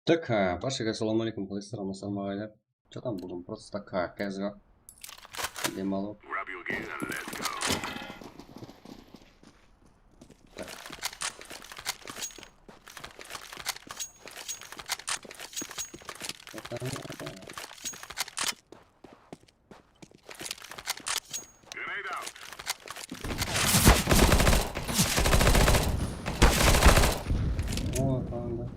Так, Пашик, ассаламу алейкум, қалайсыздар, ассалаумағалейкум. Что там будем? Просто так, кәзға. Демалу. О, команда.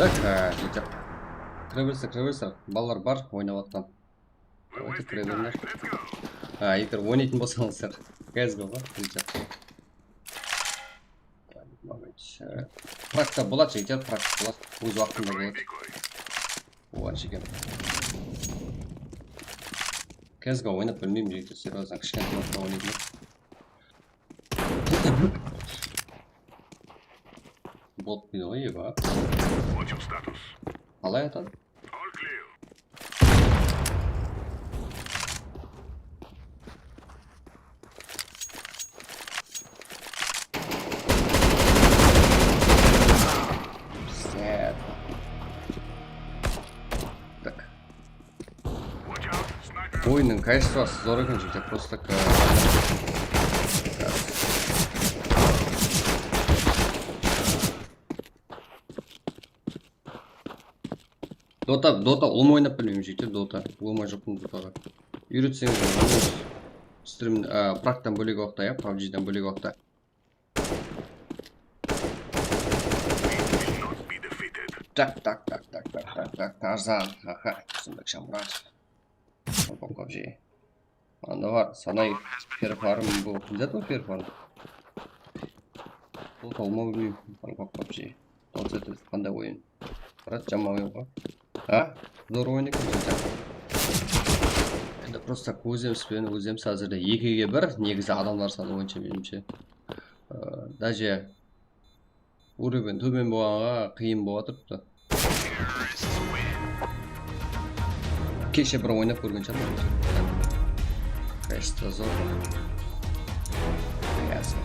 Так, жігіттер. Кіре балалар бар, ойнап атқан. Давайте кіре беріңдер. Егер ойнайтын болсаңыздар, кәзгі ғой, жігіттер. Практа болады, жігіттер, практа болады. Өз уақытында болады. Оған шекен. Кәзгі ойнап білмеймін, жігіттер, сериоздан кішкентай уақытта ойнайтын. Болып дейді ғой, еба. Қалай атады? Так. Ойынның качествосы зор екен, жігіттер, просто так. Дота ұлым ойнап білмеймін, жігіттер, дота. Ұлымай жоқпын дотаға. Үйретсеңіз, стрим, практан бөлек уақытта, я, PUBG'дан бөлек уақытта. Так, арзан, аха, сұмдық шамрат. PUBG. Анда бар, санай ферфарым бұл. Білдет бұл ферфарым? Дота ұлмай білмеймін, PUBG. Дота қандай ойын? Брат, жама ойын ғой. Зор ойын екен, енді просто өземіз әзірде 2-ге 1, негізі адамдар саны ойынша менімше. Даже уровень төмен болғанға қиын бола тұрыпты. Кеше бір ойнап көрген шығар. Кәсті зор. Кәсті.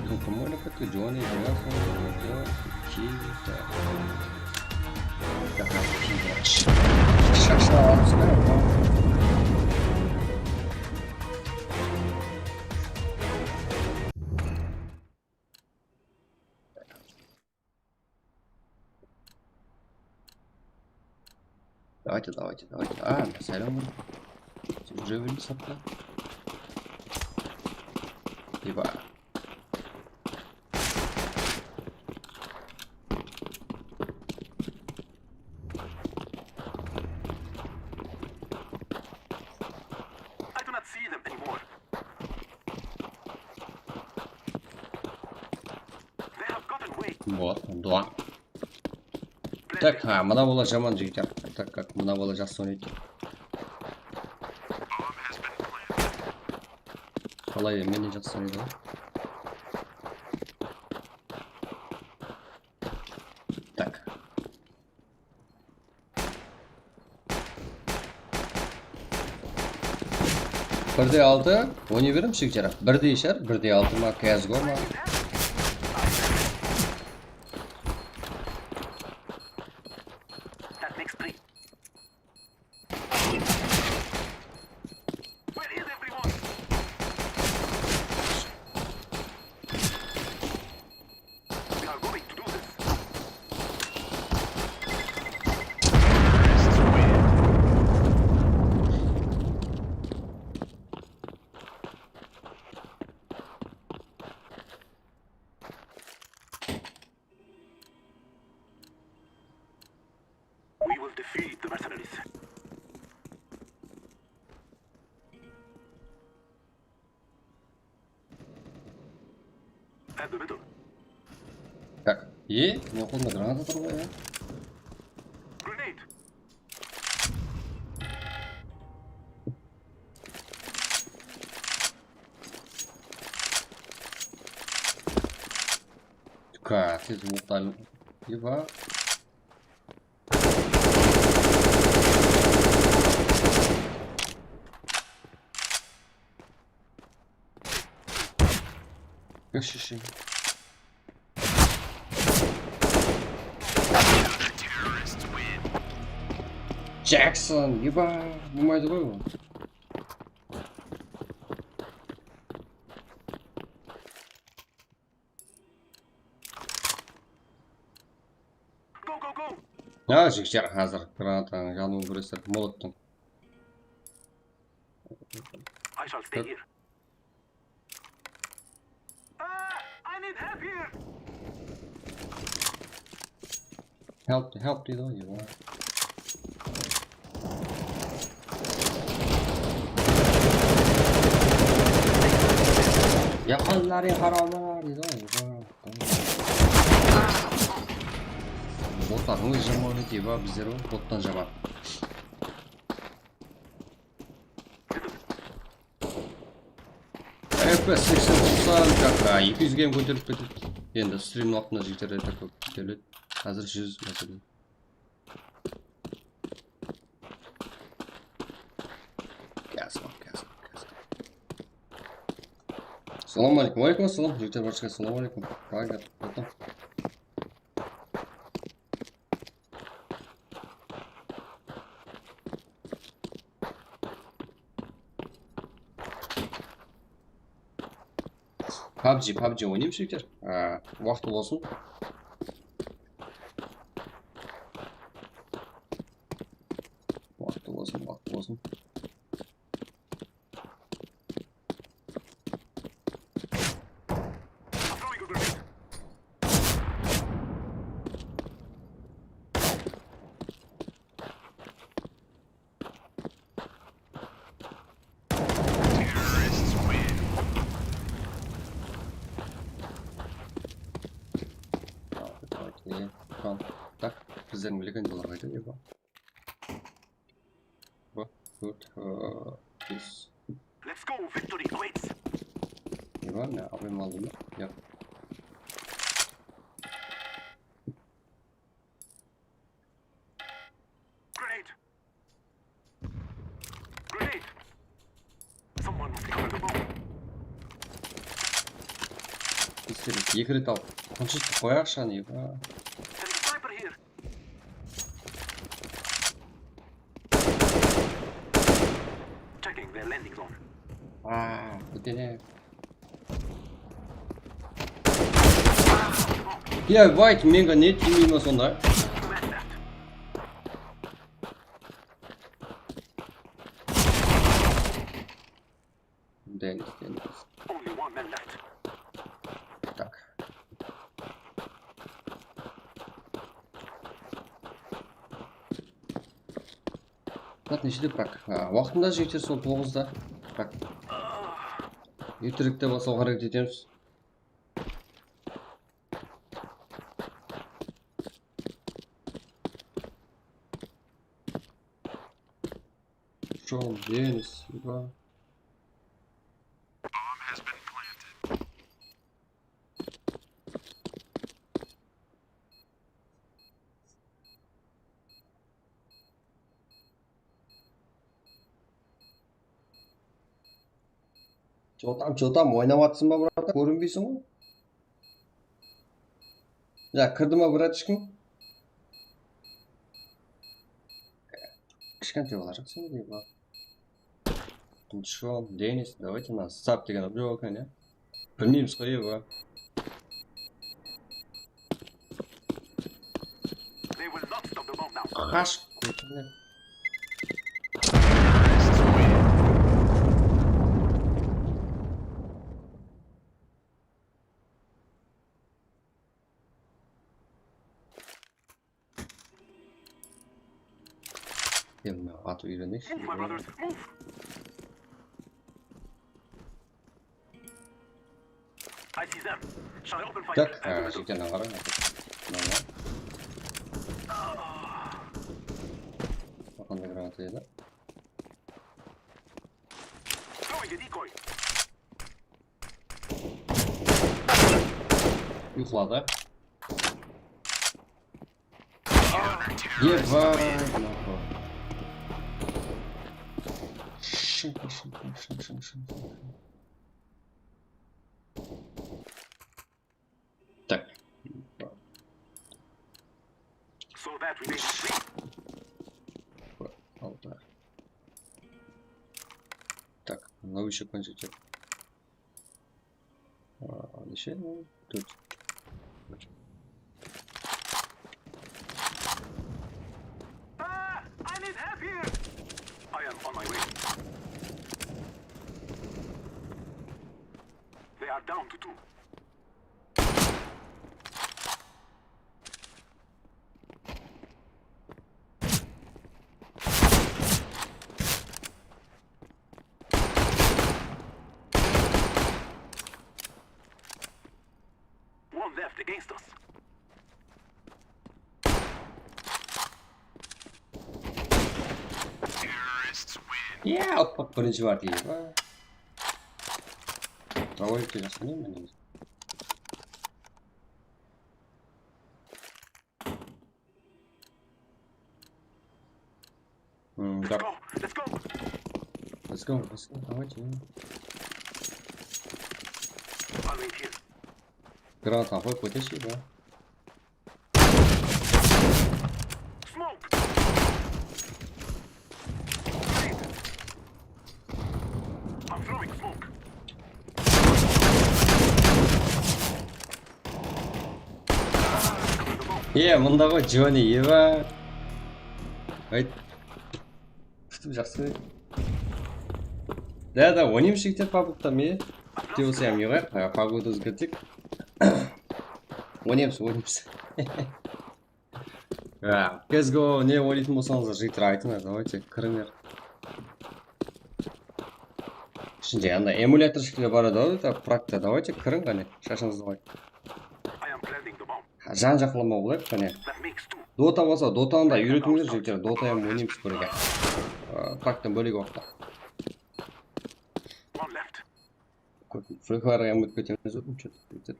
Кім ойнап кетті? Джони, Давайте. Салям. Уже вылез отта. Либо. Вот, 2. Так, мына бола жаман жігіттер, так как мына бола жақсы ойнайды. Қалай менен жақсы ойнайды. Так. Бірде 6, ойнай берем жігіттер. Бірде шар, бірде 6 ма, CSGO ма. Defeat the mercenaries. At the middle. Так, и не охотно граната другая. Grenade. Как ты звук Ева. Ощущение. Джексон, еба, мой друг. Go, go, go. Жігіттер қазір гранатаның жануын көресіздер молоттың. I shall stay here. I need help here. Help дейді ғой еба. Яқанларың қарамар дейді ғой еба. Боттардың өз жаман еді еба, біздер ғой боттан жаман. FPS 80-90 как 200 гейм көтеріп кетеді. Енді стримнің уақытында жігіттер өте көп көтеріледі. Қазір 100 мәселен. Салам алейкум. Алейкум ассалам. Жігіттер баршаға салам алейкум. Прак, Gotov. PUBG ойнайым жігіттер. Уақыты болсын. Уақыты болсын. Так, біздердің білеген долар қайда еба. Let's go, victory awaits. Еба, не, абайым алды ма? Яқ. Grenade. Grenade. Someone must cover the bomb. Екі рет алып. Қоншысты қояқ шаны еба. There is a sniper here. Checking their landing zone. Көтере. Я вайт менға не тимей ма сонда? Command that. Денис. Only one man left. Так. Бұлат нешеде Прак? Уақытында жігіттер сол 9-да. Прак. Ертеректе басуға қарекет етеміз. Шон, Денис, еба. Жотам ойнап атсың ба, брат? Көрінбейсің ғой? Кірді ма, брат, ешкім? Кішкентай бала жақсы ма, дейба? Шон, Денис, давайте нас сап деген біреу екен, я? Білмейміз қой, еба. Қаш көтіне. Темме атып үйренейікші. Move, my brothers, move! I see them. Shall I open fire? Так, And the жігіттерін қараң. Қандай граната еді? throwing a decoy. Ұйқылады. Ебай, нахуй. Шын. Так. So that remains free. Алда. Так, мынау еще кончится. Еще тут. Ah! I need help here! I am on my way. They are down to 2. One left against us. Я от бірінші бар дейі. Травойке жасқанайын мен негізі. Let's go! Let's go! Let's go, давайте. I'll wait here. Гранат нахуй потеши, да? Smoke! I'm throwing smoke. Мындағы Джони, еба. Айт. Күтіп жақсы. Да, ойнаймын пабукта ме. Диосы ям еғай, пабуды өзгертек. Ойнаймыз. Кезго не ойнайтын болсаңыздар жігіттер айтыңдар, давайте кіріңдер. Ішінде андай эмулятор шекілі барады ғой, Практа, давайте кірің қане, шашыңызды қой. I am planting the bomb. Жан жақыламау болайық қане. That makes 2. Дота болса, дотаны да үйретіңдер жігіттер, дота ям ойнаймыз бірге. Практан бөлек уақытта. One left. Фрихларға ям өткетеміз өтім что-то.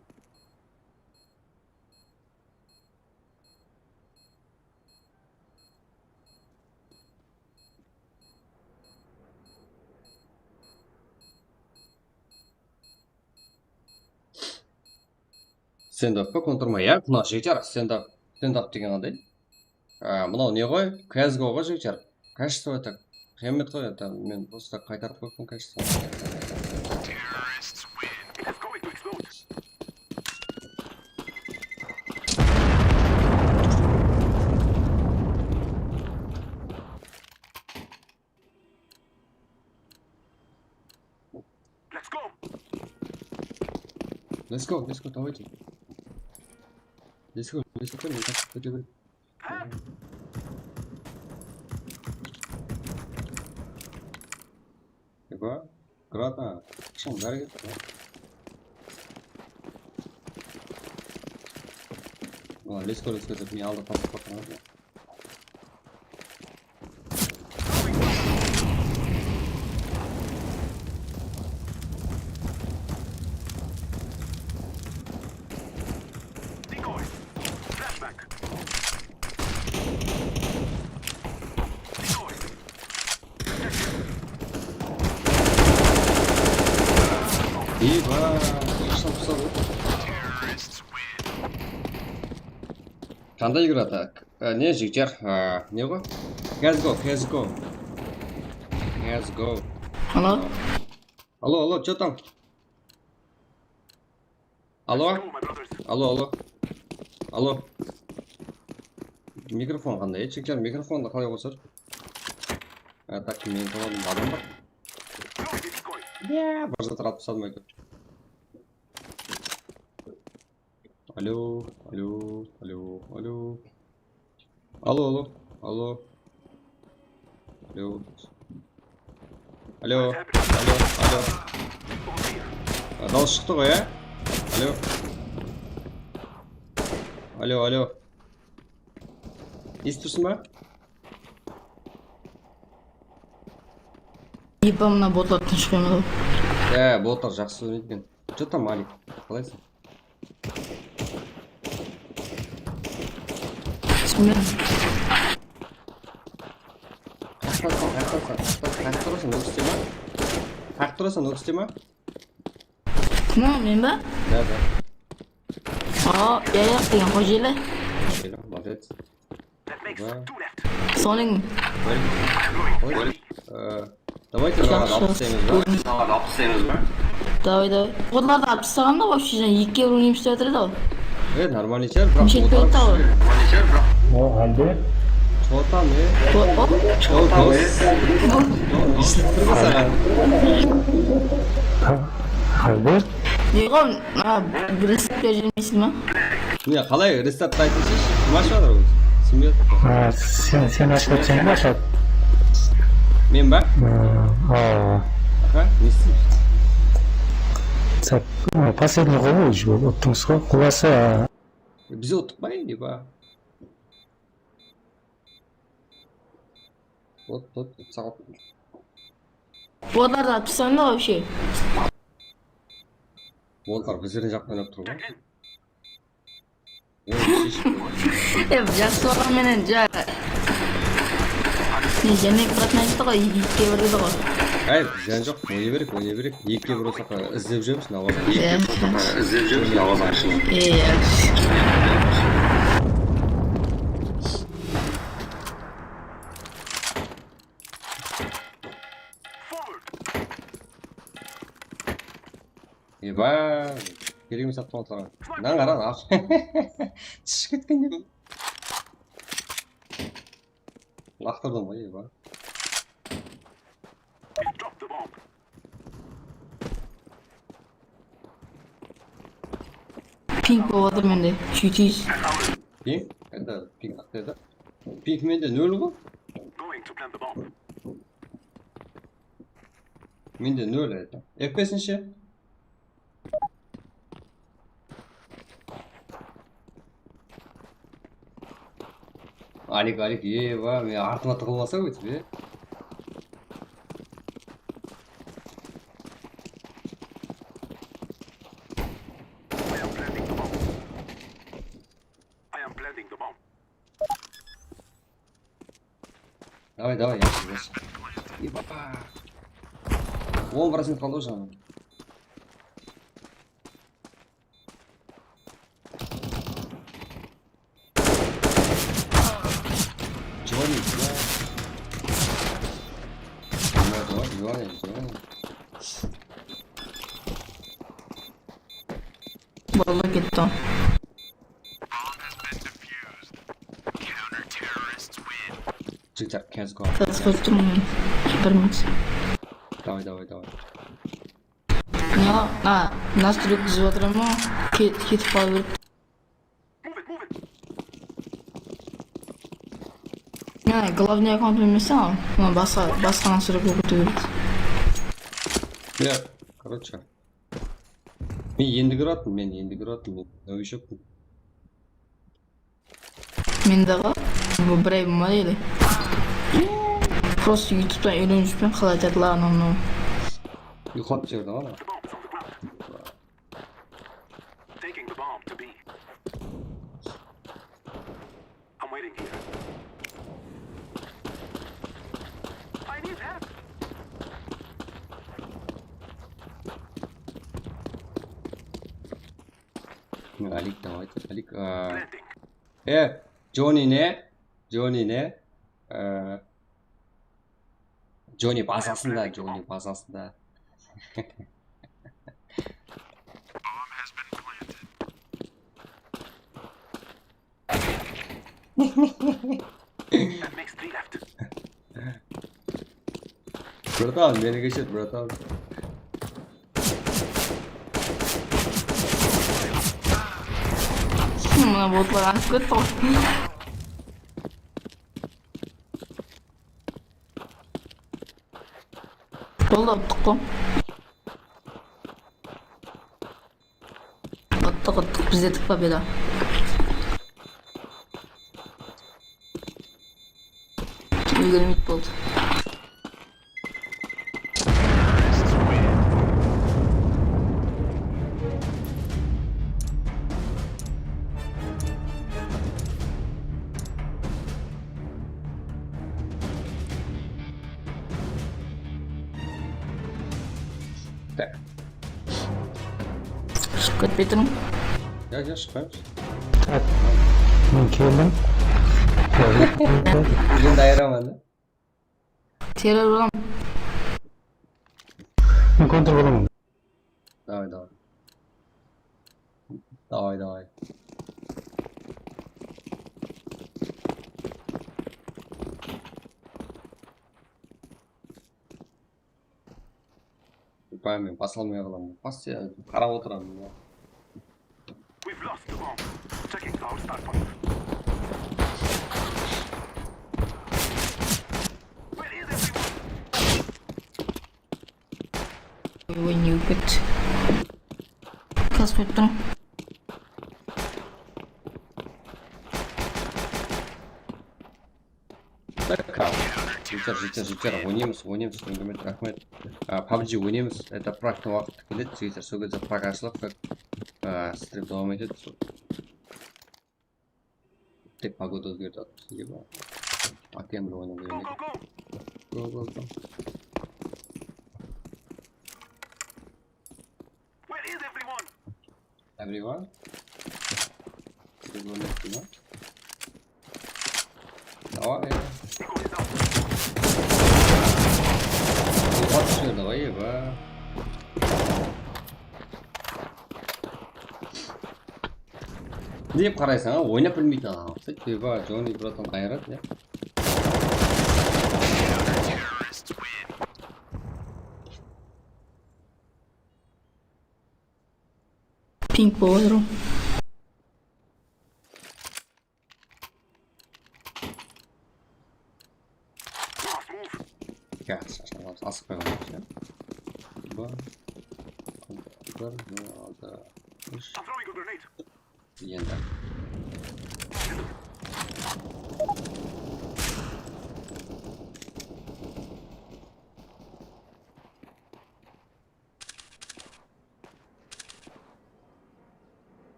Стендапқа контурма, я мына жігіттер стендап деген қандай? Мынау не ғой? CSGO ғой жігіттер. Качество это қиямет қой, это мен просто қайтарып қойыппын качество. It is going to explode. Let's go. Let's go, давайте. Let's go, не так поделать. Еба, граната, шын бәрі кетті. Let's go, деп мен алды тасып бақырады. Қандай игра-то? Не, жігіттер, не ғой? CSGO. Алло, что там? Алло. Микрофон қандай? Жігіттер, микрофонды қалай қосыр? Так, мен қаладым адам бар. Бір жатыр атып салмайды. Алло. Alo. Alo. Alo. Dауыс шықты ғой, Alo. Alo. Естіп тұрсың ба? Ебам мына ботлар тыныш қоймады. Боттар жақсы ойнайды екен. Что там, Алик? Қалайсың? Қаяқта тұрасың, өкісте ма? Кім, мен ба? Да. Яяқ деген қой желі. Молодец. Соның. Давайте алып тастаймыз ба? Давай. Ботларды алып тастағанда вообще және 2 евро ойнаймыз деп жатыр еді. Нормальный шығар, бірақ Неше кетті ғой. Әлде? Чотам, Әлде? Неғым, бір ресепке жүрмейсің ма? Не, қалай рестартты айтыңызшы? Кім ашып жатыр өзі? Сен бе? Сен ашып өтсең ба ашады? Мен ба? Аха, не істейміз? Последний ғой уже оттыңыз ғой. Құласа... Біз оттық ба енді ба? Вот, сағат. Ботларды алып тастағанда вообще. Болдар біздерден жақтан ойнап тұр ғой. Жақсы болған менен және қатынайды ғой, 2 евро еді ғой. Бізден жоқ, ойнай берек. 2 евро болсақ іздеп жүреміз, навазан. Керек емес аттың отырған. Мынан қаран, түсіп кеткен деп. Лақтырдым ғой, Пинг болып отыр менде, 200. Пинг? Пинг ақтайды. Пинг менде 0 ғой? Менде 0 еді. FPS-нше? Алик, мен артыма тығылмаса өйтіп, Давай, яшын. 10% қалды жаңа. Бала кетті. Жігіттер, кәз қой. Қазір қойып тұрмын. 1 минут. Давай. Настройка түзіп отырам ма? Кетіп қала беріп. Главный аккаунт емес ау. Басқа настройка көту керек. Короче. Мен енді кіратым. Новичокпын. Мен дағы бір ай болмады еді. Просто ютубтан үйреніп жүрмін қалай айтатыларын оны. Ұйықтап жіберді ма? Алик давайте. Алик. Джонни не? Джонни базасында. Братан, мені кешет, братан. Мына ботлар анып кетті ғой. Болды ұттық қой. Ұттық, біздетік победа. Үлгермейді болды. Так. Шығып кетпей тұрмын. Я шықпаймыз. Так, мен келдім. Енді айырамын да. Террор болам. Мен контр боламын. Давай. Давай. Мен баса алмай қаламын. Постоянно қарап отырамын. We've lost the bomb. Checking our start point. Where is everyone? Ой, не өкет. Қас қойып тұрмын. Житер, ойнаймыз, рахмет, рахмет. PUBG ойнаймыз, это Практың уақыты келеді, жігіттер, сол кезде Прак ашылып, стрим давам етеді. Тек погода өзгерді сізге ба. Акемді ойнау Go, керек. go, go. Go. Where is everyone? Everyone? Давай. Echo is down. Вообще, давай, ба. Не деп қарайсың, ойнап білмейтін адам. Кстати, ба, Джонни братан қайрат, я. Пинг болып отырмын. Last move. Асықпай қаламыз, я. Бар. I'm throwing a grenade. Енді.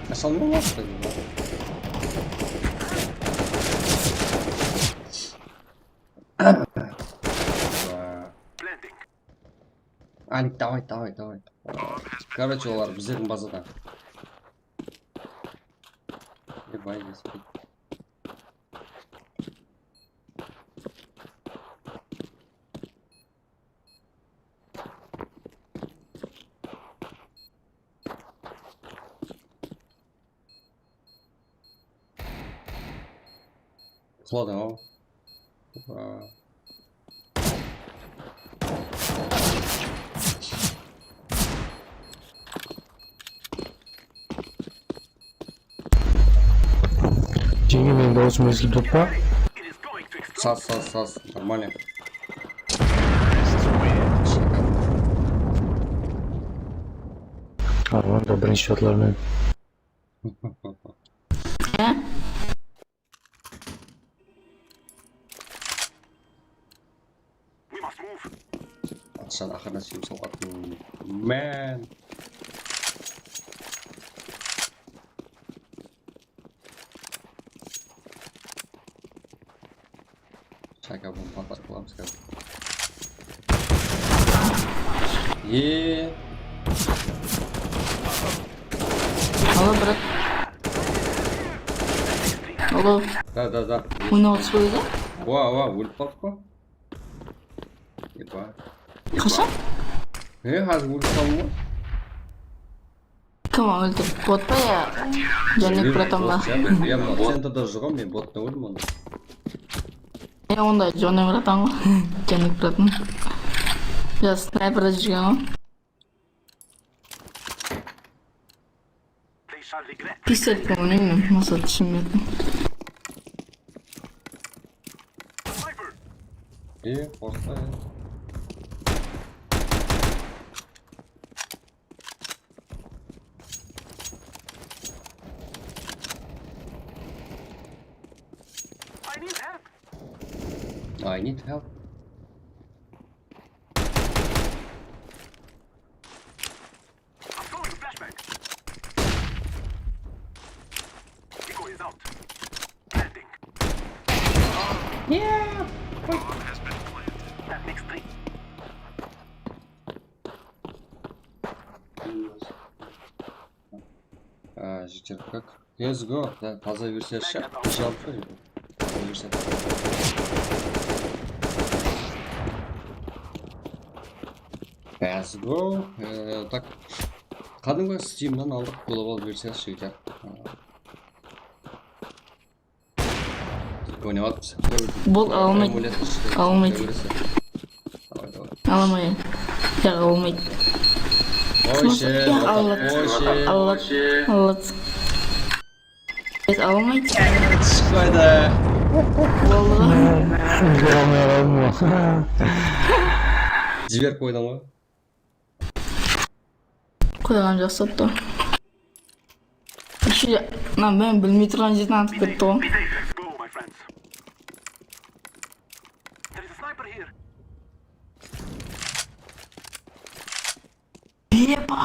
Ашалмай ма? Planting. Алик, давай. Короче, олар біздердің базада. Ебай, господи. Құладың ау. Жеңе мен даусым естіліп тұр па? It is going to explode. Саз, нормально. Онда бірінші шотлармен. We must move. Атшан ақырына сүйім соғатын. Мэн. Шайка бұны патар қыламыз қазір. Алло, брат. Алло. Да. Ойнауға түспей еді? Өліп қалдық па? Еба. Қашан? Қазір өліп қалдың ба? Кім өлді? Бот па я? Жәнек братан ба? Я центрда жүргем, мен ботта өлдім онда. Онда Джонни братан ғой. Жәнек братан. Я снайперда жүрген ғой. regret. Pistoletga o'ynayman, masal tushunmadim. Sniper. Qo'rqma. I need help. I need help. I'm throwing a flashbang. Decoy is out. Landing. Yeah. Bomb has been planted. That makes 3. Житер как? Let's go. Да, таза версиясы. Жалпы. Версия. Let's go. Так. Кәдімгі Steam'нан алдық глобал версиясы житер. Ойнаватпыз. Бол алмайды. Алмайды. Алмайды. Я алмайды. Ойше. Аллат. Biz alamayız. Қойды. Vallahi. Жіберіп қойдың ғой. Koygan жасапты. Еще, ben bilmей тұрған жерден атып кетті ғой. Be safe. Let's go, my friends. There is a sniper here.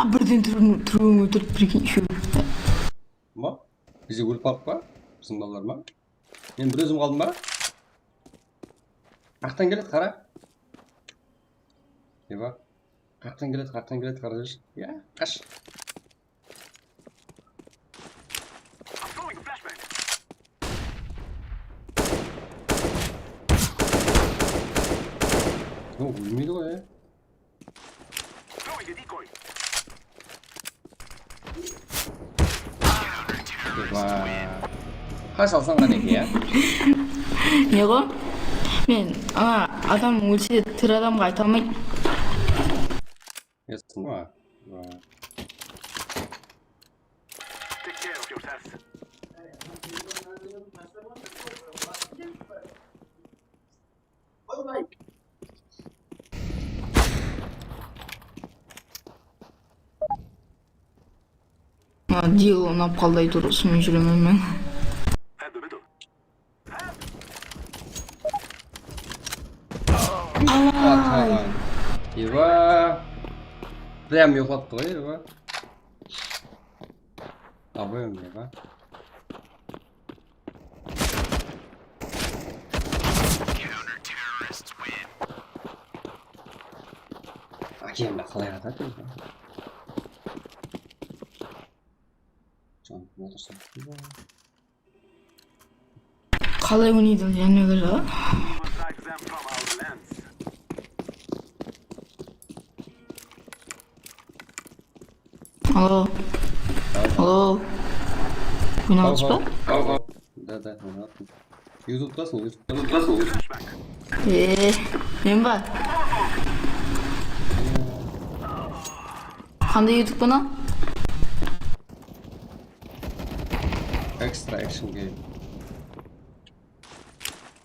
Бірден түрін өтіріп бірген үшеу. Ма? Бізде өліп қалып па? Біздің балалар ма? Мен бір өзім қалдым ба? Қақтан келеді, қара. Еба. Қақтан келеді, қара жүрші. Я, қаш. I'm throwing a flashbang. Өлмейді ғой, Throwing a decoy. Еба. Қаш алсаң ғана екен, я? Не ғой? Мен, адам өлсе тірі адамға айта алмайды. Есің ба? Take care of yourselves. Дил ұнап қалдай тұр, сұмен жүремін мен. At the middle. Еба. Прям ұйықтатты ғой, еба. Абайым, еба. Әкем бә қалай қатады, еба. Қалай ойнайды жәнегі жа? Must drive them from our lands. Алло. Ойнағыз ба? Да, ойнағыз. Ютубтасың. Flashbang. Мен ба? Қандай ютуб бұна? Extra action game.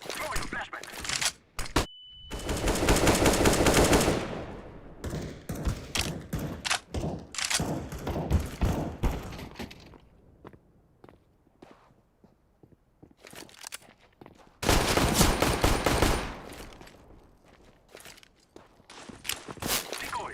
Throwing a flashbang. Decoy.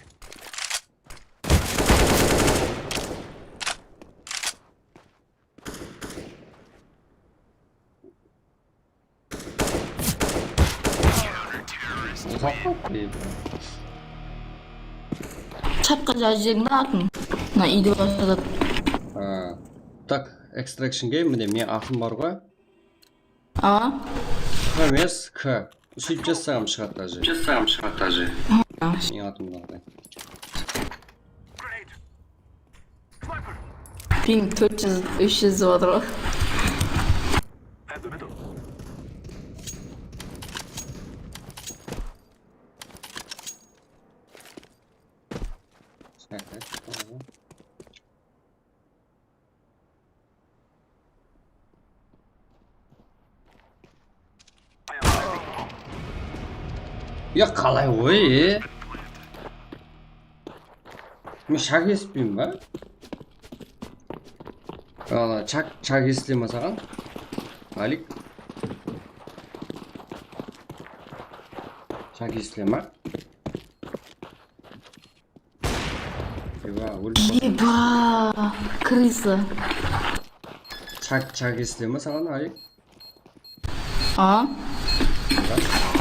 Çapqa жазжегіңді атын. Мына үйді бастадып. Так, extraction game міне мен атым бар ғой. Q емес К. Сөйтіп жазсам шығады даже. Мен атым бар. Grenade. Sniper. Ping 400-300 отыр ғой. At the middle. Ya қалай ой? Мен шаг еспеймін ба? Ана чак естіле ма саған? Алик. Чак естіле ма? Еба, крыса. Чак естіле ма саған, Алик? А?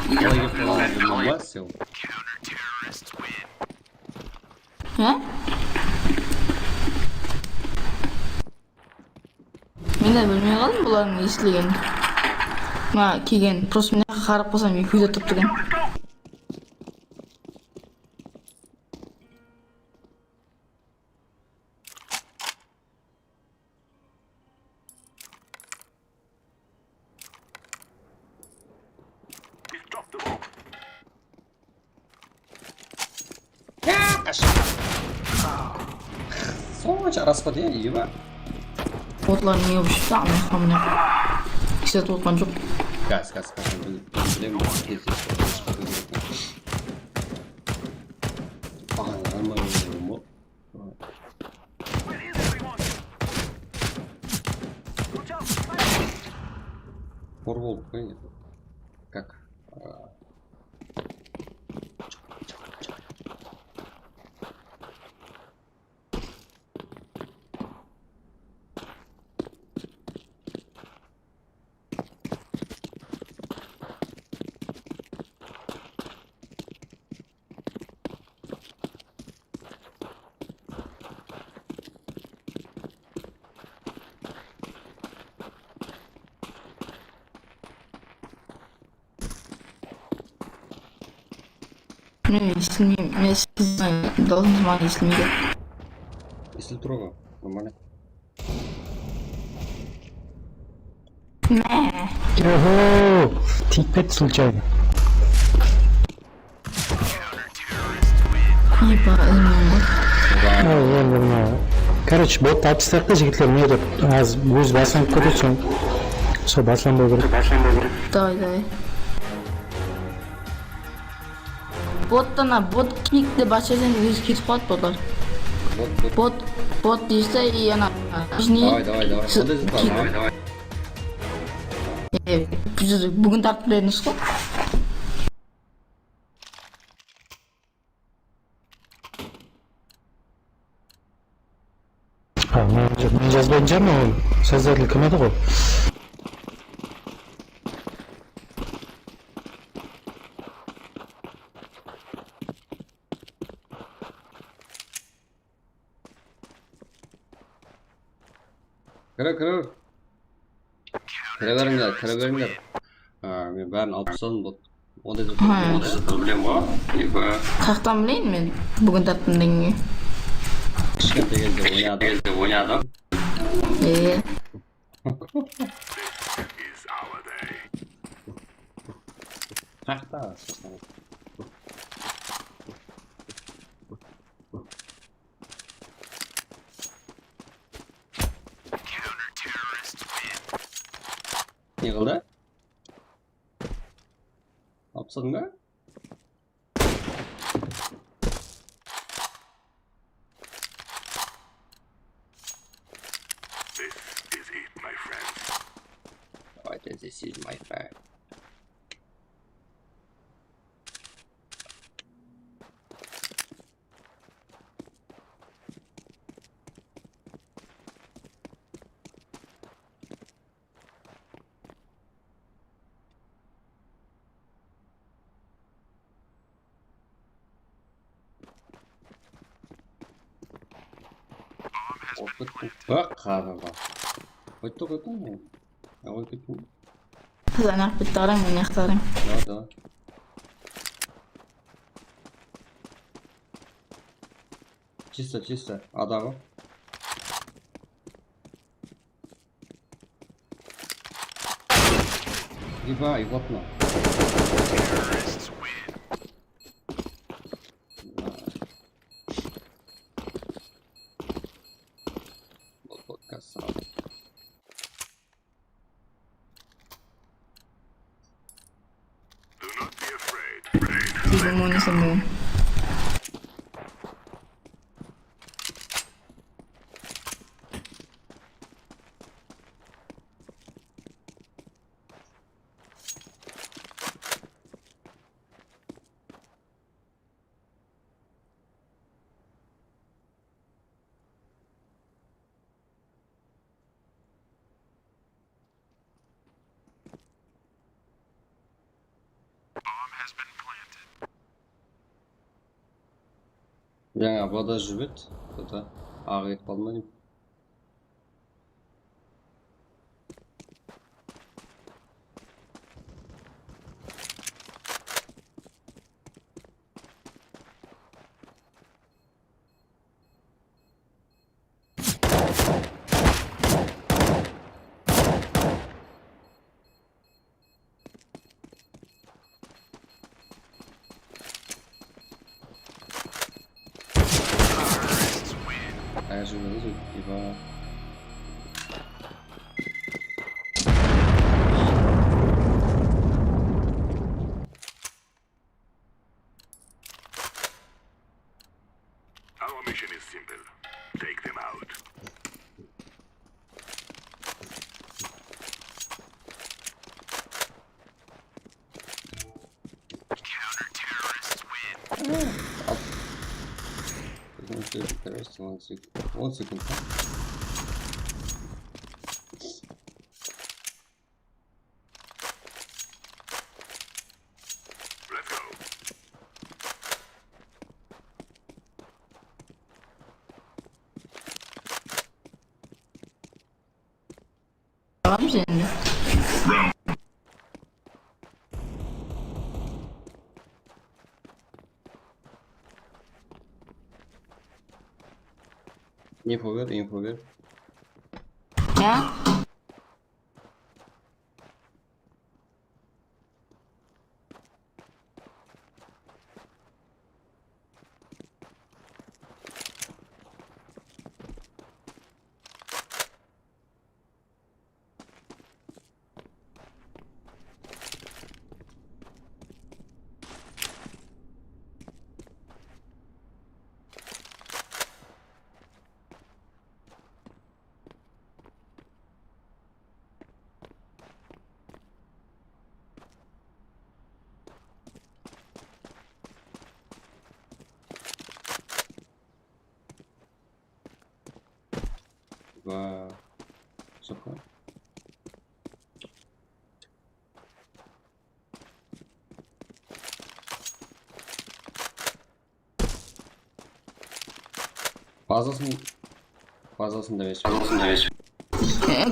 Қалай кеп қалғанын білмеймін ба, сен? Мен де білмей қалдым бұлардың естілгенін. Мына келген, просто мына жаққа қарап қалсам екеуі де тұрып тұрған. He's dropped the rope. Сонша расход е, еба. Отлар не болып шықты, ана мына. Кісет отқан жоқ. Газ, білемін, Where is everyone? Watch out! Қор болып қой, как? Мен естілмеймін, мен естілмеймін, должен маған естілмейді. Естіліп тұр ғой, нормально. Ого! Тиіп кетті случайно. Еба, ілмеймін ғой. Енді мына. Короче, ботты алып тастайық та жігітлер не деп аз өз басыланып кетеді соң. Сол басыланбау керек. Давай. Бот кикті бачайсаң өзі кетіп қалады ботлар. Бот дейсі и ана Давай. Давай. Бүгін тартып бердіңіз ғой. Мен жазбайтын жармын, ол создатель кім еді ғой? Кіре беріңдер. Мен бәрін алып тастадым, бот. Ондай проблем ба? Қақтан білейін мен бүгін тарттым дегенге. Кішкентай кезде ойнадым. Is our day. Қақта. Не қылды? Алып тастадың ба? This is it, my friends. This is my friend. Қағыға. Қойты. Ой, кеттің. Сіз анақ бітті қараң, мен яқты қараң. Да. Чисто. Адағы. Ебай, вот на. Вот красава. Do not be afraid. 지금 오니서는 жаңа вода жүріп еді, вода ағып кетіп қалды ма деймін. Аяқ жүрмеңіз өтпей ба. Our mission is simple. Take them out. One second. Let's go. baramiz endi. Info ver. Ya? Va so'qqa. Bazasında emas.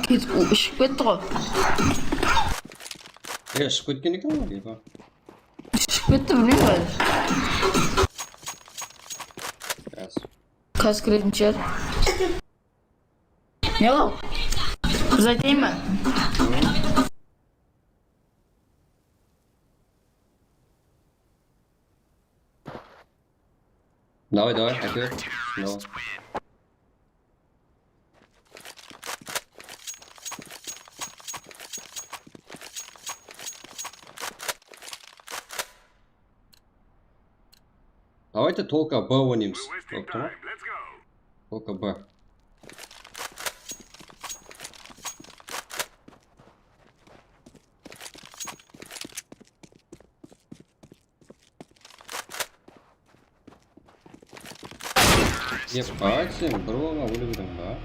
Ketib ishib ketdi qo'y. Chiqib ketgan ekan deydi. Ishib ketdi, bilmayman. Kas kiretincha. Ne oldu? Uzatayım mı? Давай, опять. No. Давайте только Б ойнаймыз. We're wasting time. Let's go. Только Б. Ебать, бро, вылезем, да?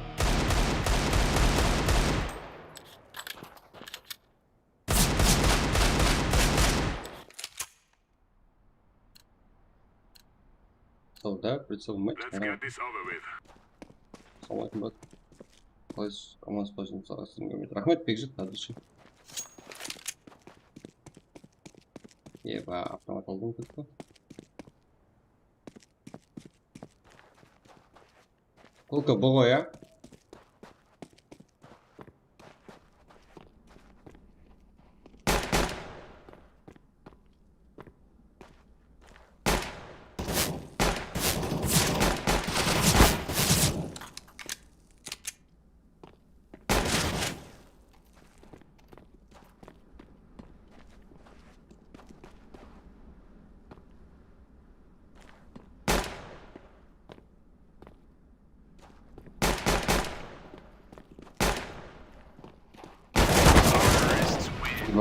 Да, прицел мать. Let's get this over with. Саламатым брат. Қалайсыз? Аман спасибо, саған көрмейді. Рахмет, бекжет, қадыршы. Еба, автомат алдым кетті. Только было, я?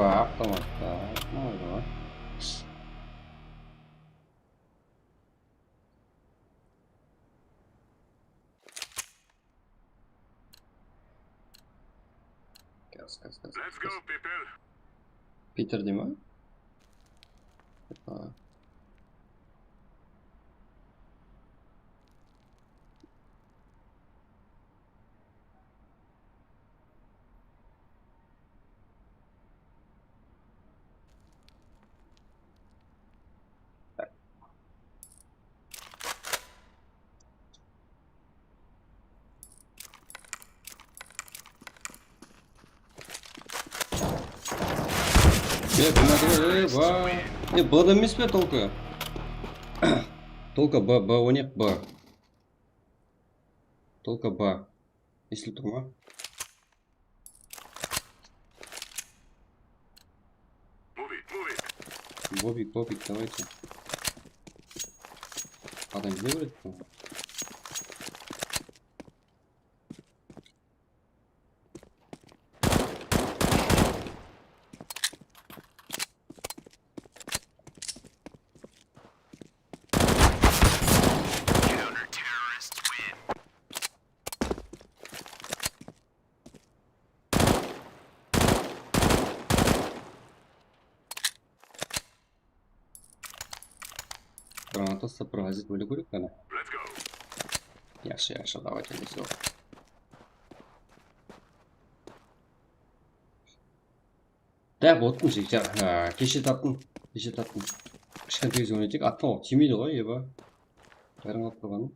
автоматта. Mayda. Gaz. Let's go, people. Peter değil mi? Ha. B'da емес пе только? Только Б ойнайық Б. Только Б. Естіліп тұр ма? Move it. Бобик, давайте. Адам не берет? Гранатасы провозить более керек қана. Let's go. Яшы, давайте не все. Дәп оттың жектер. Кеше таптың. Кішкентай кезде ойнайтек. Аттың ғой, тимейді ғой, еба. Бәрін алып тұрғаным.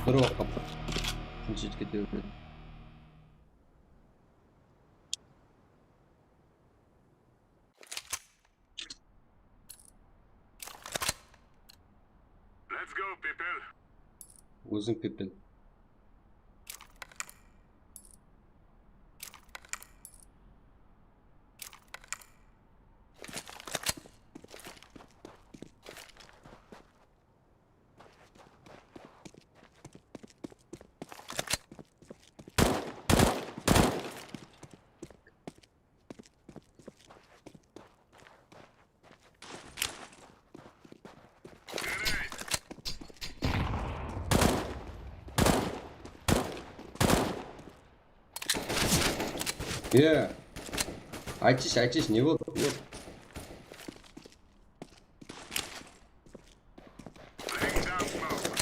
Бір уақыт қапты. Жетіп кете береді. Let's go, people. Өзің пепел. Айтшы, не болды? Laying down smoke.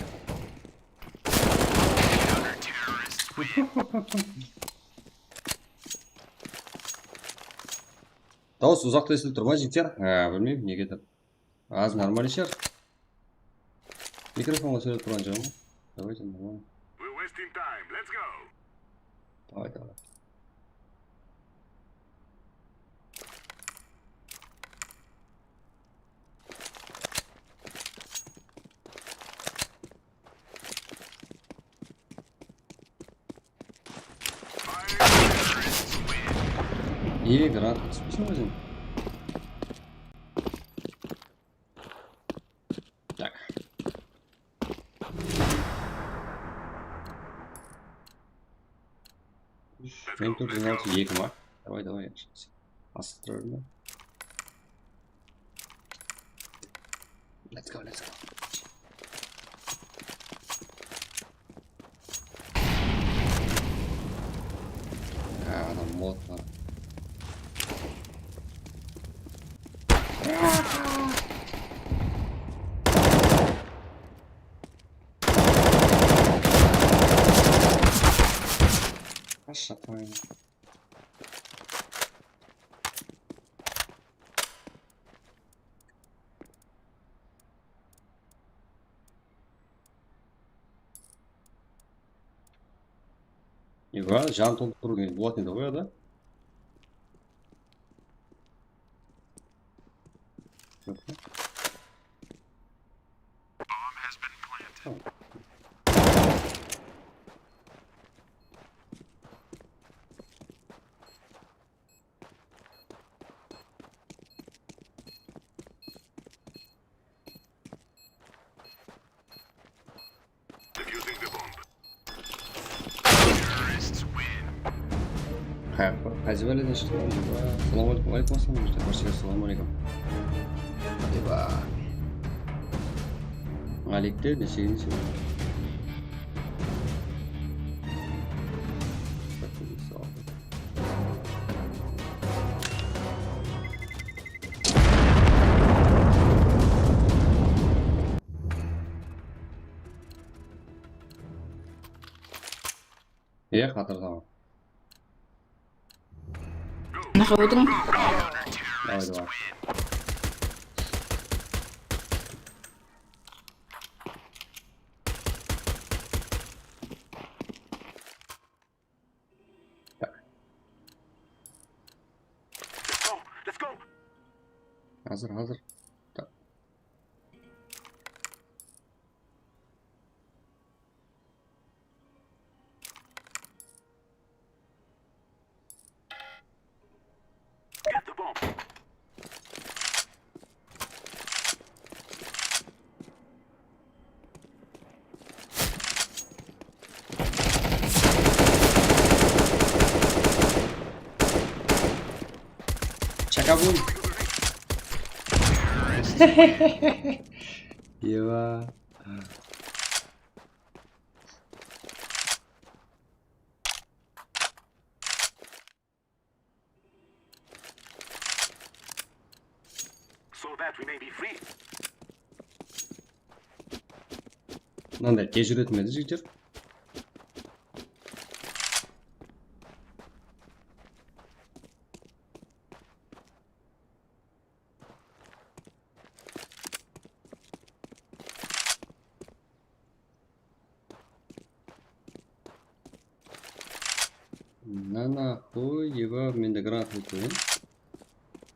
Дауыс ұзақта естіліп тұр ма, жігіттер? Білмеймін, неге деп. Аз нормальный шығар. Микрофонға сөйлеп тұрған жағым. Давайте, нормально. We're wasting time. Let's go. Давай. Гранат спичный возьмем. Так. Мен тут знал екі ма. Давай. Асықтырып. Let's go. Адам мод. Шатаем. Ига, жан толтыру болатын еді ғой, да? Bomb has been planted. Qaysi baladan chiqdim? Assalomu alaykum. Va alaykum assalom. Barchaga assalomu alaykum. Deba. Alikda nechiginchi? Xatardan. Naqa o'tiring. Haydi var. Let's go. Hazır. Tak. Get the bomb. Çakabum. Yeva. So that we may be free. Mындай тез жүретмеді жігіттер. На нахуй его менде гранат өткен.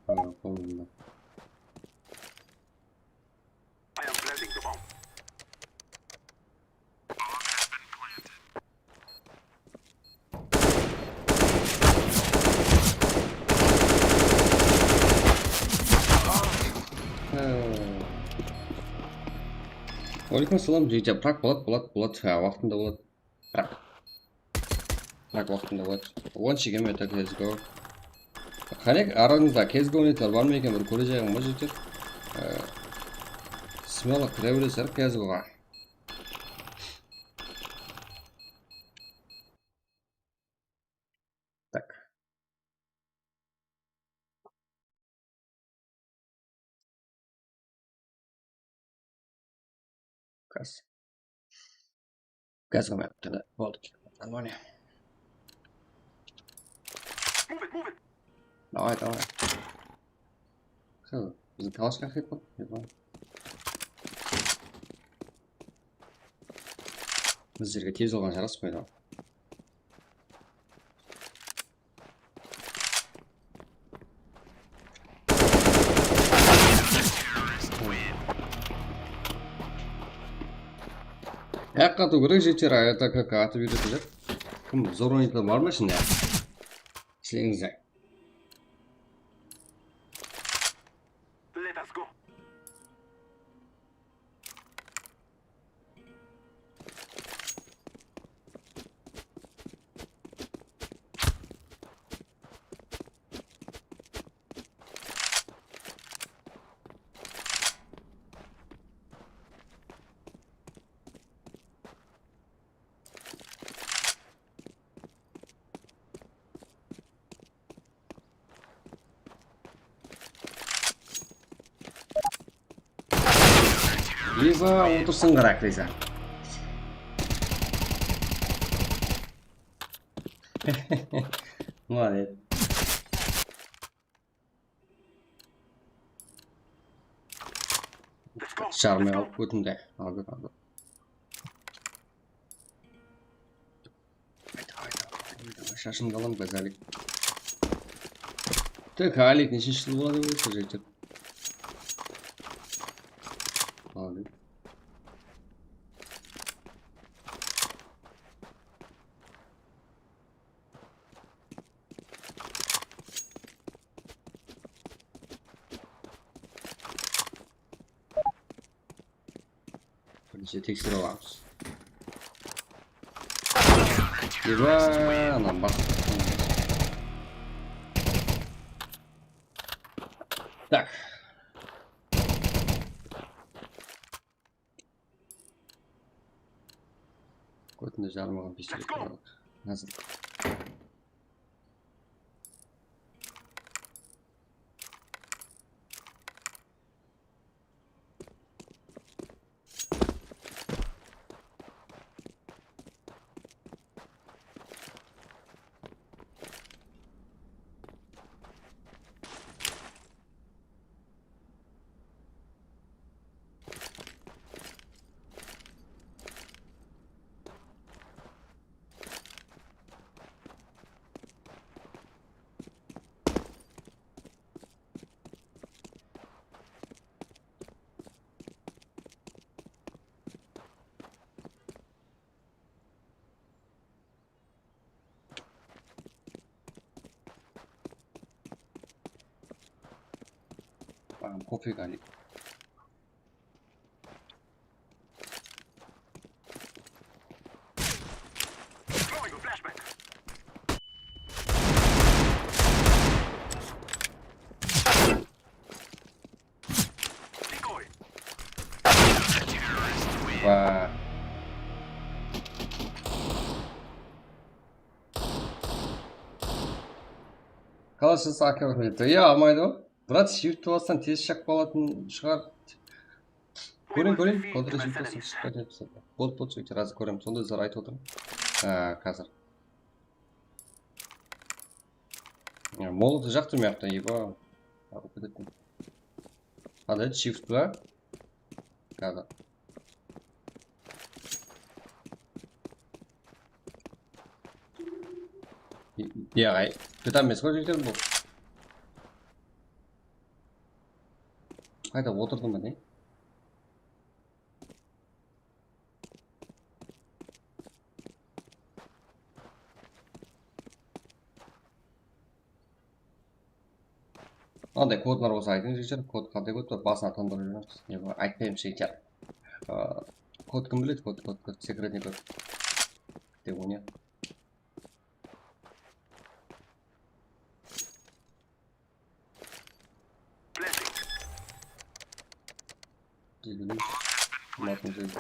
Қолымда. I am planting the bomb. Алейкум ассалам, жігіттер. Пrak болады. Уақытында болады. Prak уақытында болады. 10 шегеме так let's go. Қанек араңызда кезгі ойнайтылар бар ма екен, бір көре жайғым ба жігіттер? Смело кіре бересіздер кезгіға. Так. Gaz yaptı da oldu ki. Nормально. Move it. Давай. Что, bizim kalış kalkıp mı? Biz жерге tez olgan жараспайды. Яққа ту керек жетер, это как атып үйретіп. Кім зор ойнайтын бар ма ішінде? Сілеңіздер. Let us go. Ева, отырсын қырақ дейсі. Молодец. Шармай алып өтінде. Алды. Шашын қалам қазалик. Так, алик нешінші жыл болады өтті жектер. Алды. Бірінші тексер аламыз. Еба, анам бақ. Так. Көтінде жармаған пистолет бар. Hazır. Kofi galip. Throwing a flashback. Decoy. Và қалайсыз ака құрметті? Иә, алмайды ғой. Брат, shift бассаң тез шақ болатын шығар. Көрейін, контр shift бассаң шықпайтын еді. Бот сөйтер, азыр көремін. Сонда зар айтып отырмын. Қазір. Молоты жақтым яқта, еба. Қандай shift ба? Қазір. Иә, ғай. Бетам емес қой жектерім бұл. Қайда отырдым ба не? Андай кодлар болса айтыңыз жекер. Код қандай код бар? Басына тандырып жүрміз. Не бар? Айтпаймын жекер. Код кім біледі? Код. Секретный код. Деп оны. Ладно, жизнь.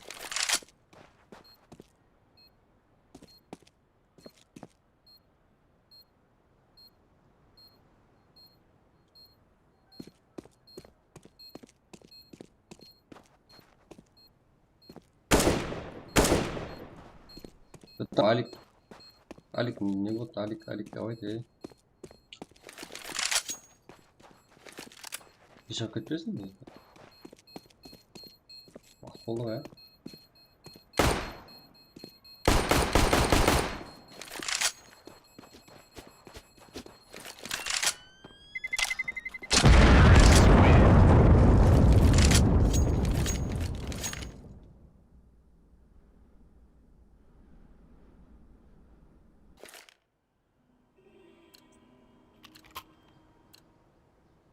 Это Алик. Алик, не вот Алик, давайте. Еще какой-то песня? Болды ғой.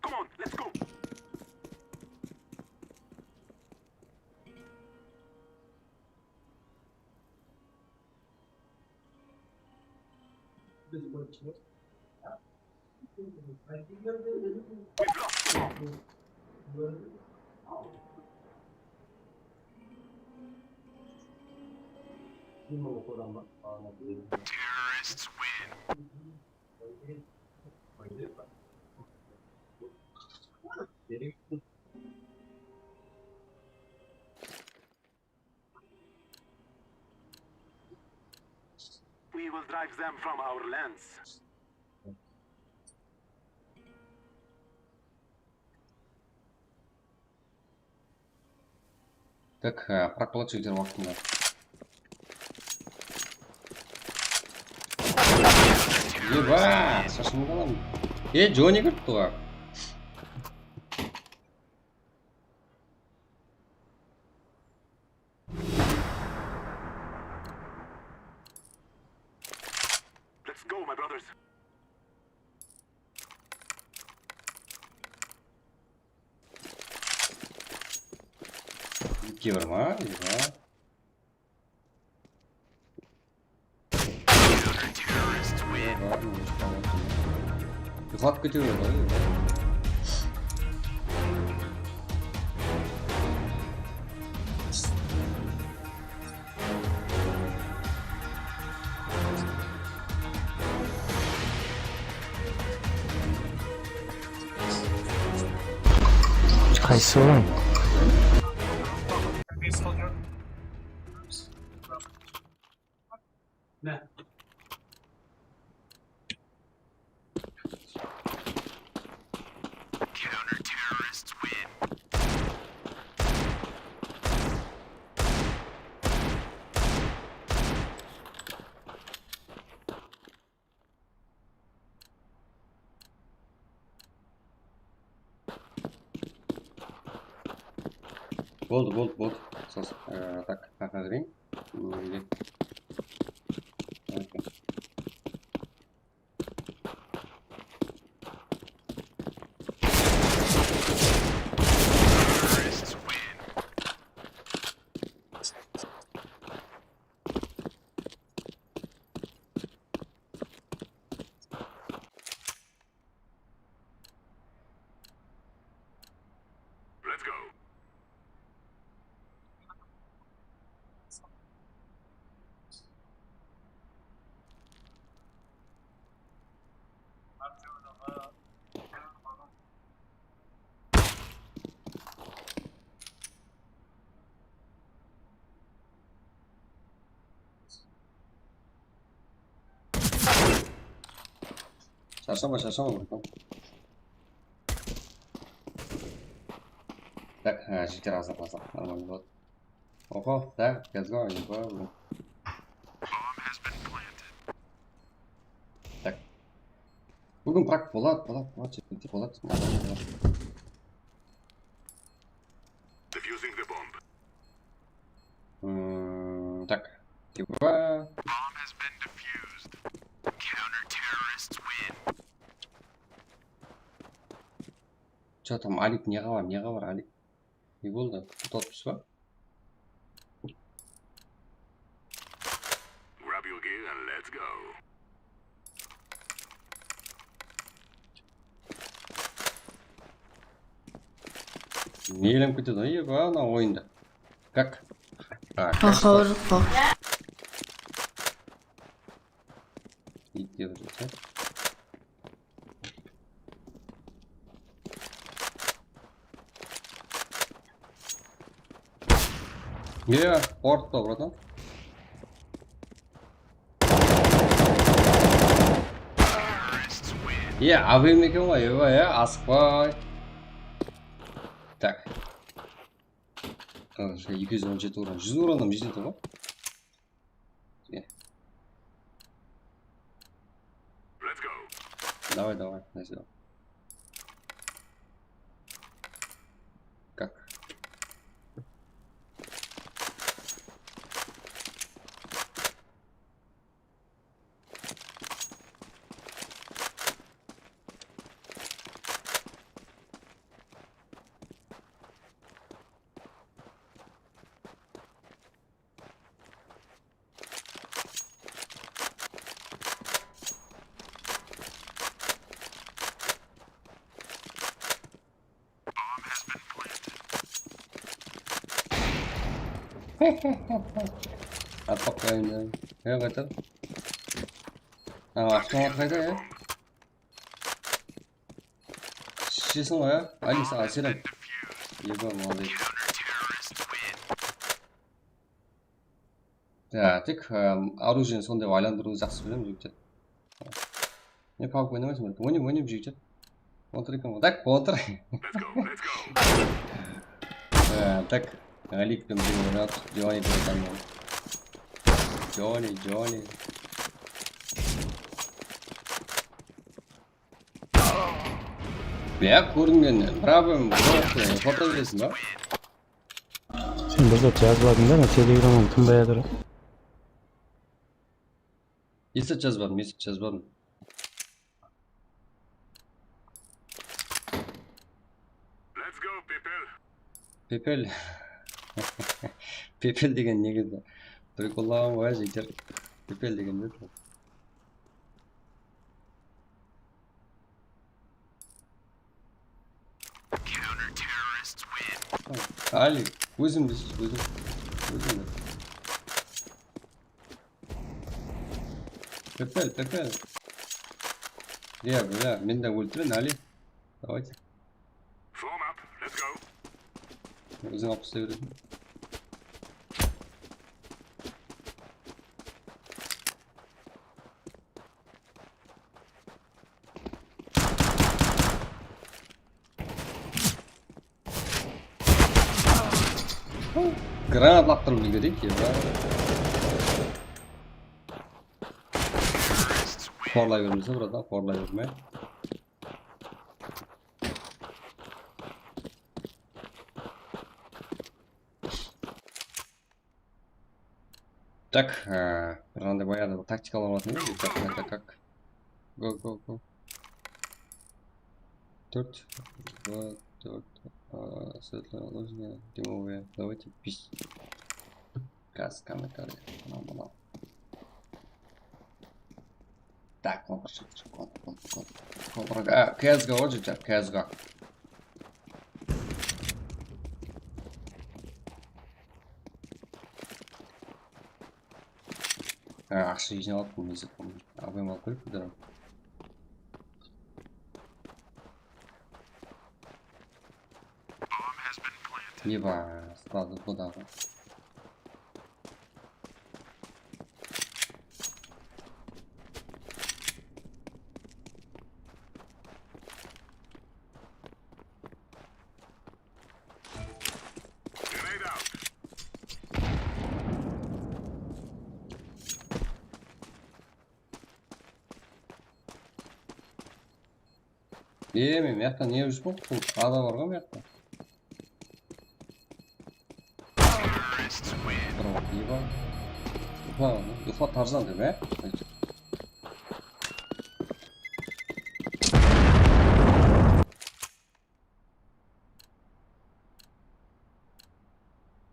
Come on, let's go. Terrorists win. We will drive them from our lands. Так, проколоть уақытында. Еба, шашын қалам. Джони кіріпті ғой. Let's go, my brothers. Кевір ма? Еба. Ұйқылап кетуі ғой. Qaysi o'g'lim? Bo'ldi. So'z. Tak, qaqaring. Let's go. Шаршама, братан. Так, ждите раза. Нормально будет. Ого, да, let's go, не было. Так. Бүгін Prak болады. Defusing the bomb. Так. Типа. Bomb has been defused. Counter-terrorists win. Что там, алип неға бар, алип? Не болды? Ұтатпыз ба? Grab your gear and let's go. Не елем кетеді, еба, ана ойында. Как? Қорқақ. Ит деп жүрсе. Портта, братан. Абым екен ғой, асықпай. Так. 217 урон. 100 уроном жетеді ғой. Let's go. Давай, найсюда. Как? Атпақ қайында. Қайтады. Автомат қайда, Шешесің ғой, Алиса, асерім. Еба, молодец. Тек оружиені сондай айландыруды жақсы білемін, жігіттер. Не пауып ойнамайсың, ойнап жігіттер. Отыр екен ғой. Так, отыр. Так, алиппен бірге ойнап, Джонни деп айтамын. Джонни. көрінген, бірақ фото бересің ба? Sen burada жазбадың да, телеграмнан тыңдай тұр. Есет жазбадым. Let's go, people. Пепел деген негізі. Приколлаған ғой, жігіттер. Пепел деген не? Али, өзім. Пепел. Бля, мен де өлтірін, Али. Давайте. Form up. Let's go. Özün hapiste yürüdün. Granat laktırıp gidedik ya. Forlayverimiz burada, forlayverme. Так, randevu ayarladı. Taktik alamadın değil mi? Tak. Go. 4. 4. Светлое ложное, дымовое. Давайте пись. Газ, комментарий. Нам. Так, он пошел. CSGO o'zicha, CSGO. Yaxshi ishni olib qo'ymaysiz. Abim olib qo'yibdilar. Еба, сразу куда? Men yoqda ne yurishmoq? Adam bormi bu yoqda? Еба. Ufa tarzan değil mi?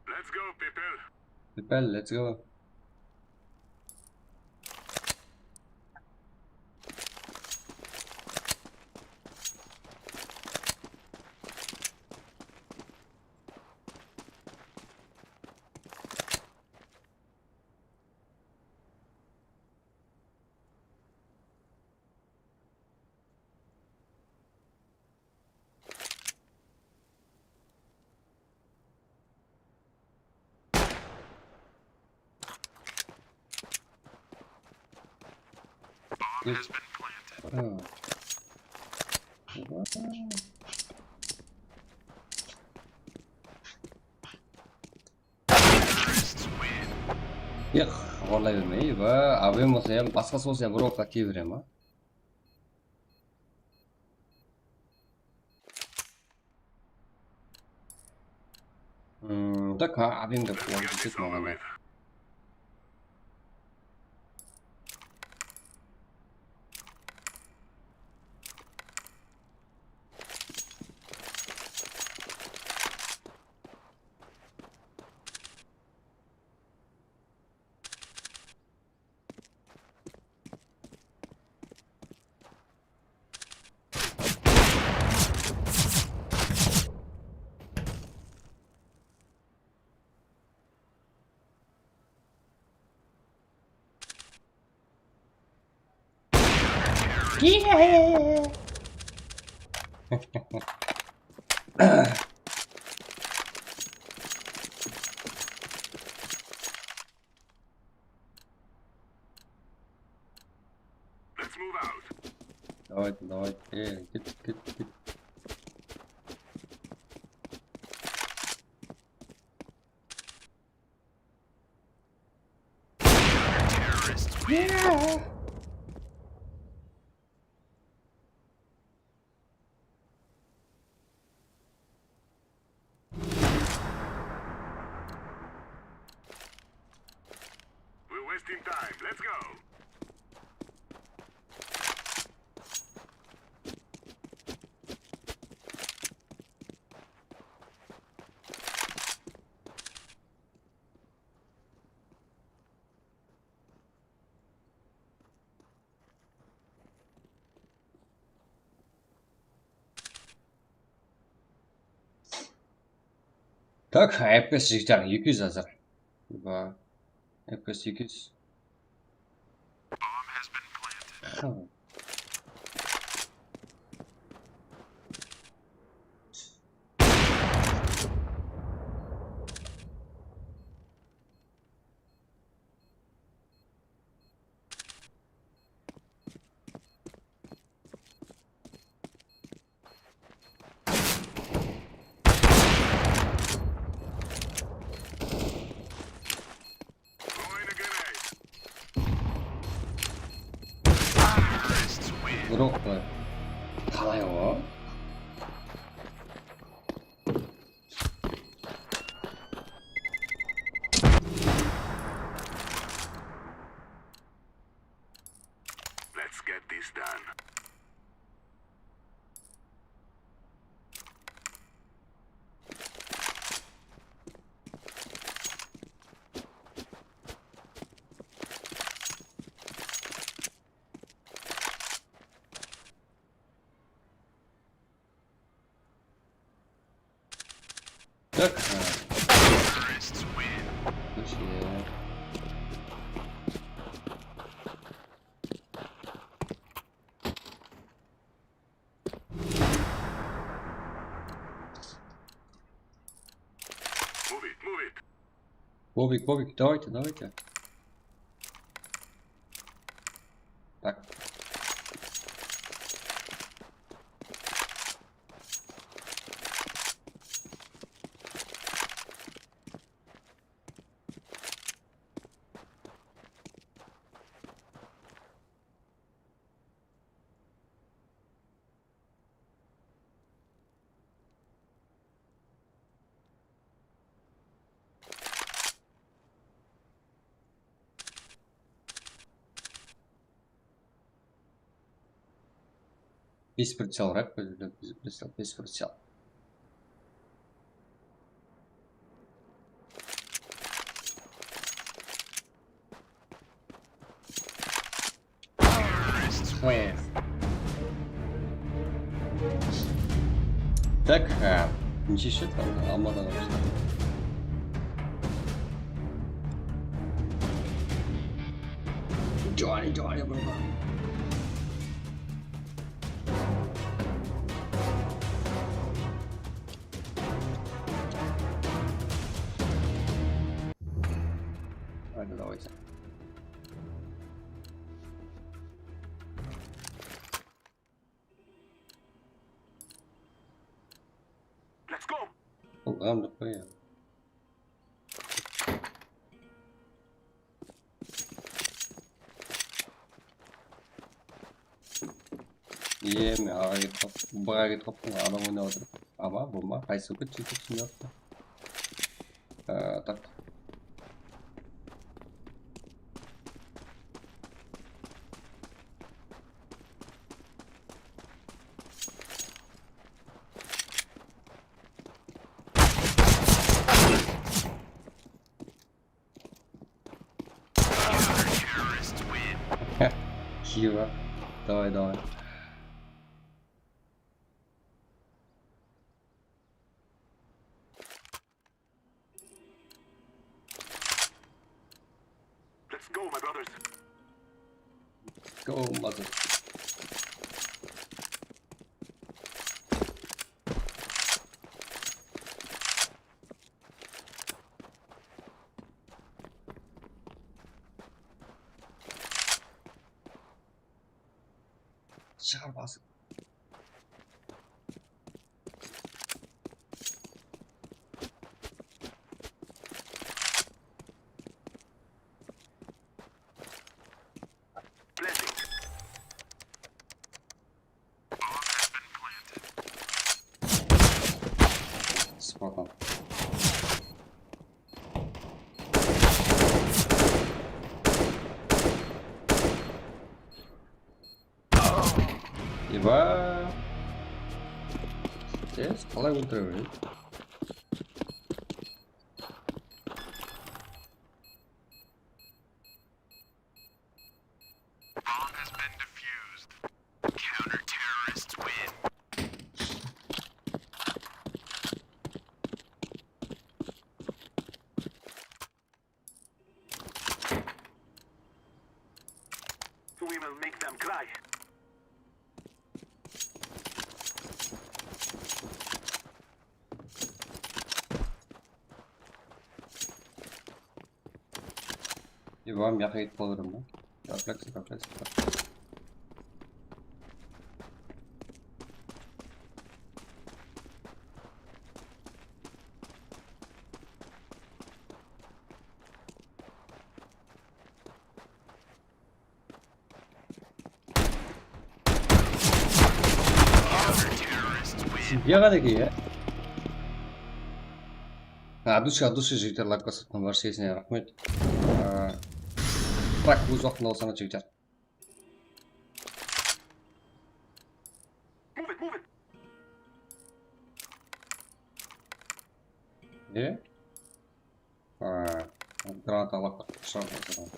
Let's go, people. People, let's go. Yes. Yo'q, xabarlayvermay va abim bo'lsa ham, boshqasi bo'lsa ham bir ovqat kiyveraman. Так, abim deb ketmagan. Yeah. Let's move out. Давай, git. Yeah. We're wasting time. Let's go. Так, FPS жигтар 200 hazır. Va FPS 200. Bomb has been planted. 그렇고 가나요? Let's get this done. 딱. 그렇지. Move it, move it. Бобик, давайте. Так. Без прицел, рэп, без прицел. Так, ничего там, алмадан вообще. Джони, братан. Давайте. Let's go. Ладно, поехали. Мен бага кетіп қалыппын, адам ойнап отыр. Ама, болма, қайсы көт түсініп так. Кива. Давай. Let's go, my brothers. Go, mother. шығар басып. Спокойно. Еба. Здесь қалай өлтіре береді? We will make them cry. Еба, м'яко кетіп қалдырым ба? Рефлекс. Бегады ки, от души жігіттер лайк басатын баршасына рахмет. Prak өз уақытында болсаңыз жігіттер. Move it. Граната лапка шығарып.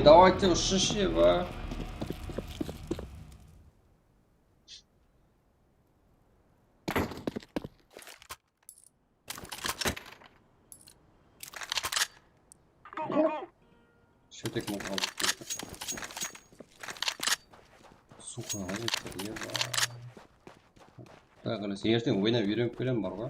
Давайте ушиши, ба. Что так мог алып? Сука, алып, еба. Так, қалай, ертең ойнап үйреніп келем бар ғой.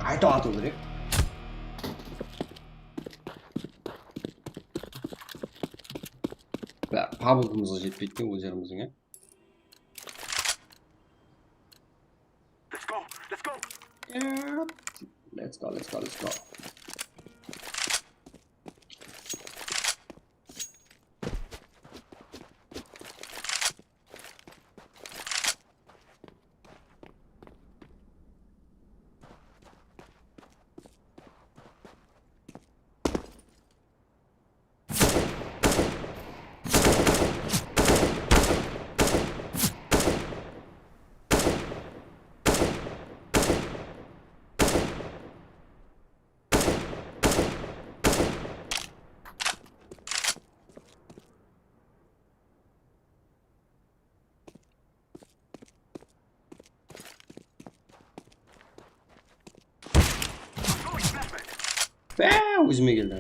Айтып ату керек. Пабылғымызға жетпейді ме өз жеріміздің, е? Let's go. Өзіме келді.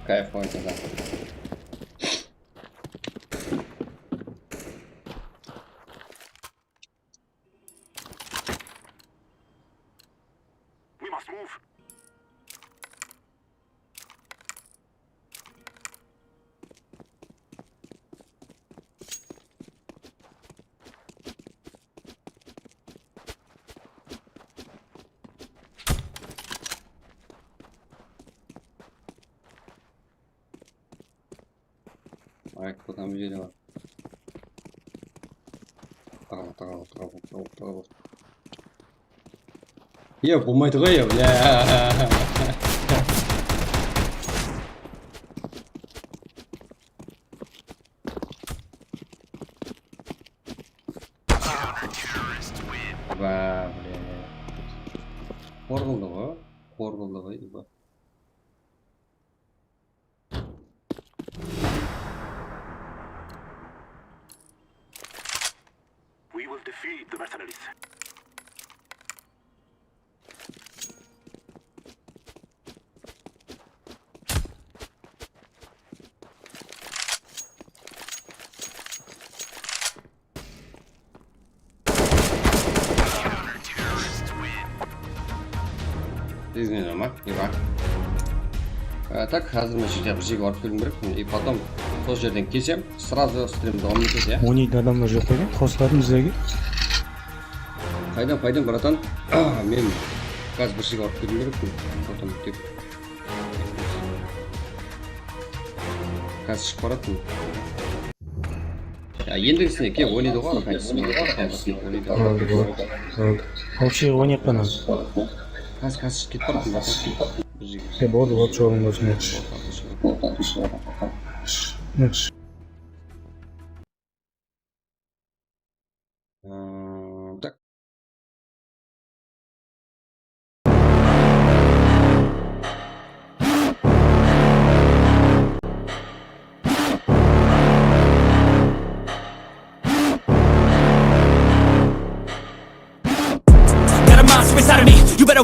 Кайф ойды, да. Кто там видел? Тағал. Болмайды ғой, бля. Ба, бля. Қорғылды ғой, ба. Defeat the mercenaries. Извини, Мак, не Мак. Так, қазір мен жерде бір жерге барып келуім керек. И потом сол жерден келсем, сразу стримді давам етеді, я? 12 адамдар жоқ екен, қосылатын біздерге. Қайдан, братан? Мен қазір бір жерге барып келуім керек. Потом тек қазір шығып баратын. Ендігісіне ке ойнайды ғой, Вообще ойнап қана. Қазір шығып кетіп баратын. Болды, жолың болсын. Так.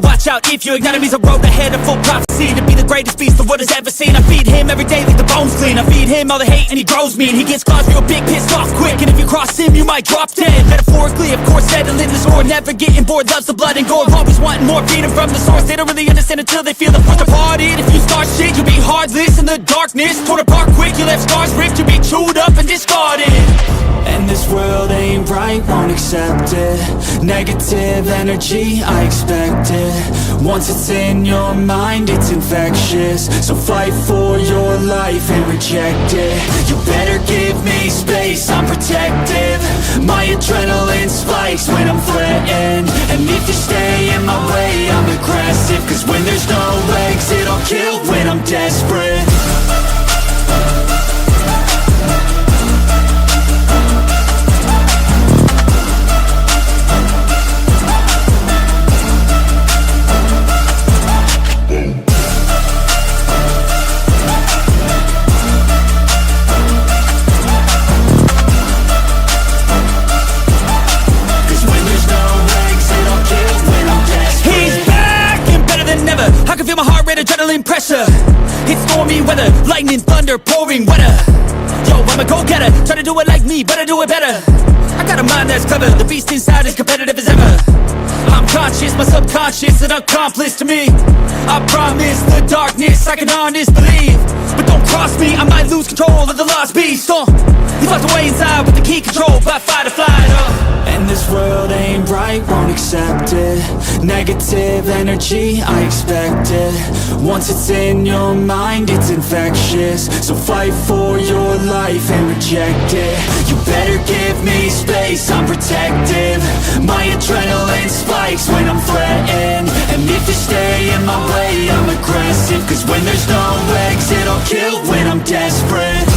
better watch out if you ignite him. He's a road ahead of full prophecy to be the greatest beast the world has ever seen. I feed him every day like the bones clean. I feed him all the hate and he grows mean. He gets claws real big, pissed off quick, and if you cross him you might drop dead. Metaphorically, of course, settling the score, never getting bored, loves the blood and gore, always wanting more, feeding from the source. They don't really understand until they feel the force departed. If you start shit, you'll be heartless in the darkness, torn apart quick, you left scars ripped, you'll be chewed up and discarded. And this world ain't right, won't accept it. Negative energy, I expect it. Once it's in your mind, it's infectious. So fight for your life and reject it. You better give me space, I'm protective. My adrenaline spikes when I'm threatened. And if you stay in my way, I'm aggressive. Cause when there's no exit, I'll kill when I'm desperate. Adrenaline pressure, it's stormy weather, lightning, thunder, pouring weather. Yo, I'm a go-getter, try to do it like me, but I do it better. I got a mind that's clever, the beast inside is competitive as ever. I'm conscious, my subconscious, an accomplice to me. I promise the darkness, I can honest believe. But don't cross me, I might lose control of the lost beast. He's locked away inside with the key control by fight or flight. And this world ain't right, won't accept it. Negative energy, I expect it. Once it's in your mind, it's infectious. So fight for your life and reject it. You better give me space, I'm protective. My adrenaline spikes when I'm threatened. And if you stay in my way, I'm aggressive. Cause when there's no exit, I'll kill when I'm desperate.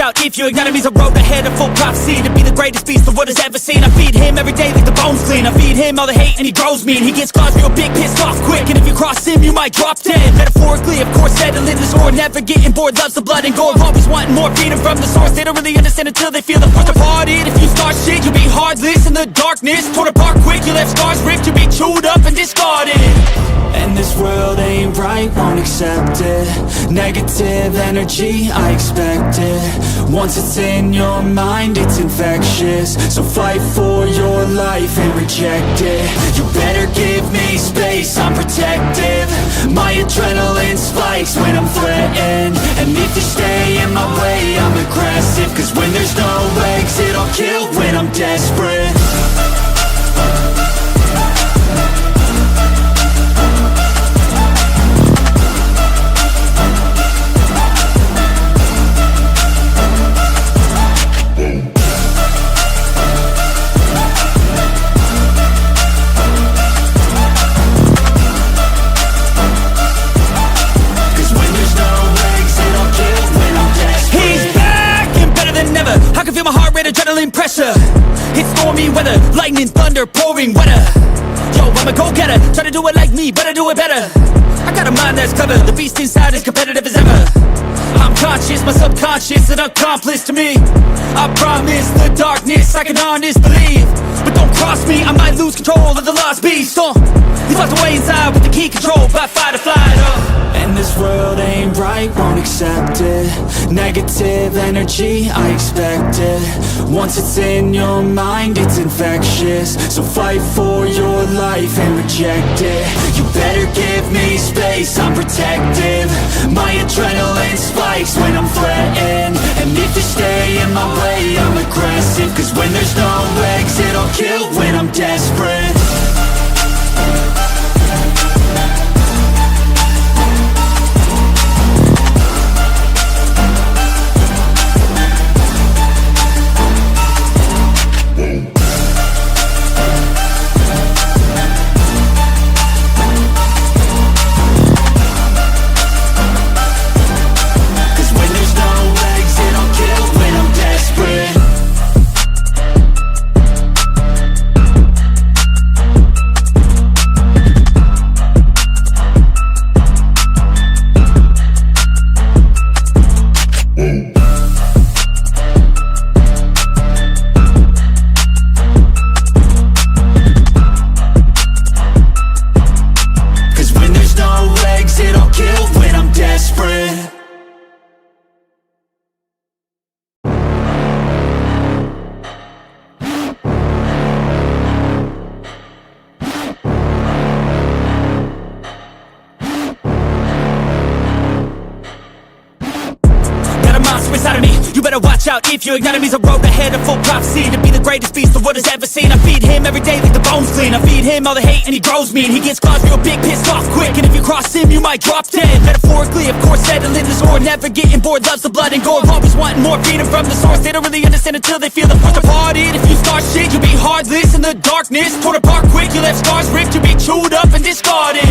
Out if you ignite him, he's a road ahead of full prophecy to be the greatest beast the world has ever seen. I feed him every day like the bones clean. I feed him all the hate and he grows mean. He gets claws real big, pissed off quick, and if you cross him you might drop dead. Metaphorically, of course, settling the score, never getting bored, loves the blood and gore, always wanting more, feeding from the source. They don't really understand until they feel the force departed. If you start shit, you'll be heartless in the darkness, torn apart quick, you left scars ripped, you'll be chewed up and discarded. And this world ain't right, won't accept it. Negative energy, I expect it. Once it's in your mind, it's infectious. So fight for your life and reject it. You better give me space, I'm protective. My adrenaline spikes when I'm threatened. And if you stay in my way, I'm aggressive. Cause when there's no exit, I'll kill when I'm desperate. Adrenaline pressure, it's stormy weather, lightning, thunder, pouring weather. Yo, I'm a go-getter, try to do it like me, but I do it better. I got a mind that's clever, the beast inside is competitive as ever. I'm conscious, my subconscious, an accomplice to me. I promise the darkness, I can honest believe. But don't cross me, I might lose control of the lost beast. He's locked away inside with the key controlled by fight or flight. And this world ain't right, won't accept it. Negative energy, I expect it. Once it's in your mind, it's infectious. So fight for your life and reject it. You better give me space, I'm protective. My adrenaline spikes when I'm threatened. And if you stay in my way, I'm aggressive. Cause when there's no exit, I'll kill when I'm desperate. If your enemy's a road ahead of full prophecy to be the greatest beast the world has ever seen. I feed him every day like the bones clean. I feed him all the hate and he grows me. And he gets claws real big, pissed off quick. And if you cross him, you might drop dead. Metaphorically, of course, settling the score. Never getting bored, loves the blood and gore. Always wanting more freedom from the source. They don't really understand until they feel the force apart it. If you start shit, you'll be heartless in the darkness. Torn apart quick, you left scars ripped. You'll be chewed up and discarded.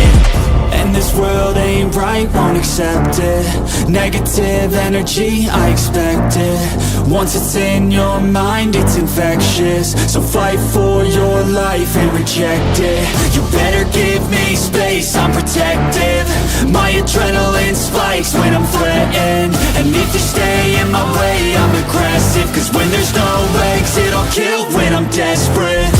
And this world ain't right, won't accept it. Negative energy, I expect it. Once it's in your mind, it's infectious. So fight for your life and reject it. You better give me space, I'm protective. My adrenaline spikes when I'm threatened. And if you stay in my way, I'm aggressive. Cause when there's no exit, I'll kill when I'm desperate.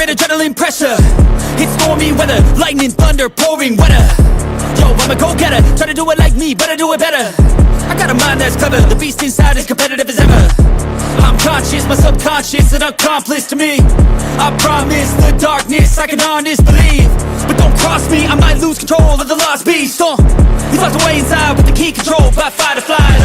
Adrenaline pressure, it's stormy weather, lightning, thunder, pouring weather. Yo, I'm a go-getter, try to do it like me, but I do it better. I got a mind that's clever, the beast inside is competitive as ever. I'm conscious, my subconscious, an accomplice to me. I promise the darkness, I can honest believe. But don't cross me, I might lose control of the lost beast. He's locked away inside with the key controlled by fight or flight.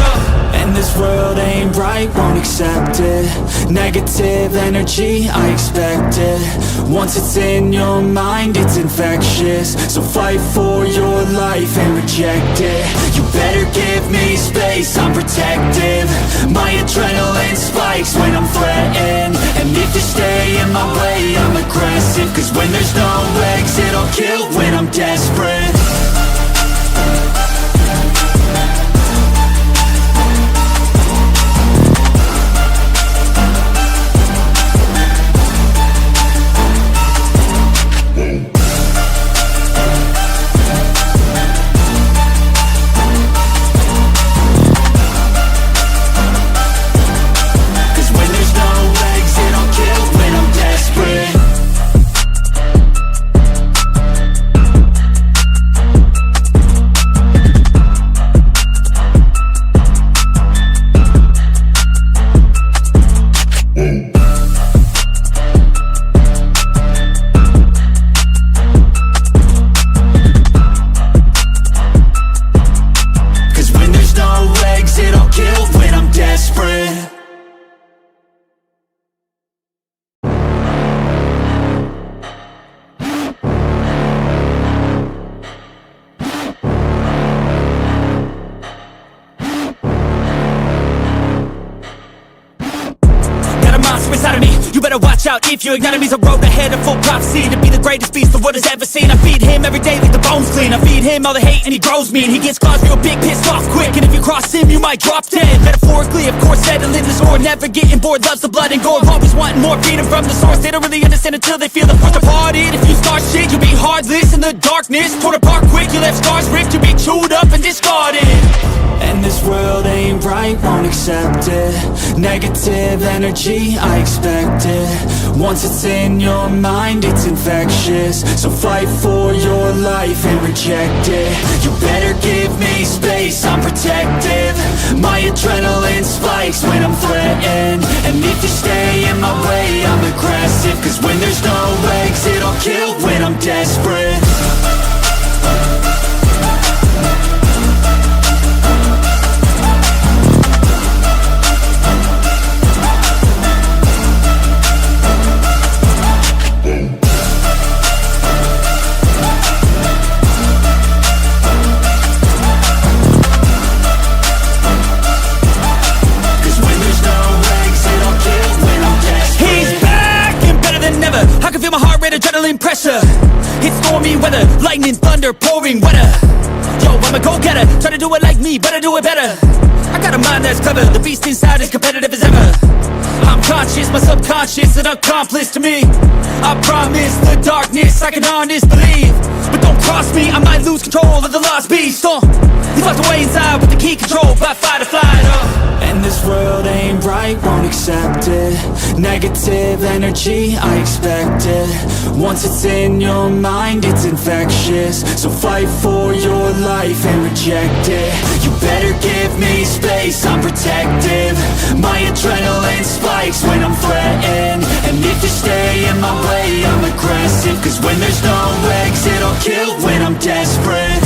And this world ain't right, won't accept it. Negative energy, I expect it. Once it's in your mind, it's infectious. So fight for your life and reject it. You better give me space, I'm protective. My adrenaline spikes when I'm threatened. And if you stay in my way, I'm aggressive. Cause when there's no exit, I'll kill when I'm desperate. out if your enemy's a road ahead of full prophecy to be the greatest beast the world has ever seen. I feed him every day like the bones clean. I feed him all the hate and he grows me, and he gets claws real big, pissed off quick. And if you cross him, you might drop dead. Metaphorically, of course, settling the score, never getting bored, loves the blood and gore, always wanting more freedom from the source. They don't really understand until they feel the force departed. If you start shit, you'll be heartless in the darkness, torn apart quick. You left scars ripped, you'll be chewed up and discarded. And this world ain't right, won't accept it. Negative energy, I expect it. Once it's in your mind, it's infectious. So fight for your life and reject it. You better give me space, I'm protective. My adrenaline spikes when I'm threatened. And if you stay in my way, I'm aggressive. Cause when there's no exit, I'll kill when I'm desperate. Adrenaline pressure, it's stormy weather, lightning, thunder, pouring weather. Yo, I'm a go-getter, try to do it like me, but I do it better. I got a mind that's clever, the beast inside is competitive as ever. I'm conscious, my subconscious, an accomplice to me. I promise the darkness, I can honest believe. But don't cross me, I might lose control of the lost beast. He's locked away inside with the key control by fight or flight. And this world ain't right, won't accept it. Negative energy, I expect it. Once it's in your mind, it's infectious. So fight for your life and reject it. You better give me space, I'm protective. My adrenaline spikes when I'm threatened. And if you stay in my way, I'm aggressive. Cause when there's no exit, I'll kill when I'm desperate.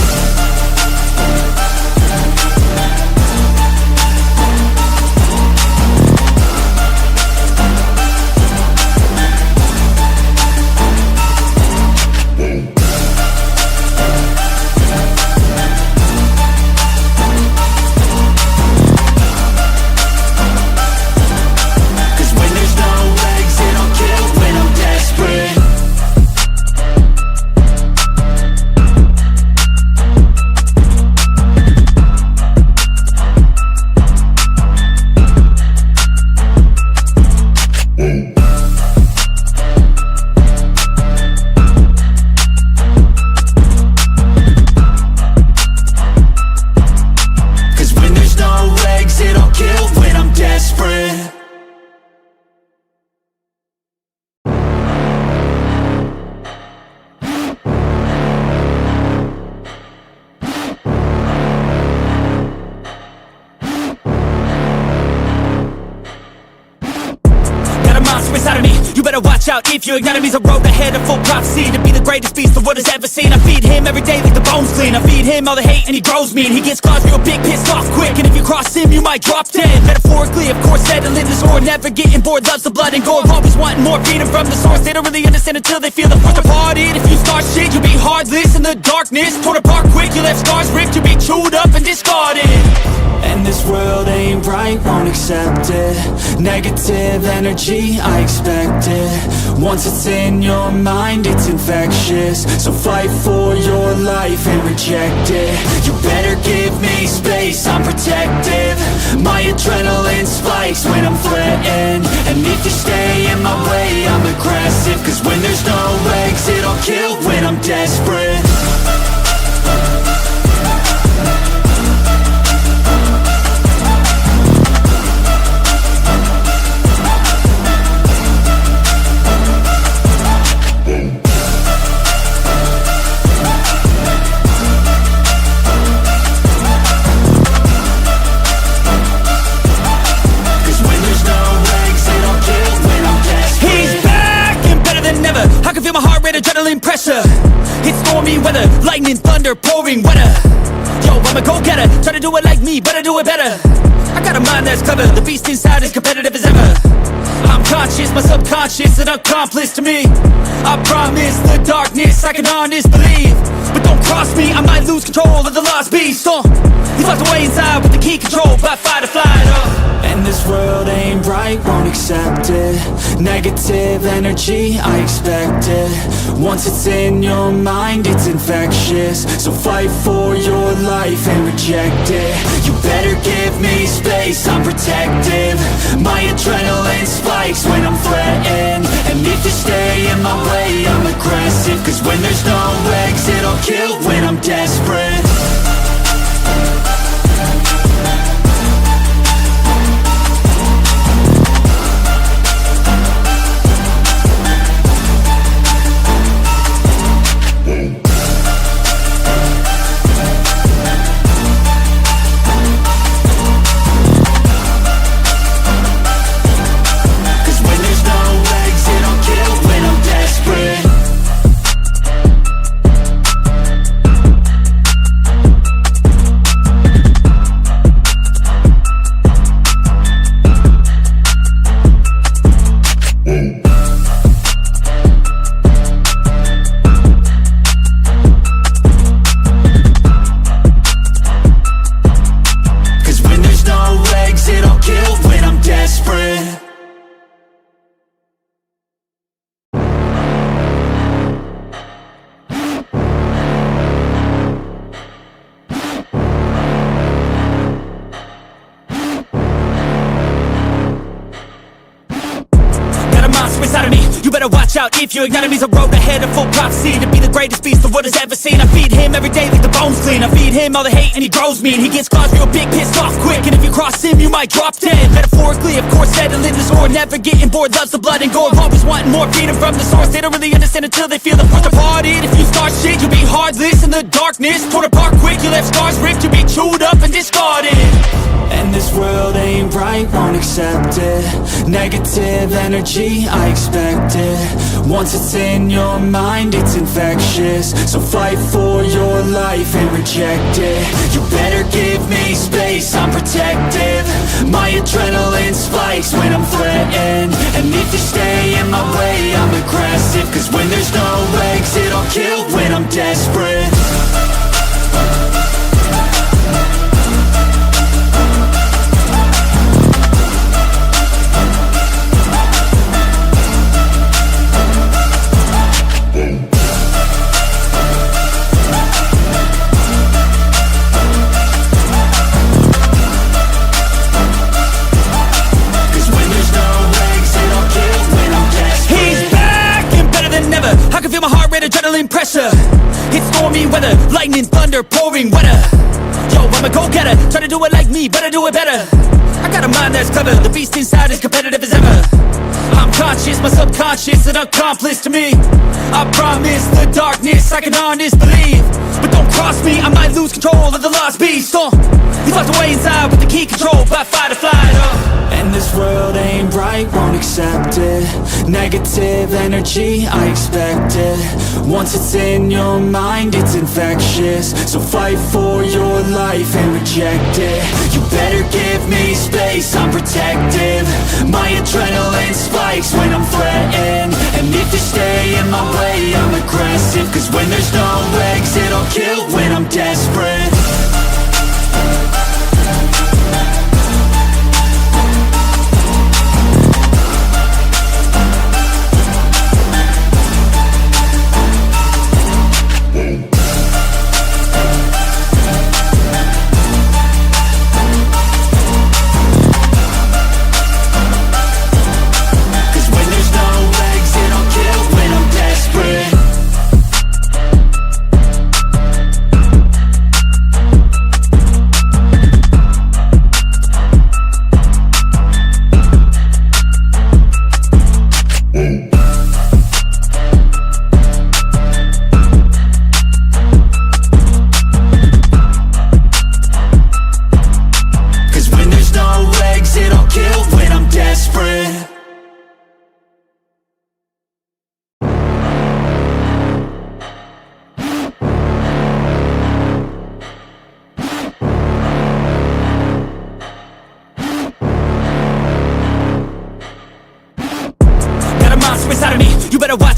Watch out if your enemy's a road ahead of full prophecy to be the greatest beast the world has ever seen. I feed him every day like the bones clean. I feed him all the hate and he grows me, and he gets claws real big, pissed off quick. And if you cross him, you might drop dead. Metaphorically, of course, settling the score, never getting bored, loves the blood and gore, always wanting more freedom from the source. They don't really understand until they feel the force departed. If you start shit, you'll be heartless in the darkness, torn apart quick. You left scars ripped, you'll be chewed up and discarded. And this world ain't right, won't accept it. Negative energy, I expect it. Once it's in your mind, it's infectious. So fight for your life and reject it. You better give me space, I'm protective. My adrenaline spikes when I'm threatened. And if you stay in my way, I'm aggressive. Cause when there's no exit, I'll kill when I'm desperate. Adrenaline pressure, it's stormy weather, lightning, thunder, pouring weather. Yo, I'm a go-getter, try to do it like me, but I do it better. I got a mind that's clever, the beast inside is competitive as ever. I'm conscious, my subconscious, an accomplice to me. I promise the darkness, I can honest believe. But don't cross me, I might lose control of the lost beast. He's locked away inside with the key controlled by fight or flight. And this world ain't right, won't accept it. Negative energy, I expect it. Once it's in your mind, it's infectious. So fight for your life and reject it. You better give me space, I'm protective. My adrenaline spikes when I'm threatened. And if you stay in my way, I'm aggressive. Cause when there's no exit, I'll kill when I'm desperate. Watch out if your enemy's a road ahead of full prophecy to be the greatest beast the world has ever seen. I feed him every day like the bones clean. I feed him all the hate and he grows me, and he gets claws real big, pissed off quick. And if you cross him, you might drop dead. Metaphorically, of course, settling the score, never getting bored, loves the blood and gore. Always wanting more freedom from the source. They don't really understand until they feel the force departed. If you start shit, you'll be heartless in the darkness. Torn apart quick, you left scars ripped, you'll be chewed up and discarded. And this world ain't right, won't accept it. Negative energy, I expect it. Once it's in your mind, it's infectious. So fight for your life and reject it. You better give me space, I'm protective. My adrenaline spikes when I'm threatened. And if you stay in my way, I'm aggressive. Cause when there's no exit, I'll kill when I'm desperate. Adrenaline pressure, it's stormy weather, lightning, thunder, pouring weather. Yo, I'm a go-getter, try to do it like me, but I do it better. I got a mind that's clever, the beast inside is competitive as ever. I'm conscious, my subconscious, an accomplice to me. I promise the darkness, I can honest believe. But don't cross me, I might lose control of the lost beast. He's locked away inside with the key controlled by fight or flight. And this world ain't right, won't accept it. Negative energy, I expect it. Once it's in your mind, it's infectious. So fight for your life and reject it. You better give me space, I'm protective. My adrenaline spikes when I'm threatened. And if you stay in my way, I'm aggressive. Cause when there's no exit, I'll kill when I'm desperate.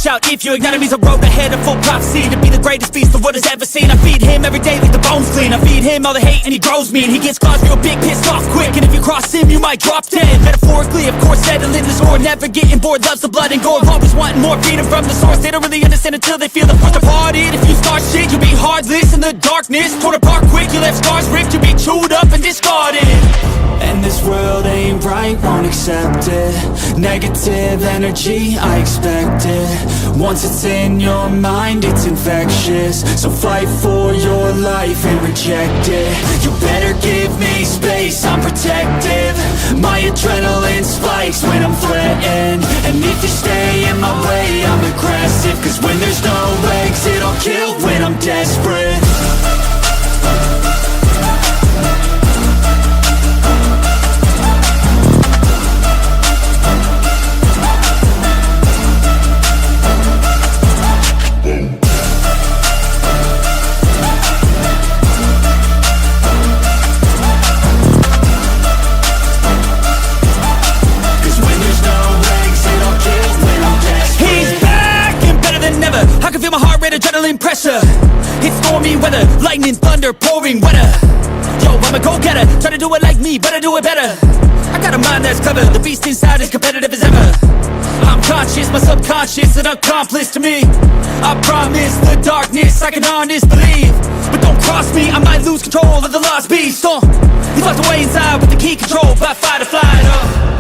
out if your enemy's a road ahead of full prophecy to be the greatest beast the world has ever seen. I feed him every day like the bones clean. I feed him all the hate and he grows me, and he gets claws real big, pissed off quick. And if you cross him, you might drop dead. Metaphorically, of course, settling the score, never getting bored, loves the blood and gore, always wanting more freedom from the source. They don't really understand until they feel the force departed. If you start shit, you'll be heartless in the darkness, torn apart quick. You left scars ripped, you'll be chewed up and discarded. And this world ain't right, won't accept it. Negative energy, I expect it. Once it's in your mind, it's infectious. So fight for your life and reject it. You better give me space, I'm protective. My adrenaline spikes when I'm threatened. And if you stay in my way, I'm aggressive. Cause when there's no exit, I'll kill when I'm desperate. Adrenaline pressure, it's stormy weather, lightning, thunder, pouring weather. Yo, I'm a go-getter, try to do it like me, but I do it better. I got a mind that's clever, the beast inside is competitive as ever. I'm conscious, my subconscious, an accomplice to me. I promise the darkness, I can honest believe. But don't cross me, I might lose control of the lost beast. He's locked away inside with the key controlled by fight or flight.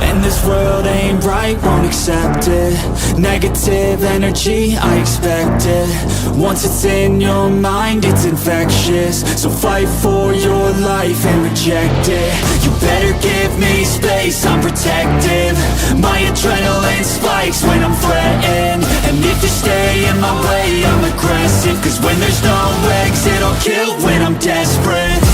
And this world ain't right, won't accept it. Negative energy, I expect it. Once it's in your mind, it's infectious. So fight for your life and reject it. You better give me space, I'm protective. My adrenaline spikes when I'm threatened. And if you stay in my way, I'm aggressive. Cause when there's no exit, I'll kill when I'm desperate.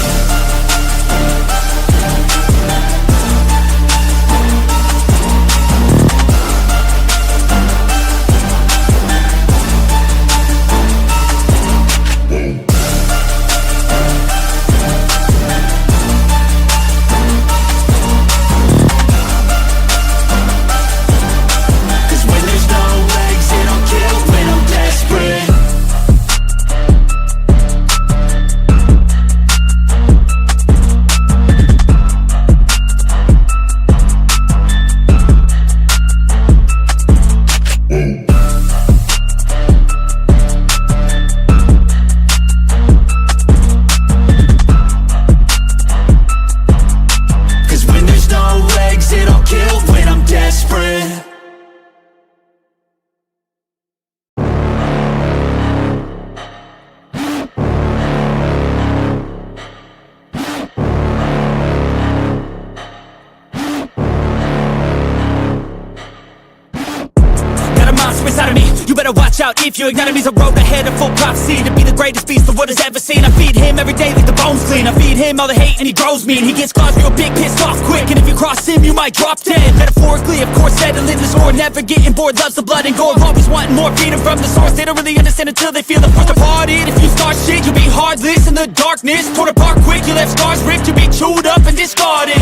Out if your enemy's a road ahead of full prophecy to be the greatest beast the world has ever seen. I feed him every day like the bones clean. I feed him all the hate and he grows me, and he gets claws real big, pissed off quick. And if you cross him, you might drop dead. Metaphorically, of course, settling the score, never getting bored, loves the blood and gore, always wanting more freedom from the source. They don't really understand until they feel the force departed. If you start shit, you'll be heartless in the darkness, torn apart quick. You left scars ripped, you'll be chewed up and discarded.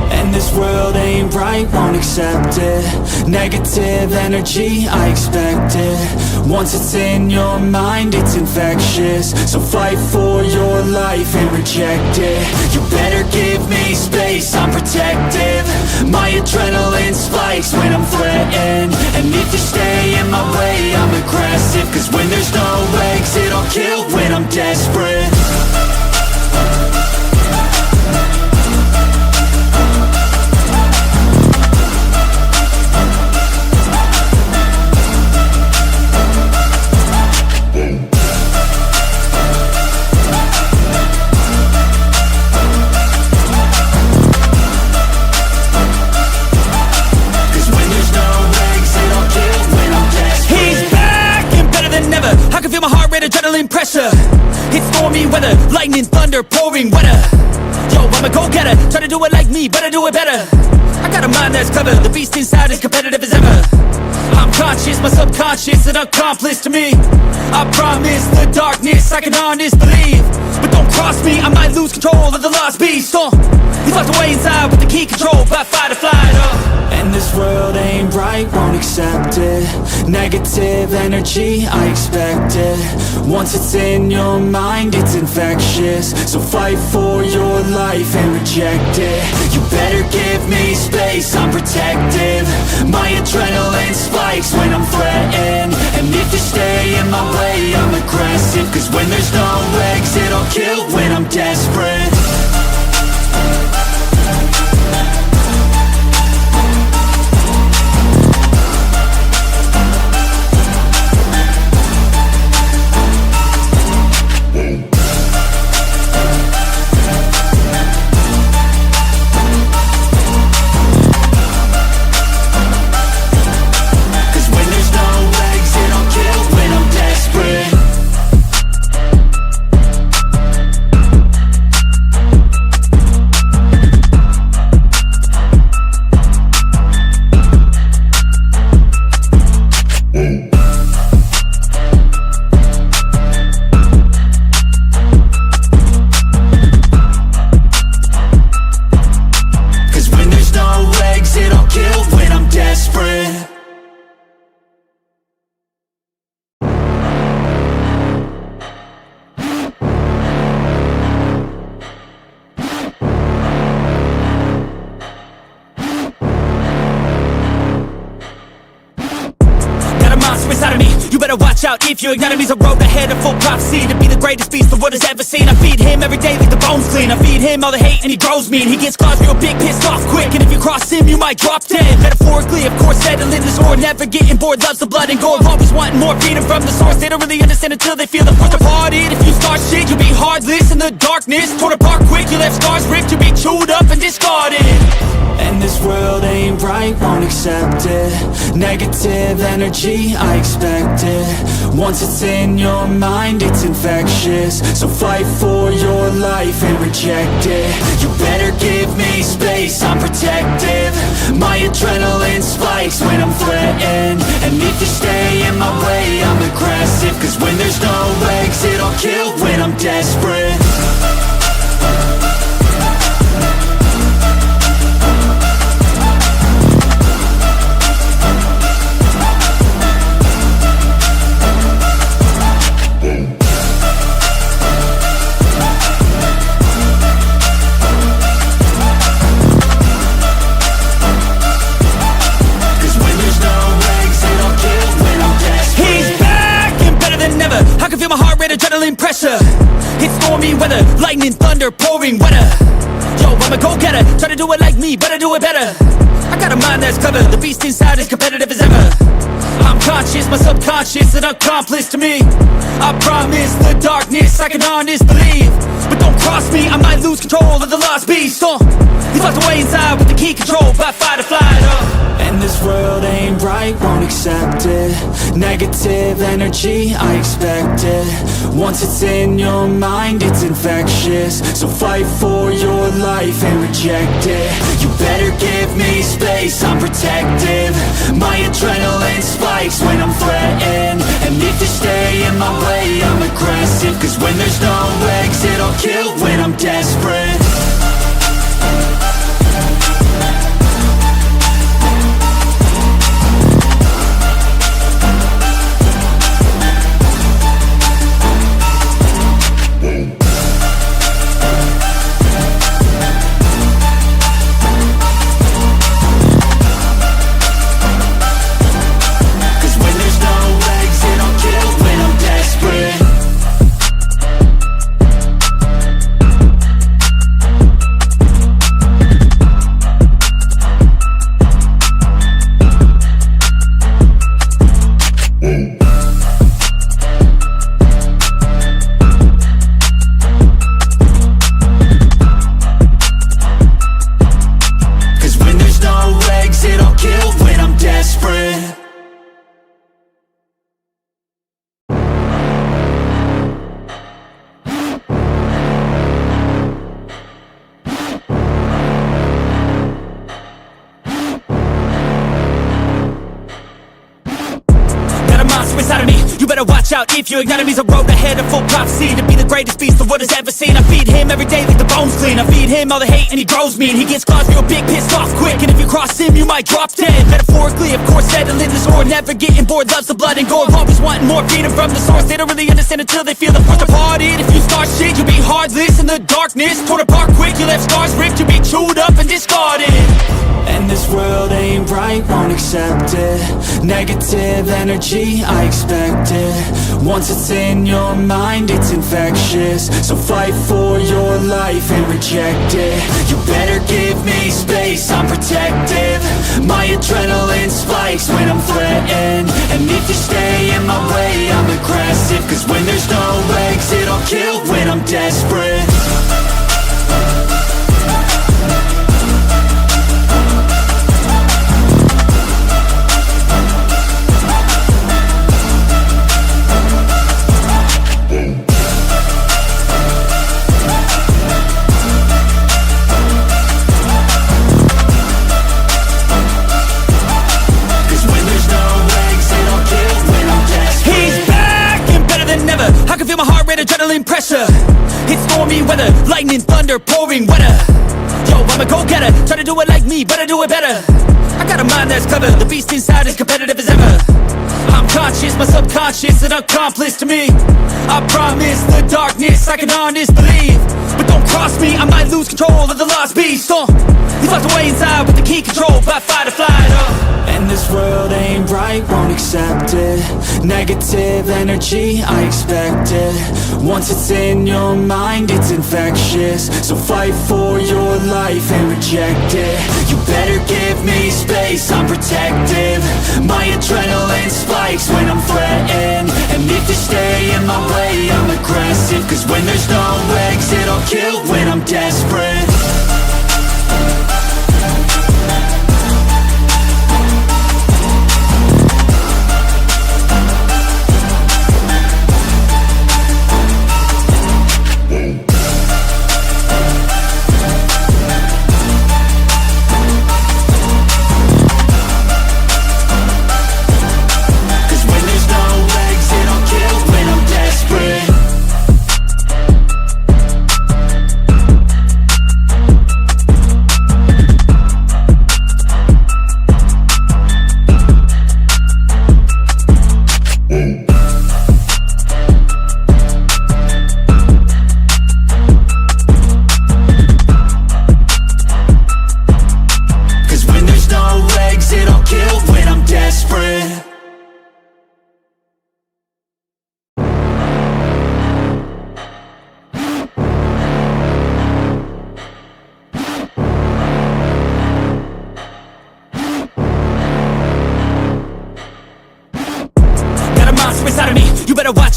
And this world ain't right, won't accept it. Negative energy, I expect it. Once it's in your mind, it's infectious. So fight for your life and reject it. You better give me space, I'm protective. My adrenaline spikes when I'm threatened. And if you stay in my way, I'm aggressive. Cause when there's no exit, I'll kill when I'm desperate. Adrenaline pressure, it's stormy weather, lightning, thunder, pouring weather. Yo, I'm a go-getter, try to do it like me, but I do it better. I got a mind that's clever, the beast inside is competitive as ever. I'm conscious, my subconscious, an accomplice to me. I promise the darkness, I can honest believe. But don't cross me, I might might lose control of the lost beast. He's locked away inside with the key controlled by fight or flight. And this world ain't right, won't accept it. Negative energy, I expect it. Once it's in your mind, it's infectious. So fight for your life and reject it. You better give me space, I'm protective. My adrenaline spikes when I'm threatened. And if you stay in my way, I'm aggressive. Cause when there's no exit, I'll kill when I'm desperate. Watch out if your enemy's a road ahead of full prophecy to be the greatest beast the world has ever seen. I feed him every day like the bones clean. I feed him all the hate and he grows me, and he gets claws real big, pissed off quick. And if you cross him, you might drop dead. Metaphorically, of course, settling the score, never getting bored, loves the blood and gore, always wanting more, freedom from the source. They don't really understand until they feel the force departed. If you start shit, you'll be heartless in the darkness, torn apart quick. You left scars ripped, you'll be chewed up and discarded. And this world ain't right, won't accept it. Negative energy, I expect it. Once it's in your mind, it's infectious. So fight for your life and reject it. You better give me space, I'm protective. My adrenaline spikes when I'm threatened. And if you stay in my way, I'm aggressive. Cause when there's no exit, I'll kill when I'm desperate. Adrenaline pressure, it's stormy weather, lightning, thunder, pouring weather. Yo, I'm a go-getter, try to do it like me, but I do it better. I got a mind that's clever, the beast inside is competitive as ever. I'm conscious, my subconscious, an accomplice to me. I promise the darkness, I can honest believe. But don't cross me, I might lose control of the lost beast. He's locked away inside with the key controlled by fight or flight. And this world ain't right, won't accept it. Negative energy, I expect it. Once it's in your mind, it's infectious. So fight for your life and reject it. You better give me space, I'm protective. My adrenaline spikes when I'm threatened. And if you stay in my way, I'm aggressive. Cause when there's no exit, I'll kill when I'm desperate. out if you ignite him. He's a road ahead of full prophecy to be the greatest beast the world has ever seen. I feed him every day like the bones clean. I feed him all the hate and he grows me, and he gets claws real big, pissed off quick. And if you cross him, you might drop dead. Metaphorically, of course, settling the score, never getting bored, loves the blood and gore, always wanting more freedom from the source. They don't really understand until they feel the force to part it. If you start shit, you'll be heartless in the darkness, torn apart quick. You left scars ripped, you'll be chewed up and discarded. And this world ain't right, won't accept it. Negative energy, I expect it. Once it's in your mind, it's infectious. So fight for your life and reject it. You better give me space, I'm protective. My adrenaline spikes when I'm threatened. And if you stay in my way, I'm aggressive. Cause when there's no exit, I'll kill when I'm desperate. Adrenaline pressure, it's stormy weather, lightning, thunder, pouring weather. Yo, I'm a go-getter, try to do it like me, but I do it better. I got a mind that's clever, the beast inside is competitive as ever. I'm conscious, my subconscious, an accomplice to me. I promise the darkness, I can honest believe. But don't cross me, I might lose control of the lost beast. He's locked away inside with the key controlled by fight or flight. And this world ain't right, won't accept it. Negative energy, I expect it. Once it's in your mind, it's infectious. So fight for your life and reject it. You better give me space, I'm protective. My adrenaline spikes when I'm threatened. And if you stay in my way, I'm aggressive. Cause when there's no exit, I'll kill when I'm desperate.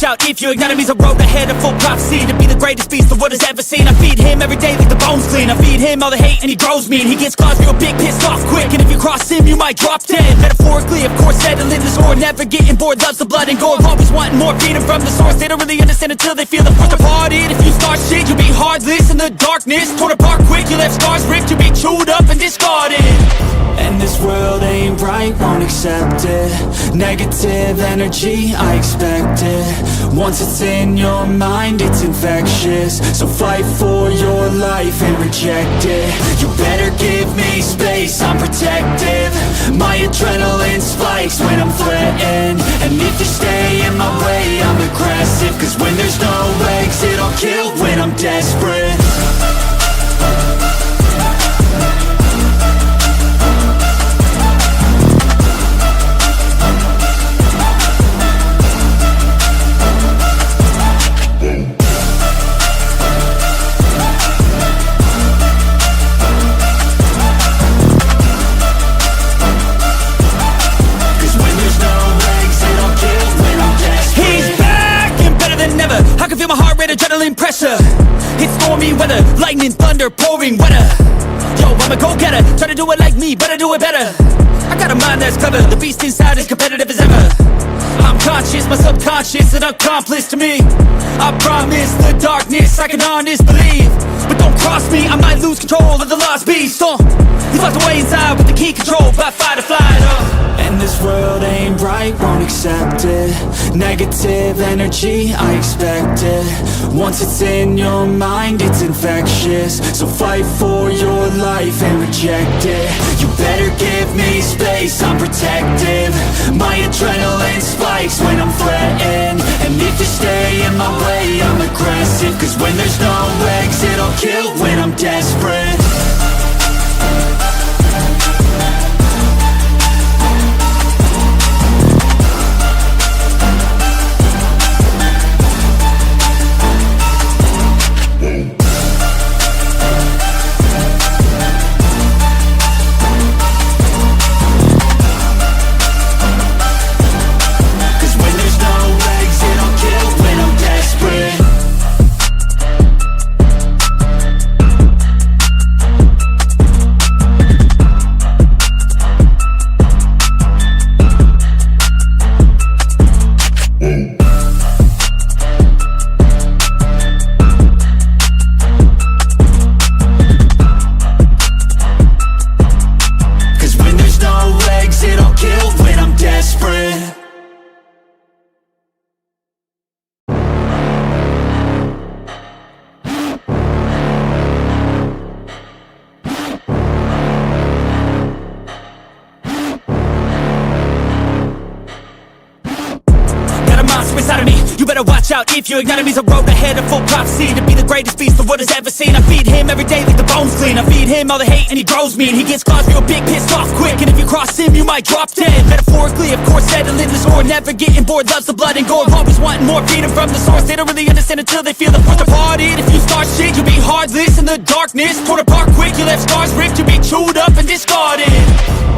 Out if you ignite him, he's a road ahead of full prophecy to be the greatest beast the world has ever seen. I feed him every day like the bones clean. I feed him all the hate and he grows me, and he gets claws real big, pissed off quick. And if you cross him, you might drop dead. Metaphorically, of course, settling the score, never getting bored, loves the blood and gore, always wanting more freedom from the source. They don't really understand until they feel the force to part it. If you start shit, you'll be heartless in the darkness, torn apart quick. You left scars ripped, you'll be chewed up and discarded. And this world ain't right, won't accept it. Negative energy, I expect it. Once it's in your mind, it's infectious. So fight for your life and reject it. You better give me space, I'm protective. My adrenaline spikes when I'm threatened. And if you stay in my way, I'm aggressive. Cause when there's no exit, I'll kill when I'm desperate. Adrenaline pressure, it's stormy weather, lightning, thunder, pouring weather. Yo, I'm a go-getter, try to do it like me, but I do it better. I got a mind that's clever, the beast inside is competitive as ever. I'm conscious, my subconscious an accomplice to me. I promise the darkness I can honest believe. But don't cross me, I might lose control of the lost beast. He's locked away inside with the key controlled by fight or flight. And this world ain't right, won't accept it. Negative energy, I expect it. Once it's in your mind, it's infectious. So fight for your life and reject it. You better give me space, I'm protective. My adrenaline spikes when I'm threatened. And if you stay in my way, I'm aggressive. Cause when there's no exit, I'll kill when I'm desperate. If your enemy's a road ahead of full prophecy to be the greatest beast the world has ever seen. I feed him every day like the bones clean. I feed him all the hate and he grows me. And he gets claws real big, pissed off quick. And if you cross him, you might drop dead. Metaphorically, of course, settling the score. Never getting bored, loves the blood and gore. Always wanting more, feeding from the source. They don't really understand until they feel the force departed. If you start shit, you'll be heartless in the darkness. Torn apart quick, you left scars ripped. You'll be chewed up and discarded.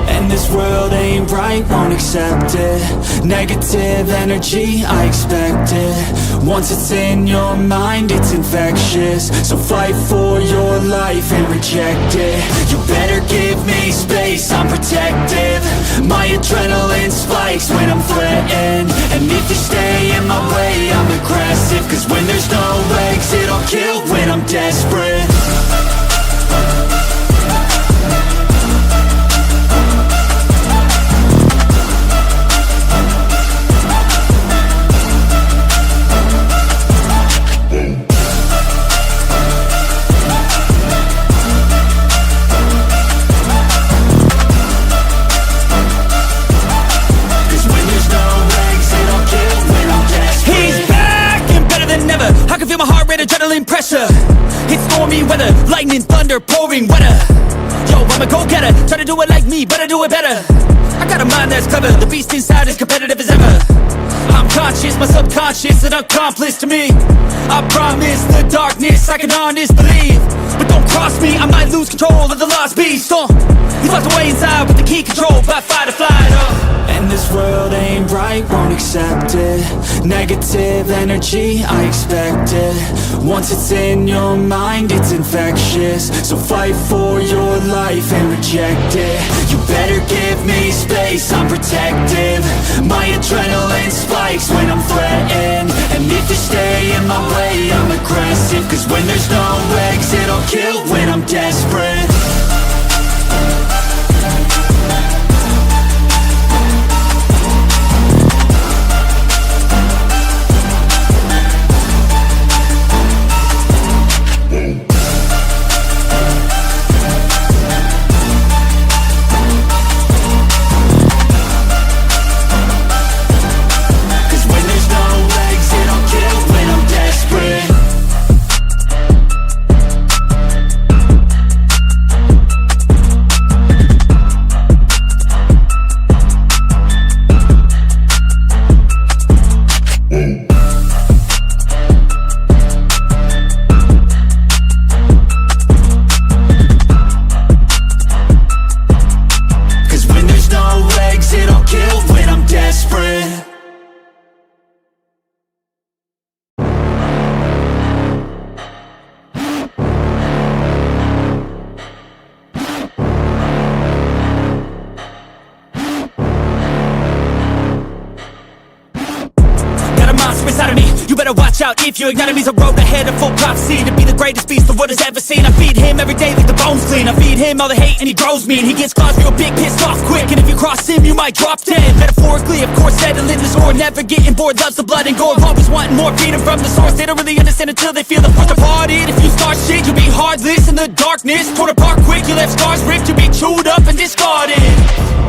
And this world ain't right, won't accept it. Negative energy, I expect it. Once it's in your mind, it's infectious. So fight for your life and reject it. You better give me space, I'm protective. My adrenaline spikes when I'm threatened. And if you stay in my way, I'm aggressive. Cause when there's no exit, I'll kill when I'm desperate. Adrenaline pressure, it's stormy weather, lightning, thunder, pouring weather. Yo, I'm a go-getter, try to do it like me, but I do it better. I got a mind that's clever, the beast inside is competitive as ever. I'm conscious, my subconscious an accomplice to me. I promise the darkness I can honest believe. But don't cross me, I might lose control of the lost beast. He's locked away inside with the key controlled by fight or flight. And this world ain't right, won't accept it. Negative energy, I expect it. Once it's in your mind, it's infectious. So fight for your life and reject it. You better give me space, I'm protective. My adrenaline spikes when I'm threatened. And if you stay in my way, I'm aggressive. Cause when there's no exit, I'll kill when I'm desperate. watch out if your enemy's a road ahead of full prophecy to be the greatest beast the world has ever seen. I feed him every day like the bones clean. I feed him all the hate and he grows me, and he gets claws real big, pissed off quick. And if you cross him, you might drop dead. Metaphorically, of course, settling the score, never getting bored, loves the blood and gore, always wanting more freedom from the source. They don't really understand until they feel the force apart. If you start shit, you'll be heartless in the darkness, torn apart quick. You left scars ripped, you'll be chewed up and discarded.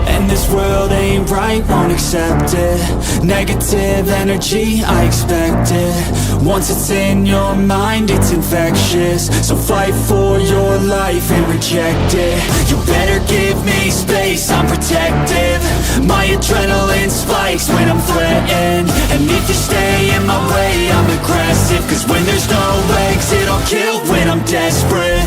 And this world ain't right, won't accept it. Negative energy, I expect it. Once it's in your mind, it's infectious. So fight for your life and reject it. You better give me space, I'm protective. My adrenaline spikes when I'm threatened. And if you stay in my way, I'm aggressive. Cause when there's no exit, I'll kill when I'm desperate.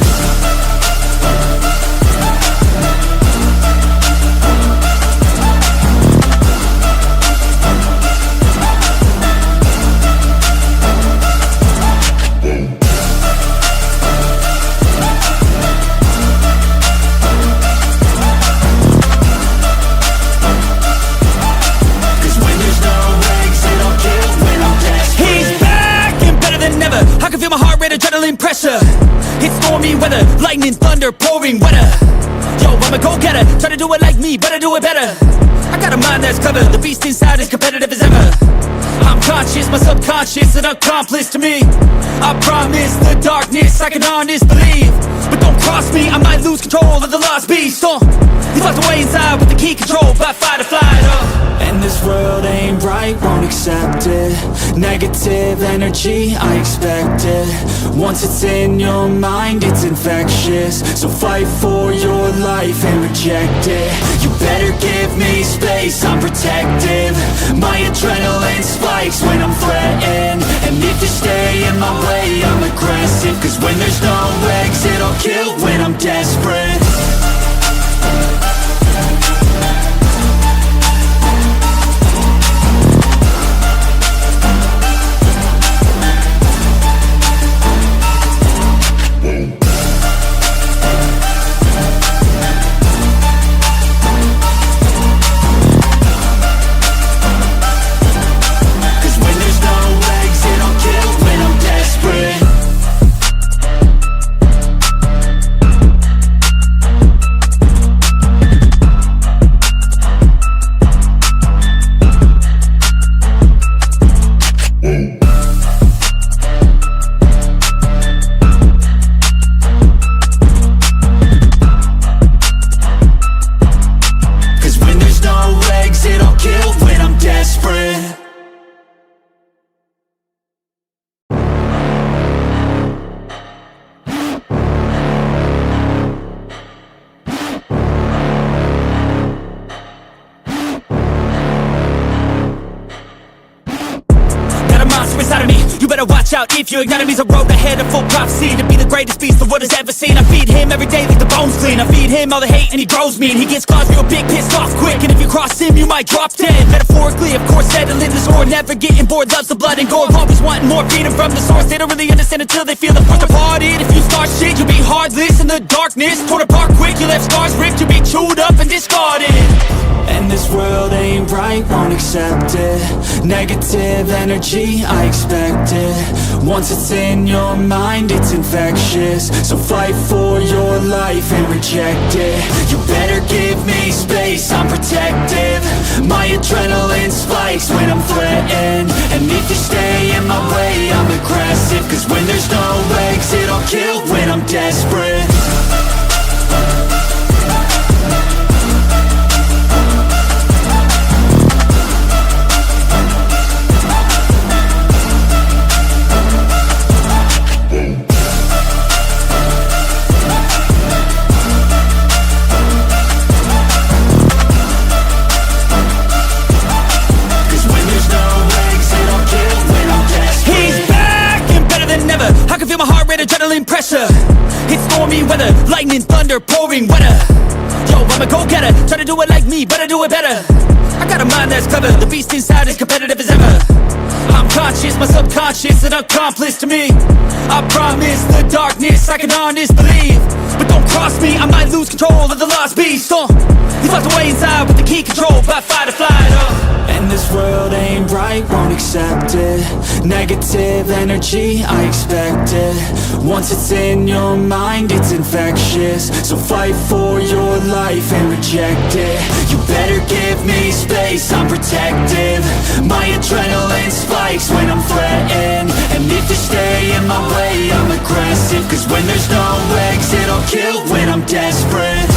Adrenaline pressure, it's stormy weather, lightning, thunder, pouring weather. Yo, I'm a go-getter, try to do it like me, but I do it better. I got a mind that's clever, the beast inside is competitive as ever. I'm conscious, my subconscious, an accomplice to me. I promise the darkness, I can honest believe. But don't cross me, I might lose control of the lost beast. He's locked away inside with the key control by fight or flight. And this world ain't right, won't accept it. Negative energy, I expect it. Once it's in your mind, it's infectious. So fight for your life and reject it. You better give me space, I'm protective. My adrenaline spikes when I'm threatened. And if you stay in my way, I'm aggressive. Cause when there's no exit, I'll kill when I'm desperate. Watch out if your enemy's a road ahead of full prophecy to be the greatest beast the world has ever seen. I feed him every day like the bones clean. I feed him all the hate and he grows me, and he gets claws real big, pissed off quick. And if you cross him, you might drop dead. Metaphorically, of course, settling the score, never getting bored, loves the blood and gore, always wanting more freedom from the source. They don't really understand until they feel the force apart. If you start shit, you'll be heartless in the darkness, torn apart quick. You left scars ripped, you'll be chewed up and discarded. And this world ain't right, won't accept it. Negative energy, I expect it. Once it's in your mind, it's infectious. So fight for your life and reject it. You better give me space, I'm protective. My adrenaline spikes when I'm threatened. And if you stay in my way, I'm aggressive. Cause when there's no exit, I'll kill when I'm desperate. Adrenaline pressure, it's stormy weather, lightning, thunder, pouring weather. Yo, I'm a go-getter, try to do it like me, but I do it better. I got a mind that's clever, the beast inside is competitive as ever. I'm conscious, my subconscious, an accomplice to me. I promise the darkness, I can honest believe. But don't cross me, I might lose control of the lost beast. He's locked away inside with the key control by fight or flight. And this world ain't right, won't accept it. Negative energy, I expect it. Once it's in your mind, it's infectious. So fight for your life and reject it. You better give me space, I'm protective. My adrenaline spikes when I'm threatened. And if you stay in my way, I'm aggressive. Cause when there's no exit, I'll kill when I'm desperate.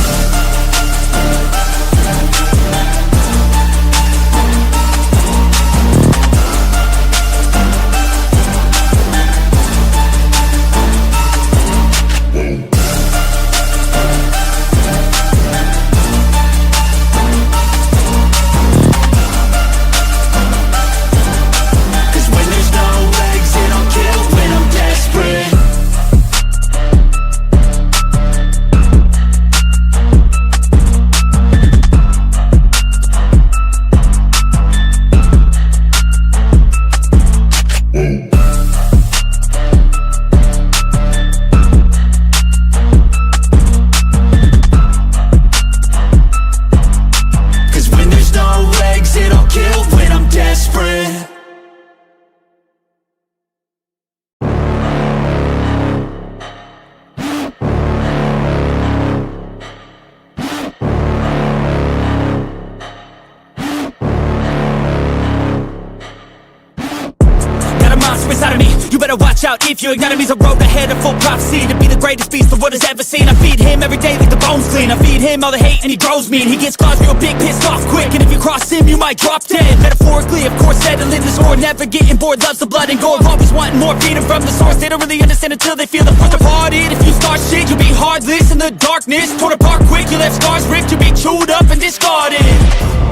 Inside of me, you better watch out if you ignite me. A road ahead of full prophecy to be the greatest beast the world has ever seen. I feed him every day like the bones clean. I feed him all the hate and he grows me. And he gets claws real big, pissed off quick. And if you cross him, you might drop dead. Metaphorically, of course, settling the score. Never getting bored, loves the blood and gore. Always wanting more freedom from the source. They don't really understand until they feel the force departed. If you start shit, you'll be heartless in the darkness. Torn apart quick, you left scars ripped. You'll be chewed up and discarded.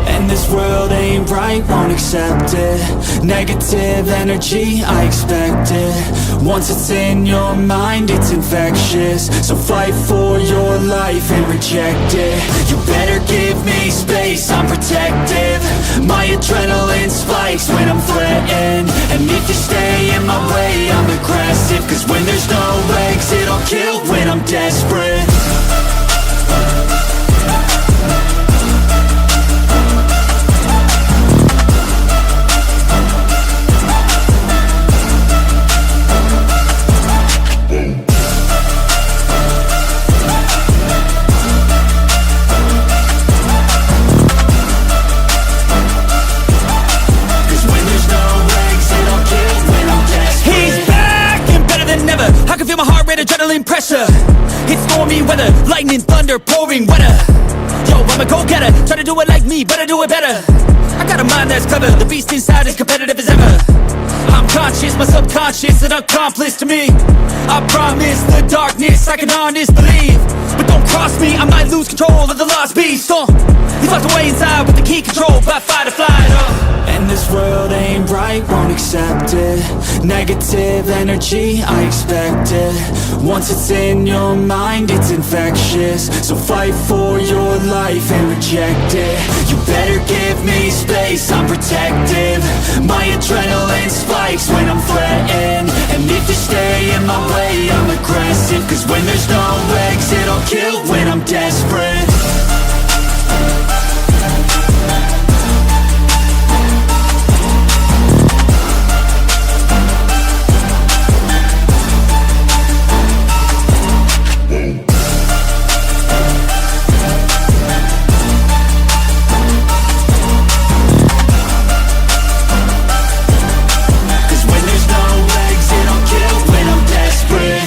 And this world ain't right, won't accept it. Negative energy, I expect it. Once it's in your mind, it's infectious. So fight for your life and reject it. You better give me space, I'm protective. My adrenaline spikes when I'm threatened. And if you stay in my way, I'm aggressive. Cause when there's no exit, I'll kill when I'm desperate. Adrenaline pressure, it's stormy weather, lightning, thunder, pouring weather. Yo, I'm a go-getter, try to do it like me, but I do it better. I got a mind that's clever, the beast inside is competitive as ever. I'm conscious, my subconscious, an accomplice to me. I promise the darkness, I can honest believe. But don't cross me, I might lose control of the lost beast. He's locked away inside with the key controlled by fight or flight. And this world ain't right, won't accept it. Negative energy, I expect it. Once it's in your mind, it's infectious. So fight for your life and reject it. You better give me space, I'm protective. My adrenaline spikes when I'm threatened. And if you stay in my way, I'm aggressive. Cause when there's no exit, I'll kill when I'm desperate. Cause when there's no exit, I'll kill when I'm desperate.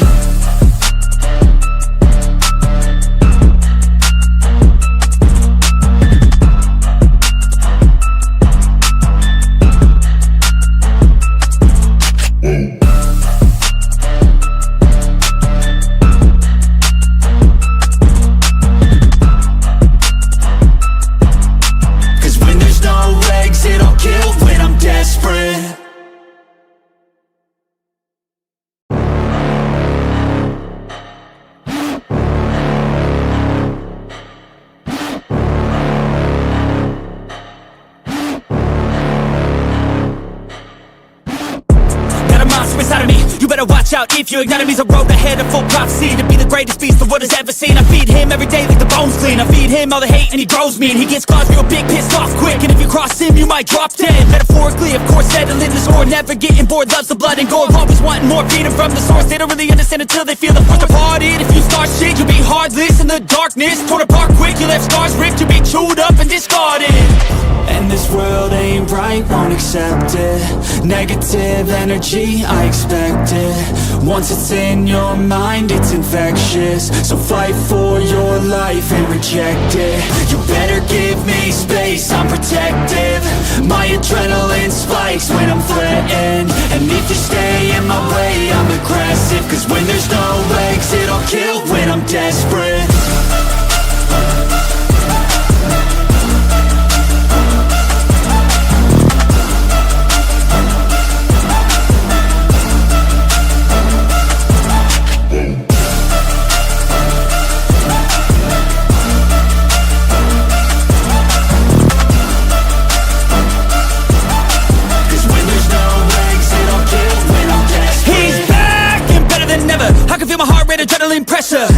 out if your enemy's a road ahead of full prophecy. To be the greatest beast the world has ever seen. I feed him every day like the bones clean. I feed him all the hate and he grows me. And he gets claws real big, pissed off quick. And if you cross him, you might drop dead. Metaphorically, of course, settling the score. Never getting bored, loves the blood and gore. Always wanting more, freedom from the source. They don't really understand until they feel the force departed. If you start shit, you'll be heartless in the darkness. Torn apart quick, you left scars ripped. You'll be chewed up and discarded. And this world ain't right, won't accept it. Negative energy, I expect it. Once it's in your mind, it's infectious. So fight for your life and reject it. You better give me space, I'm protective. My adrenaline spikes when I'm threatened. And if you stay in my way, I'm aggressive. Cause when there's no exit, I'll kill when I'm desperate. Adrenaline pressure.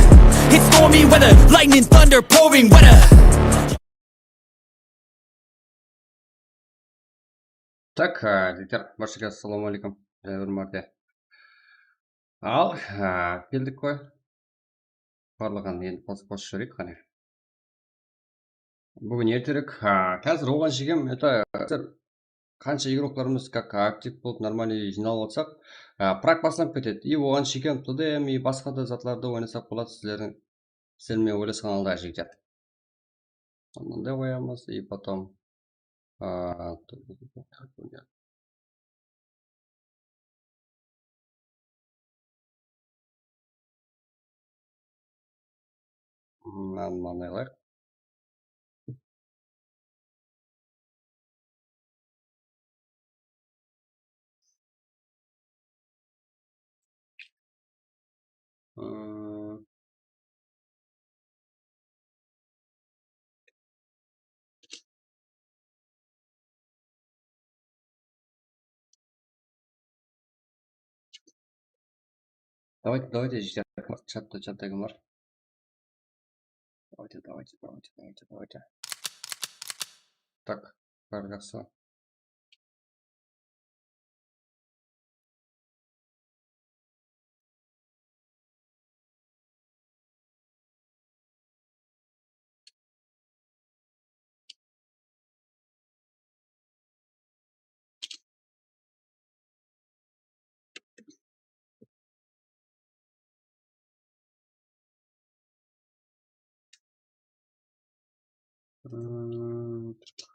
It's stormy weather, lightning, thunder, pouring weather. Так, жігіттер, баршаға ассалаумағалейкум. Бір мәрте. Ал, келдік қой. Барлығын енді қосып жүрейік қане. Бүгін ертерек. Қазір оған жегем, это қанша игрокларымыз как актив болып нормально жиналып отсақ, Прак басланып кетеді. И оған шекем TDM и басқа да затларды ойнасақ болады сіздермен ойласқан алда жігіттер. Мындай қоямыз и потом мынайлар. Давайте, жігіттер, чатта кім бар? Давайте. Так, жақсы.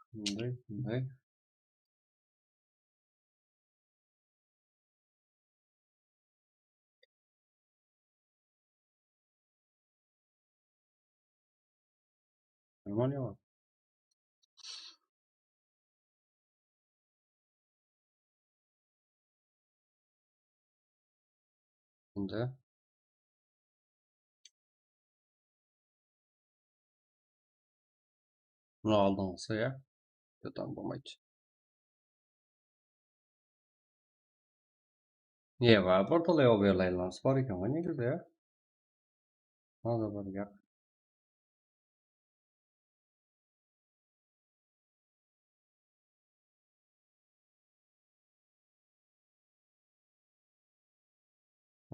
Мындай. Нормально. Да. Ну, алдыңғысы, я. Там болмайды. Бірталай оверлайланыс бар екен ғой негізі, я. Надо бірге.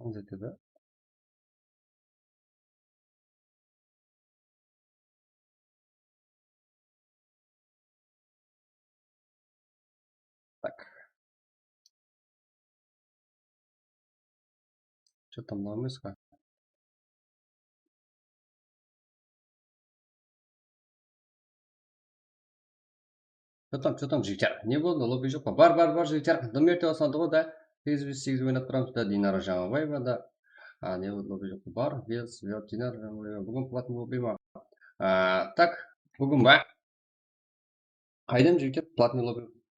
Жетеді. Так. Что там на мыска? Что там, жігіттер? Не болды, лобби жоқ па? Бар, жігіттер. Дымерте осанды ғой да. 8-8 ойнап тұрамыз да, динара жаңа вайба да. Не болды, лобби жоқ па? Бар, без, динар жаңа вайба. Бүгін платный лобби ма? Так, бүгін ба? Қайдам жігіттер?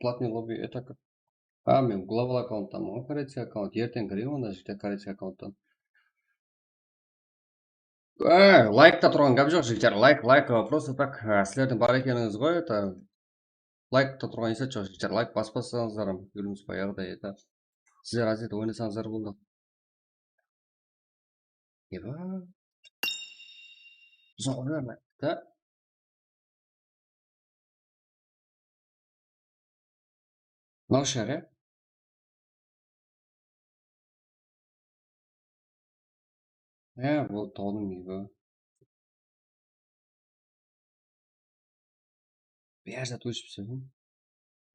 Платный лобби, это как? Мен главал аккаунттамын, коррекция аккаунт. Ертең кіремін онда жігіттер коррекция аккаунттан. Лайкта тұрған гәп жоқ жігіттер. Лайк, просто так, сіздердің бар екеніңіз ғой, это лайкта тұрған есет жоқ жігіттер. Лайк баспасаңыздар, көріңіз баяғыда, это сіздер әзет ойнасаңыздар болды. Еба. Zorlama. Da. Naşar ya. Bu to'g'rimi bu? Bu yerda to'shibsiz.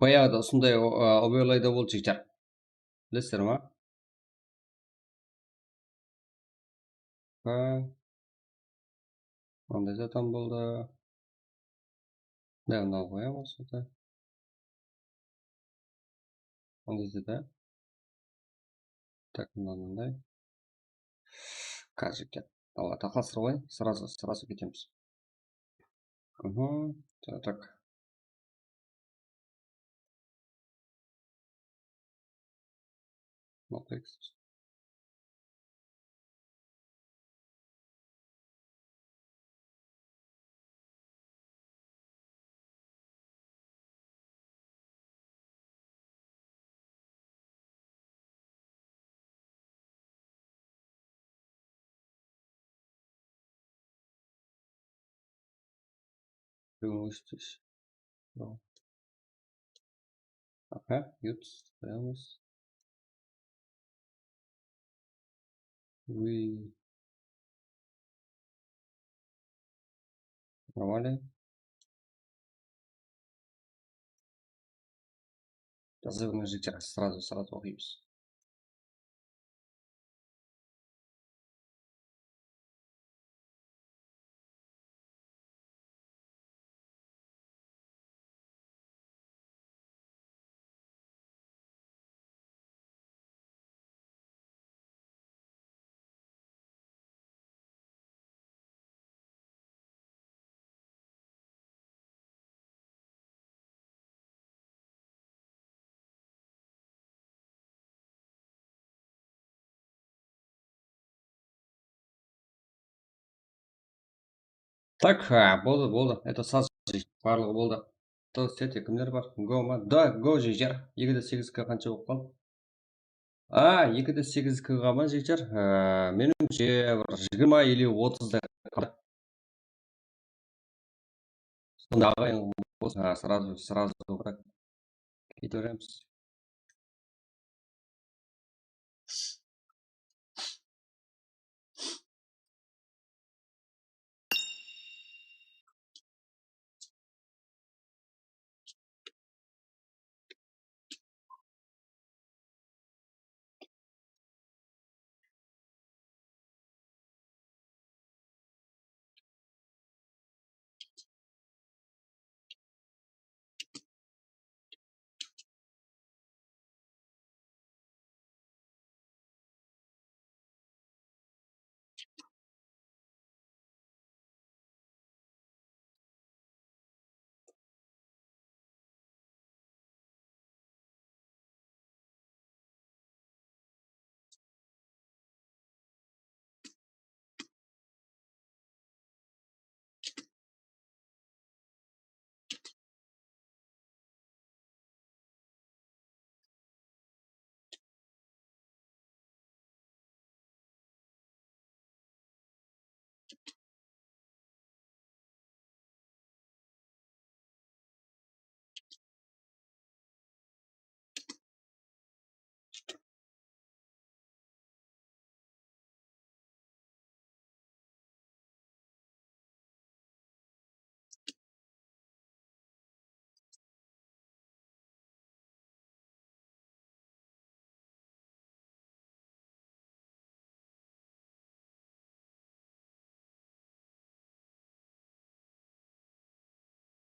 Boyagida shunday obyo'layda bo'ldi ekan. Bilasizlarmi? Ha, qanday zaton bo'ldi? Da undoq qo'yamiz. Qanday zada? Так, bunday. Кажется. Давай, тахасрой. Сразу кетеміз. Так. Matrix. Пригласитесь. Ага, ют. Стоялось. Вы... Нормально? Разрывный житель. Сразу гипс. Так, болды. Это сразу барлығы болды. То сетте кімдер бар? Го ма? Да, го жегер. 2-8-ға қанша болып қалды? 2-8-ға ма жегер? Меніңше 20 или 30-да қалды. Сонда ағайын болса, сразу бірақ кете береміз.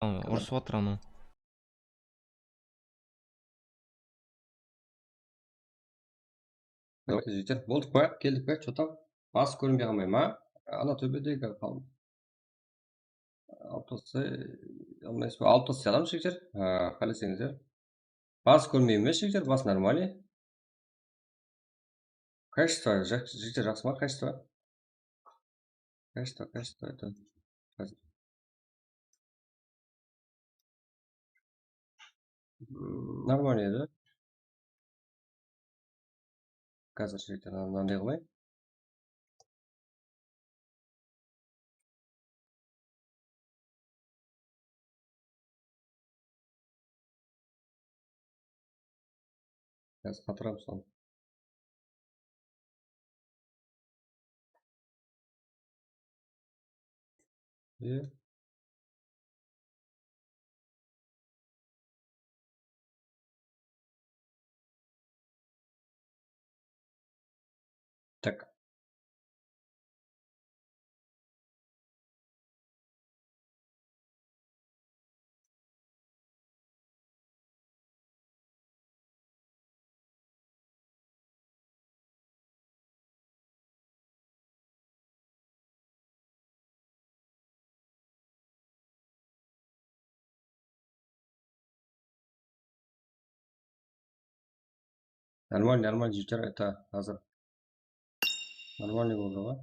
Ұрысып отыр анау. Давайте жегер. Болдық па? Келдік па? Что там? Басы көрінбей қалмай ма? Ана төбедегі қалды. Алып тастайған жегер. Қалесеңіздер. Басы көрмей ме жегер? Басы нормальный. Качество жегер жақсы ма? Качество это нормально еді. Қазір жегер мынандай қылайын. Қазір қатырамыз соны. Так. Нормально, жігіттер, это қазір. Нормальный болды ғой.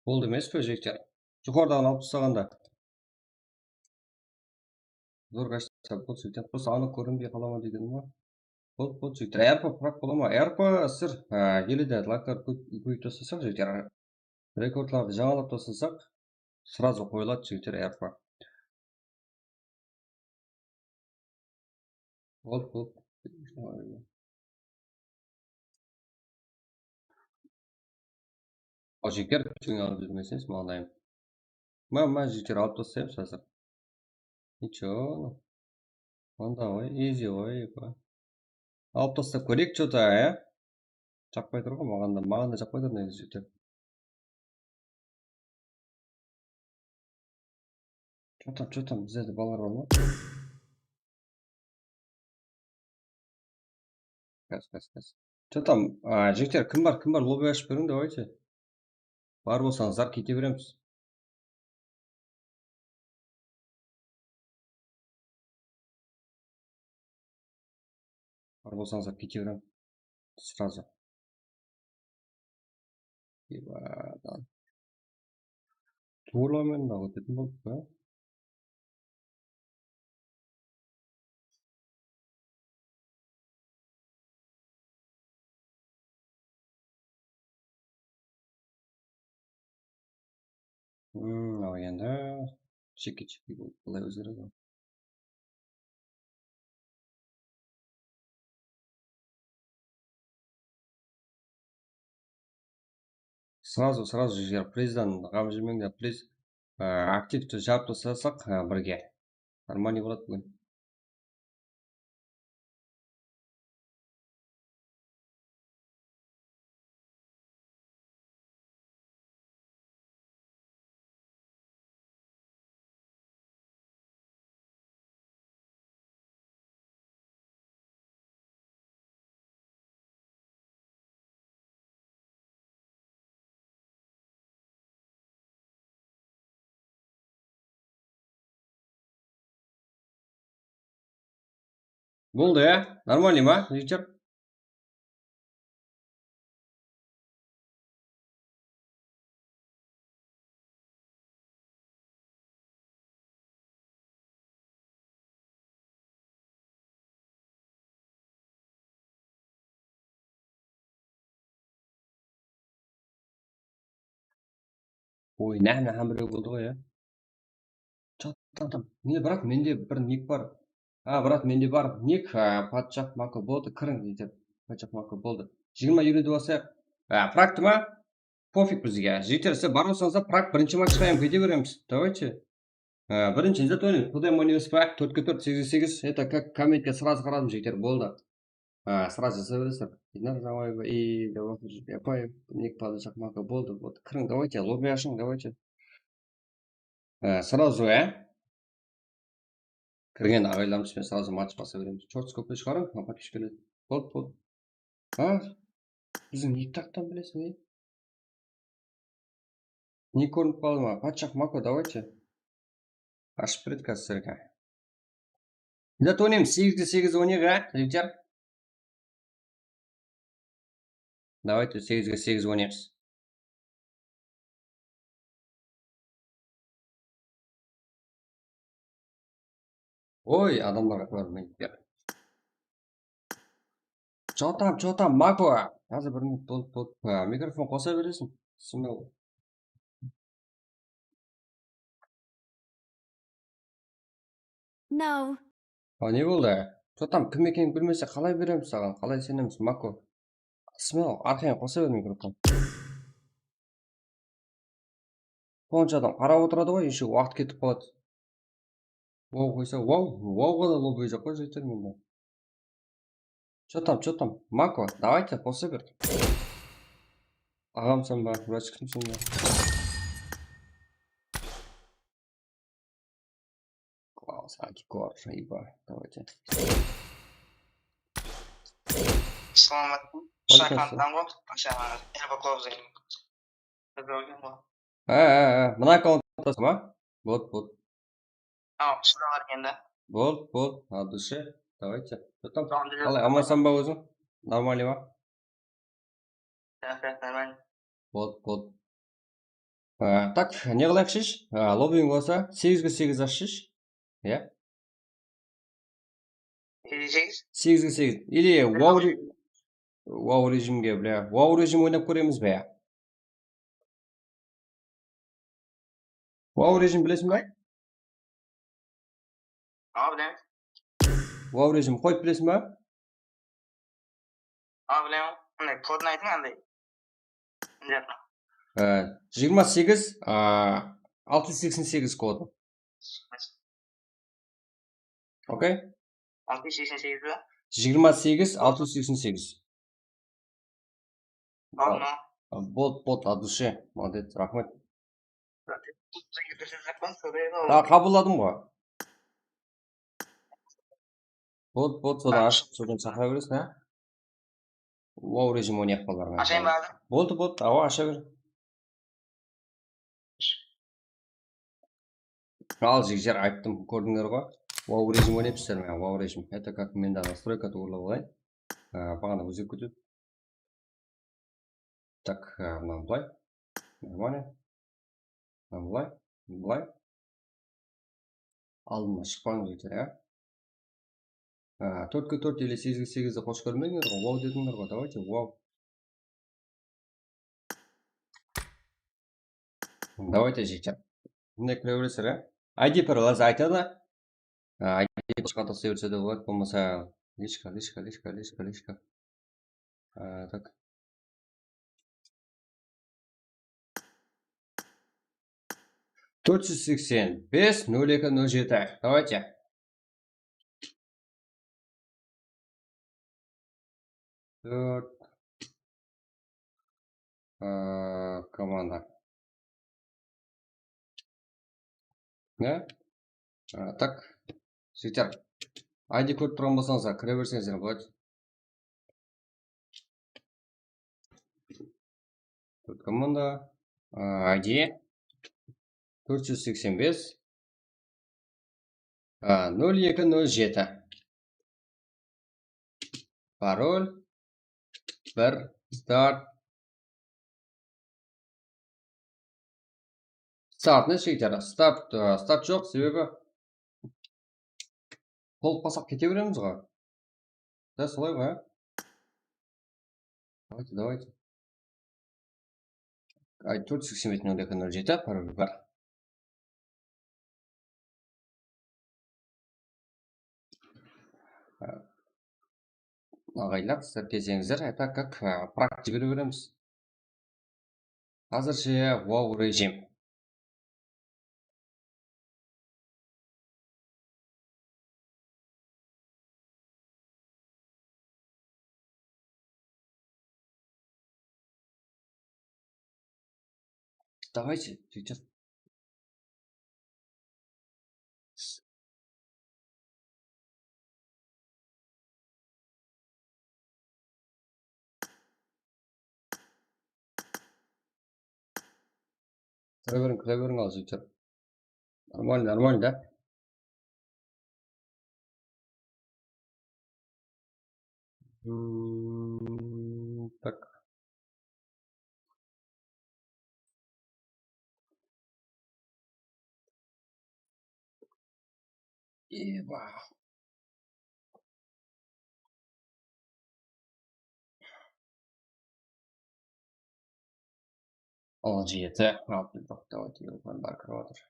Болды емес пе, жігіттер? Жоғарыдан алып тастағанда. Зор қашса болды, жігіттер. Просто анық көрінбей қалама дегенім ғой. Болды, жігіттер. Әрпі прақ бола ма? Әрпі сір келеді, лайктар көйіп тастасақ, жігіттер. Рекордларды жаңалап тастасақ, сразу қойылады, жігіттер, әрпі. Болды. О, жігіттер, түңі алып жүрмесеңіз, маңдайым. Ма, жігіттер алып тастаймыз қазір. Ничего. Онда ғой, easy ғой. Алып тастап көрейік, что-то, Жақпай тұр ғой, маған да жақпай тұр негізі, жігіттер. Что там, біздерде балалар бар ма? Кәс. Что там, жігіттер, кім бар, лобби ашып берің, давайте. Бар болсаңыздар, кете береміз. Бар болсаңыздар, кете берем. Сразу. Ебадан. Турламен да өтетін болып па? Ал енді чеки болып былай өзгереді. Сразу жігер прездан қам жүрмеңдер, през активті жауып тастасақ бірге. Нормальный болады бүгін. Болды, Нормальный ма, жігіттер? Ой, нәм біреу болды ғой, Там. Не, брат, менде бір ник бар. Брат, менде бар ник, патшақ мако болды, кірің, дейді. Патшақ мако болды. 20 үйреді болсақ. Практы ма? Пофиг бізге. Жігіттер, сіз бар болсаңыздар, прак бірінші матчқа кете береміз. Давайте. Бірінші ізет ойнайық. Құдай ойнаймыз па? 4-4, 8-8. Это как комментке сразу қарадым, жігіттер, болды. Сразу жаза бересіздер. Динар Замаева и Апаев, ник патшақ мако болды. Вот, кірің, давайте, лобби ашың, давайте. Сразу, кірген ағайларымызбен сразу матч баса береміз. Чорт көпе шығарың, подписчик келеді. Болды. Біздің ник тақтан білесің, Ник көрініп қалды ма? Патшақ мако, давайте. Ашып береді қазір сіздерге. Індет ойнаймыз, 8-8 ойнайық, жігіттер. Давайте 8-8 ойнаймыз. Ой, адамдарға көрмейді. Jotam, Mako. Hozir bir minut bo'lib mikrofon qo'sa berasizmi? Signal. No. Ne bo'ldi? Jotam kim ekanini bilmasa qalay beramiz sаған? Qalay senamiz, Mako? Signal, arkangga qo'sa ber mikrofon. Qancha odam qarab o'tiradi voy, shu vaqt ketib qoladi. Vov qo'ysa, vovga da lob bo'yicha qo'ysa menda. Что там? Мако, давайте, посыпать. Ағам сен ба, врачкым сен ба. Класс, антикор, ибо, давайте. Assalomu shayxondan bo'lib tashlaman. Elba qovzing. Mana kontrasma. Вот. Sizlar varganda. Вот, от души. Давайте. Что там? Қалай, амансың ба өзің? Нормально ма? Нормально. Вот. Так, не қылайық шеш? Лоббиің болса, 8-ге 8 ашшыш. Иә? 8-ге 8. Или вау режимге, бля. Вау режим ойнап көреміз бе? Вау режим білесің бе? Білемін. Вау режим қойып білесің бе? Білемін. Қандай кодын айтың қандай? 28 688 коды. Окей? 688 ба? 28 688. Бот от души. Молодец, рахмет. Қабылдадым ғой. Бот содан ашып, содан сақтай бересің, ә? Вау режим ойнайық балаларға. Ашайын ба? Болды, ава аша бер. Ал жігер айттым, көрдіңдер ғой. Вау режим ойнайсыздар ма? Вау режим. Это как мен да настройканы ұрлап алайын. Бағана өзек кетеді. Так, мынаны былай. Нормально. Былай. Алдыма шықпаңыз жетер, ә? 4-ке 4 или 8-ге 8-ді қосып көрмеңдер ғой. Вау дедіңдер ғой. Давайте, вау. Давайте жігер. Бұндай кіре бересіздер, ә? ID паролазы айтады. ID қошқа тастай берсе де болады. Болмаса личка. Так. $485 0207. Давайте. Команда. Да? Так. Сөйтер. ID көріп тұрған болсаңыздар, кіре берсеңіздер болады. Тут команда. ID 485 0207. Пароль. 1 старт. Startni шектер. Старт жоқ, себебі толып қалсақ кете береміз ғой. Да, солай ғой, ә? Давайте. 485 0207, пароль бар. Ағайлар, сіздер келсеңіздер, это как Prak жібере береміз. Қазірше вау режим. Давайте, сейчас. Кіре берің ал жігіттер. Нормально, да? Так. Еба. Al жеті. Давайте елдан бар кіріп отыр.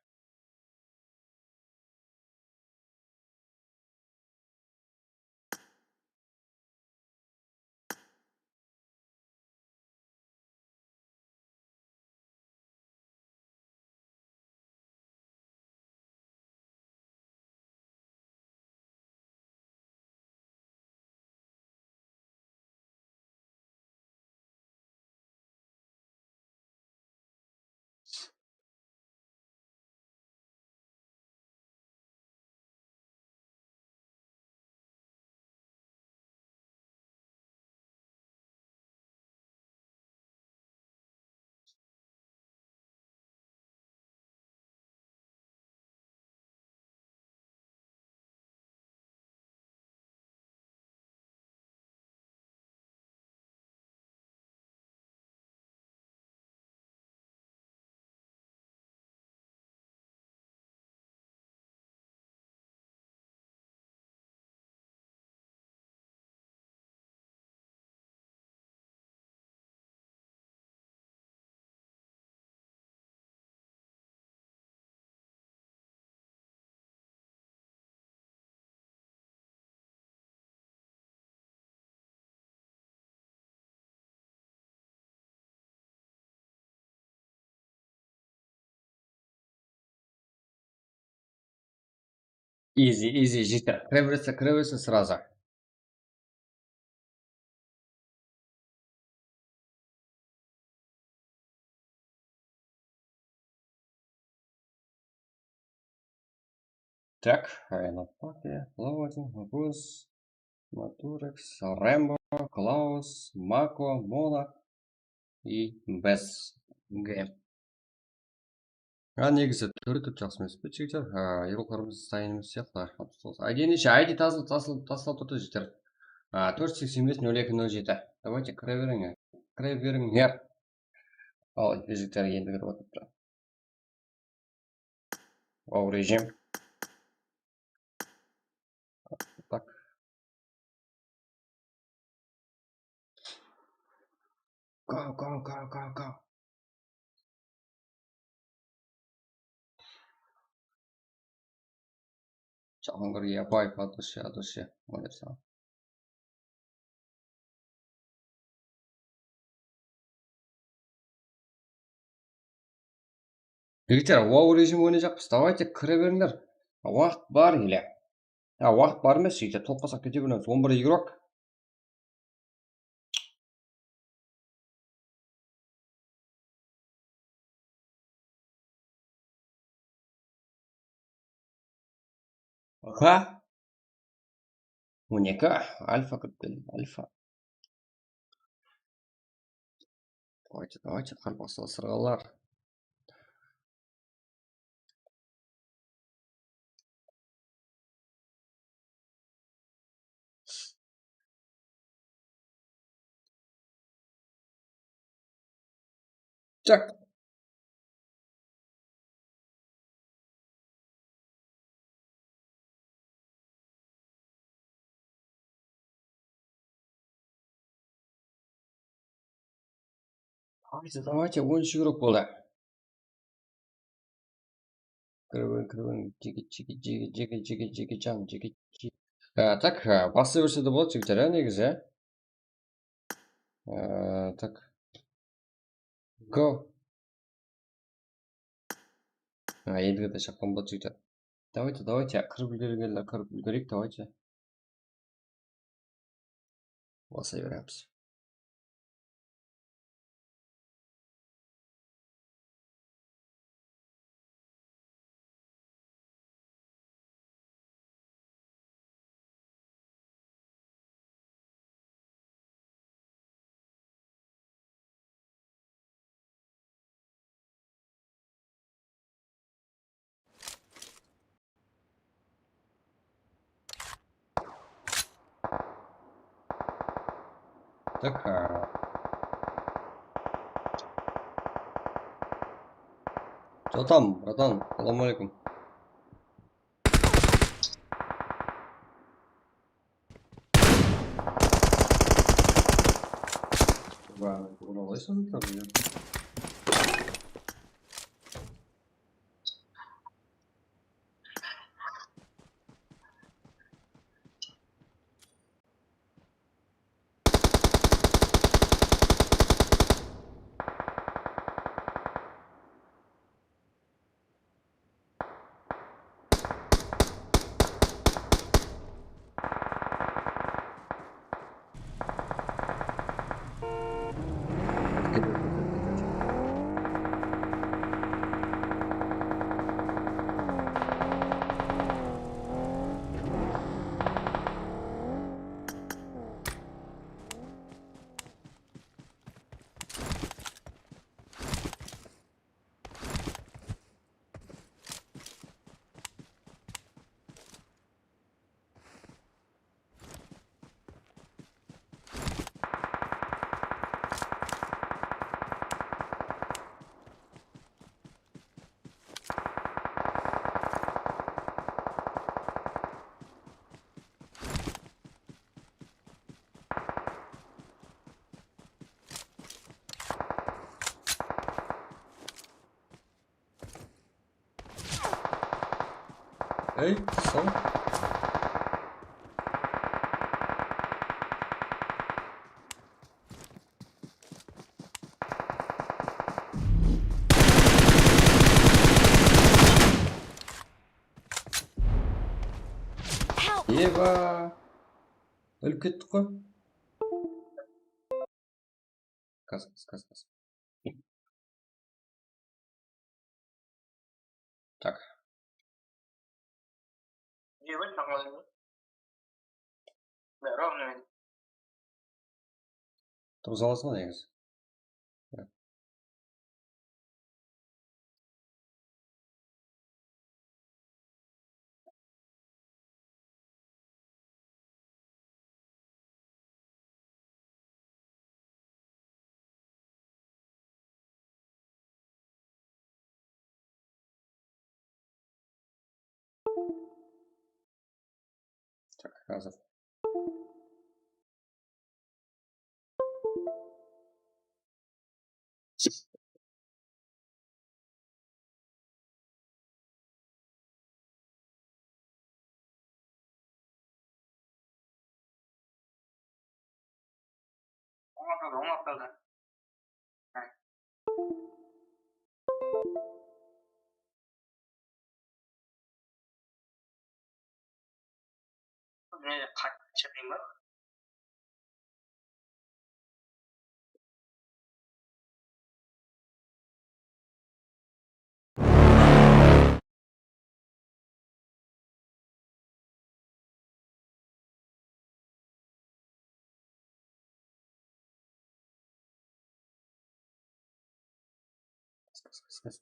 Easy жеті. Кіре берсе сразу. Так, Напаки, Клаудин, Гус, Матурекс, Рэмбо, Клаус, Мако, Мона и Безге. Негізі түрі түп жақсы емес пе жігіттер? Еуроқарымыз сайын емес сияқты. ID тасылып тұрды жігіттер. 485-02-07. Давайте кіре беріңдер. Ал жігіттер енді кіріп отырды. Вау режим. Так. Go. Чағын кірге апай, от души. Молится. Жігіттер, вау режим ойнай жақпыз. Давайте кіре беріңдер. Уақыт бар еле. Уақыт бар емес жігіттер. Толқасақ кете береміз. 11 игрок. Ха? 12. Альфа кіріп келді. Альфа. Давайте қарбақсыға сырғалар. Так. Давайте 13 игрок болды. Кірбен. Жеге жан. Так, басы берсе де болады жігіттер, негізі. Так. Go. Едігі де шаққан болады жігіттер. Давайте, кіріп үлгерейік, давайте. Баса береміз. Так. Что там, братан? Салам алейкум. Wow, Ey, son. Eva. Ölüp kettik koy. Kas. Так. Делать нормально. Да, ровно. Тұрғыза аласың ба негізі? Так, қазір. Оңақталды. Мен қатты шығайын ба?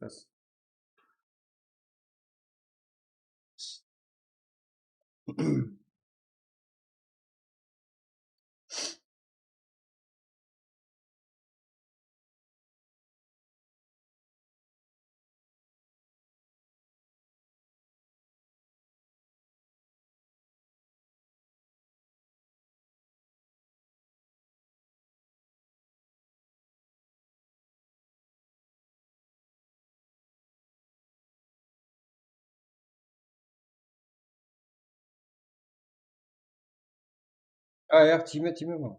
Қас. Аяқ тиме бұл.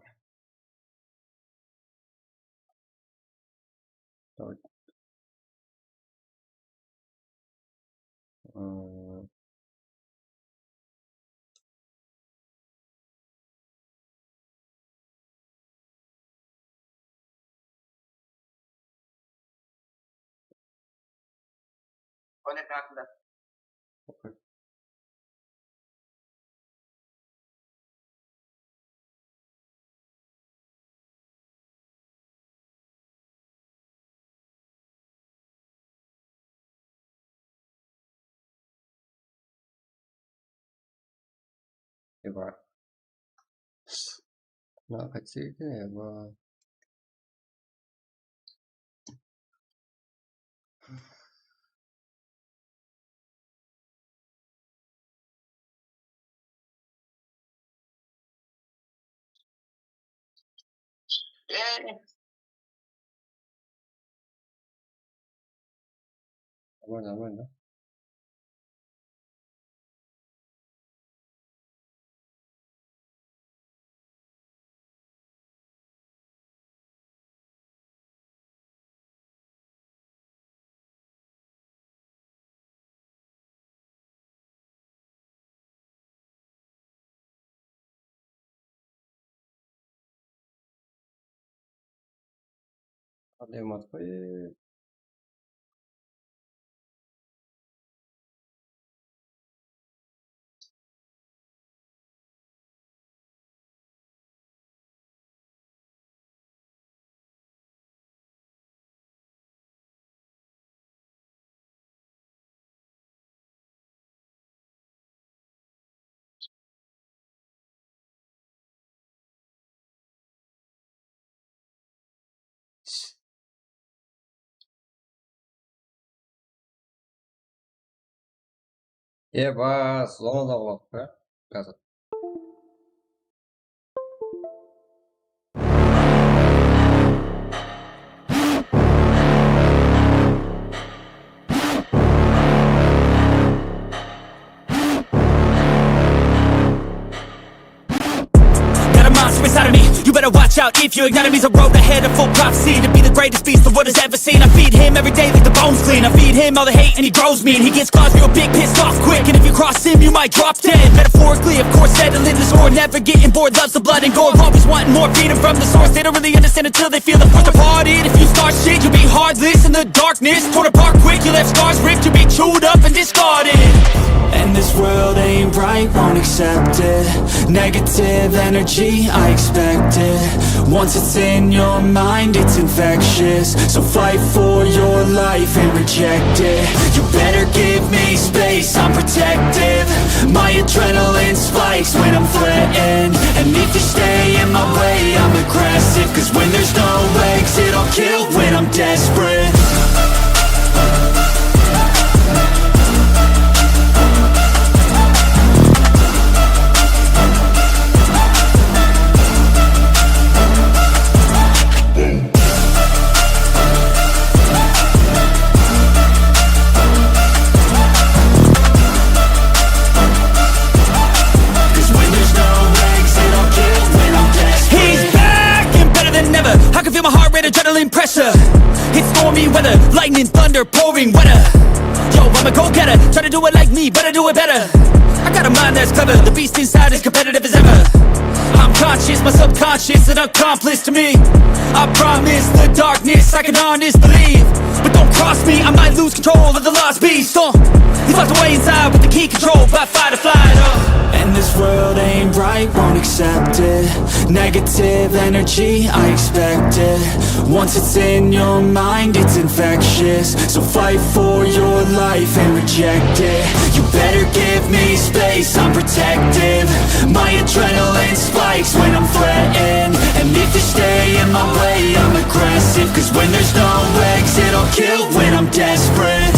Давай. Oynak hakkında. Okey. Eva. Ne yapacağız Eva? Нормально. Qanday qo'yib. Eva, zona bo'ldi. Hozir. out if you ignite him. He's a road ahead of full prophecy to be the greatest beast the world has ever seen. I feed him every day like the bones clean. I feed him all the hate and he grows me, and he gets claws real big, pissed off quick. And if you cross him, you might drop dead. Metaphorically, of course, settling the score, never getting bored, loves the blood and gore, always wanting more, feeding from the source. They don't really understand until they feel the force to part it. If you start shit, you'll be heartless in the darkness, torn apart quick. You left scars ripped, you'll be chewed up and discarded. And this world ain't right, won't accept it. Negative energy, I expect it. Once it's in your mind, it's infectious. So fight for your life and reject it. You better give me space, I'm protective. My adrenaline spikes when I'm threatened. And if you stay in my way, I'm aggressive. Cause when there's no exit, I'll kill when I'm desperate. Adrenaline pressure, it's stormy weather, lightning, thunder, pouring weather. Yo, I'm a go-getter, try to do it like me, but I do it better. I got a mind that's clever, the beast inside is competitive as ever. I'm conscious, my subconscious, an accomplice to me. I promise the darkness, I can honest believe. But don't cross me, I might lose control of the lost beast. He's locked away inside with the key control by fight or flight. And this world ain't right, won't accept it. Negative energy, I expect it. Once it's in your mind, it's infectious. So fight for your life and reject it. You better give me space, I'm protective. My adrenaline spikes when I'm threatened. And if you stay in my way, I'm aggressive. Cause when there's no exit, I'll kill when I'm desperate.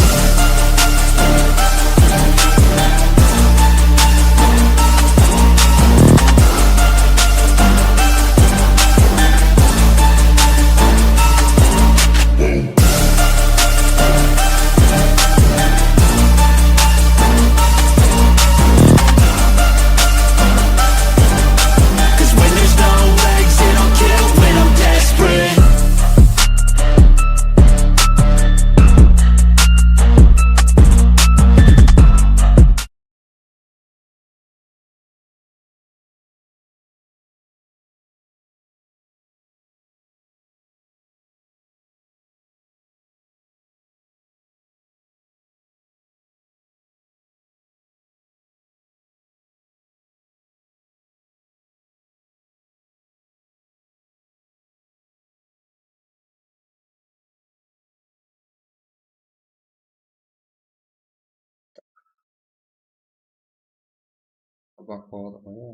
Bak bu adama ya.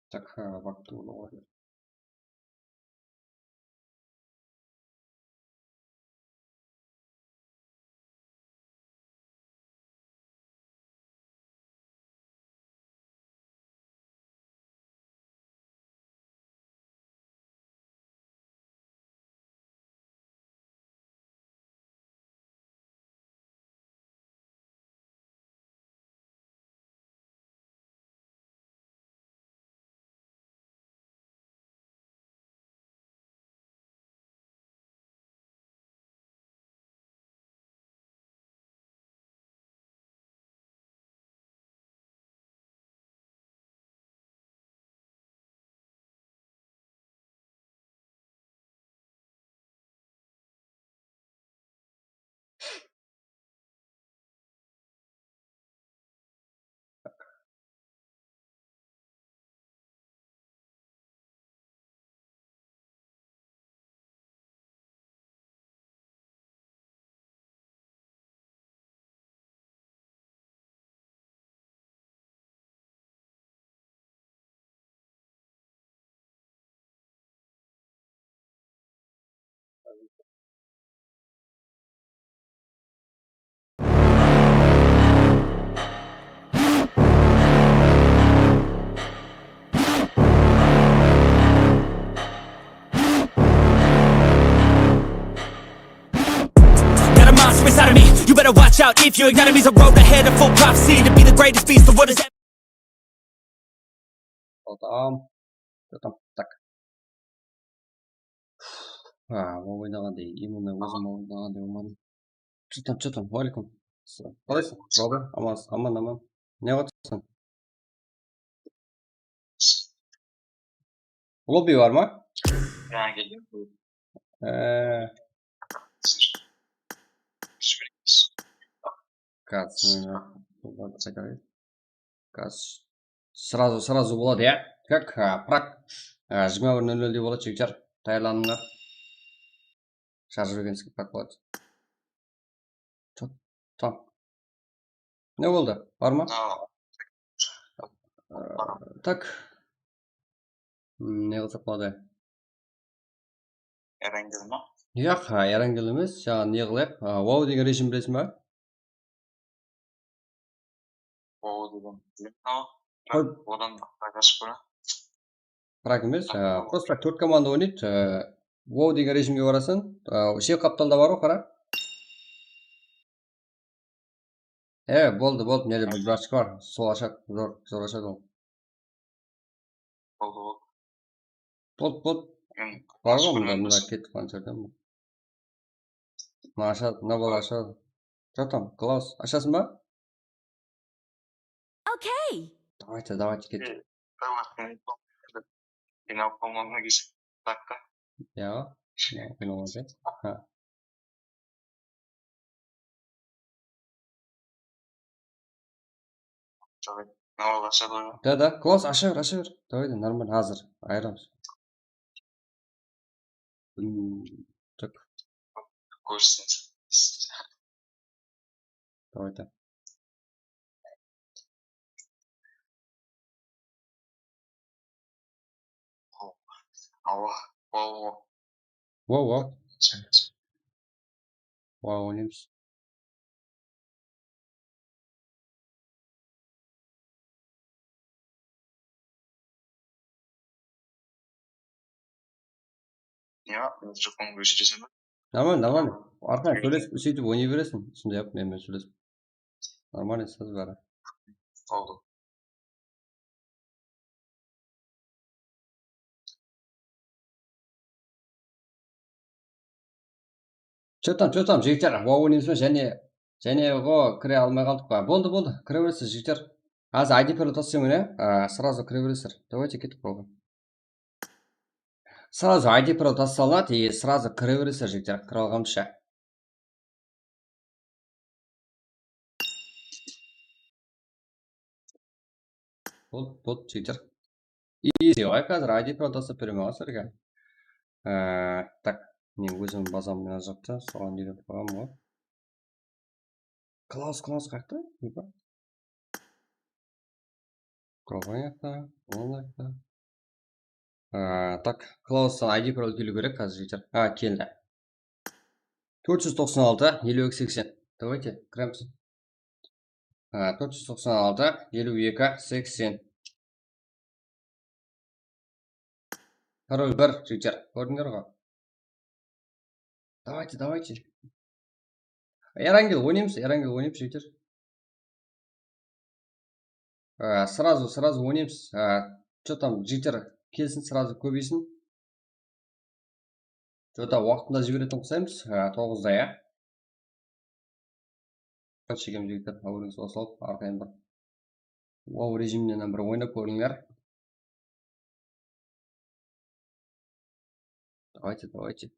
Tak waktu luar. watch out if your enemy's a road ahead of full prophecy to be the greatest beast the world has ever. Там. Так. Ойнағандай, именно өзім ойнағандай болмадым. Что там, уалейкум. Қалайсың? Жолда? Аман. Не отырсың? Лобби бар ма? Жаңа келдім. Қазір сразу болады, я? Как? Прак. 21:00 болады, жігіттер. Даярланыңдар. Шарж жүргенсізге прак болады. Там. Не болды? Бар ма? Так. Не қылсақ болады? Эреңдел ма? Яқ, ярангел емес. Жаңа не қылайық? Вау деген режим білесің ба? Ол деген білем. Одан пайдасы бар. Прак емес. Просто 4 команда ойнайды. Вау деген режимге барасың. Шек қапталда бар ғой, қара. Болды. Міне бір журашчик бар. Сол ашады. Зор ашады ол. Болды. Бар ғой мұнда кетіп қалған жерден. Мына ашады, мына бала ашады. Что там, класс? Ашасың ба? Okay. Давайте кет. Финал командына кесіп. Так-та. Ja, genau. Да, класс, аша бер. Давай, нормально, hazır. Ayıramыз. Так. Көрсін. Давайте. Вау. Вау, ойнаймыз. Ja, жоқпен көрсетесің ба? Нормально. Артынан сөйлесіп, сөйтіп ойнай бересің. Сондай ап, менімен сөйлесіп. Нормально, сіз бәрі. Болды. Что там, жігіттер? Вау ойнаймыз ба? Және ғой кіре алмай қалдық па? Болды. Кіре бересіз, жігіттер. Аз ID перлі тастаймын, сразу кіре бересіздер. Давайте кетіп қалған. Сразу ID перлі тасталынады и сразу кіре бересіздер, жігіттер. Кіре алғанша. Болды, жігіттер. И сыйлай қазір ID перлі тастап беремін сіздерге. Так. Мен өзім базам мына жақта, соған үйреніп қойғанмын ғой. Класс қаяқта? Құралған Так, Клаустан ID пароль келу керек қазір жігіттер. Келді. 496 52 80. Давайте, кіреміз. 496 52 80. Пароль бір жігіттер. Көрдіңдер ғой? Давайте. Эрангел ойнаймыз, жігіттер. Сразу ойнаймыз. Что там, жігіттер келсін, сразу көбейсін. Что-то уақытында жіберетін қысаймыз. 9-да, я. Шекем жігіттер, ауырыңыз осылып, арқайын бір. Вау режимінен бір ойнап көріңдер. Давайте.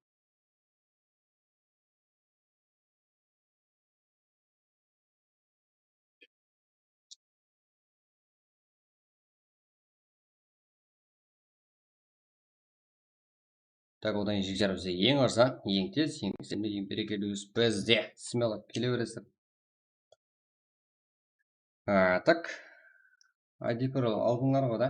Так, одан кейін жігіттер бізде ең арзан, ең тез, ең сенімді, ең берекелі бізде. Смело келе бересіздер. Так. ID пароль алдыңдар ғой да.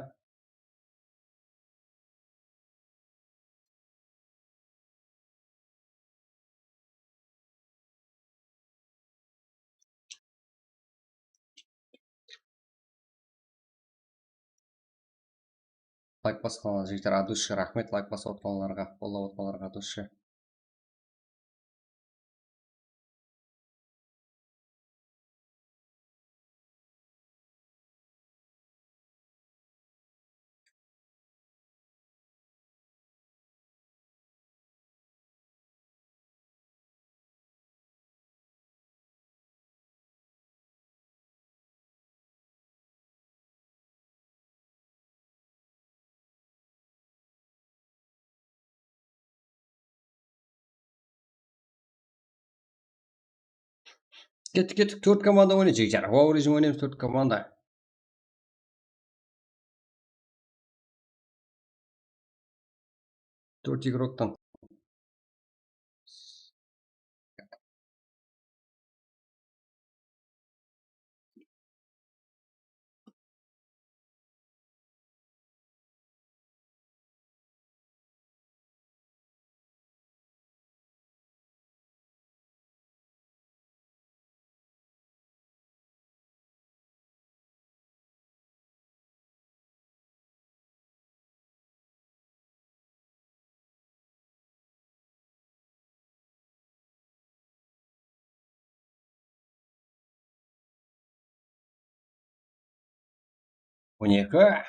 Лайк басқанlar жігіттер, от души рахмет, лайк басып отқанларға, қолдап отқанларға от души. Kеттік. 4 команда ойнайды жігіттер. Вау режим ойнаймыз 4 команда. Төрт игроктан. Он екі.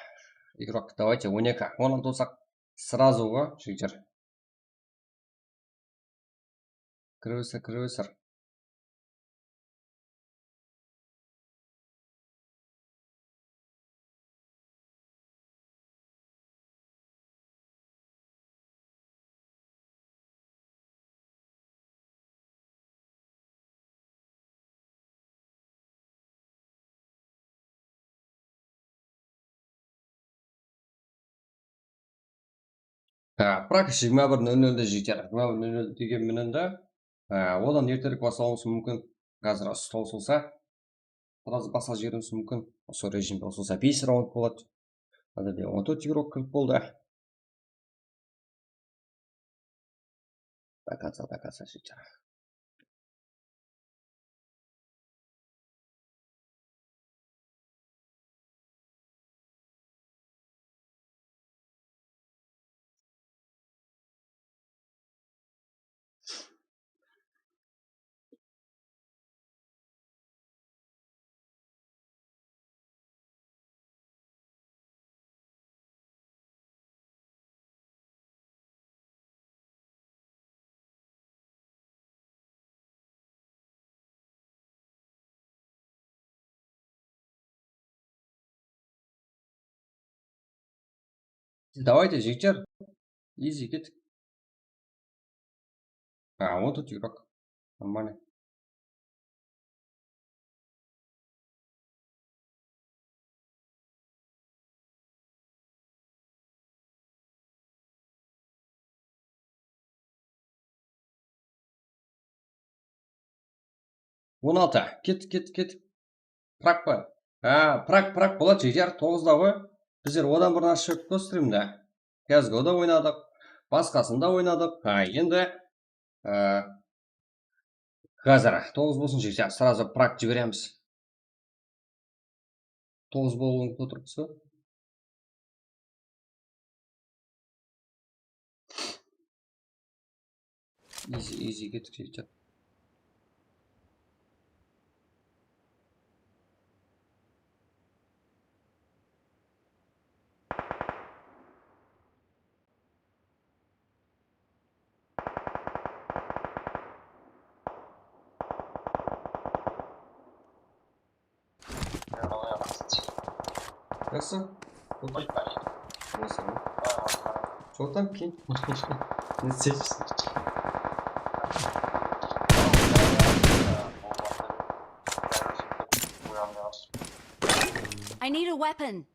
Игрок, давайте 12. Оны тосақ сразу ғой, жігіттер. Кірісір. Пrak 21:00-де жігіттер. 21:00 деген мінінді. Одан ертерек басталуымыз мүмкін. Қазір ұстау болса. Біраз басқа жеріміз мүмкін. Осы режимде болса 5 раунд болады. Қазірде 14 игрок кіріп болды. Докатса жігіттер. Давайте, жігіттер. Изи кеттік. 14 игрок. Нормально. Он алты. Кет. Прак па? Прак болады жігіттер. 9-да ғой. Біздер одан бұрын ашып өтіп стримді. Қазір да ойнадық. Басқасында ойнадық. Енді қазір 9 болсын жігіттер. Сразу прак жібереміз. 9 болуын отырмыз ғой. Изи кеттік жігіттер. Жақсы. Жоқтан кейін. Не істейсіз? I need a weapon.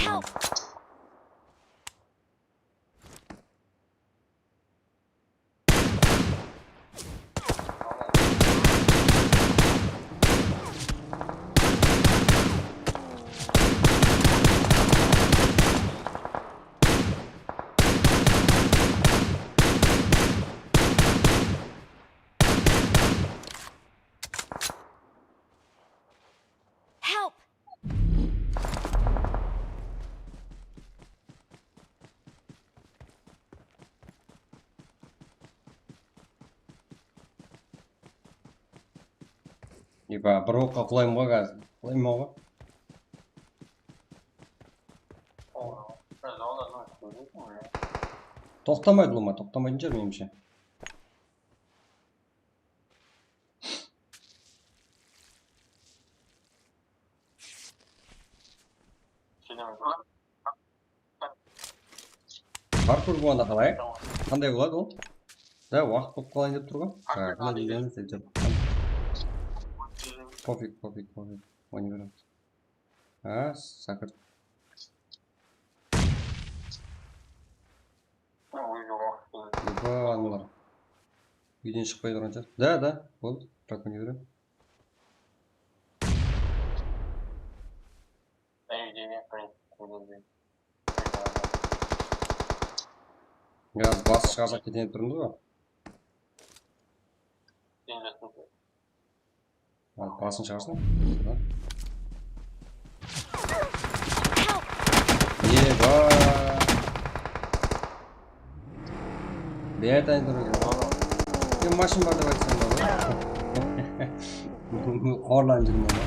Help! Help! Bir оққа құлаймын ғой қазір. Құлаймын ғой. To'xtamaydi ular, to'xtamaydi menimcha. Parkur bo'lganda qalay? Qanday bo'ladi u? Da, vaqt bo'lib qolgan deb turgan. Ha, nima deymiz deb. Pofik. O'ynaveramiz. Ha, sakir. Yubanlar. Uydan chiqmay turgancha. Da, bo'ldi. Prak o'ynayveramiz. Ya, bas chiqarsak ketayotib turibdi-ku. Basini chiqarsin. Yeba. Bertayin turgan. Men mashin bor deb aytsam bo'ladi. Qorlandim mana.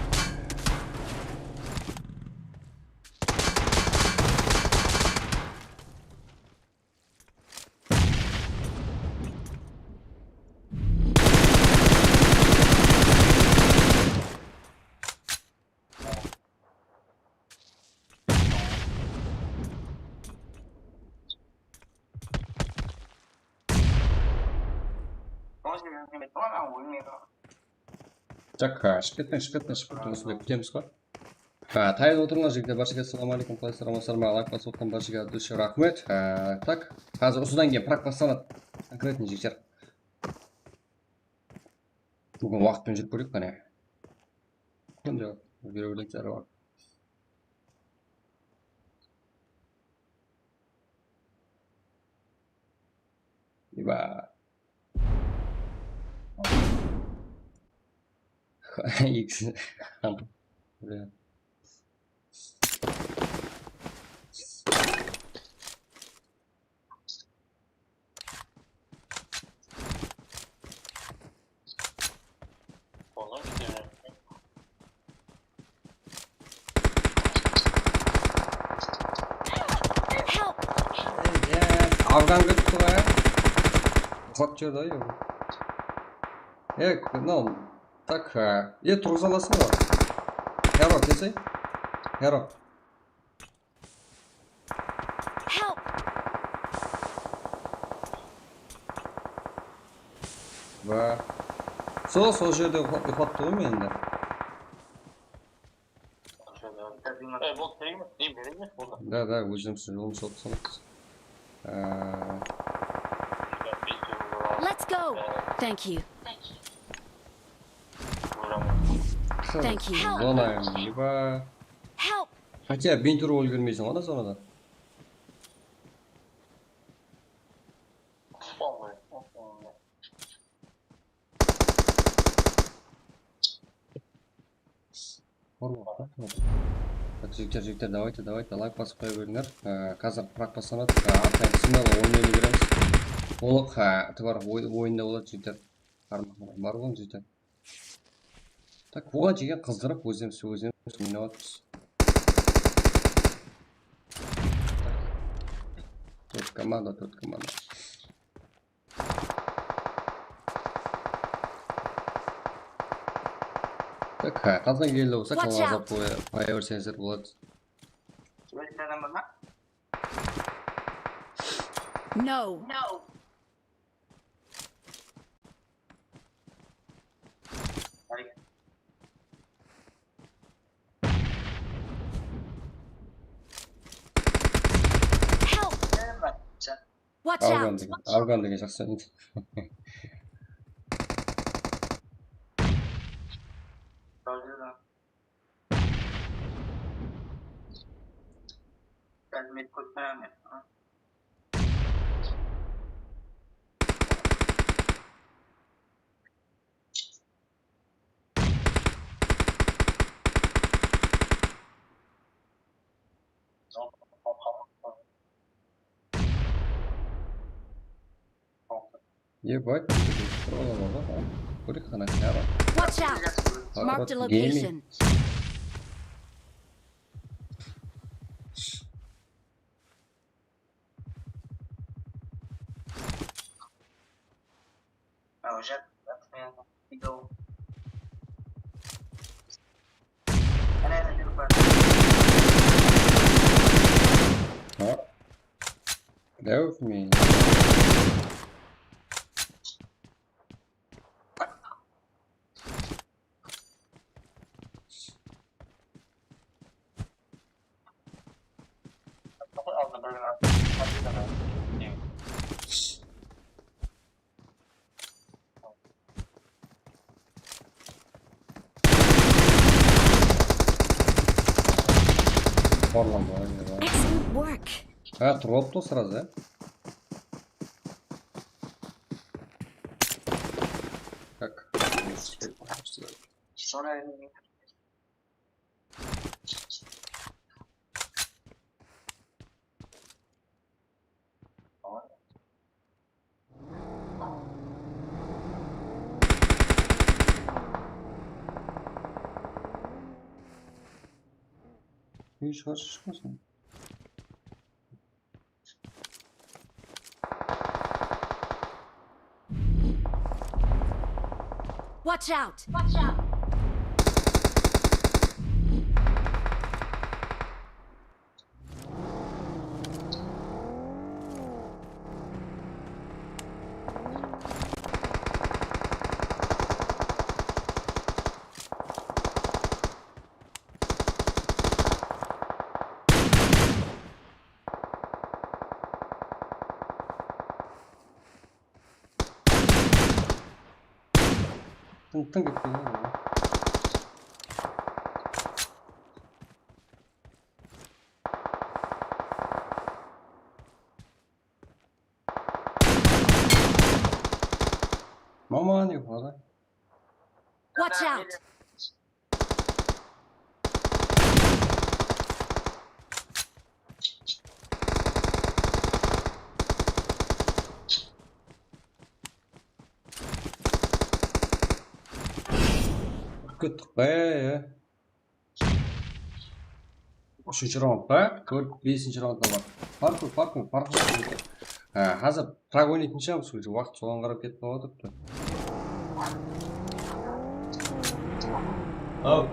Так, шпитный, сюда кутемizga. Ha, tayyor o'tiringlar jigitlar. Barchaga assalomu alaykum. Qaysizlar? Assalomu alaykum. Asotdan barchaga dushar rahmat. Tak. Hozir ustidan keyin Prak Baslanip konkretniy jigitlar. Bugun vaqt bilan jirib ko'rdik qani. Qanday? Yuraverishlar bor. Iba. X. Buraya. Afgan götürdü ya. Ufak çöre yok. No. Так, я трузаласы бар. Hero, кесей. Hero. Help! Va. Сол жерде ұйықтап тұрмын енді. Да, өзіміз жолымыз отырсамыз. Let's go! Thank you. Thank you. Зона, либо... Help! Хотя, бентуру өлгірмейсің, ана зонада. Так, жігіттер, давайте, лайк басып қоя беріңдер. Қазір Prak Baslanip, артайын смело ойын өңгіреміз. Олық, бар ойында болады жігіттер. Бар болың жігіттер. Так, бұға жеген қыздырып, өзіміз ойнауатыз. Төрт команда. Так, қазір келді болса, қалазап қоя берсеңіздер болады. No. Help! Watch out! Afgan деген жақсы енді. Ебать, Watch out! Mark the location. Oh. Get with me. Орлан была, не знаю. Excellent work. А, троп то сразу, да? Как? Видишь, хорошо, вкусно. Watch out! Watch out! Тың кеткен ғой. Мама не қала. Watch out! Кеттік бе. Үшінші раундта 4-5 раундта бар. Паркур. Қазір Прак ойнайтын шығамыз, уақыт соған қарап кетіп отырыпты. Ау.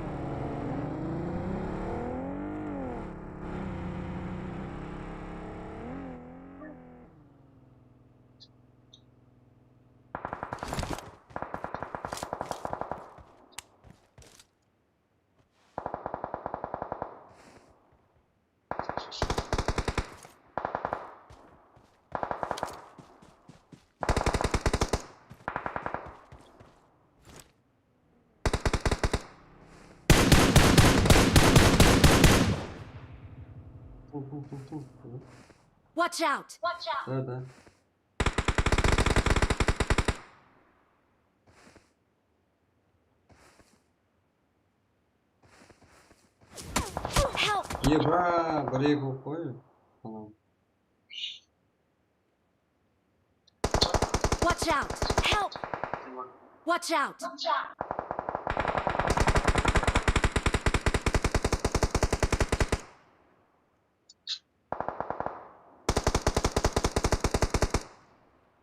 Watch out! Да. Help! Еба, бірегі болып қой. Watch out! Help! Watch out!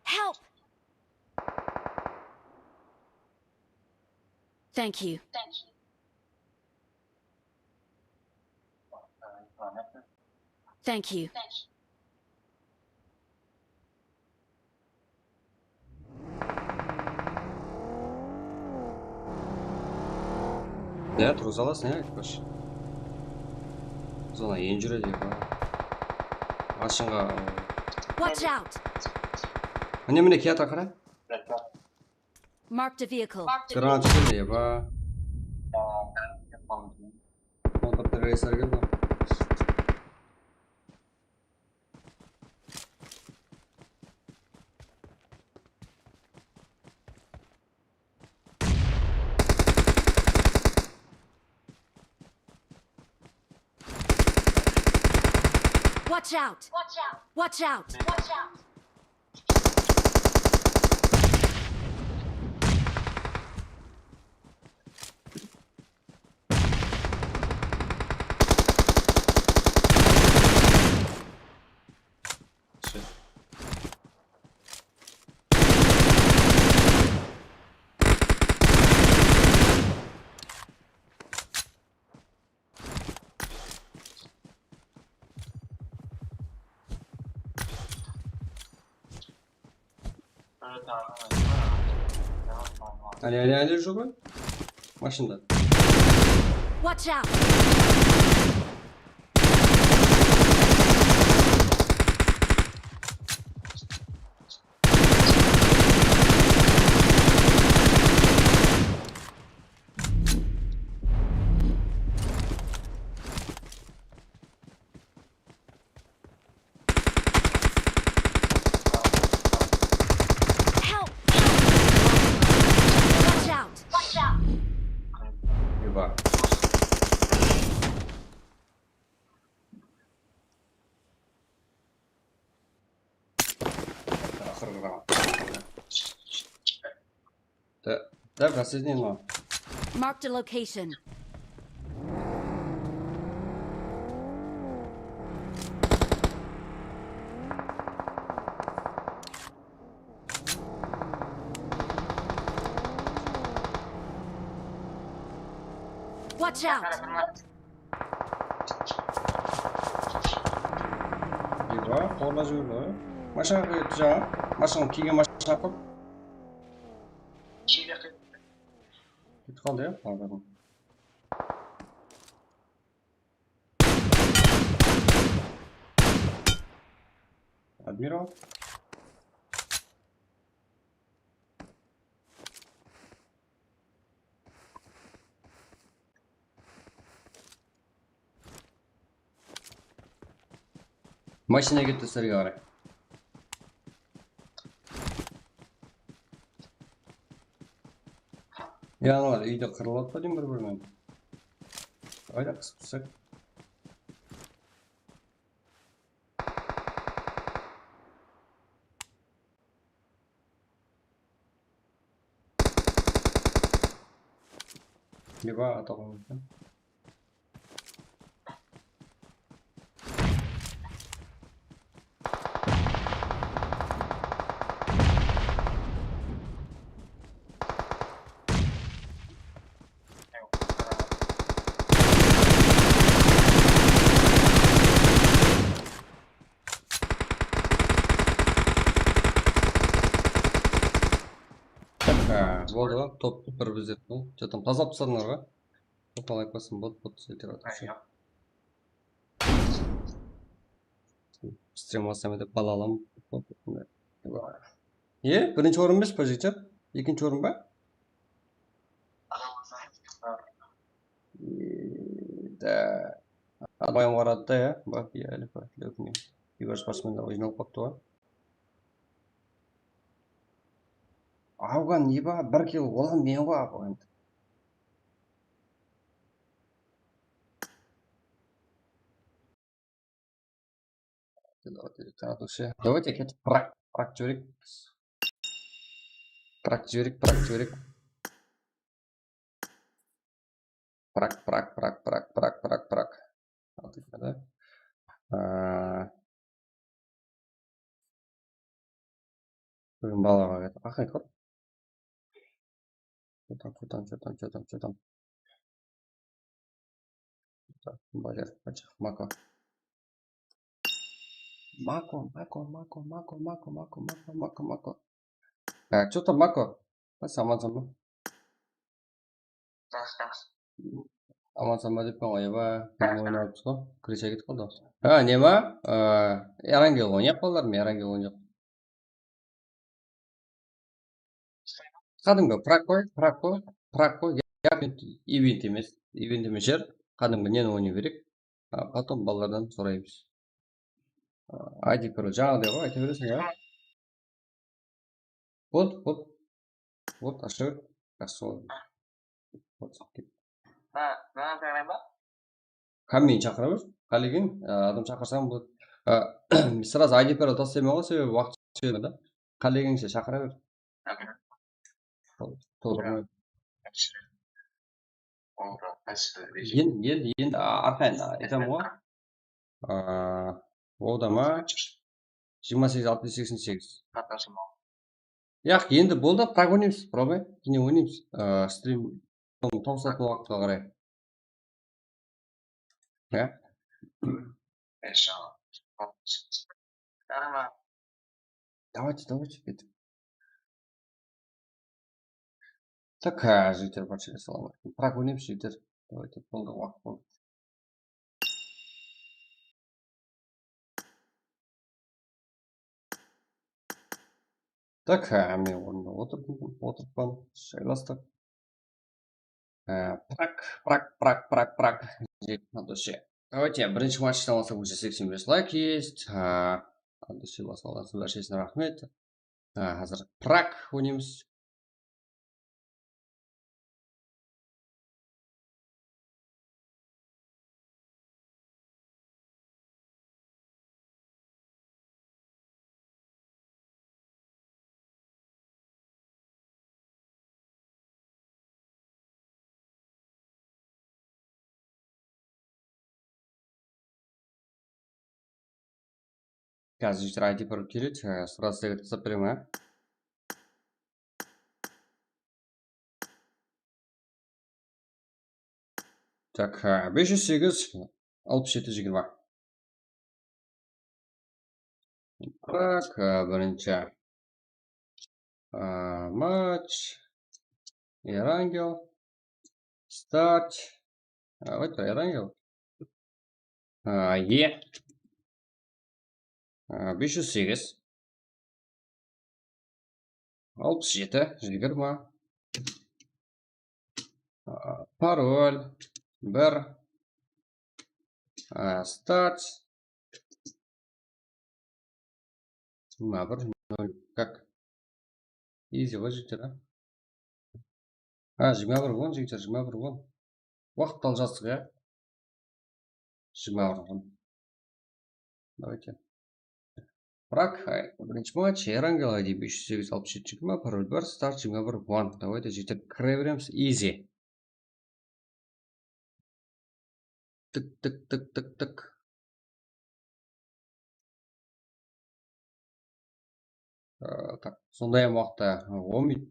Help! Thank you. Thank you. Ja, terus alasın ya baş. Zona en жүреді екен. Ашынға. Watch out! Міне кията қара. Marked a vehicle. Гранат келді еба. Монтапты рейсер келді. Watch out! Watch out! Watch out! Watch out! Ali жоқ қой. Машинада. Watch out! Help! Watch out! Watch out! Еба. Да, последний, но. Marked a location. Watch out! Еба, қолына жүрді. Машина қойыпты жаңа. Машина киген машина қойып. Кетіп қалды, иә? Қалғаным. Адмирал. Машина кетті сізге қарай. Яғни үйде қырылады па деймін бір-бірінен. Қайда қысып тұрсақ. Еба атауға мүмкін. Болды ғой, топ бір біздер бұл. Жетім тазап тастадыңдар ғой. Топ алайық басын, бот сөйтер атып. Стрим алсам едіп бала алам. Бірінші орын емес па жекчер? Екінші орын ба? Да. Адайым қарады да, я? Бақ, я, аліп бар. Löpіне. Кейбір спортсмендер ойналып қапты ғой. Ауған еба, бір кел олған мен ғой апа енді. Давайте кетіп Прак жөрек. Прак жөрек. Прак. Алтықта да. Бүгін балаға кетіп. Ақай қор. Что там? Балер, пачах, Мако. Что там Мако? Аман сама деп қой ба, ойнап тұр. Крича кетіп қалды. Не ма? Эрангел ойнап қалдар ма? Эрангел ойнап. Кәдімгі Прак қой. Ивент емес жер. Кәдімгі нені ойнау керек. Потом балалардан сұраймыз. Айди көрі жаңағыдай ғой, айта бересің ja? Вот, ашыр. Жақсы. Кәммен шақыра бер. Қалеген, адам шақырсам бұл. Сразу айди көрі тастаймай ғой, себебі уақыт сөйлемі да. Қалегенше шақыра бер. Енді арқайын айтам ғой. Ода ма? 28-68. Яқ, енді болды, Прак ойнаймыз, пробай. Кене ойнаймыз. Стрим таусатын уақытқа қарай. Ja? Давайте, Так, жігіттер, бачили, салам алейкум. Прак ойнаймыз, жігіттер. Давайте, болды, уақыт болды. Так, мен орында отырыппын, жайластық. Прак. Давайте, бірінші матчтан алсақ, уже 85 лайк есть. От души басаларыңыз баршасына рахмет. Қазір Прак ойнаймыз. Қазір жігіттер ID пароль келеді. Сразу тегін тастап беремін, Так, 508, 67-20. Прак, бірінші матч. Ерангел. Старт. Давайте, Ерангел. Е. 508. 67-20. Пароль. Бір. Старт. 21, 0. Как? Easy ғой жігіттер, 21, 10 жігіттер, 21, 10. Уақыт ал жаздық, 21, 10. Давайте. Прак, бірінші матч, Ерангел, ID 508, 67-20, пароль бар, старт 21, 10. Давайте жігіттер кіре береміз, easy. Тік. Так, сондай уақытта 10 минут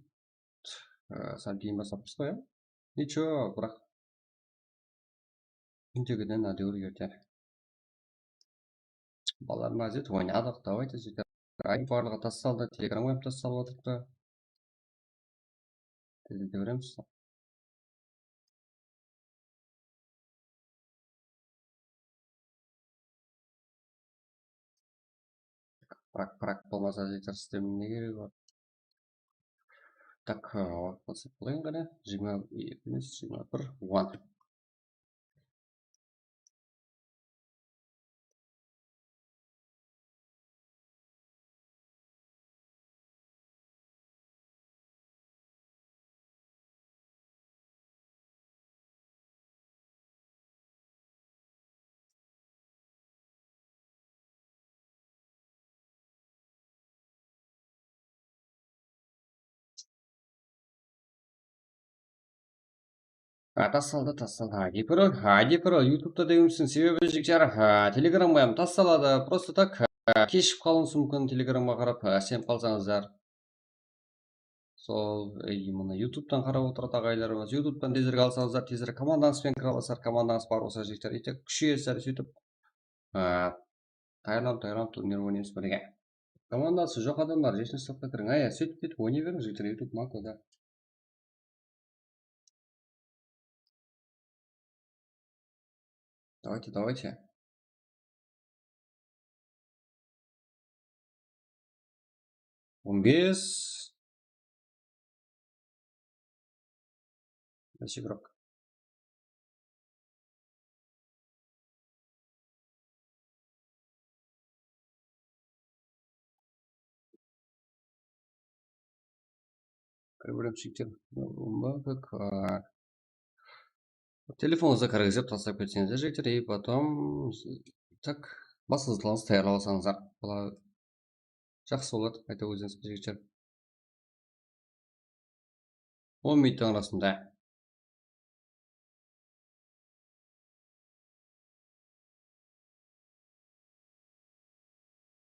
сәл кейін бастаппыз ғой, Ничего, бірақ күндегіден әдеу өзгерді. Балаларым әзет ойнадық, давайте жігіттер. Барлығы тасталды, телеграмға тасталып отырыпты. Тезде береміз. Прак болмаса жігіттер стримнің не керегі бар. Так, басып қойын ғана. 22, 21, 10. Тасталды. ID пароль. Ютубта дегенсің себебі жігіттер телеграмға тасталады. Просто так кешіп қалуыңыз мүмкін телеграмға қарап сеніп қалсаңыздар. Сол мына ютубтан қарап отырады ағайларымыз. Ютубтан тезірек алсаңыздар, тезірек командаңызбен кіре аласыздар. Командаңыз бар болса жігіттер, ертең күшейесіздер, сөйтіп Тайланд турнир ойнаймыз бірге. Командасы жоқ адамдар, жетінші сыныпқа кірің. Сөйтіп кетіп ойнай беріңіз жігіттер, ютуб мақұл. Давайте. Он без игрок. Жігіттер. Телефоныңызды кіргізіп тастап кетсеңіздер жігіттер, и потом так басыңыздылаңыз таярлап алсаңыздар. Жақсы болады, айта өзіңіз жігіттер. 10 минуттың арасында.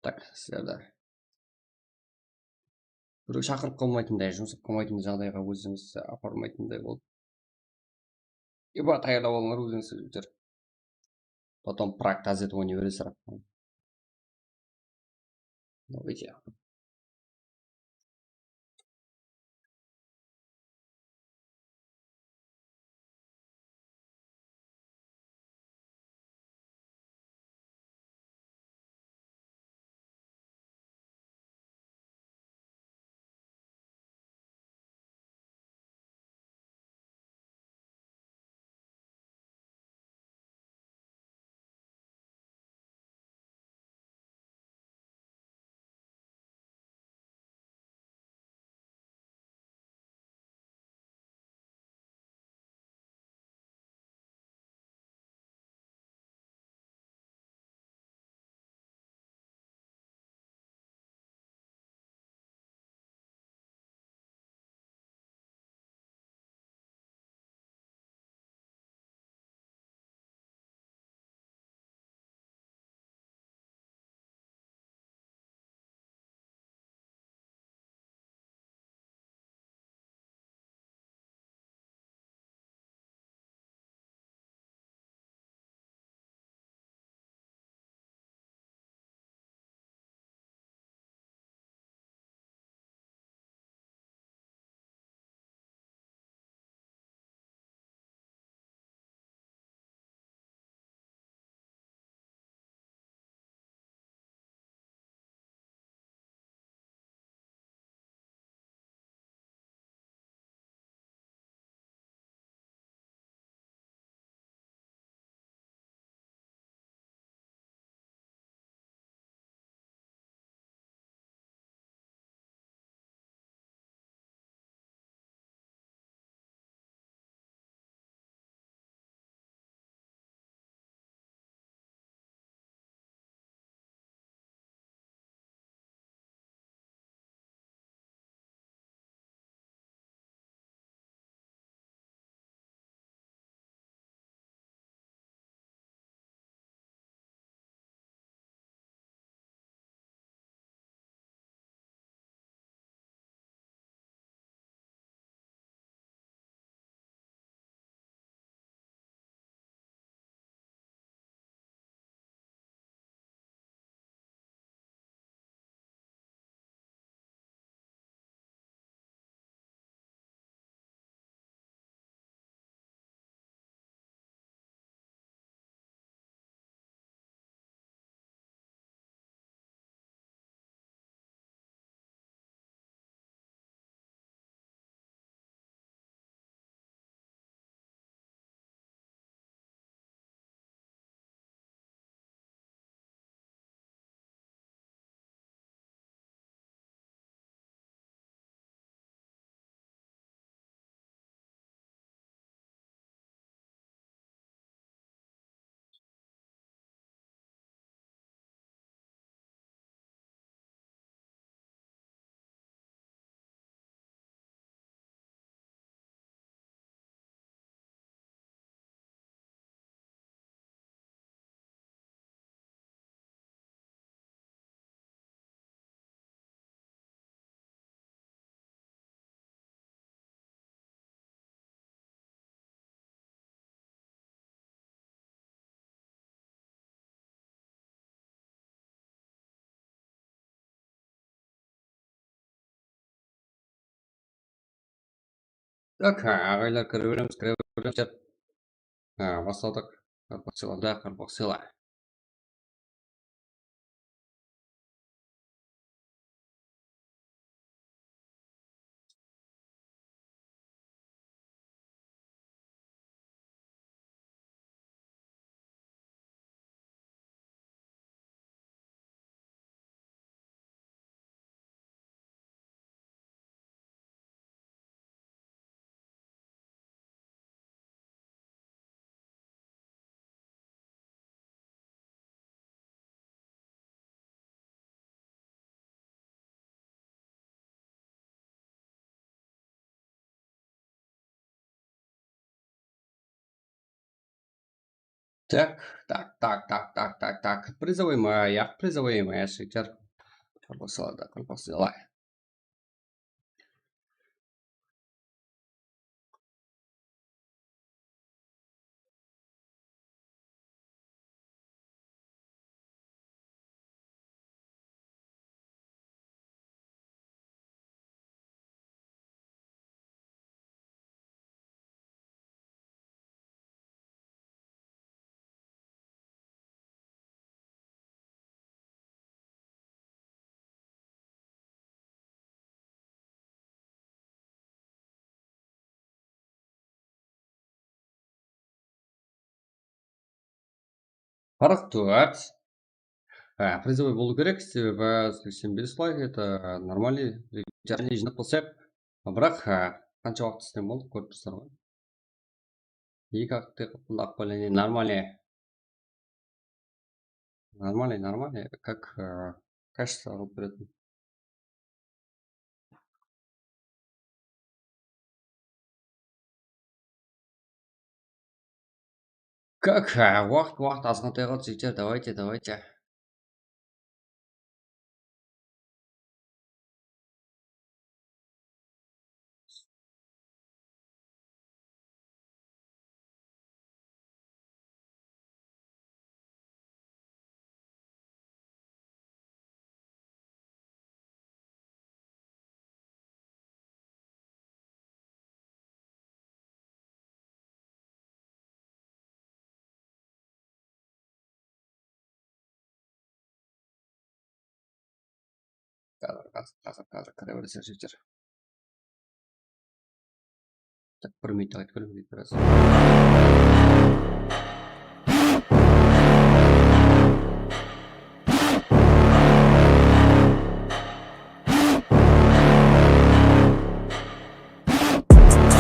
Так, сіздерді. Біреу шақырып қалмайтындай, жұмсап қалмайтындай жағдайға өзіңіз апармайтындай болып. Еба таярлап алыңдар өзіңіз жігіттер. Потом Прак тазет ойнай бересіздер. Давайте. Так, oyinlar kiraveramiz. Boshladik. Qalpoqchilar. Так. Призовые моя шикер. Qalpoqchilar. Парақтуат. Призовой болу керек, себебі сексенбе слайд это нормальный жарный жинап болсақ, бірақ қанша уақыт істем болды көріп тұрсыздар ғой. 2 акты более нормальный, как качество алып беретін. Как уақыт азғантай қалды жігіттер, давайте. Қазір кіре бересіздер жігіттер. Так, бір минут айтып көрейін дейді біраз.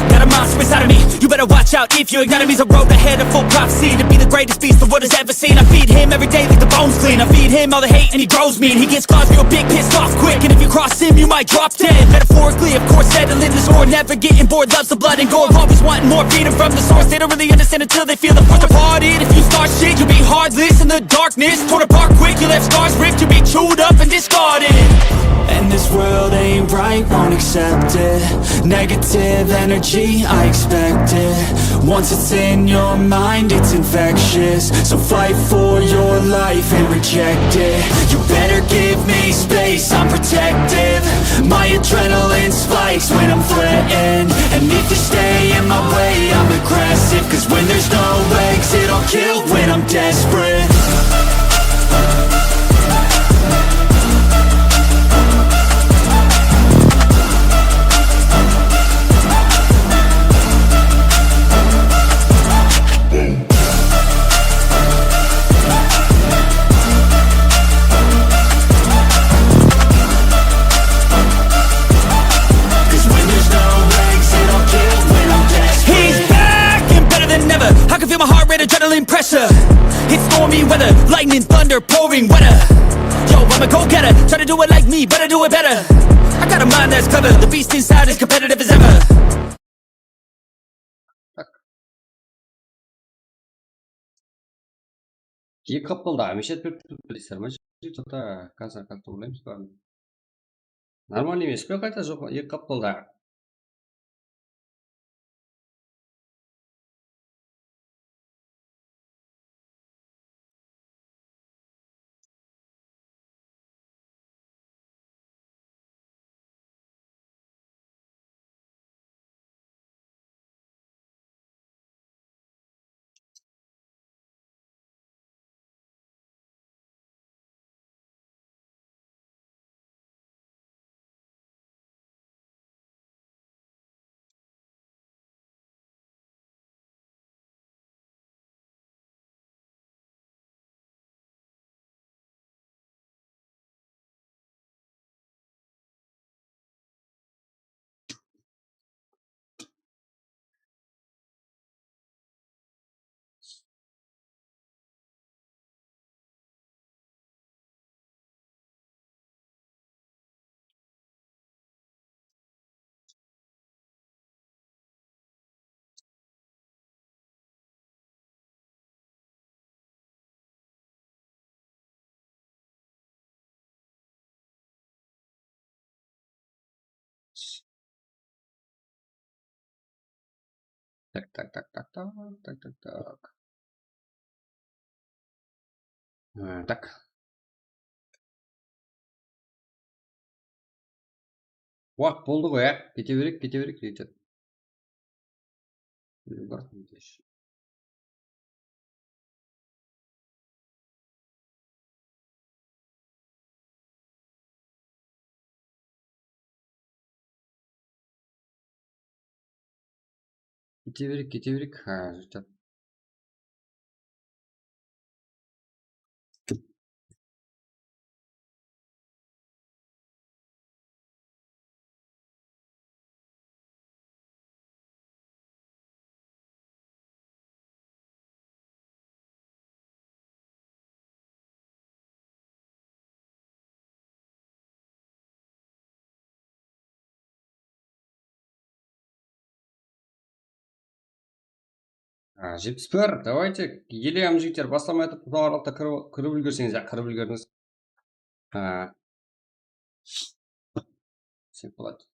Got a monster inside of me, you better watch out. If you ignite me, a road ahead of full prophecy to be the greatest beast the world has ever seen. I feed him every day like the bones clean. I feed him all the hate and he grows me, and he gets claws real big, pissed off quick. And if you cross him, you might drop dead. Metaphorically, of course, settling the score, never getting bored, loves the blood and gore, always wanting more freedom from the source. They don't really understand until they feel the force departed. If you start shit, you'll be heartless in the darkness, torn apart quick. You left scars ripped, you'll be chewed up and discarded. And this world ain't right, won't accept it. Negative energy, I expect it. Once it's in your mind, it's infectious. So fight for your life and reject it. You better give me space, I'm protective. My adrenaline spikes when I'm threatened. And if you stay in my way, I'm aggressive. Cause when there's no exit, I'll kill when I'm desperate. Adrenaline pressure, it's stormy weather, lightning, thunder, pouring weather. Yo, I'm a go-getter, try to do it like me, better do it better. I got a mind that's clever, the beast inside is competitive as ever. Екі қапылда мешет беріп білесіздер ма? Жоқта қазір қатты ойлаймыз ба? Нормально емес пе қайта жоқ екі қапылда? Так. Так. Уақыт болды ғой, ә? Кете берек жетеді. Кете берек. Жетеді. Жетпіс бір. Давайте елеем жігіттер. Бастамай айтып, бұдан аралықта кіріп үлгерсеңіз, кіріп үлгеріңіз. Сеп болады.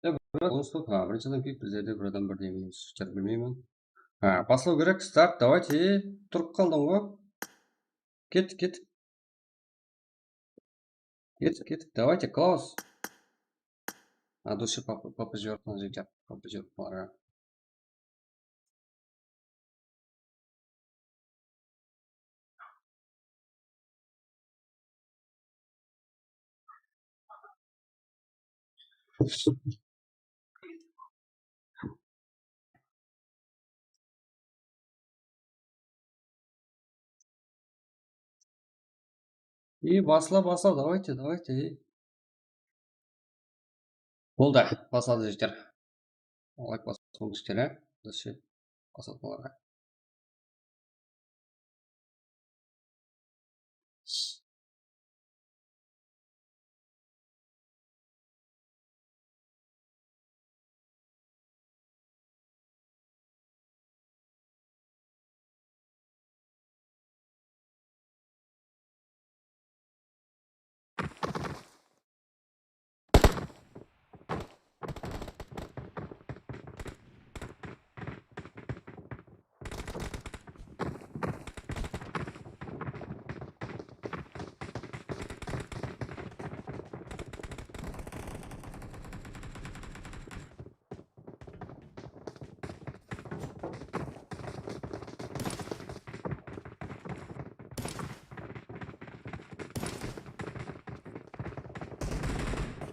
Біріншіден кейін біздерде бір адам бірдей емес, білмеймін. Басылу керек, старт, давайте. Тұрып қалдың ғой. Кеттік. Давайте, Клаус. От души папа жіберіп қалған жігіттер. Папа жіберіп қалған. И басла, давайте. Болды, басады жігіттер. Лайк басылың жігіттер, Дұрсы басады оларға.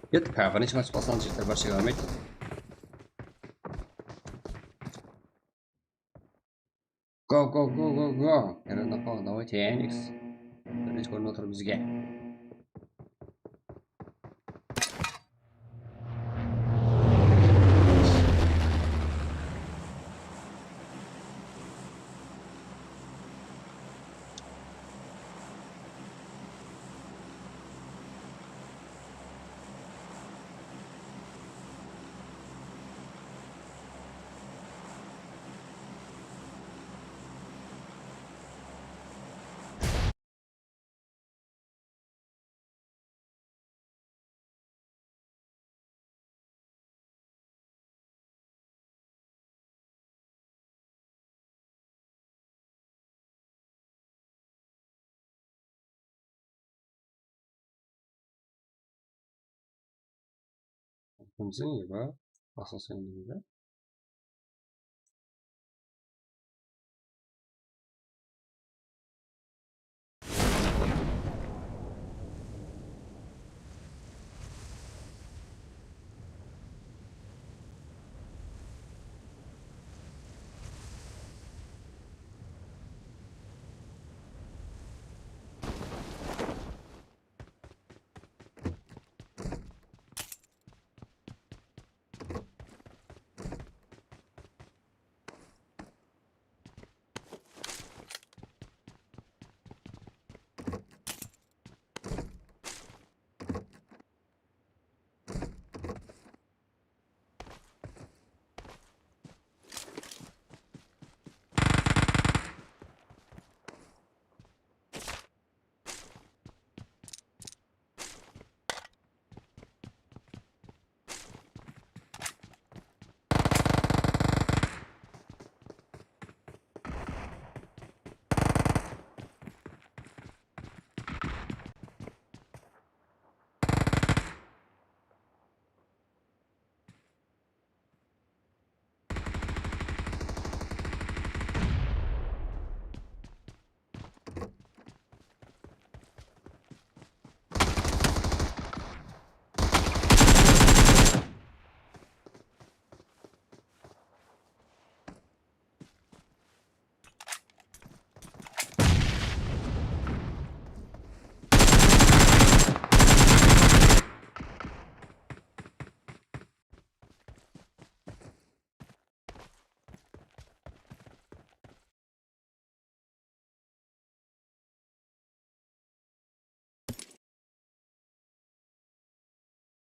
Кеттік, бірінші матч басылған жігіттер бар шеге алмайды. Go, go, go, go, go. Yaranaqo, давайте, Яникс. Birge ko'rinib o'tir bizga. Kimsin ya? Baslanip.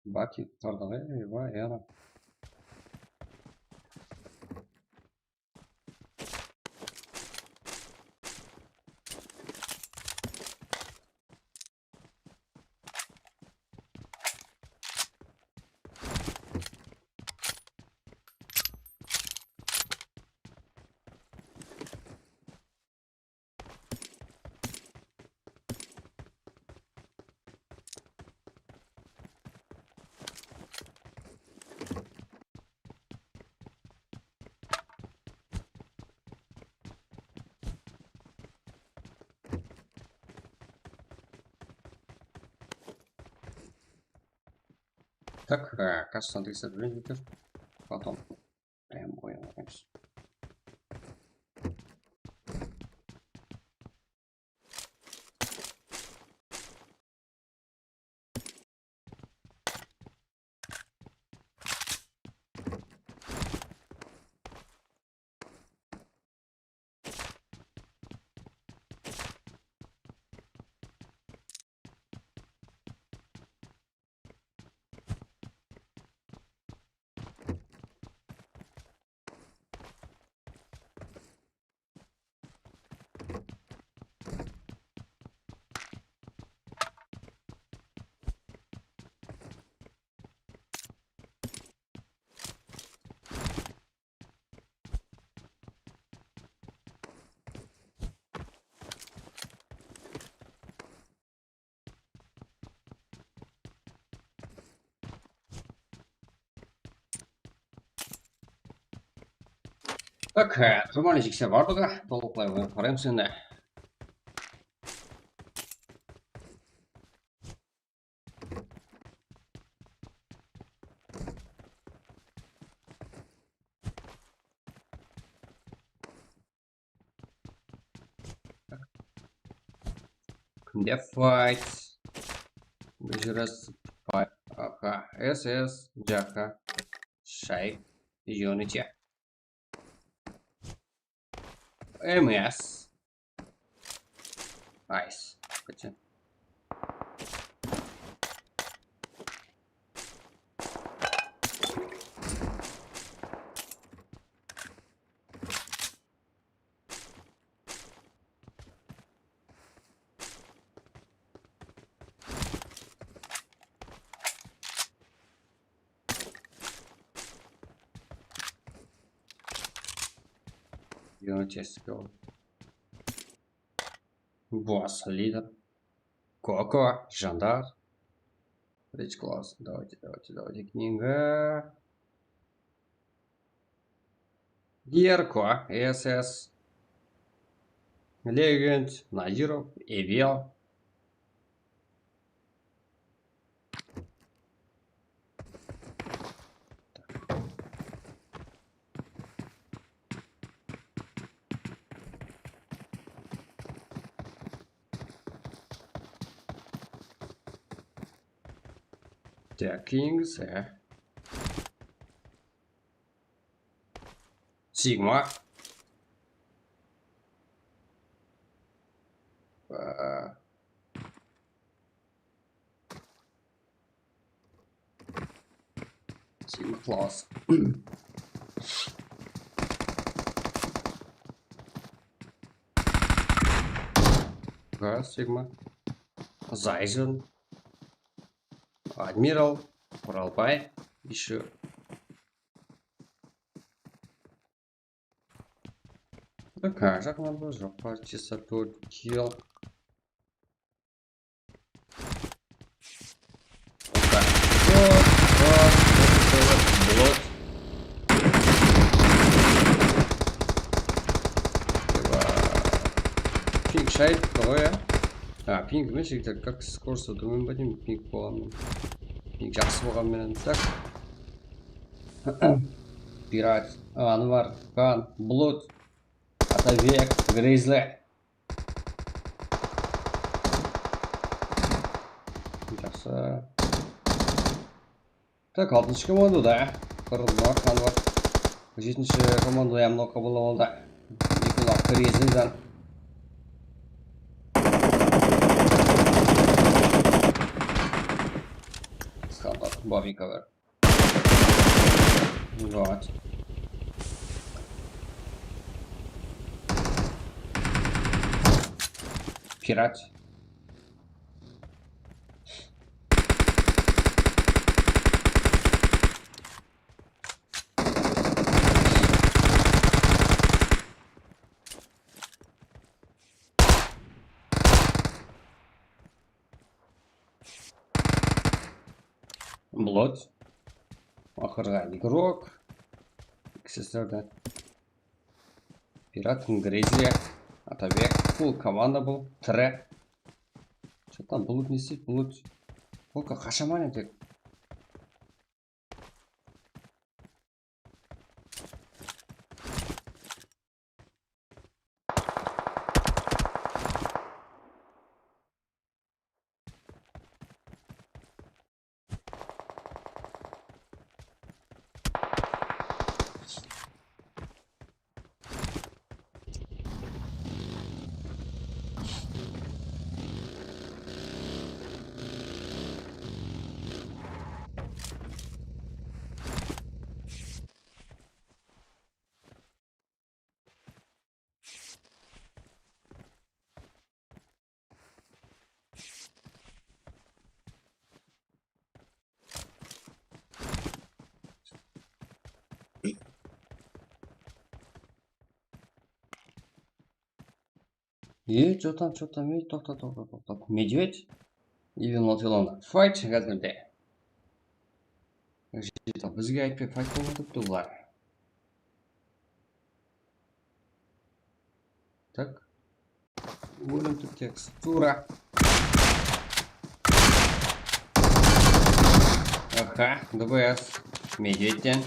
Baki tardağı va yana. Так, кажется, tekserip bitir. Потом прям oyinlarimiz. Так, нормальный жиксе бардығы, толықлай қараймыз енді. Kimde fight. Bir раз fight. Ага. SS. Jaka. Шайк. Йониче. МС. Айс. Хотя. Юноческого. Босс, лидер. Коко, жандар. Речь класс. Давайте. Книга. Герко, СС. Легенд, Надиров, Эвел. Так, кelse. Сигма. Сигма класс. Сигма. Зайзен. Адмирал, Qaraqalpaq, еще. Такая же нам тоже партия тут килл. Пинг шайт, какое? А, пинг, знаешь, это как скорость, думаю, будем пинг полом. Пинг жақсы болғанмен так. Пират, Анвар, Хан, Блуд, Атавек, Грейзле. Жақсы. Так, 6-ші команда, да? Қырылмақ, Анвар. 7-ші команда ямно қабыл алды. Екілақ Грейзледен. Бобби ковер. Вот. Пират. Блот. Охрана игрок. Секстарда. Пират Грейзли. Атавек. Фул команда был. Тре. Что там Блуд несет? Блуд. Сколько хашаман это? И что там, топ. Медведь или нотилонда. Файт қазірде. Бізге айтпай файт болмадыпты бұлар. Так. Өлімді текстура. Аха, ДБС. Медведьтен.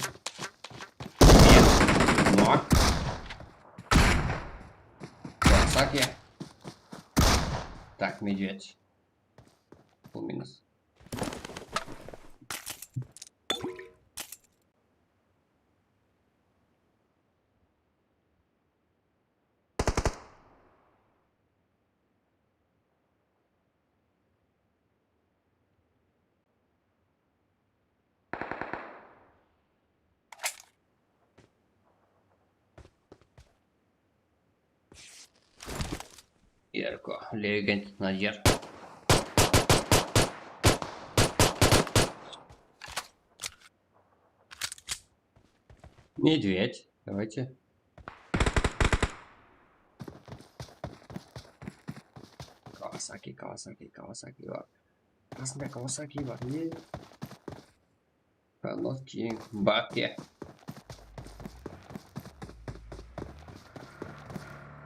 Нок. Саки. Так, медведь. Был минус. Ярко, легенд Надир. Медведь, давайте. Кавасаки бар. Қасында Кавасаки бар. Не? Not King, Баке.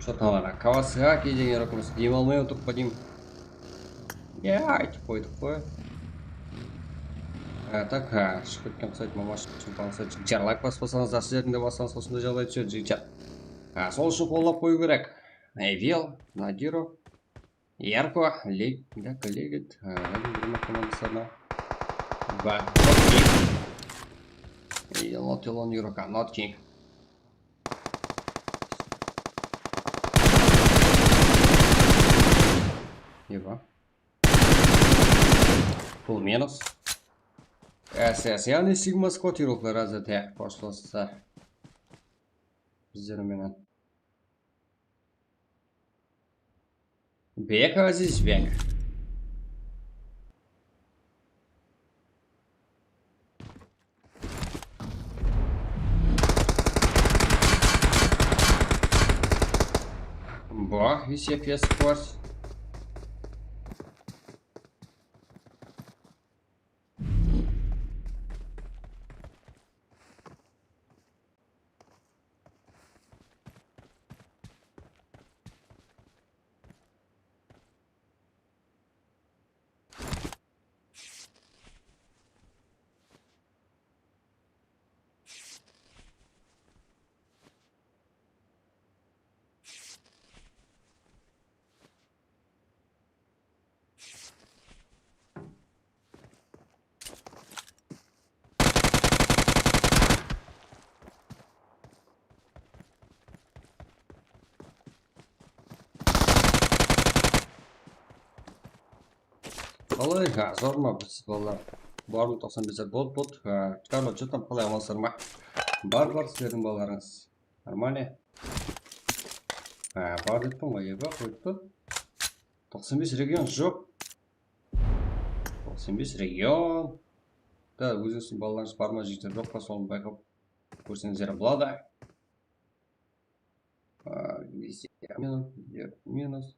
Что-то ладно, Кавасаки деген рокымыз. Дем алмай отырып па деймін. Айтып қой. Так, шығып кеткен сайт мамаш үшін танысайт жігіттер. Лайк баспасаңыздар, сіздердің де бассаңыз осындай жағдай түседі жігіттер. Сол үшін қолдап қою керек. Эвел, Надиро, Ярко, Легет, командасына. Not Юрока, Not King. Ева. Пол минус. Яғни Сигма скотировка разве так пошлоса. Біздерменен. Бека здесь бек. Бах, висек я спорт. Қалай, зор ма біз балалар? Бар ма 95 бот. Чықарлы, жұттан қалай амалсыр ма? Бар сіздердің балаларыңыз. Нормально? Бар деппін ғой, еба қойыпты. 95 регион жоқ. 95 регион. Да, өзіңіздің балаларыңыз бар ма жігіттер жоқ па, соны байқап көрсеңіздер болады. Минус.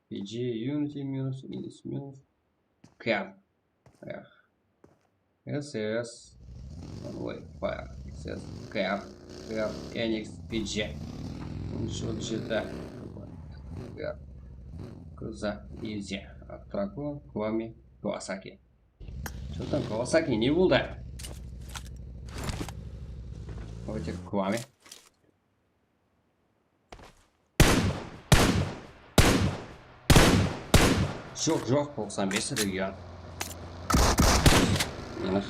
PG, Unity минус. Cap. SS. Wait, fire. SS. Cap. NX. PG. Что это? Cap. Куза. Easy. Атраку. Квами. Кавасаки. Что там Кавасаки не болды? Давайте Квами. Жоқ, 95 регион. Минус.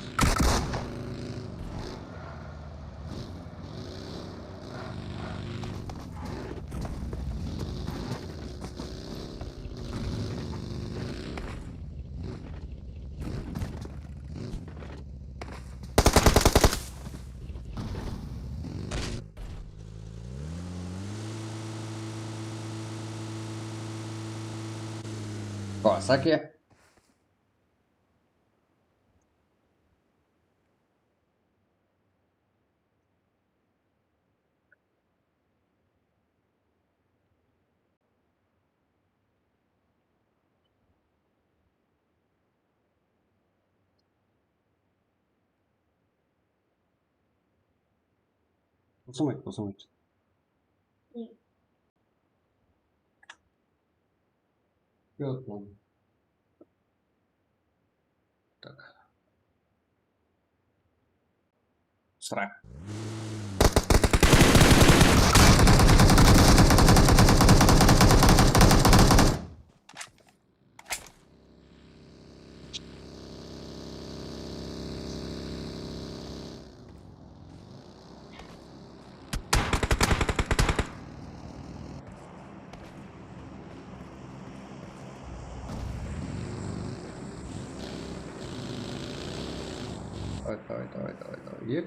Кавасаки. Посмотрите. Так. Срак.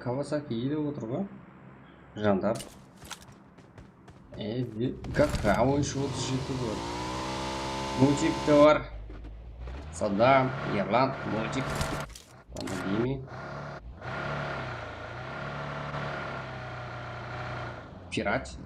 Kawasaki iyi de otur bu. Jandarm. Как oyuncu 37 var. Mucik de var. Saddam, İrland, Mucik. Onu değil mi? Pirat.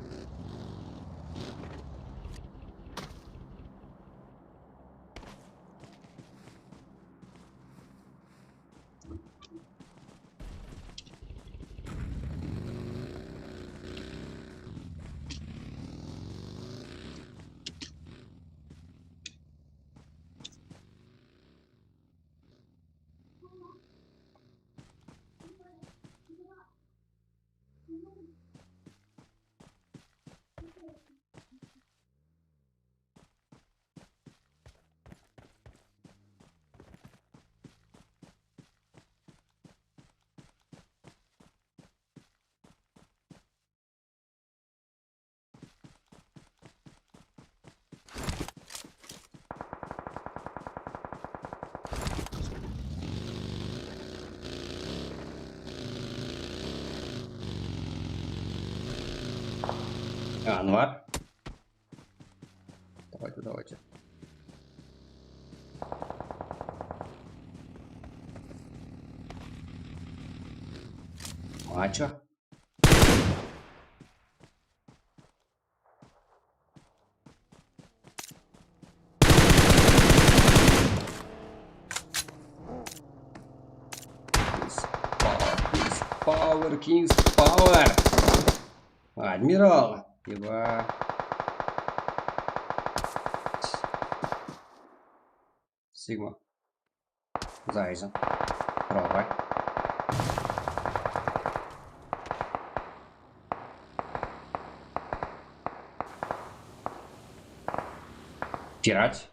Анвар. Давайте. Мачо. King's Power. Адмирал. Ибо... Сигма. Зайзен. Пробай. Пирать.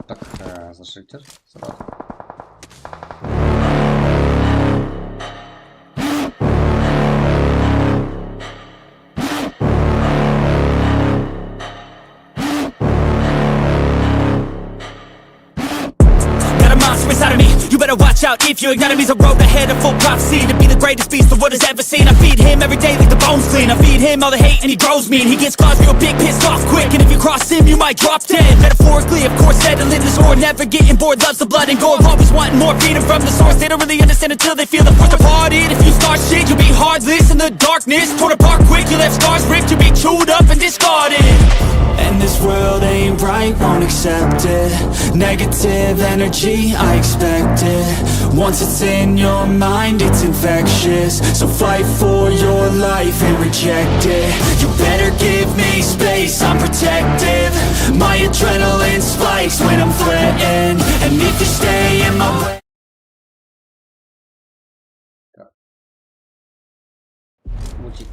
Так, зашитер сразу. Inside of me, you better watch out if your enemy's a road ahead of full prophecy to be the greatest beast the world has ever seen. I feed him every day like the bones clean. I feed him all the hate and he grows me, and he gets claws real big, pissed off quick. And if you cross him, you might drop dead. Metaphorically, of course, settling the score, never getting bored, loves the blood and gore, always wanting more, feeding from the source. They don't really understand until they feel the force departed. If you start shit, you'll be heartless in the darkness, torn apart quick. You left scars ripped, you'll be chewed up and discarded. And this world ain't right, won't accept it. Negative energy, I expect it. Once it's in your mind, it's infectious. So fight for your life and reject it. You better give me space, I'm protective. My adrenaline spikes when I'm threatened. And if you stay in my way,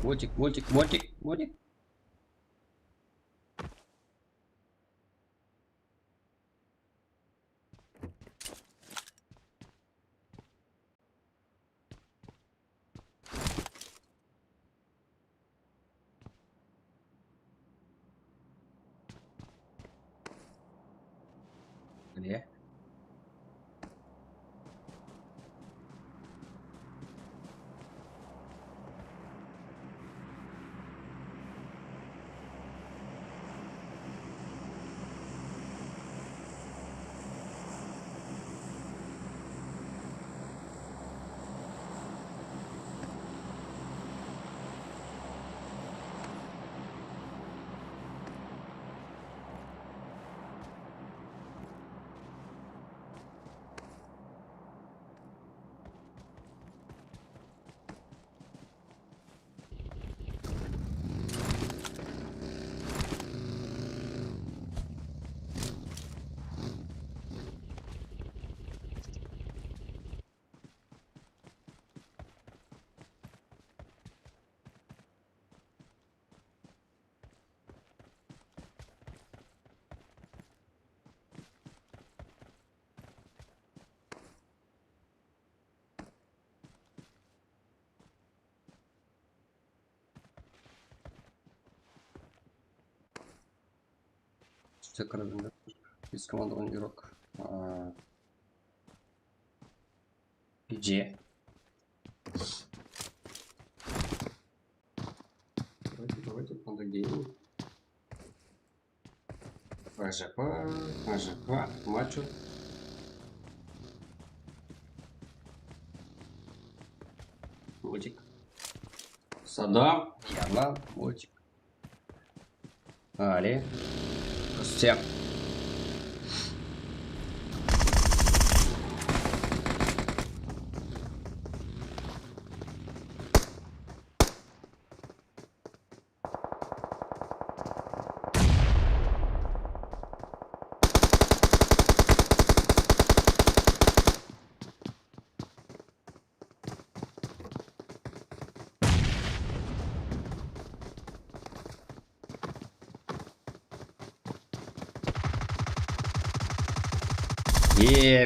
Мультик. Где? Все карабинер. Из командования игрок. Где? Давайте подогреем. АЖП, мачо. Мультик. Садам, Ярлан, мультик. Али. Всем.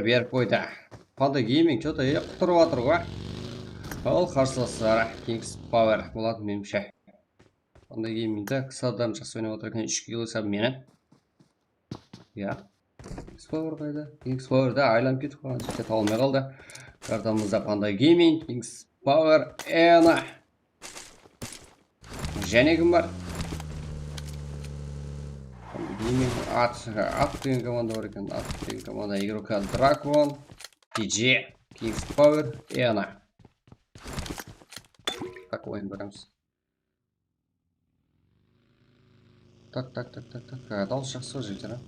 Беріп қойды. Қандай гейминг, что-то құтырып жатыр ғой. Ол қарсыластары Kings Power болады меніңше. Қандай геймингді қысадан жақсы ойнап отыр екен, 3 кило мені. Я. Kings Power қайда? Kings Power'да айланып кетіп қалған, жеке табылмай қалды. Картамызда қандай гейминг, Kings Power Ena. Және кім бар? Ат деген команда бар екен. Ат деген команда игрока Дракон, DJ, Kings Power, Ena. Так, ойын барамыз. Так. Дауыс жақсы ғой жігіттер,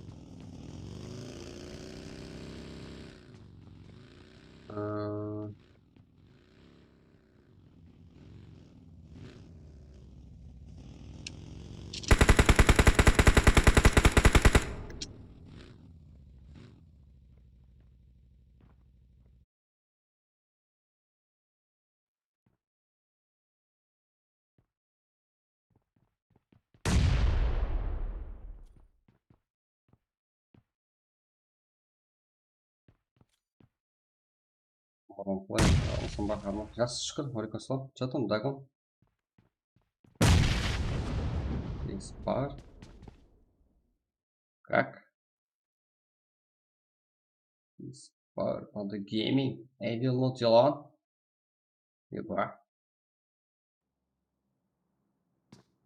жақсы шүкір, орек асылам. Жатым, дагон. Kings Power. Как? Kings Power, Panda Gaming. Evil Not Yalan. Еба.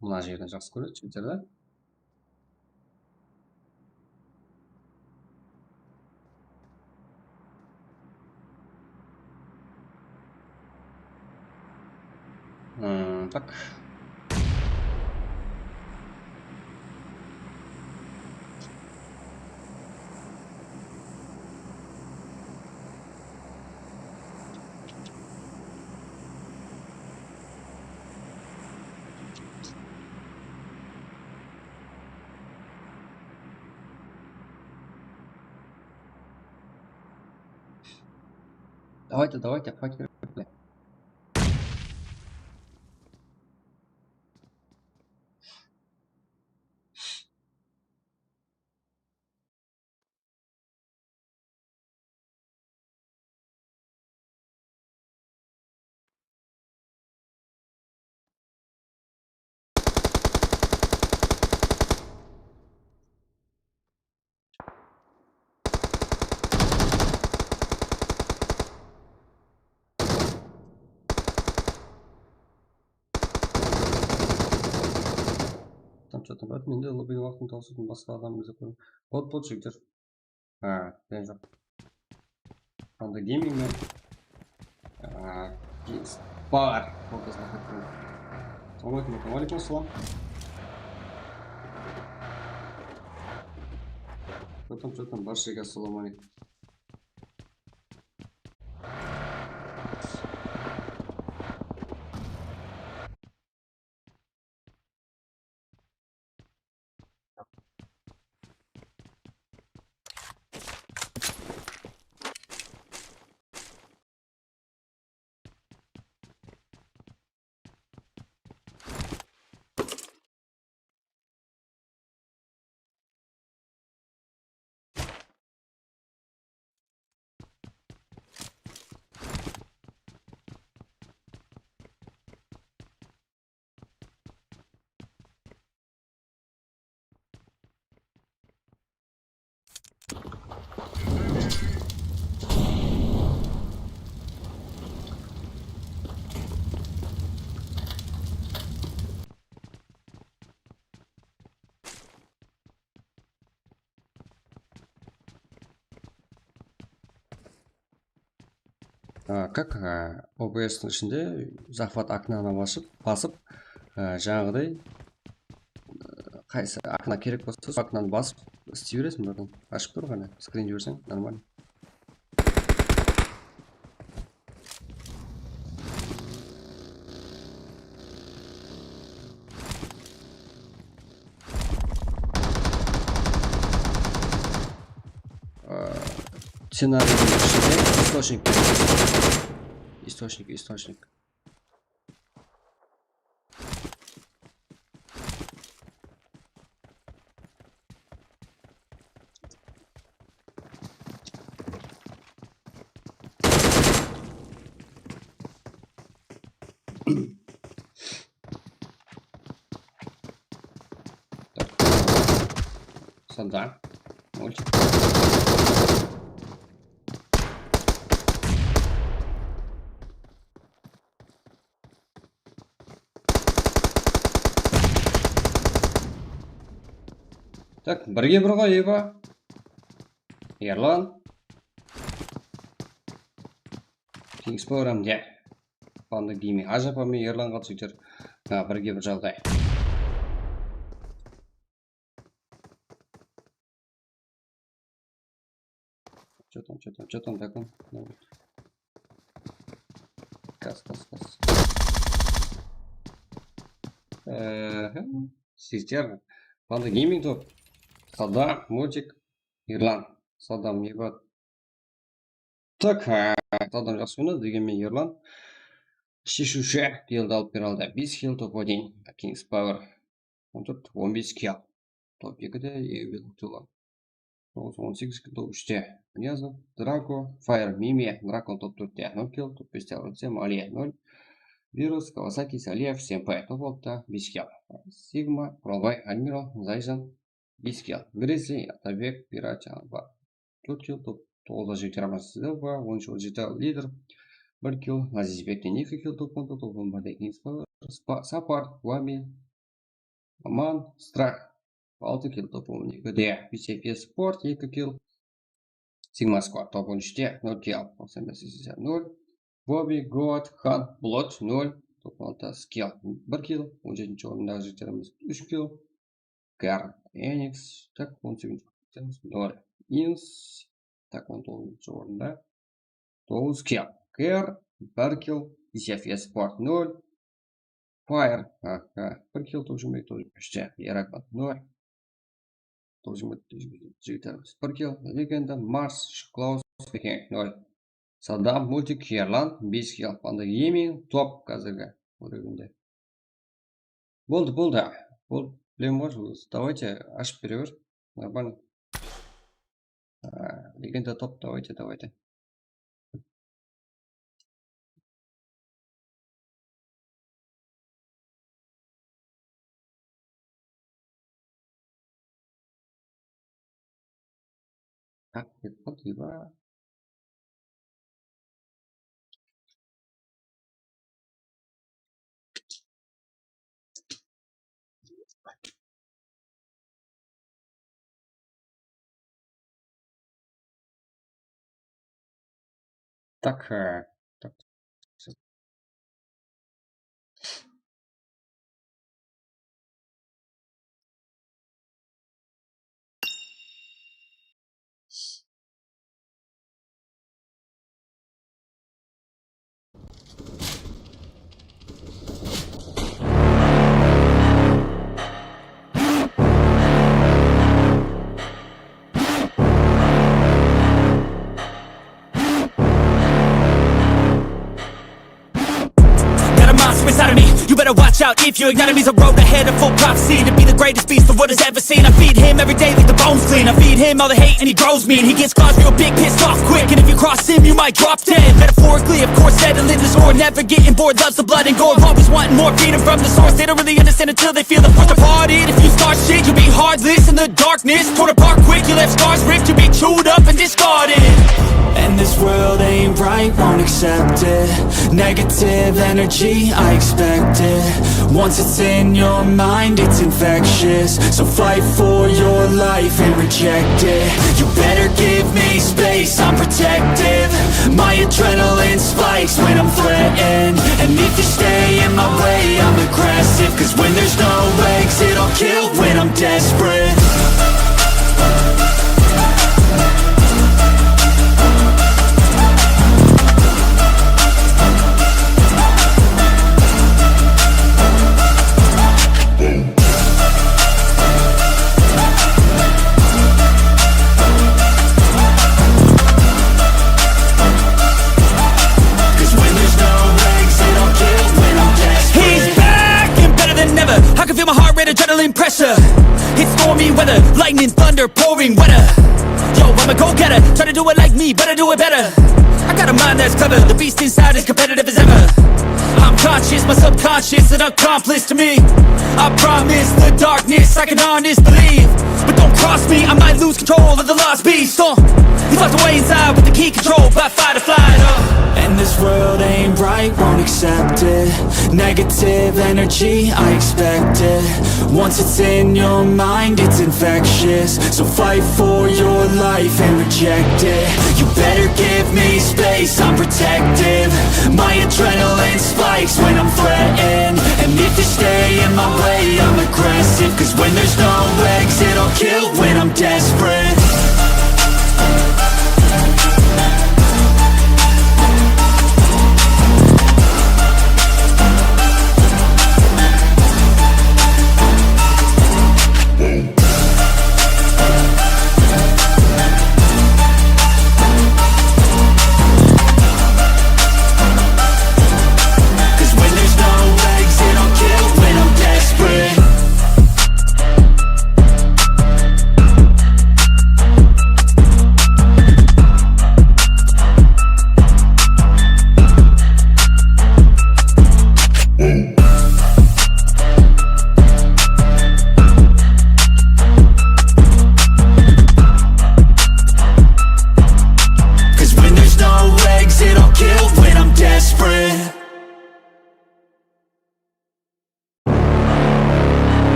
Мына жерден жақсы көреді, жігіттерді. Так. Давайте, хватит. Там что-то бар. Менде лобби уақытын таусылдың басқа адам іздеп. Вот жігіттер. Ben жоқ. Қандай гейминг мен. Kings Power. Алейкум ассалам. Что там, баршаға ассаламу алейкум. Как OBS-ның ішінде захват окнаны басып, жаңағыдай қайсы окна керек болса, сол окнаны басып істей бересің, братан. Ашып тұр ғана, скрин жіберсең, нормально. Сценарийдің ішінде источник. Сада, мультик. Так, бірге бір ғой, Ева. Ерлан. Кингспорам, Панда гейминг. Ажапа мен Ерланға түсіктер. Бірге бір жағдай. Что там такое? Кас. Систерно. Панда гейминг топ. Сада, мультик, Ерлан. Садам ебат. Так, Садам жақсы ойнады, дегенмен Ерлан шешуші келді алып бер алды. 5 хил топ 1. Kings Power. 15 килл. Топ 2-де ебет ұтылған. 18 килл топ 3-те. Нязов, Драко, Файр, Мими, Дракон топ 4-те. 0 килл, топ 5-те Алексем, Алия 0. Вирус, Кавасаки, Салиев, Сенпай, топ 6-та 5 килл. Сигма, Пролбай, Адмирал, Зайжан, 5 килл. Гризли, Атабек, Пирача, 4 килл, топ 9-да жігіттер арасында бар. 10-ші жігіттер лидер. 1 килл. Азизбектен 2 килл, топ 10-да, топ 11-де Kings Power. Сапар, Вами, Аман, Страх, 6 килл, топ 12-де. BCP Sport, 2 килл. Sigma Squad, топ 13-те, 0 килл. 0. Бобби, Гот, Хан, Блот, 0. Топ 6-та Скилл, 1 килл. 17-ші орындағы жігіттеріміз 3 килл. Кар, Эникс, так, 18-ші 0. Инс, так, 19-ші орында 9 килл. Кэр, 1 килл. BCP Sport, 0. Fire, 1 килл, топ 23-те. Еракбат, 0. Топ 23-те жігіттеріміз 1 килл. Легенда, Марс, Клаус, 0. Садам, мультик, Ерлан, 5 килл. Панда гейминг, топ қазіргі өрігінде. Болды. Білем бар, давайте ашып бере бер. Нормально. Легенда топ, давайте. Так, это так. out if your enemy's a road ahead of full prophecy. To be the greatest beast the world has ever seen. I feed him every day like the bones clean. I feed him all the hate and he grows mean. He gets claws real big, pissed off quick, and if you cross him you might drop dead. Metaphorically, of course, settling the score, never getting bored, loves the blood and gore. Always wanting more freedom from the source. They don't really understand until they feel the force to part it. If you start shit, you'll be heartless in the darkness, torn apart quick, you left scars ripped, you'll be chewed up and discarded. And this world ain't right, won't accept it. Negative energy, I expect it. Once it's in your mind, it's infectious. So fight for your life and reject it. You better give me space, I'm protective. My adrenaline spikes when I'm threatened. And if you stay in my way, I'm aggressive. Cause when there's no exit, I'll kill when I'm desperate. Adrenaline pressure, it's stormy weather, lightning, thunder, pouring weather. Yo, I'm a go-getter, try to do it like me, but I do it better. I got a mind that's clever, the beast inside is competitive as ever. I'm conscious, my subconscious, an accomplice to me. I promise the darkness, I can honest believe. But don't cross me, I might lose control of the lost beast. He's locked away inside with the key control by fight or flight. And this world ain't right, won't accept it. Negative energy, I expect it. Once it's in your mind, it's infectious. So fight for your life and reject it. You better give me space, I'm protective. My adrenaline spikes when I'm threatened. And if you stay in my way, I'm aggressive. Cause when there's no exit, I'll kill when I'm desperate.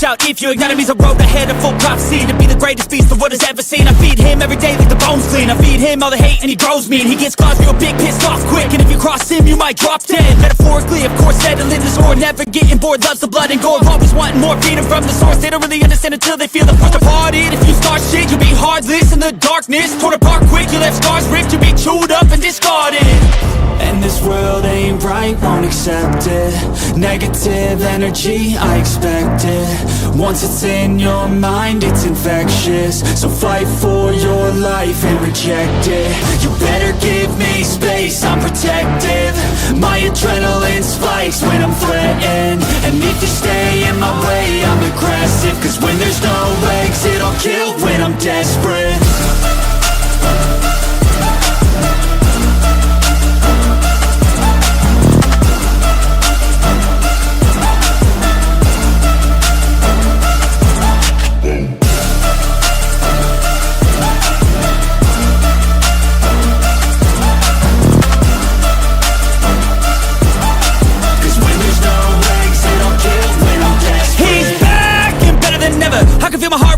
Out if your enemy's a road ahead of full prophecy. To be the greatest beast the world has ever seen. I feed him every day like the bones clean. I feed him all the hate and he grows mean. He gets claws real big, pissed off quick, and if you cross him you might drop dead. Metaphorically, of course, settling the score, never getting bored, loves the blood and gore. Always wanting more freedom from the source. They don't really understand until they feel the force to part it. If you start shit, you'll be heartless in the darkness, torn apart quick, you left scars ripped, you'll be chewed up and discarded. And this world ain't right, won't accept it. Negative energy, I expect it. Once it's in your mind, it's infectious. So fight for your life and reject it. You better give me space, I'm protective. My adrenaline spikes when I'm threatened. And if you stay in my way, I'm aggressive. Cause when there's no exit, I'll kill when I'm desperate.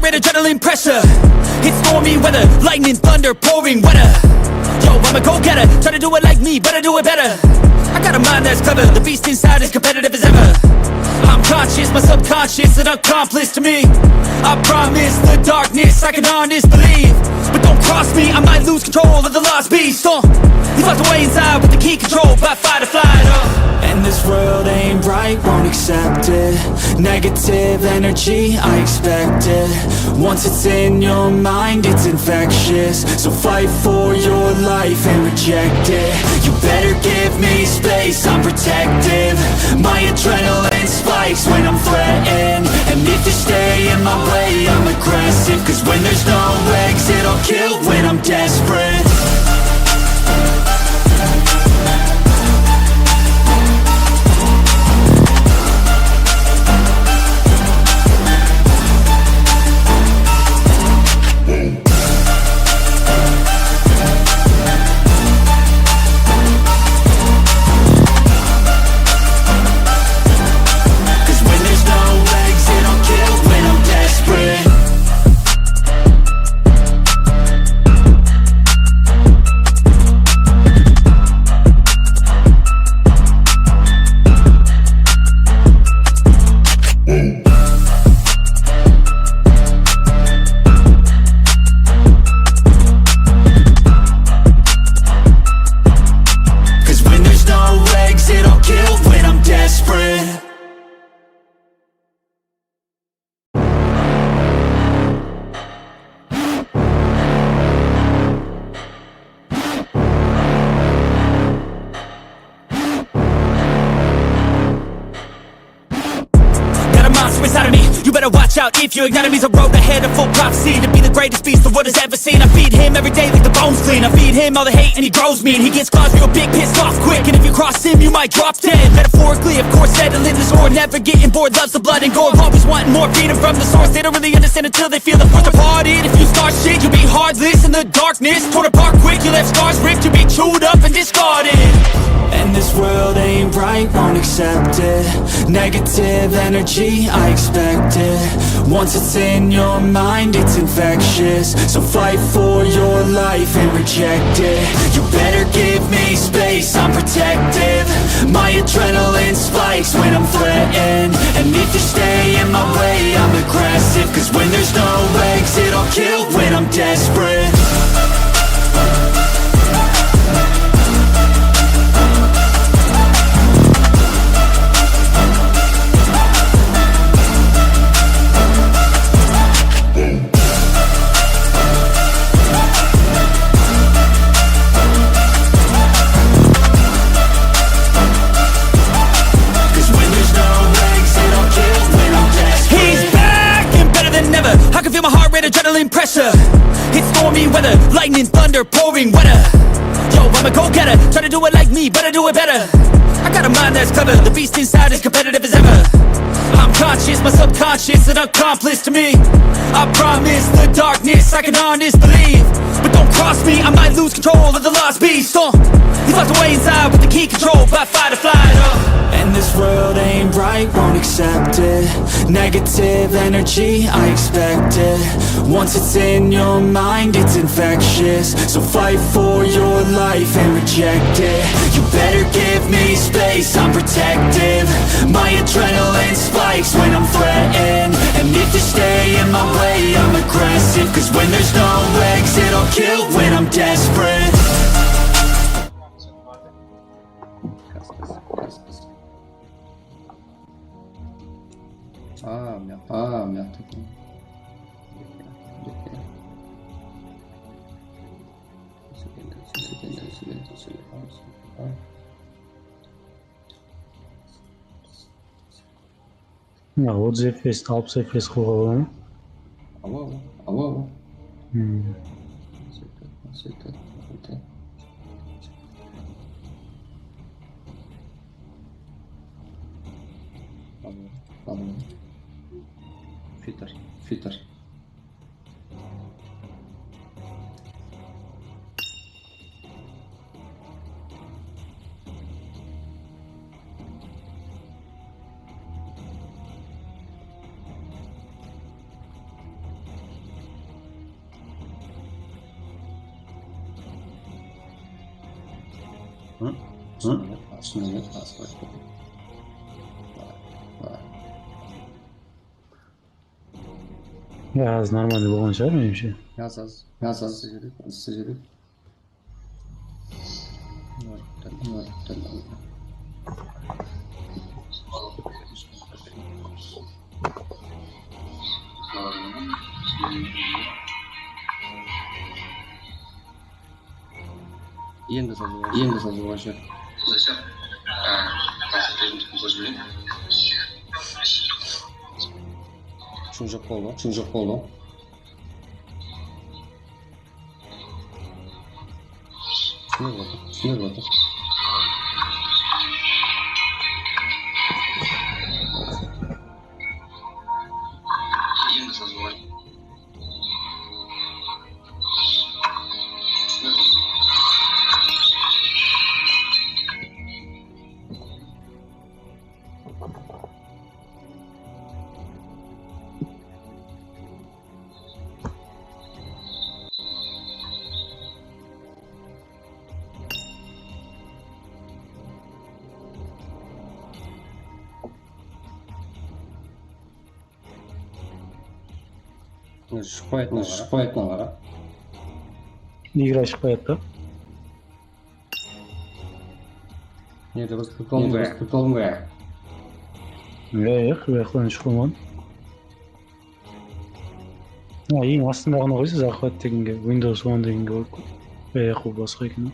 Adrenaline pressure, it's stormy weather, lightning, thunder, pouring weather. Yo, I'm a go-getter, try to do it like me, but I do it better. I got a mind that's clever, the beast inside is competitive as ever. I'm conscious, my subconscious, an accomplice to me. I promise the darkness, I can honest believe. But don't cross me, I might lose control of the lost beast. He's locked away inside with the key controlled by fight or flight. And this world ain't right, won't accept it. Negative energy, I expect it. Once it's in your mind, it's infectious. So fight for your life and reject it. You better give me space, I'm protective. My adrenaline spikes when I'm threatened. And if you stay in my way, I'm aggressive. Cause when there's no exit, I'll kill when I'm desperate. Watch out if your enemy's a road ahead of full prophecy to be the greatest beast the world has ever seen. I feed him every day like the bones clean. I feed him all the hate and he grows me, and he gets claws real big, pissed off quick. And if you cross him, you might drop dead. Metaphorically, of course, settling the score, never getting bored, loves the blood and gore, always wanting more freedom from the source. They don't really understand until they feel the force departed. If you start shit, you'll be heartless in the darkness, torn apart quick. You left scars ripped, you'll be chewed up and discarded. And this world ain't right, won't accept it. Negative energy, I expect it. Once it's in your mind, it's infectious. So fight for your life and reject it. You better give me space, I'm protective. My adrenaline spikes when I'm threatened. And if you stay in my way, I'm aggressive. Cause when there's no exit, I'll kill when I'm desperate. Adrenaline pressure, it's stormy weather, lightning, thunder, pouring weather. Yo, I'm a go-getter, try to do it like me, but I do it better. I got a mind that's clever, the beast inside is competitive as ever. I'm conscious, my subconscious, an accomplice to me. I promise the darkness, I can honest believe. But don't cross me, I might lose control of the lost beast. He's locked away inside with the key controlled by fight or flight. And this world ain't right, won't accept it. Negative energy, I expect it. Once it's in your mind, it's infectious. So fight for your life and reject it. You better give me space, I'm protective. My adrenaline spikes when I'm threatened. And if you stay in my way, I'm aggressive. Cause when there's no exit, I'll kill when I'm desperate. мягко. Ya 30 FPS, 60 FPS qilib olaman. Avo. Filter. Ya az normalde bo'lgan shiar menimcha. Yaz. Endi sozlavaşı. Şunca kolu. Sinir oldu. Şıkayetine qara. Игра шықпайды да. Nerede biz tutalım be. Yok, ұяқтан шықпаған. Ең астындағыны қойсыз, ақпат дегенге, Windows 1 дегенге қойып қой. Аяқ ол басқа екен.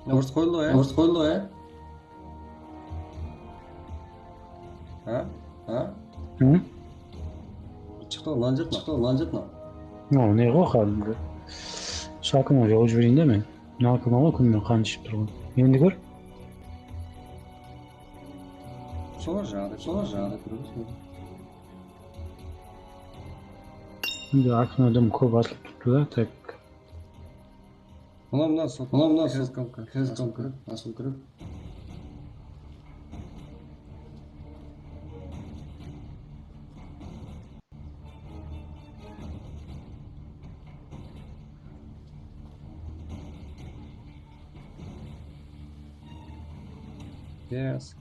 Орыс қойылды ya. Hı? Çıktı lan jet. Не ғой қалды. Шакыма жауып жіберейін де мен. Накыма ғой күнмен қан ішіп тұрған. Енді көр. Sola жағы тұрды. Енді ақын адам көп асылып тұрды да, так. Мына кез асыл кіріп.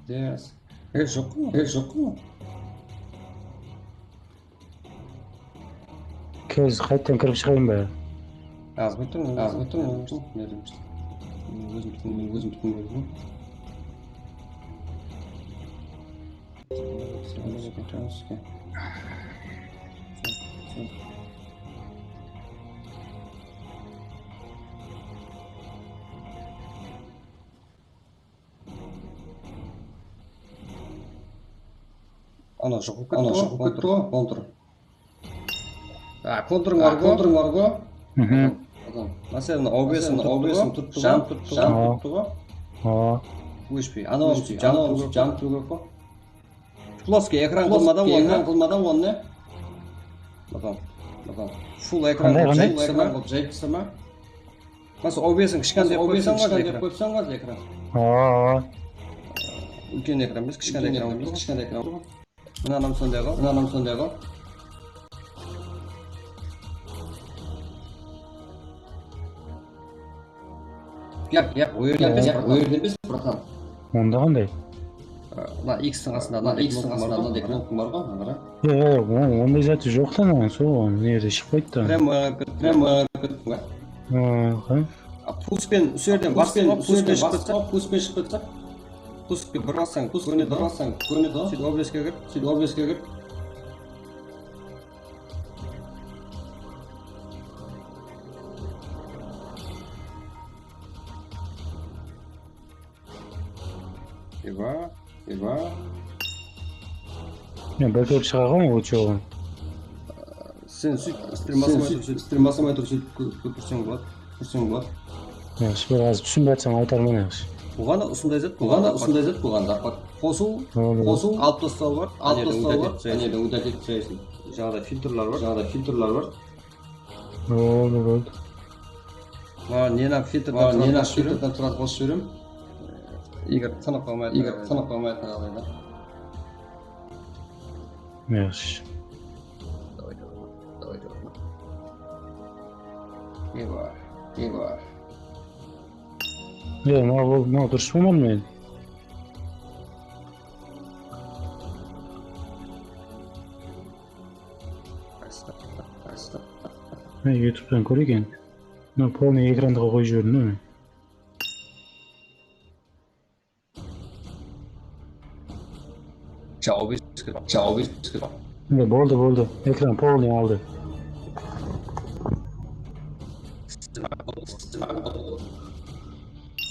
Yes. Жоқ mu? Кез қайттан кіріп шығайын ба? Az бүтін. Өзім бүтін. Ана шығып кетті ғой, контр. Контрың бар ғой. Мәселен, OBS-ін тұртты ғой. Өшпей. Ана жан тұру керек қой. Плоский экран қылмадан оны. Bakın. Full ekran қылып жайып ма? Мәселен, OBS-ін кішкентай қойсаң ғой экран. Үлкен экран емес, кішкентай экран. Мынанам сондай ғой. Яқ, ой жерде емес, братан. Онда қандай? Мына X-тің астында, мынандай кнопка бар ғой, қара. Ондай заты жоқ та, сол неде шықпайды да. Прям пульспен сөзден басып, пульспен шығып кетсе. Пуспе бір бассаң, көрінеді ғой. Сөйтіп облеске кір. Ева. Бір көп шығаған ғой, өтші Сен сөйтіп стрим басамай тұр, сөйтіп көрсең болады. Сібір аз түсінбей атсам айтармын ағыз. Бұғанда осындай зат бұғанда. Қосу, алып тастау бар. Әнеді удалить жайсың. Жаңағыдай фильтрлар бар. Болды. Нені фильтрдан тұрады қосып жіберем. Егер тынып қалмайтын жағдайда. Yaxshi. Ева. Мына дұрыс болмады мен. YouTube'dan көрген. Ну, полный экранға қойып жібердім, Болды. Экран полный алды.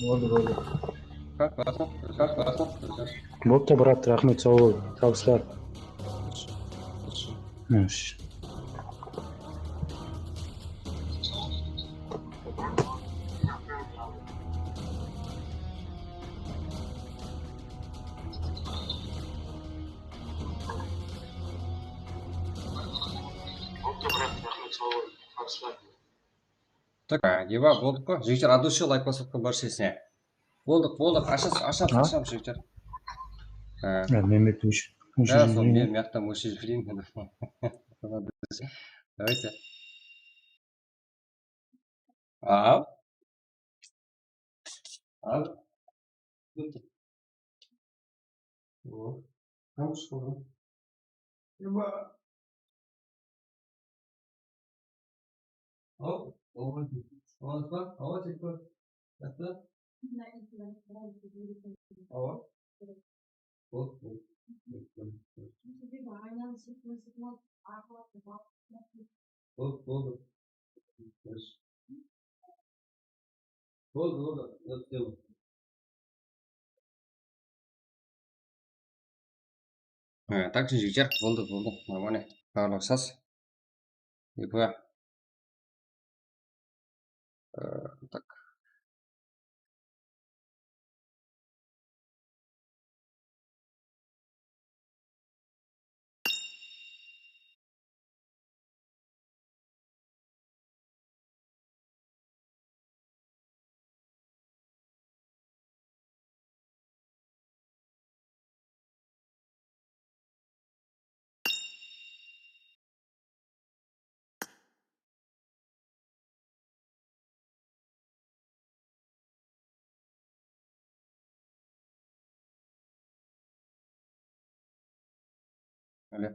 Болды. Болды, брат, рахмет, сау бол. Табыстар. Так, еба болдық қой. Жігіттер, от души лайк басып баршасына. Болдық. Ашам жігіттер. Мен беттім. Да, сол мен мияқтан өшіп жіберейін. Давайте. Ал. Вот. Там что? Еба. О, так же жігіттер, болды. Нормально. Барлық сас. Еба. Так. Алло.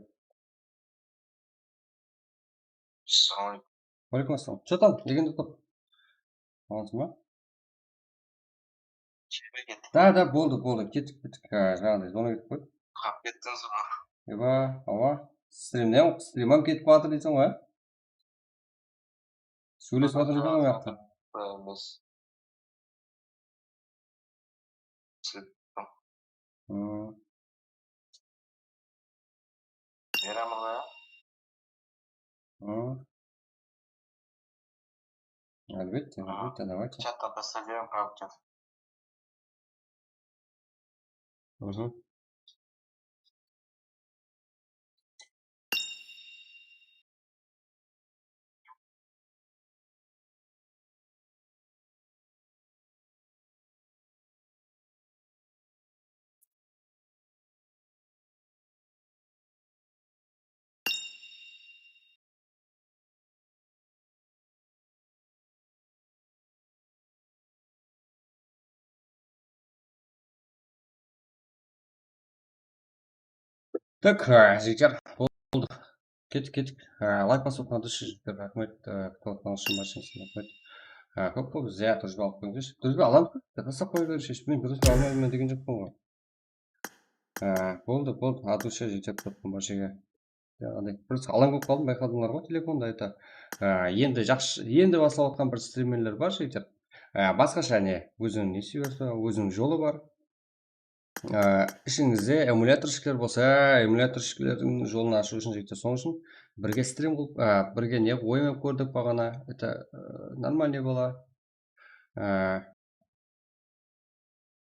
Ассалаумағалейкум. Уалейкум ассалам. Что там? Дегенде топ. Аласың ба? Да, болды. Кеттік. Жаңағыдай звонок етіп қой. Қалып кеттіңіз ба? Еба, ауа. Стримам кетіп жатыр дейсің ғой, сөйлесіп жатыр екен ғой маяқта. Беремін ғой, Әлбетте, давайте. Чатта поставь берем, қалып кет. Так, жігіттер, болды. Кеттік. Лайк басып отқан дұрыс жігіттер, рахмет. Кто отмалшын машинасына, рахмет. Көп, зия тұржбе алып қойыңызшы. Тұржбе аламын ба? Тастап қойып берші. Мен тұржбе алмаймын деген жоқпын ғой. Болды. От души жігіттер көптің баршаға. Просто алаң болып қалдым, байқадыңдар ғой телефонда это. Енді басылып отқан бір стримерлер бар жігіттер. Басқаша не, өзінің несі бар, өзінің жолы бар. Ішіңізде эмуляторщиклер болса, эмуляторщиклердің жолын ашу үшін жігіттер, соның үшін бірге стрим қылып, бірге не ойнап көрдік бағана. Это нормальный бола.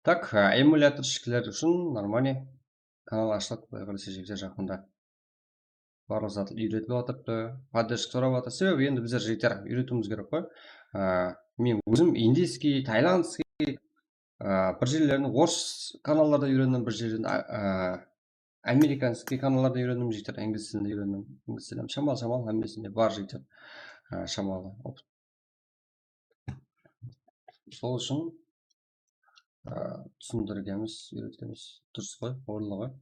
Так, эмуляторщиклер үшін нормальный канал аштық, құдай жігіттер жақында. Барлық зат үйретіліп жатырды, поддержка сұрап жатыр. Себебі енді біздер жігіттер үйретуіміз керек қой. Мен өзім индийский, тайландский, бір жерлерін орыс каналларда үйрендім, бір жерлерін американский каналларда үйрендім жігіттер, инглиз тілінде үйрендім. Инглиз тілім шамал әммесінде бар жігіттер, шамалы. Сол үшін түсіндіргеміз, үйретеміз. Дұрыс қой, орынды ғой.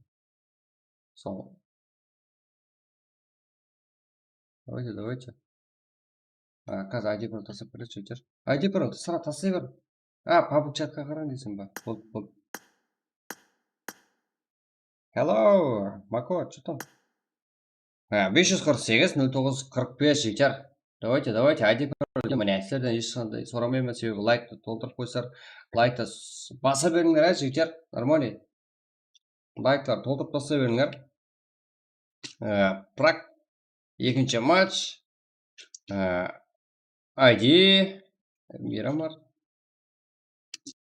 Сол. Давайте. Қазір ID бір тастап береді жігіттер. ID бір сыра тастай бер. Паблик чатқа қараң дейсің ба? Болды. Hello, Мако, что там? 548 09 45 жігіттер. Давайте, ID бір міне сіздерден ешқандай сұрамаймын, себебі лайкты толтырып қойсар, лайкты баса беріңдер, жігіттер. Нормально. Лайктар толтырып тастай беріңдер. Прак екінші матч. ID Мирамар.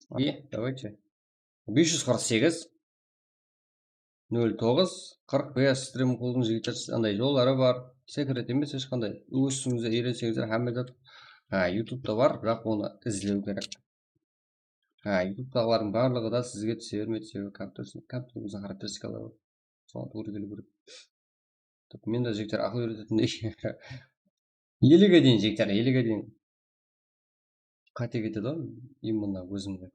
Давайте. 548 09 45 стрим қолдың жігіттер, андай жолдары бар. Секрет емес ешқандай. Өзіңізді үйренсеңіздер hammadan YouTube'да бар, бірақ оны іздеу керек. YouTube'дағылардың барлығы да сізге түсе бермейді, себебі компьютеріңіздің характеристикалары соған тура келу керек. Мен де жігіттер ақыл үйрететіндей 50-ге дейін жігіттер, 50-ге дейін қате кетеді ғой, именно өзімде.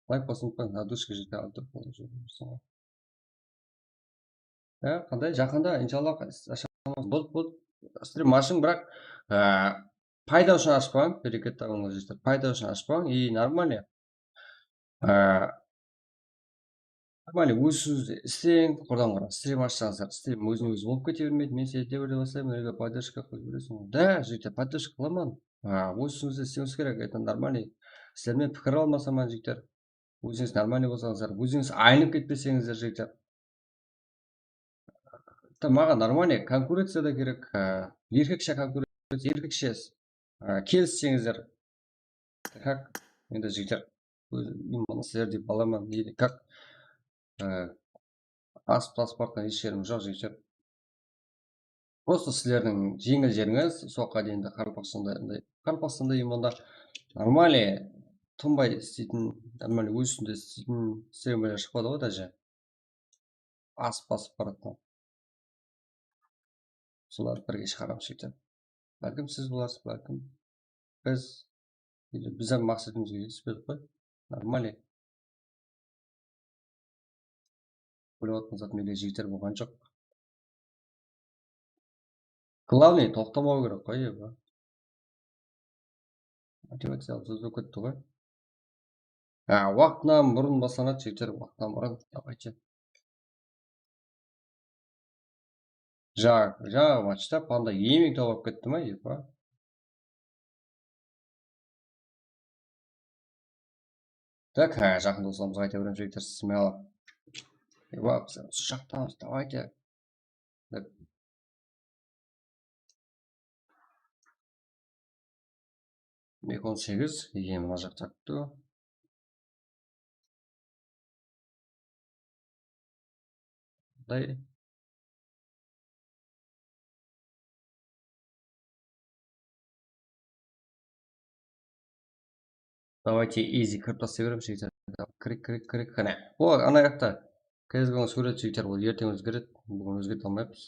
Лайк басып қойыңыз, душка жігіттер алып тұрып қалыңыз. Қандай жақында иншаллах болды. Стрим ашың, бірақ пайда үшін ашпаң, берекет тағыңыз жігіттер. Пайда үшін ашпаң и нормально. Нормально өзіңізді істең, құрдан қара. Стрим ашсаңыздар, стрим өзіңіз болып кете бермейді. Мен сетте бере бастаймын, елге поддержка қойып бересің. Да, жігіттер, поддержка қыламан. Өзіңізді істеуіңіз керек, это нормально. Сіздермен пікір алмасаман жігіттер. Өзіңіз нормально болсаңыздар, өзіңіз айнып кетпесеңіздер жігіттер. Маған нормально, конкуренция да керек, еркекше конкуренция, еркекше келіссеңіздер. Как? Енді жігіттер, именно сіздердей баламан, или как? Асып-тасып еш жерім жоқ жігіттер. Просто сіздердің жеңіл жеріңіз, соққа дейінді Қарақалпақстанда именно нормально, тынбай істейтін, нормально өз үстінде істейтін стримерлер шықпады ғой даже. Асып-тасып барады. Солар бірге шығарамыз жігіттер. Бәлкім сіз боларсыз, бәлкім біздің мақсатымызға жетіспедік қой. Нормально. Ойлаватқан зат менде жігіттер болған жоқ. Главный тоқтамау керек қой, мотивациялық сөз болып кетті ғой. Уақытынан бұрын басланады жігіттер, уақытынан бұрын. Давайте. Жаңағы матчта панда емек тауып кетті ма, Так, жақын достарымызға айта беремін жігіттер, смело. Біз жақтамыз, давайте. Екі 18, мына жақта күтті. Давайте easy кіріп тастай беремін жігіттер. Кірік. Қане. Ана жақта. CSGO-ны сурет жігіттер, ол ертең өзгереді. Бүгін өзгерте алмайбыз.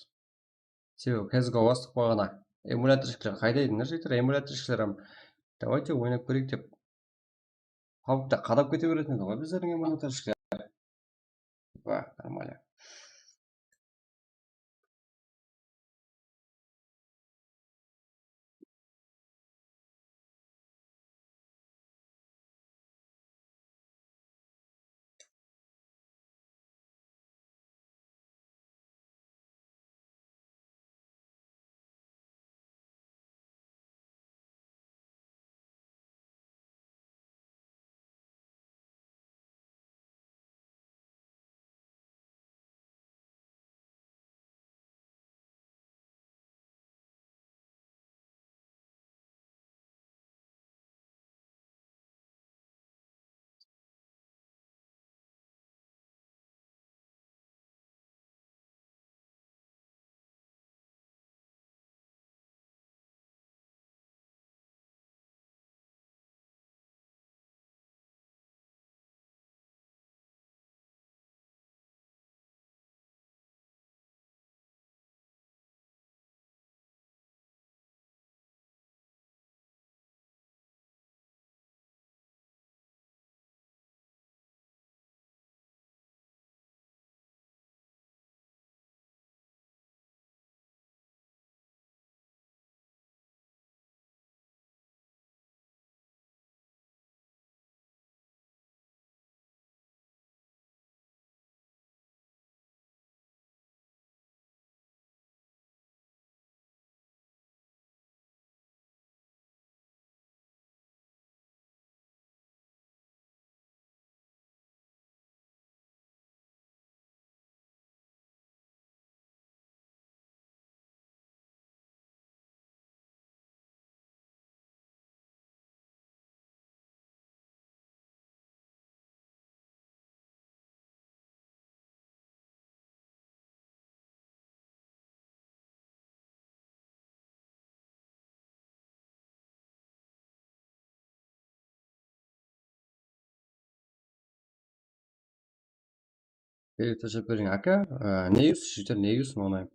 Себебі CSGO бастық қойғана. Эмуляторшілер қайда едіңдер жігіттер? Эмуляторшілер давайте ойнап көрейік деп. Пабликта қадап кете беретін еді ғой біздердің эмуляторшілер. Нормально. Ташап берейін. Ака, не юз, жігіттер, не юз, оны.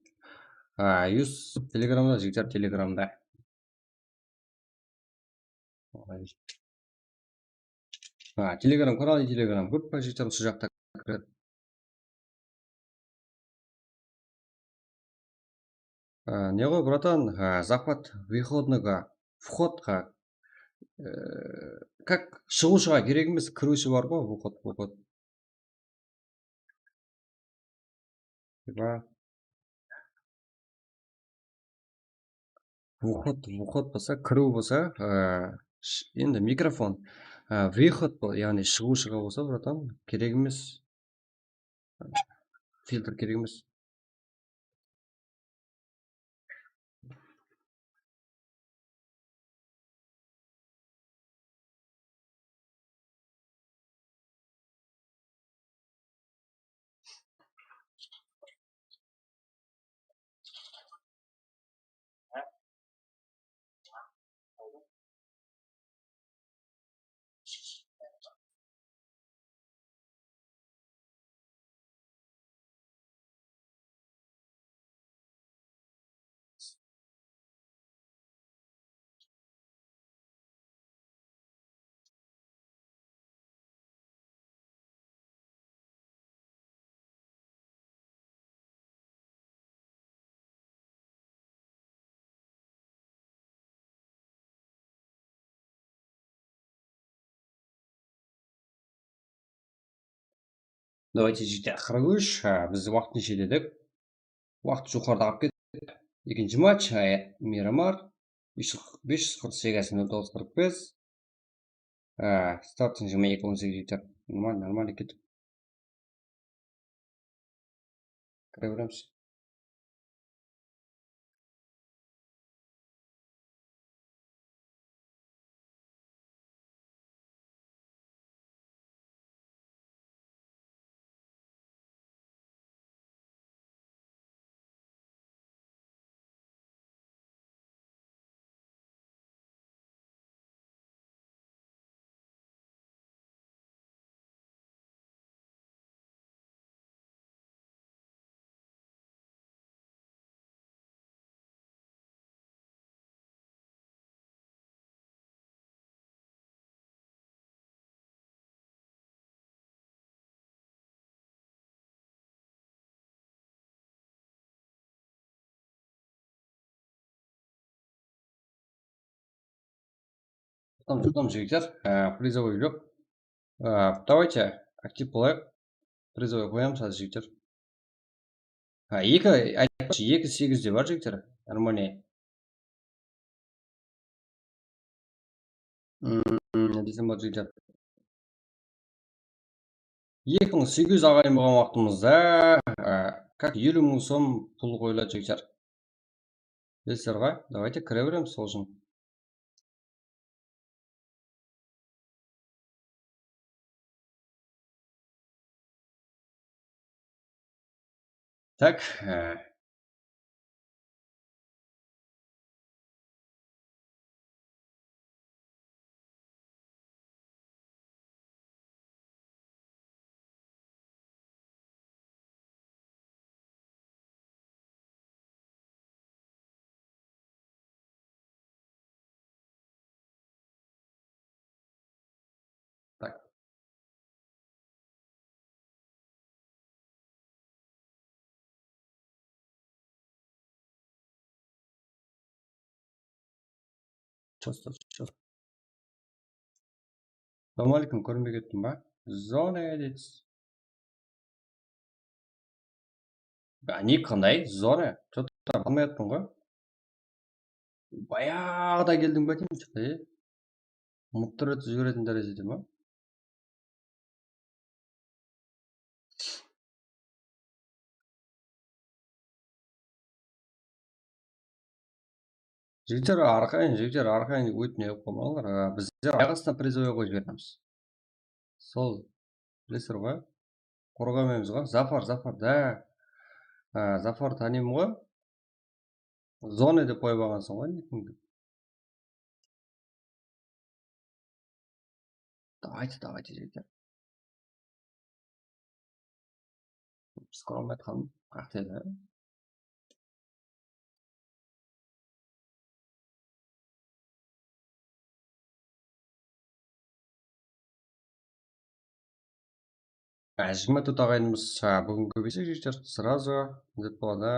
Юз телеграмда, жігіттер, телеграмда. Телеграм, Qaladi телеграм. Көп па жігіттер, осы жақта кіреді. Не ғой, братан, захват выходныйға, входқа, как шығушыға керек емес, кіруші бар ғой, выход. Выход болса, кіру болса, енді микрофон, выход, яғни шығушыға болса, братан, керек емес, фильтр керек емес. Давайте жігіттер, 43, біз уақыт неше дедік? Уақыт жоғарыда алып кетті. Екінші матч, Мирамар, 548-09-45. Стартын 22-18 жігіттер. Нормально кетіп. Кіре береміз. Тұтам жігіттер, призовой жоқ. Давайте актив болайық. Призовой қоямыз қазір жігіттер. 2-8-де бар жігіттер. Нормально. Десем бар жігіттер. 2800 ағайын болған уақытымызда как 50 000 сом пұл қойылады жігіттер. Білесіздер ғой? Давайте кіре береміз сол үшін. Так, Чос. Ассалаумағалейкум, көрінбей кеттім ба? Зона дейсіз. Не қандай? Зона? Что-то алмай аттың ғой? Баяғыда келдің ба деймін шықты, ұмыттырып жіберетін дәрежеде ма? Жігіттер арқайын өтіне қоймалар. Біздер аяғасына призовой қойып жібереміз. Сол, білесіздер ғой? Қорғамаймыз ғой? Зафар, да. Зафар танимын ғой? Зона деп қойып алғансың ғой, никіңді. Давайте, жігіттер. Skora aytganim qaqteda. Жиырма төрт ағайынымыз бүгін көбейсе жер сразу деп болады.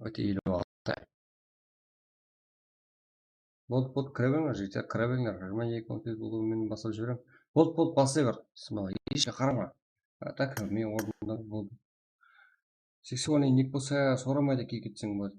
Өте елу алты. Болды, кіре беріңдер, жігіттер, кіре беріңдер. 22 минут болу мен басып жіберем. Болды, басай бер. Ешке қарама. Так, мен орнымда болды. Сексуальный ник болса, сорамайды кей кетсең болады.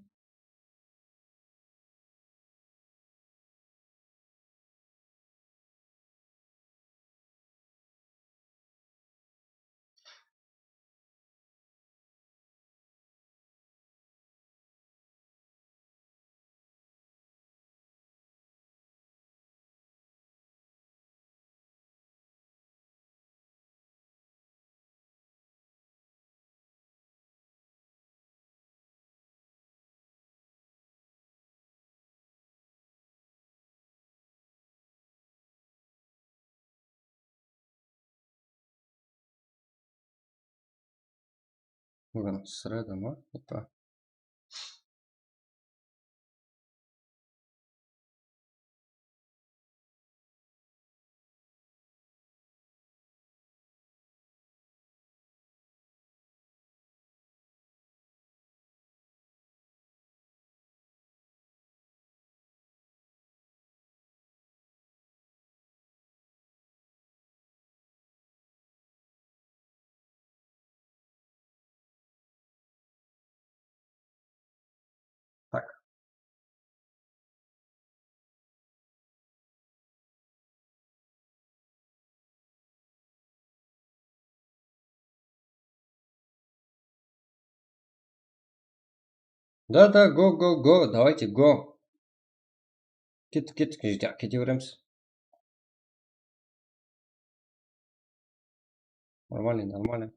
Бүгін сұрады ма? Опа. Так. Да, го. Давайте, го. Кете береміз. Нормально.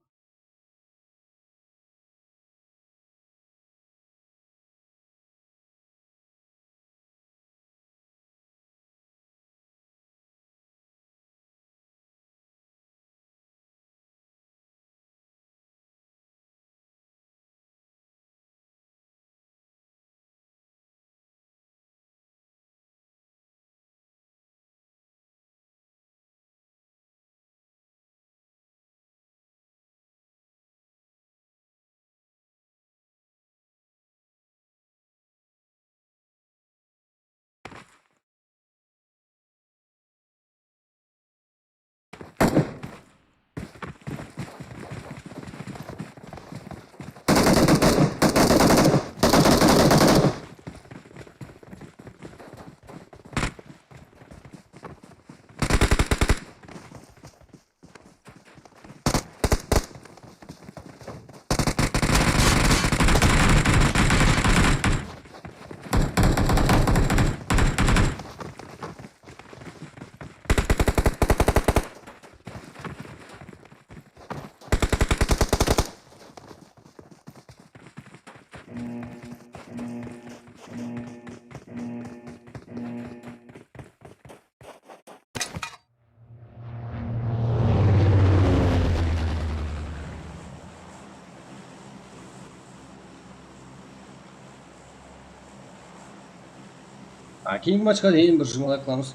Кейінгі матчқа дейін бір жұмалай қыламыз.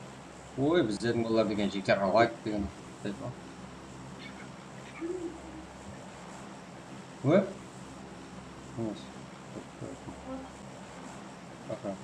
Ой, біздердің болар деген жігіттерге лайк деген. Ой? Аха.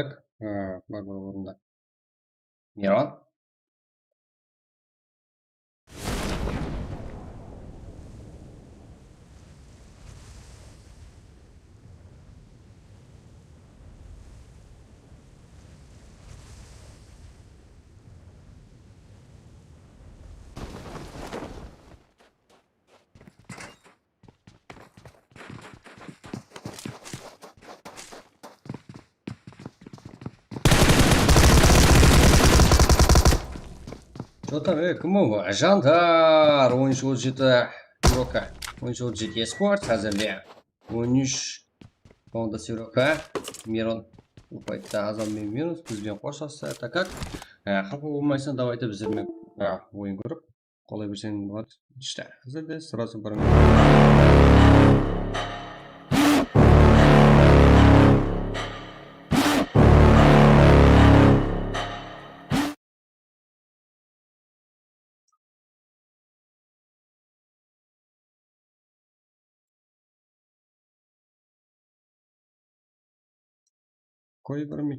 Так, bak burada. Miran. Что там, кому? Жандар, oyuncu olacak Roka. Oyuncu olacak Esport hazırlıyor. 13 komandasi Roka. Miron. Bu paytda azam minus bizden qo'shilsa takat. Xafa bo'lmaysan, давайте bizlarga o'yin ko'rib qolay bersang bo'ladi. İşte hazırda sırası bir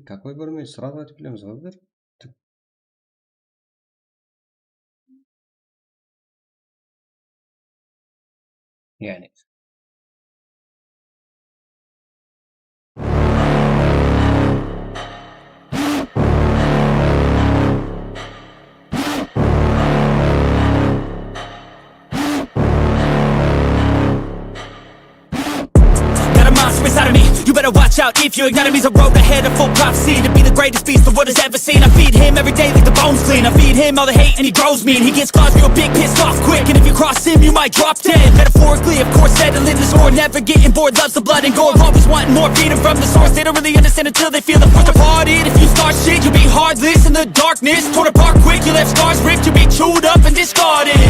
какой бармид, сразу отклеимся, hazır. Yani. Got a monster inside of me, you better watch out. If you ignite me's a road ahead of full prophecy to be the greatest beast the world has ever seen. I feed him every day like the bones clean. I feed him all the hate and he grows me, and he gets claws real big, pissed off quick. And if you cross him you might drop dead. Metaphorically of course, settling the score, never getting bored, loves the blood and gore, always wanting more, feeding from the source. They don't really understand until they feel the force departed. If you start shit you'll be heartless in the darkness, torn apart quick, you left scars ripped, you'll be chewed up and discarded.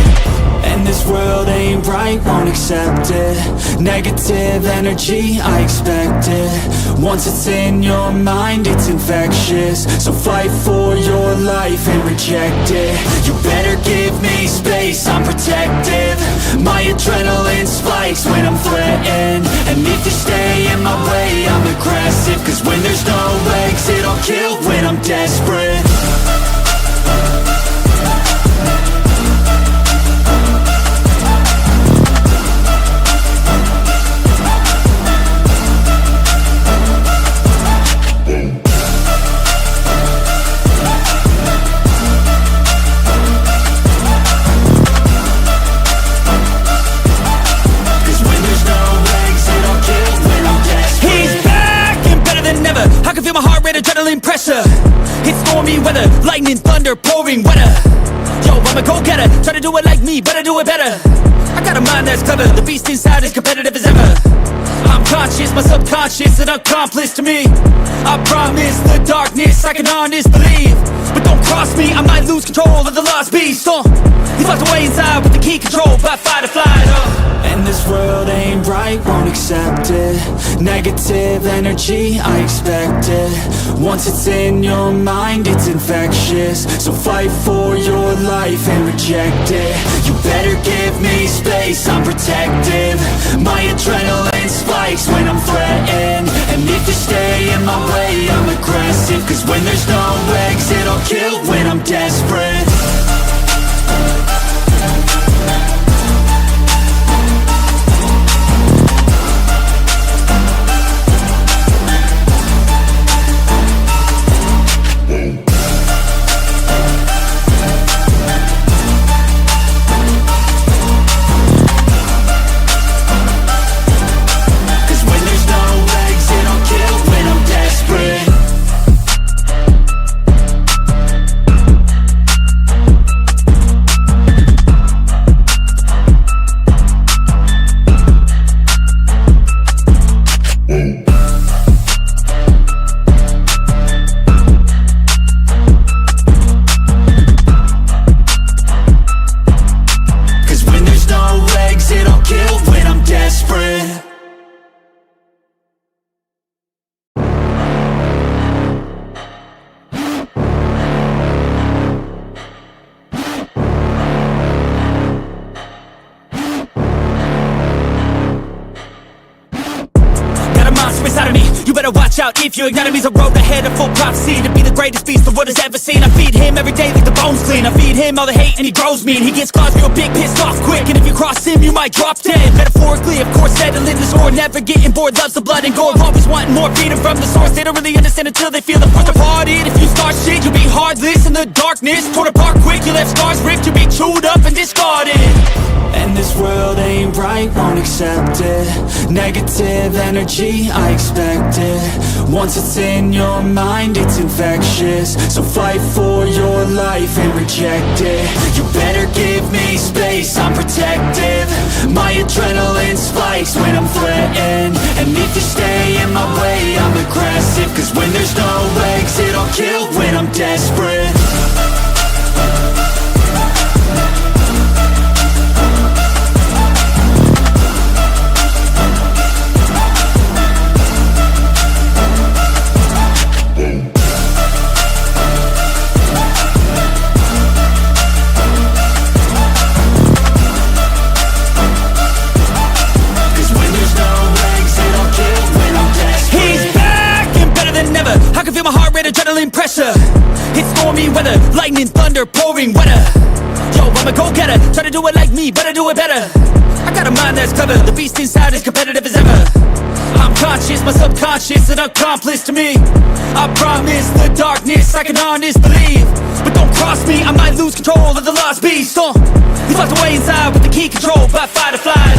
And this world ain't right, won't accept it. Negative energy, I expect it. Once it's in your mind, it's infectious. So fight for your life and reject it. You better give me space, I'm protective. My adrenaline spikes when I'm threatened. And if you stay in my way, I'm aggressive. Cause when there's no exit, I'll kill when I'm desperate. Adrenaline pressure, it's stormy weather, lightning, thunder, pouring weather. Yo, I'm a go-getter, try to do it like me, but I do it better. I got a mind that's clever, the beast inside is competitive as ever. I'm conscious, my subconscious, an accomplice to me. I promise the darkness, I can honest believe. But don't cross me, I might lose control of the lost beast. He's locked away inside with the key control by fight or flight. And this world ain't right, won't accept it. Negative energy, I expect it. Once it's in your mind, it's infectious. So fight for your life and reject it. You better give me space, I'm protective. My adrenaline spikes when I'm threatened. And if you stay in my way, I'm aggressive. Cause when there's no exit, I'll kill when I'm desperate. out if your enemy's a road ahead of full prophecy to be the greatest beast the world has ever seen. I feed him every day like the bones clean. I feed him all the hate and he grows me, and he gets claws real big, pissed off quick, and if you cross him you might drop dead. Metaphorically, of course, settling the score, never getting bored, loves the blood and gore, always wanting more, freedom from the source. They don't really understand until they feel the force departed. If you start shit, you'll be heartless in the darkness, torn apart quick, you left scars ripped, you'll be chewed up and discarded. And this world ain't right, won't accept it. Negative energy, I expect it. Once it's in your mind, it's infectious. So fight for your life and reject it. You better give me space, I'm protective. My adrenaline spikes when I'm threatened. And if you stay in my way, I'm aggressive. Cause when there's no exit, I'll kill when I'm desperate. Adrenaline pressure, it's stormy weather, lightning, thunder, pouring weather. Yo, I'm a go-getter, try to do it like me, but I do it better. I got a mind that's clever, the beast inside is competitive as ever. I'm conscious, my subconscious an accomplice to me. I promise the darkness I can honest believe, but don't cross me, I might lose control of the lost beast. He's locked away inside with the key controlled by fight or flight.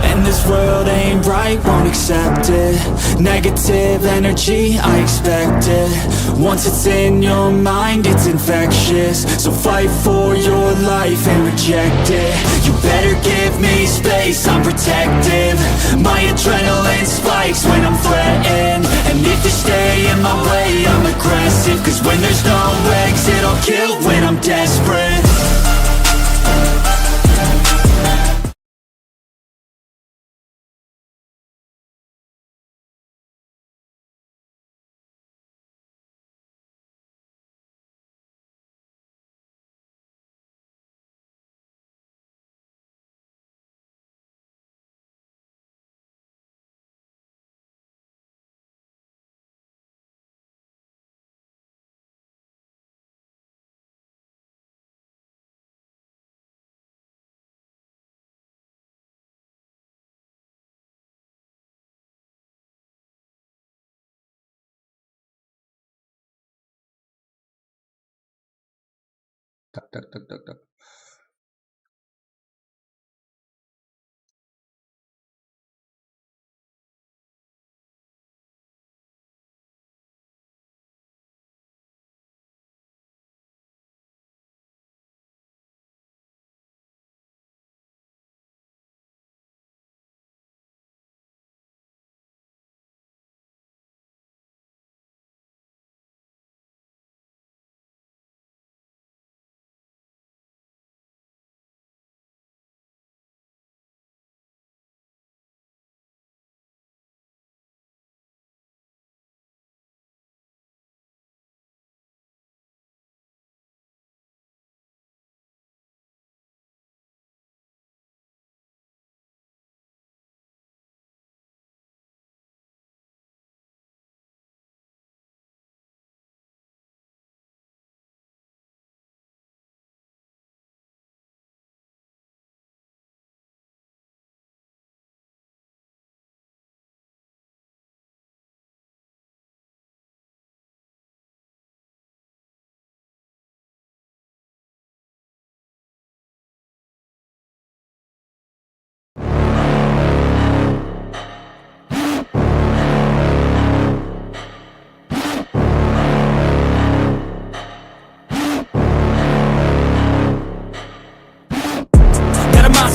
And this world ain't right, won't accept it. Negative energy, I expect it. Once it's in your mind, it's infectious. So fight for your life and reject it. You better give me space, I'm protective. My adrenaline spikes when I'm threatened. And if you stay in my way, I'm aggressive. Cause when there's no exit, I'll kill when I'm desperate. Tak.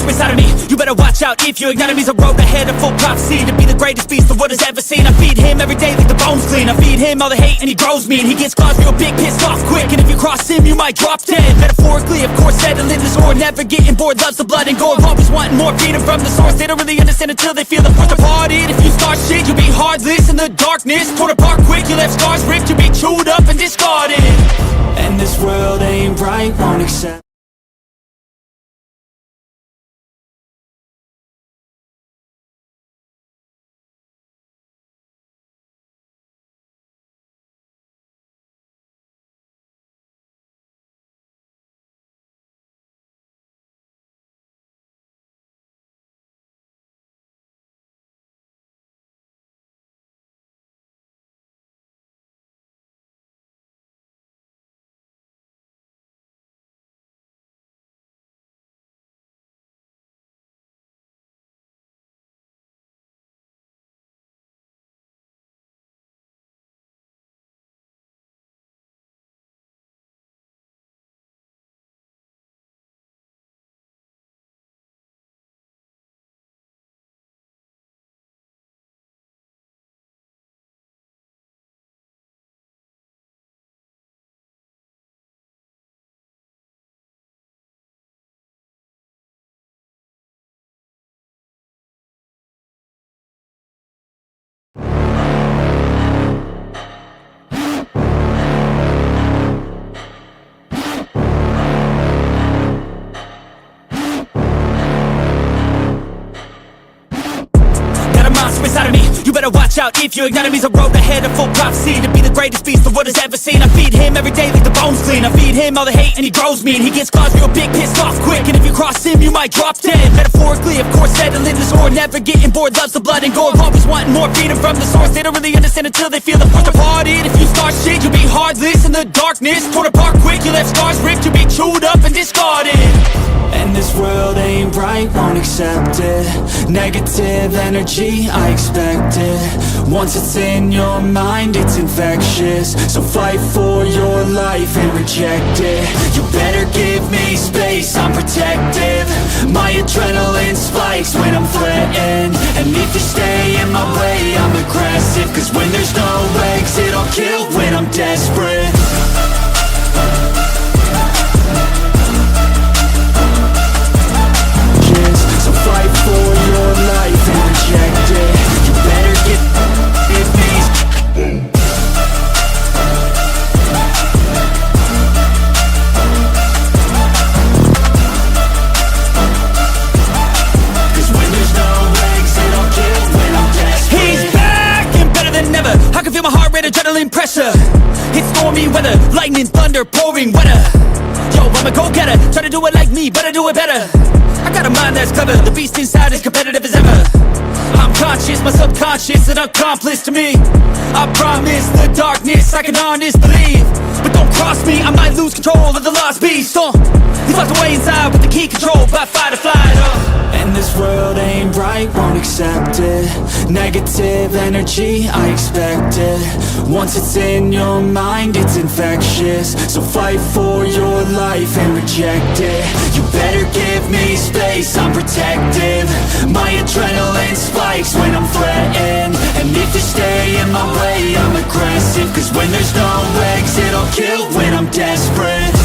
Inside of me, you better watch out if your enemy's a road ahead of full prophecy to be the greatest beast the world has ever seen. I feed him every day like the bones clean. I feed him all the hate and he grows me, and he gets claws real big, pissed off quick, and if you cross him you might drop dead. Metaphorically, of course, settling the score, never getting bored, loves the blood and gore, always wanting more, freedom from the source. They don't really understand until they feel the force departed. If you start shit, you'll be heartless in the darkness, torn apart quick, you left scars ripped, you'll be chewed up and discarded. And this world ain't right, won't accept out if you ignite him. He's a road ahead of full prophecy to be the greatest beast the world has ever seen. I feed him every day like the bones clean. I feed him all the hate and he grows me, and he gets claws real big, pissed off quick. And if you cross him, you might drop dead. Metaphorically, of course, settling the score, never getting bored, loves the blood and gore, always wanting more freedom from the source. They don't really understand until they feel the force departed. If you start shit, you'll be heartless in the darkness, torn apart quick. You left scars ripped, you'll be chewed up and discarded. And this world ain't right, won't accept it. Negative energy, I expect it. Once it's in your mind, it's infectious. So fight for your life and reject it. You better give me space, I'm protective. My adrenaline spikes when I'm threatened. And if you stay in my way, I'm aggressive. Cause when there's no exit, I'll kill when I'm desperate. So fight for your life and reject it. You better get me. Cause when there's no exit, I'll kill when I'm desperate. He's back and better than ever. I can feel my heart rate, adrenaline pressure. It's stormy weather, lightning, thunder, pouring weather. Yo, I'm a go-getter, try to do it like me, but I do it better. I got a mind that's clever, the beast inside is competitive as ever. I'm conscious, my subconscious, an accomplice to me. I promise the darkness, I can honest believe. But don't cross me, I might lose control of the lost beast. He's locked away inside with the key controlled by fight or flight. And this world ain't right, won't accept it. Negative energy, I expect it. Once it's in your mind, it's infectious. So fight for your life and reject it. You better give me space, I'm protective. My adrenaline spikes when I'm threatened. And if you stay in my way, I'm aggressive. Cause when there's no exit, I'll kill when I'm desperate.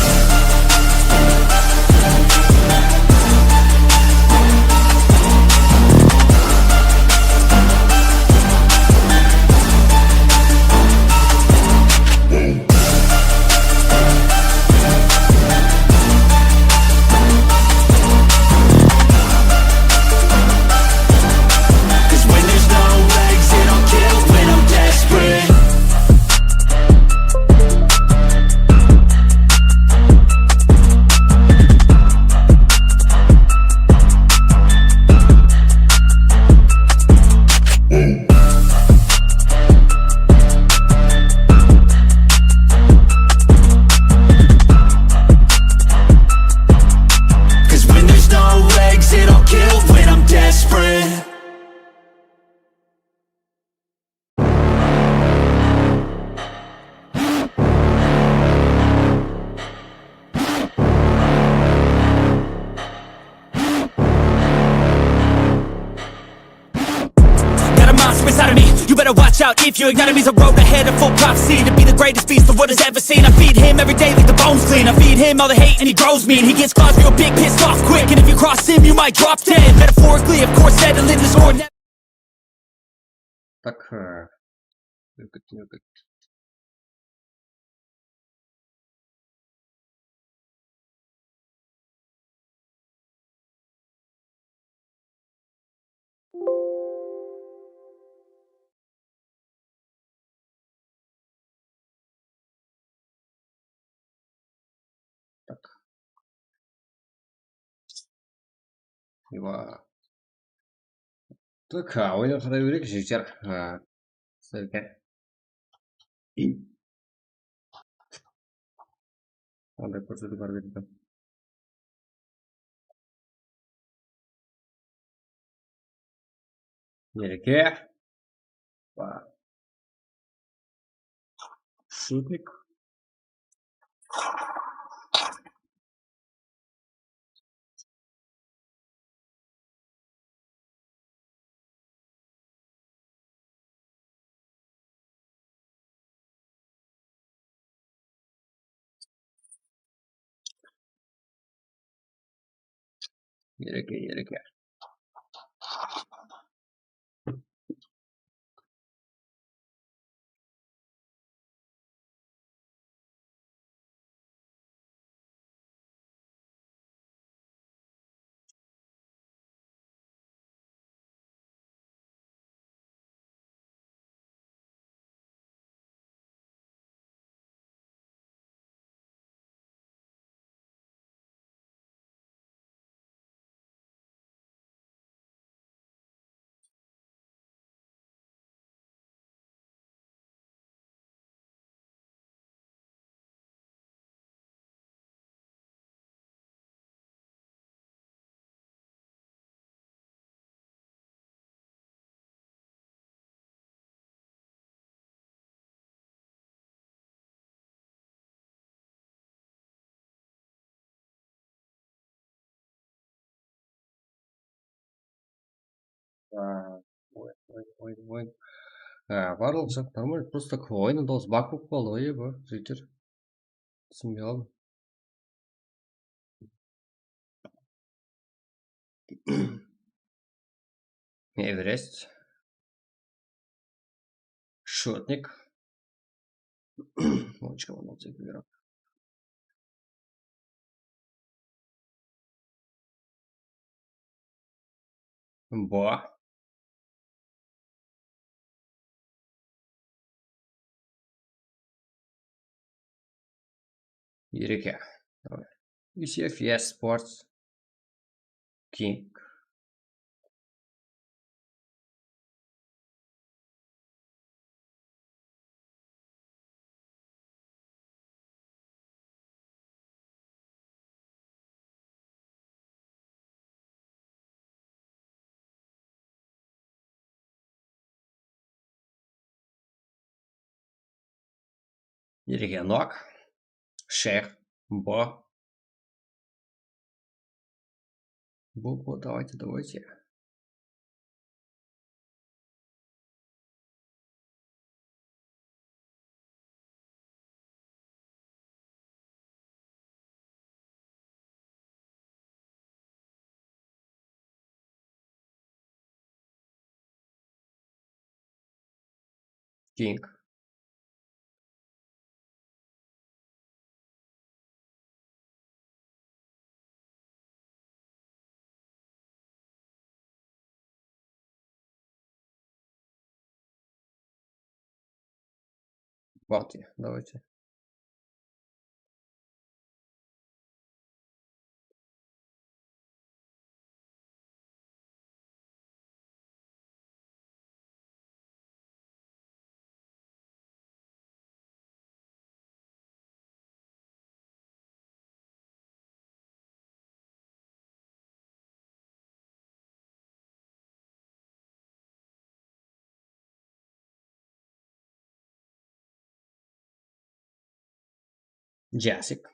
Out if you ignite him, he's a road ahead of full prophecy to be the greatest beast the world has ever seen. I feed him every day like the bones clean. I feed him all the hate and he grows me, and he gets claws real big, pissed off quick. And if you cross him, you might drop dead. Metaphorically, of course, settling the score. Так, любит. Так. Ива. Так, ойнап қарай берейік, жігіттер. Сәлке. Қандай көрсету бар деді. Береке. Шутник. Береке. ойын. Барлық жақ нормально, просто ойынның дауысы бак болып қалды ғой, бұл жігіттер. Түсінбей қалдым. Эверест. Шотник. Очка он отзыв игрок. Ба. Ереке. Давай. UCF, yes, sports. King. Ереке, нок. Шех. Ба. Бо, давайте. King. Бати, давайте. Джасик.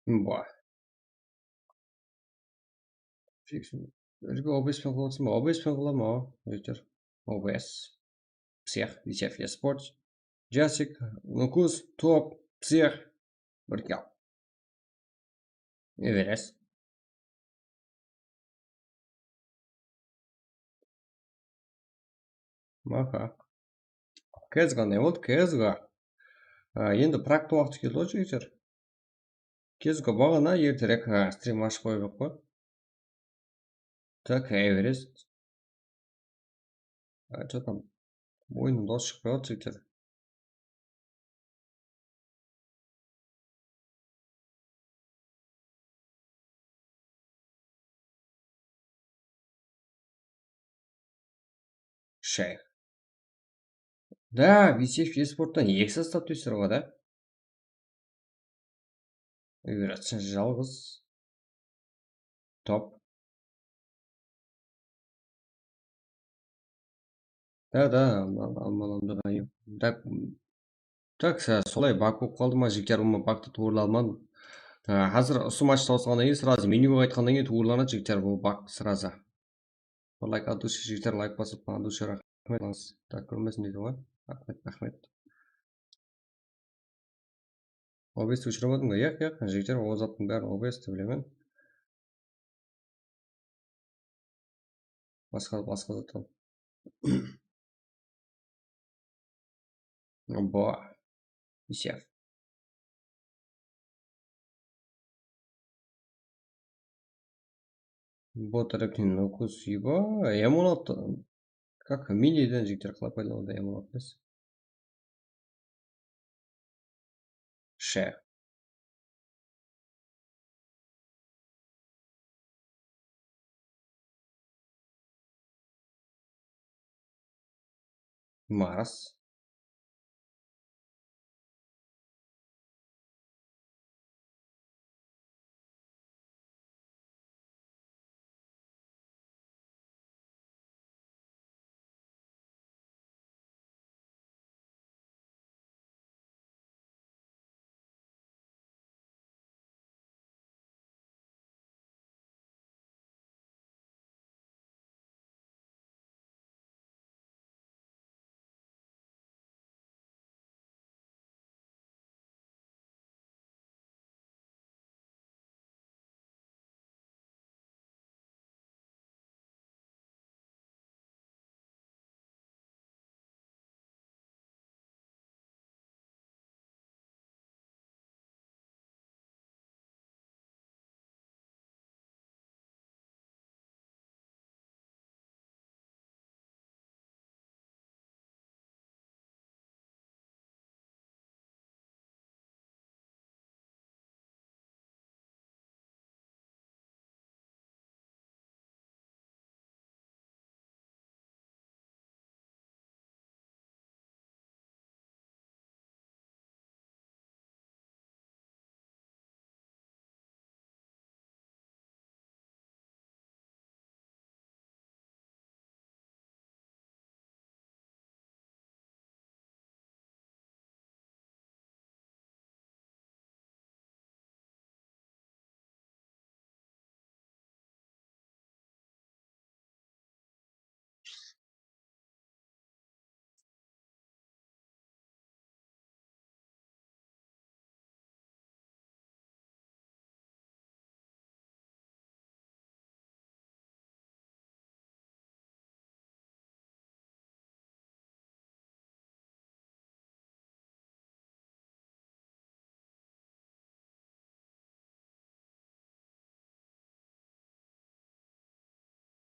Ба. Фиксин. Бірге OBS пен қылатсын ба? OBS пен қыла ма? Жігіттер. OBS. Всех. UCF, yes, sports. Джасик. Нукус. Топ. Всех. Бірге. Эверест. Маха. Кезға не болды? Кезға. Енді практың уақыты келді ғой, жігіттер. Кезға бағана ертерек стрим ашып қойып қой. Так, Эверест. Что там? Ойынның дауысы шықпай отыр, жігіттер. Шайх. Да, UCF esport'tan екі состав түсір ғой, да? Эверест жалғыз. Топ. Да, алмалымды ғайым. Так, солай бак болып қалды ма, жігіттер, бакты туырла алмадым. Қазір ұсы матч тауысқаннан кейін сразу менюға айтқаннан кейін туырланады, жігіттер, бұл бак сразу. Лайк от души, жігіттер, лайк басып, от души рахмет. Так, көрмесін дейді ғой. Рахмет. OBS-ті өшіріп ғой? Яқ, жігіттер, ол заттың бәрін OBS-ті білемен. Басқа заттан. Ба. UCF. Ботаректин укус еба. Эмонат. Как миниден жігіттер қалай пайдалануда эмонат біз? Ше. Марс.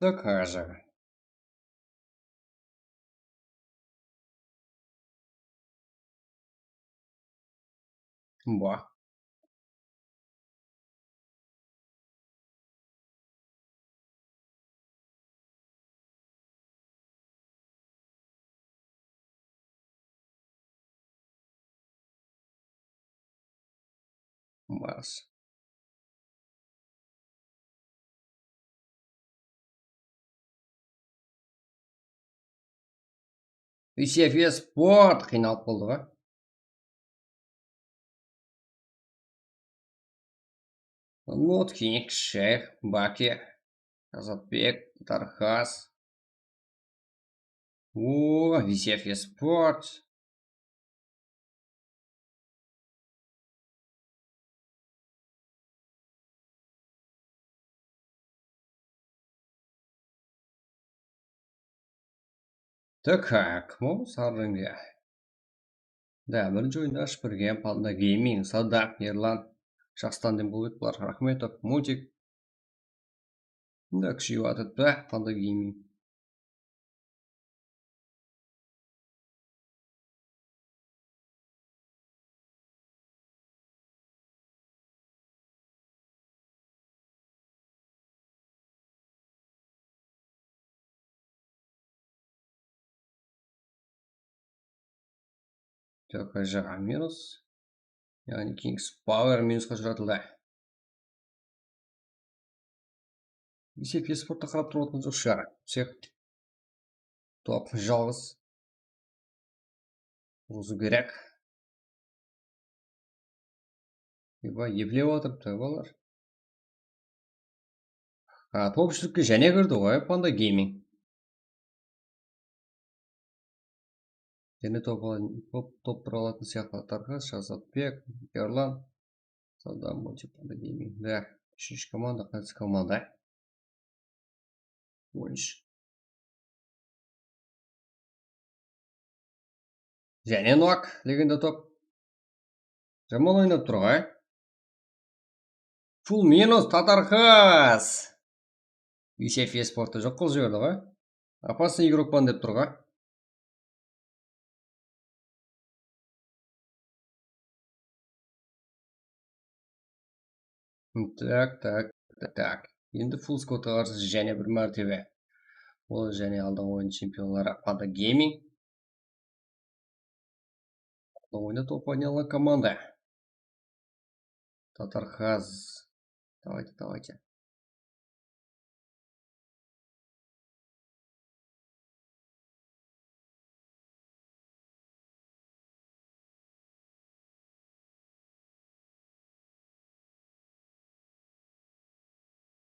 Докажем. Ба. Марс. Исефия спорт қиналып болды ға. Нуткиник, Шейх, Баки, Азатбек, Тархас. О, Исефия спорт. Так, ну, сарынға. Да, бірінші ойында бірге панда гейминг, Садақ, Ерлан, Шақстанден болып бұлар, Рахметов, Мутик. Да, күші атып да, панда гейминг. Так, жаға минус. Яғни King's Power минусқа жыратылды. Исефия спортта қарап тұратын жоқ шығар. Цех. Топ жалғыз. Озу керек. Еба, еплеп отырыпты балар. Топшылыққа және кірді ғой, панда гейминг. Және топ бір алатын сияқтақтарға Шазатбек, Ерлан, Садам, Мутик, панда гейминг. Да, үшінші команда, қайсы команда. Боyinsha. Және нок, легенда топ. Жаман ойнап тұр ғой. Фул минус Татархас. UCF спортта жоқ қылып жіберді ғой. Опасный игрокпан деп тұр ғой. Так. Енді full скотқа қарсы және бір мәртебе. Ол және алдыңғы ойын чемпионлары Panda Gaming. Ойында топ ойнаған команда. Татархаз. Давайте.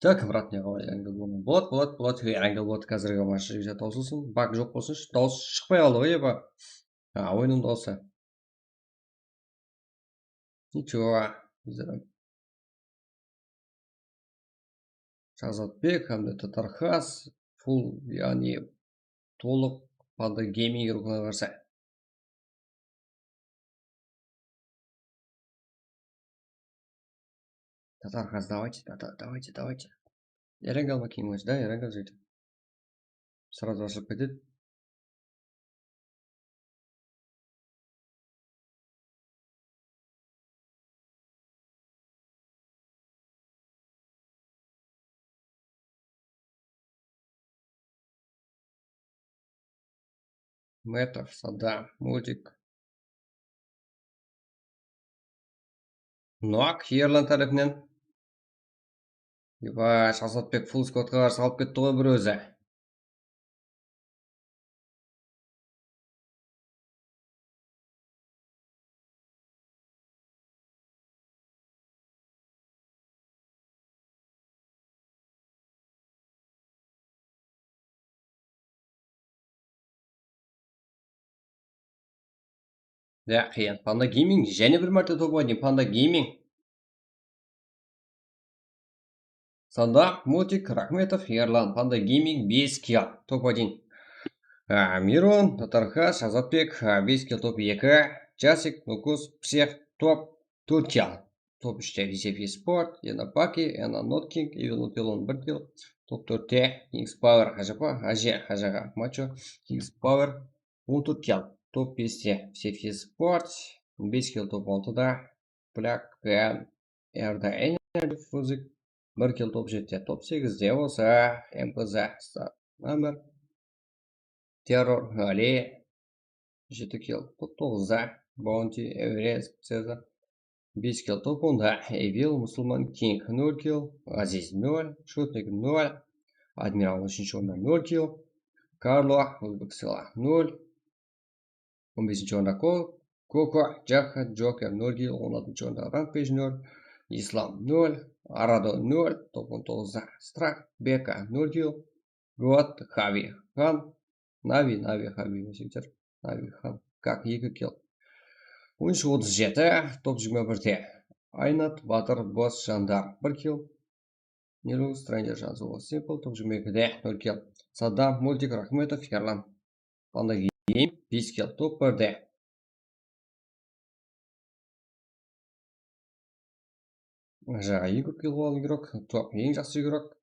Так, обратно болады. Әңгіл болады қазіргі матч таусылсын. Бак жоқ болсыншы. Дауыс шықпай қалды ғой, еба. Ойынның дауысы. Ничего. Шахзатбек, hamda Татархаз, full, яғни толық Panda Gaming рухына қарсы. Татархаз, давайте. Ерангал макимыш, да, ерангал жейді. Сразу ашылып кетеді. Метов, Садам, Мультик. Нуак, Ерлан тарапынан. Еба, Шахзатбек фулл скотқа қарсы алып кетті ғой бір өзі. Ja, қиын. Panda Gaming және бір мәрте топ ойнайды. Panda Gaming. Садам, Мультик, Рахметов, Ерлан, Panda Gaming 5 килл. Топ 1. Мирон, Татархаз, Шахзатбек 5 килл, топ 2. Часик, Нукус, всех топ 4 килл. Топ 3-те UCF Sport, Ена Паки, Ена Ноткинг, Ивен Пилон 1 килл. Топ 4-те Kings Power, Хажаға матчо, Kings Power 14 килл. Топ 5-те UCF Sport, 5 килл топ 6-да. Prak, Erda Energy Фузик 1 килл топ 7-те. Топ 8-де осы МПЗ Намер, Террор, Али 7 килл. Топ 9-да Bounty, Эверест, Цезар 5 килл. Топ 10-да Эвил, Мусульман Кинг 0 килл. Азиз 0, Шутник 0, Адмирал 3-ші орында 0 килл. Карло, Узбексила 0. 15-ші орында Коко, Джаха, Джокер 0 килл. 16-ші орында Рампейдж 0, Ислам 0, Арадо 0, топ 19-да Страх, Бека 0 килл. Гот, Хави, Хан, Нави, Хави, Нави, Хан, как 2 килл. 37, топ 21-те Айнат, Батыр, Бос, Жандар 1 килл. Ниру, Стрендер, Жанзула, Симпл, топ 22-те 0 килл. Садам, Мультик, Рахметов, Ерлан, Panda Gaming 5 килл. Топ 1-те Жаңа 2 килл болған игрок, топ ең жақсы игрок.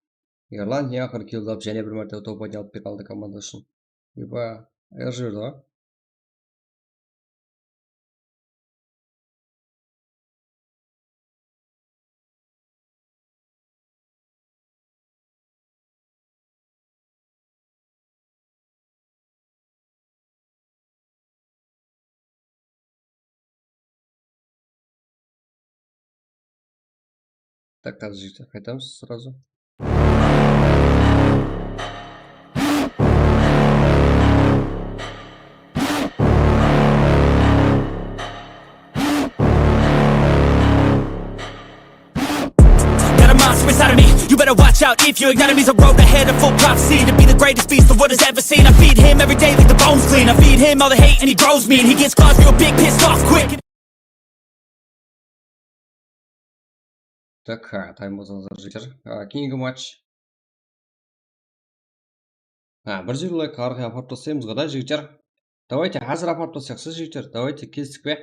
Ерлан яқыр килдап және бір мәртебе топ ойналып бере алды команда үшін. Еба, жіберді ғой. Так, қазір жігіттер қайтамыз сразу. Got a monster inside of me, you better watch out. If your enemy's a road ahead of full prophecy to be the greatest beast the world has ever seen. I feed him every day like the bones clean. I feed him all the hate and he grows me, and he gets claws real big, pissed off quick. Так, тайм болсаңыздар жігіттер. Кейінгі матч. Бір жер лайк арғы апарып тастаймыз ғой да жігіттер. Давайте қазір апарып тастайықшы жігіттер. Давайте келістік пе?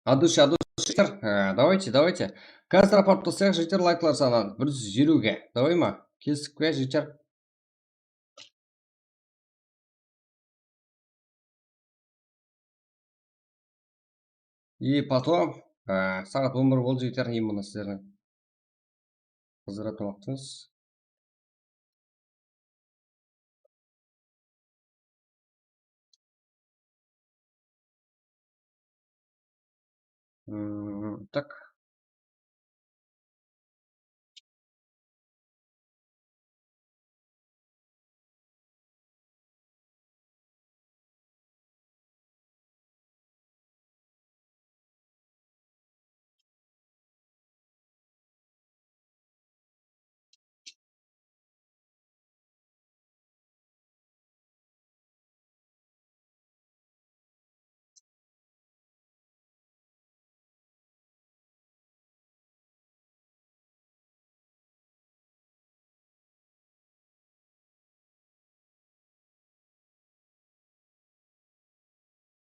От души, жігіттер. Давайте. Қазір апарып тастайық, жігіттер, лайклар санын 150-ге. Давай ма? Келістік пе, жігіттер? И потом, сағат 11 болды, жігіттер, именно сіздердің қыздыратын уақытыңыз. Так.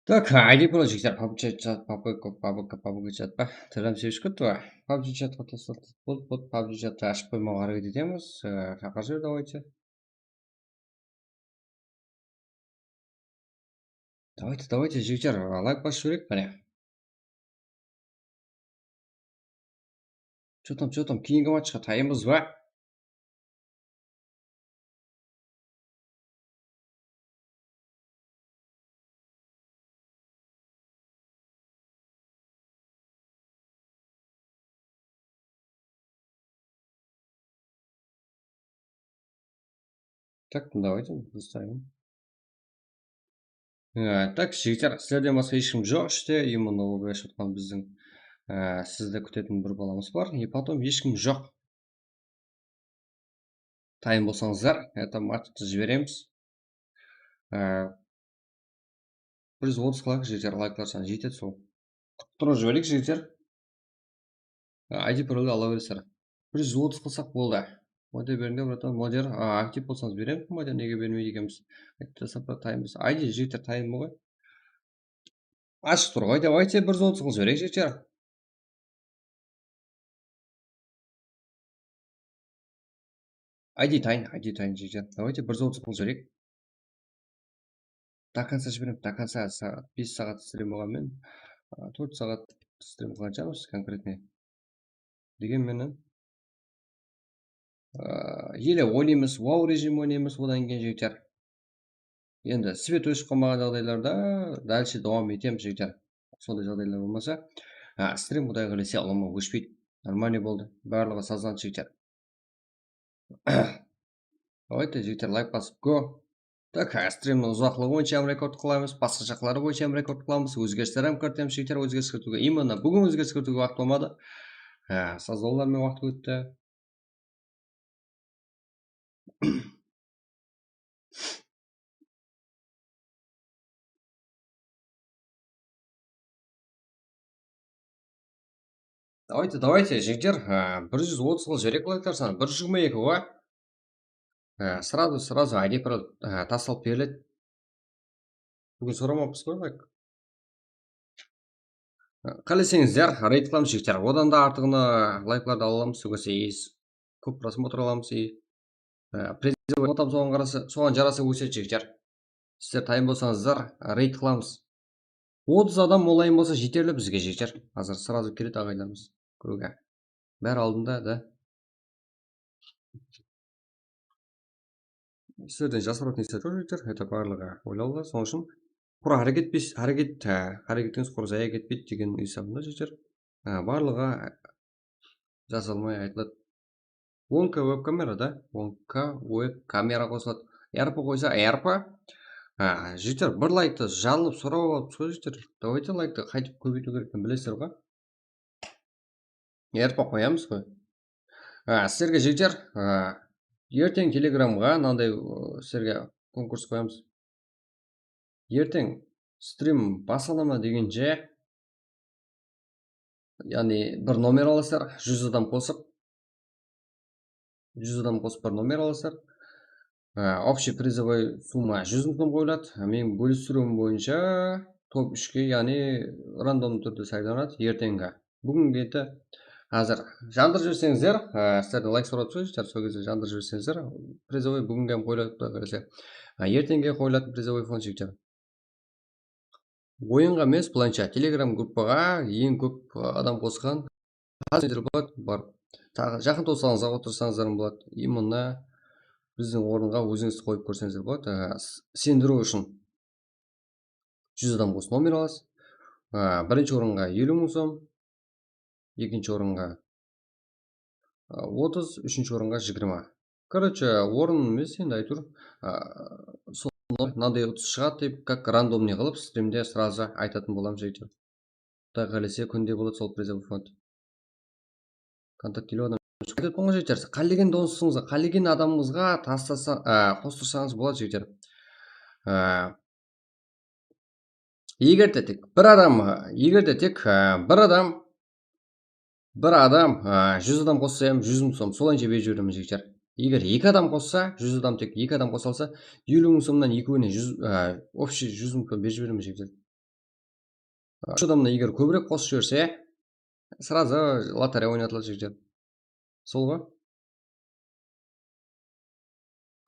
Так, айди про жігіттер, PUBG чат па? Телеграм сервиске туа. PUBG чат қотылсылды. Бұл PUBG чатты ашып қоймауға әрекет етеміз. Қақажыр, давайте. Давайте, жігіттер, лайк басып жіберейік, міне. Что там, кейінгі матчқа тайымыз ба? Так, давайте, заставим. Так, жігіттер, сіздерден басқа ешкім жоқ іште, именно ол былайша айтқан біздің сізді күтетін бір баламыз бар, и потом ешкім жоқ. Тайым болсаңыздар, это матчты жібереміз. 130 қылайық, жігіттер, лайклар саны жетеді сол. Құттықтыру жіберейік, жігіттер. ID паролды ала бересіздер. 130 қылсақ болды. Модер беріңдер, братан, модер. Актив болсаңыз беремін, модер неге бермейді екенбіз. Таймыз. ID жігіттер тайым ғой. Ашық тұр ғой, давайте 130 қыл жіберейік, жігіттер. ID тайын, жігіттер. Давайте 130 қыл жіберейік. До конца жіберем, до конца 5 сағат стрим болғанмен 4 сағат стрим қылғаншамыз конкретный. Дегенменен еле ойнаймыз, вау режим ойнаймыз, одан кейін жігіттер. Енді свет өшіп қалмаған жағдайларда дальше давам етеміз, жігіттер. Сондай жағдайлар болмаса, стрим құдай қаласа алама өшпейді. Нормальный болды. Барлығы саздан, жігіттер. Давайте, жігіттер, лайк басып го. Так, стримнің ұзақлығы бойынша рекорд қыламыз, басқа жақлары бойынша рекорд қыламыз, өзгерістер кіртеміз, жігіттер, өзгеріс кіртуге. Именно бүгін өзгеріс кіртуге уақыт болмады. Саздолармен уақыт өтті. Давайте, жігіттер, 130 қыл жіберейік лайктар саны, 122 ғой. Сразу ID пароль тасталып беріледі. Бүгін сұрамаппыз ғой, лайк. Қалесеңіздер, рейд қыламыз, жігіттер. Одан да артығына лайкларды аламыз, өсейіз. Көп просмотр аламыз, президент отап соған жарасы өседі, жігіттер. Сіздер тайым болсаңыздар, рейд қыламыз. 30 адам молайын болса жетерлі бізге, жігіттер. Қазір сразу келеді ағайларымыз көруге. Бәрі алдында, да. Сіздерден жасыратын естер жоқ, жігіттер. Это барлығы ойлаулы, соның үшін құра әрекетіңіз құра зая кетпейді деген есабында, жігіттер. Барлығы жасалмай айтылады. 10К веб камера, да? 10К веб камера қосылады. Әрпі қойса, әрпі. Жігіттер, бір лайкты жалып сұрау алып сол, жігіттер. Давайте лайкты қайтып көбейту керектен білесіздер ғой. Әрпі қоямыз ғой. Сіздерге, жігіттер, ертең телеграмға мынандай сіздерге конкурс қоямыз. Ертең стрим басалама дегенше, яғни бір номер аласыздар, 100 адам қосып. 100 адам қосып бір номер аласыздар. Общий призовой сумма 100 мың қойылады. Мен бөлістіруім бойынша топ 3-ке, яғни рандомды түрде сайланады ертеңгі. Бүгінгі енді Азыр жандырып жіберсеңіздер, сіздерді лайк сұрап тұрсыздар, сол кезде жандырып жіберсеңіздер, призовой бүгінге қойылады, келсе. Ертеңге қойылатын призовой фонд жігіттер. Ойынға емес, былайша Telegram группаға ең көп адам қосқан болады, бар. Тағы жақын туыстарыңызға отырсаңыздар болады. Именно біздің орынға өзіңізді қойып көрсеңіздер болады. Сендіру үшін 100 адам қосып номер аласыз. Бірінші орынға 50 мың сом, екінші орынға 30, үшінші орынға 20. Короче, орын емес, енді айтыр. Мынандай 30 шығады деп, как рандомный қылып, стримде сразу айтатын болам жігіттер. Құдай қаласа күнде болады сол призовой фонд. Контактілі адам. Айтып болған жігіттер, қалеген досыңызға, қалеген адамыңызға қостырсаңыз болады жігіттер. Егерде тек бір адам 100 адам қосса, 100 мың сом солайынша беріп жіберемін жігіттер. Егер 2 адам қосса, 100 адам тек 2 адам қосалса, 50 мың сомнан екеуіне общий 100 мың сом беріп жіберемін жігіттер. 3 адамнан егер көбірек қосып жіберсе, сразу лотерея ойнатылады жігіттер. Сол ғой.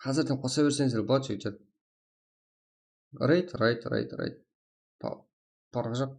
Қазірден қоса берсеңіздер болады жігіттер. Рейд. Парақ жақ.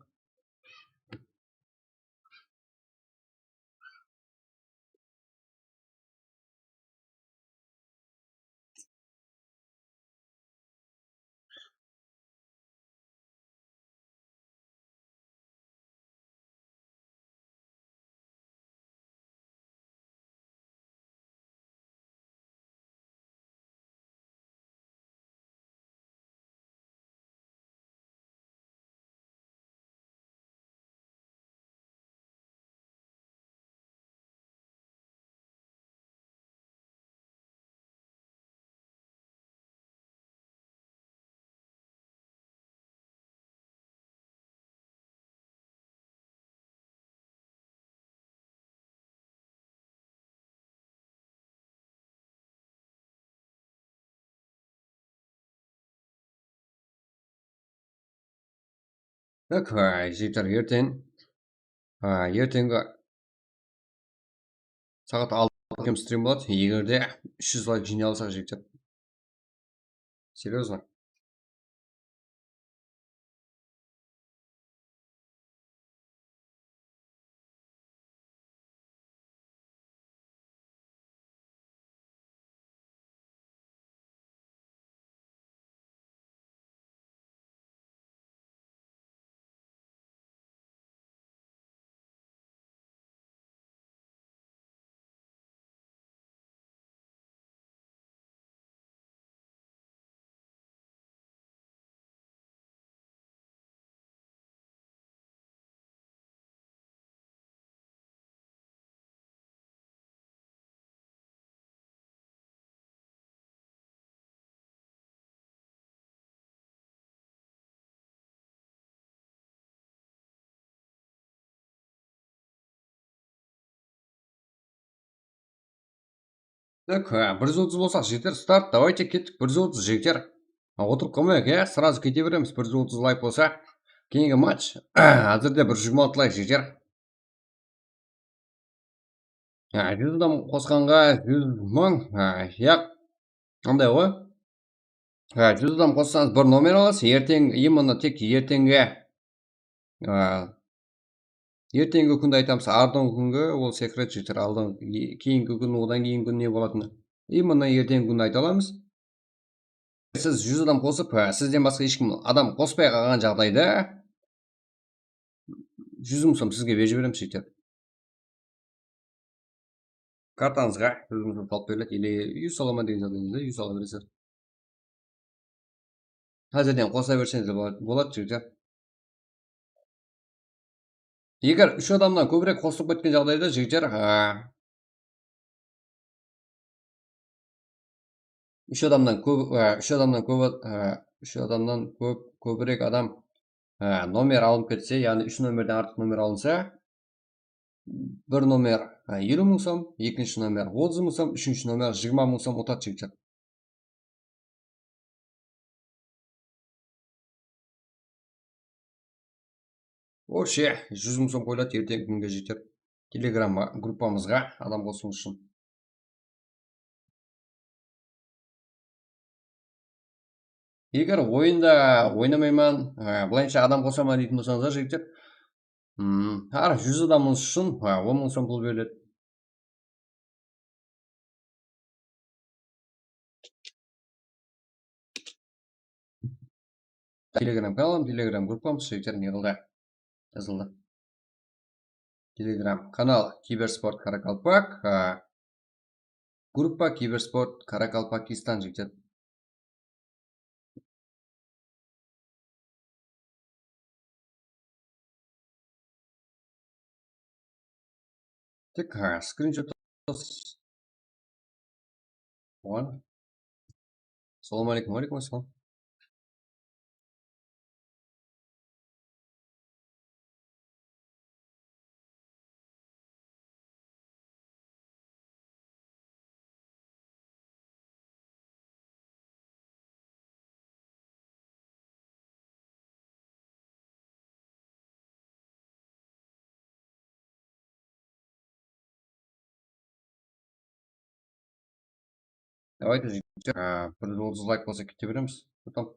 Так, жігіттер, ертеңгі сағат 6 стрим болады. Егерде 300 лайк жинай алсақ жігіттер. Серьезно. Так, 130 болсақ жігіттер, старт, давайте кеттік 130 жігіттер. Отырып қалмайық, сразу кете береміз, 130 лайк болса. Кейінгі матч, әзірде 126 лайк жігіттер. 100 адам қосқанға 100 мың, қандай ғой? 100 адам қоссаңыз бір номер аласыз, именно тек ертеңгі күнді айтамыз, ардың күнгі ол секрет жігіттер, кейінгі күн, одан кейін күн не болатыны. Именно ертеңгі күнді айта аламыз. Сіз 100 адам қосып, сізден басқа ешкім адам қоспай қалған жағдайда 100 мың сом сізге беріп жібереміз жігіттер. Картаңызға 100 мың сом салып беріледі, или 100 салама деген жағдайыңызда 100 сала бересіздер. Қазірден қоса берсеңіздер болады жігіттер. Егер 3 адамнан көбірек қосылып кеткен жағдайда жігіттер, 3 адамнан көбірек адам номер алынып кетсе, яғни 3 номерден артық номер алынса, бір номер 50 мың сом, екінші номер 30 мың сом, үшінші номер 20 мың сом ұтады жігіттер. Вообще 100 мың сом қойылады, ертеңгі күнге жетер. Телеграм группамызға адам қосыңыз үшін. Егер ойында ойнамаймын, былайынша адам қосамын дейтін болсаңыздар, жігіттер, 100 адамыңыз үшін 10 мың сом пұл беріледі. Телеграм каналым, телеграм группамыз, жігіттер, не қылды? Жазылды. Телеграм канал Киберспорт Қарақалпақ, группа Киберспорт Қарақалпақистан, жігіттер. Тек скриншот оған. Салам алейкум, алейкум ассалам. Давайте, жігіттер, бір 30 лайк болса кете береміз. Потом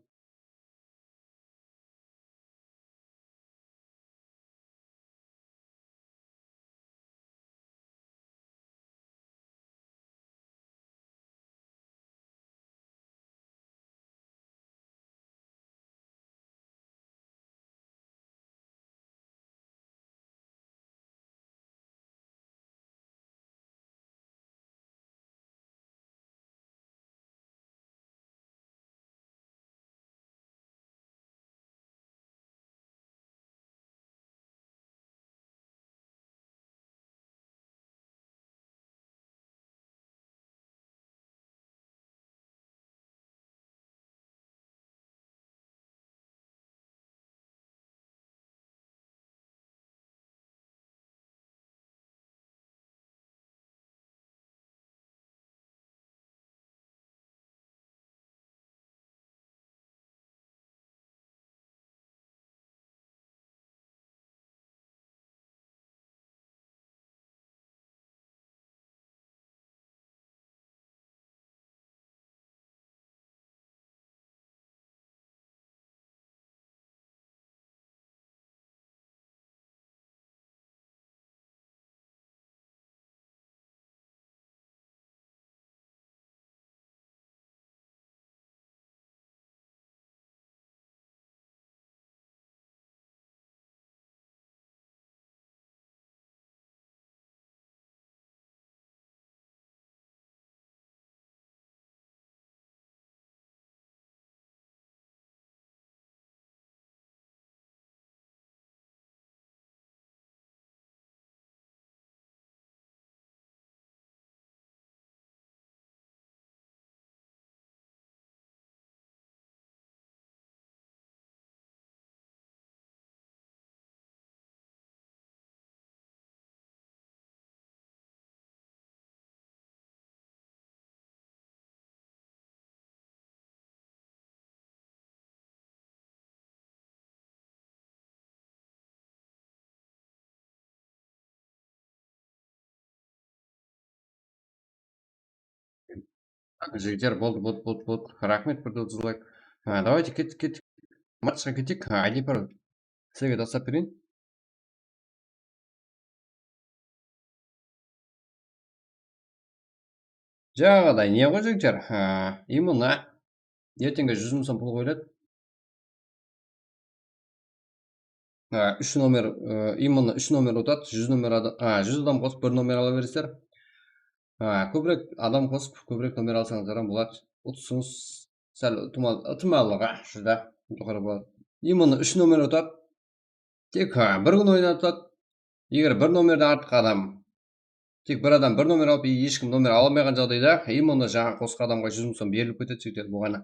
жігіттер, болды. Рахмет, бір 30 лайк. Давайте кеттік. Матчқа кетейік. Айди бір сізге тастап берейін. Жаңағыдай не ғой, жігіттер? Именно ертеңге 100 мың сом пұл қойылады. 3 номер, именно 3 номер отады. 100 адам қосып, бір номер ала бересіздер. Көбірек адам қосып, көбірек номер алсаңыздар болады. Ұтысыңыз сәл ытымалыға шыда жоғары болады. Именно 3 номер отады. Тек бір күн ойнатады. Егер бір номерден артық адам, тек бір адам бір номер алып, ешкім номер алмаған жағдайда, именно жаңа қосқан адамға 100 мың сом беріліп кетеді, сөйтеді бұғана.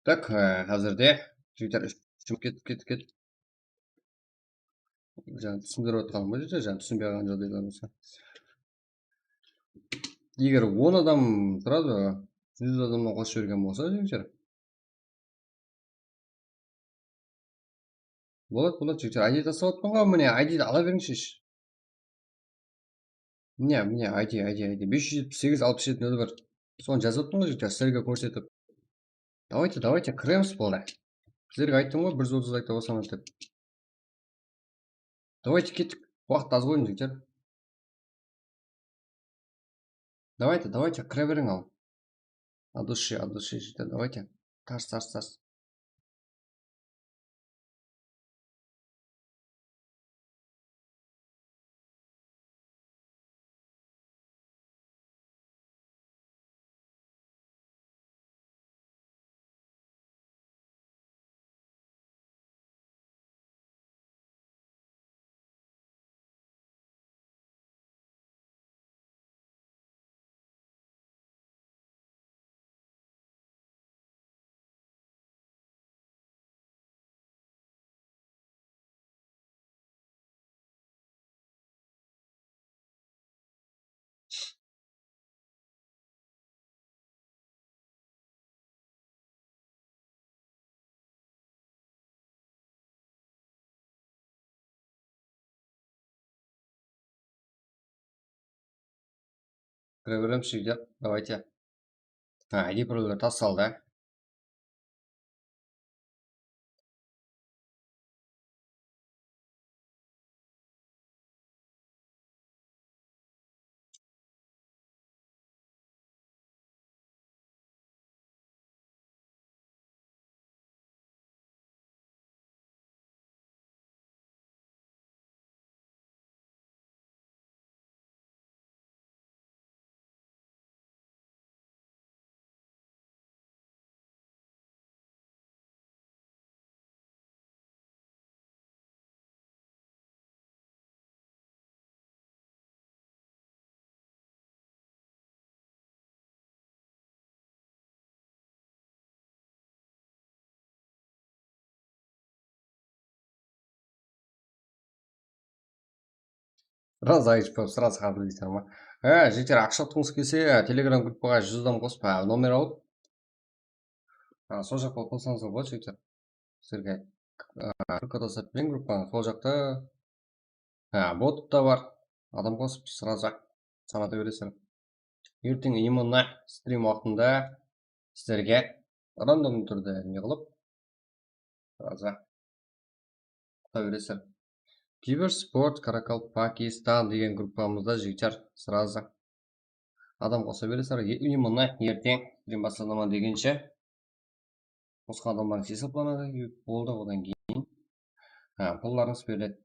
Так, қазірде жігіттер кет. Жаңа түсіндіріп отқаным ба жігіттер, жаңа түсінбей қалған жағдайлар болса. Егер 10 адам тұрады, Siz adamla qo'shib yurgan bo'lsa, jigitlar. Bo'ladi, jigitlar. ID tasavvurtmanga meni ID'ni olavering ish. Meni ID 578-6701. So'ng jazotmanga jigitlar, sizlarga ko'rsatib. Давайте, kiramiz bo'ldi. Sizlarga aytdim-ku, 130 ayta olsam deb. Давайте ketdik. Vaqt oz qo'ying jigitlar. Давайте, kiravering al. От души, жігіттер, давайте. Тарс. Kiraverem jigitlar, давайте. ID birovlar tassalda. Сразу айтып, сразу хабар дейсің ма? Жігіттер, ақша тұтқыңыз келсе, Telegram группаға 100 адам қосып, номер алып, сол жаққа қосаңыздар болады, жігіттер. Сіздерге ссылка тастап берейін группаны. Сол жақта бот та бар. Адам қосып, сразу саната бересіздер. Ертең именно стрим уақытында сіздерге рандомды түрде не қылып, сразу бересіздер. Киберспорт Qaraqalpaq Пакистан деген группамызда жігіттер сразу адам қоса бересіздер. Именно ертең стрим басталама дегенше қосқан адамдардың есептелінеді, болды, одан кейін пұлларыңыз беріледі.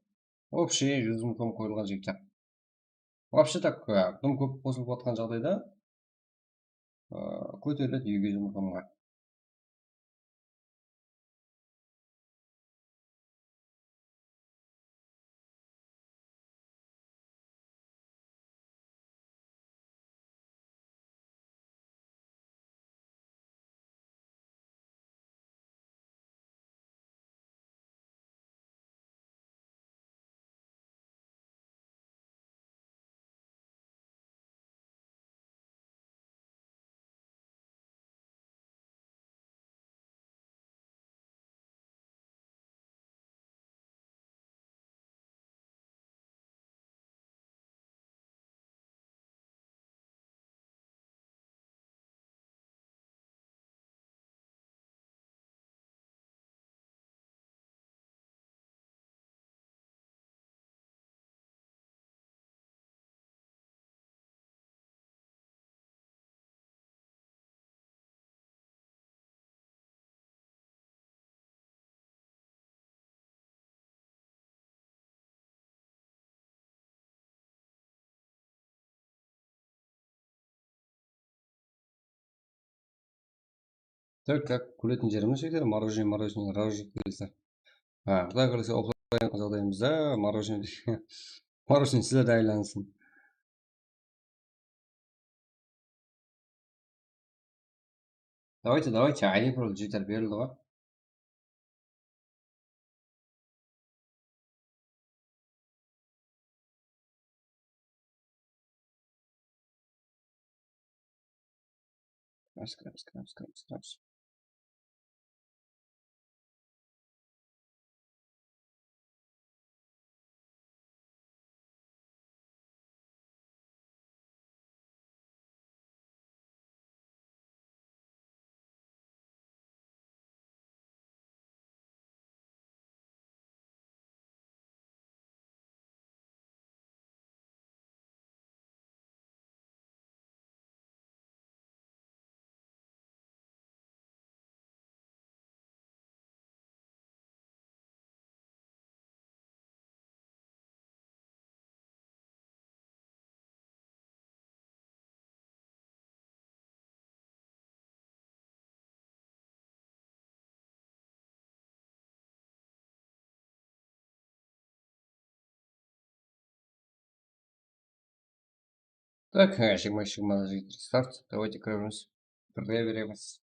Общий 100 мың сом қойылған жігіттер. Вообще так, тым көп қосылып жатқан жағдайда көтеріледі 200 мың сомға. Так, күлетін жеріміз жігіттер, мороженое рожок келесіздер. Құдай қаласа офлайн жағдайымызда мороженое сіздерде айлансын. Давайте, ID пароль жігіттер берілді ғой. Skiramiz. Так, мы старт. Давайте кажемся. Проверяемся.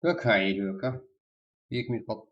Так, елу 2 minut qoldi.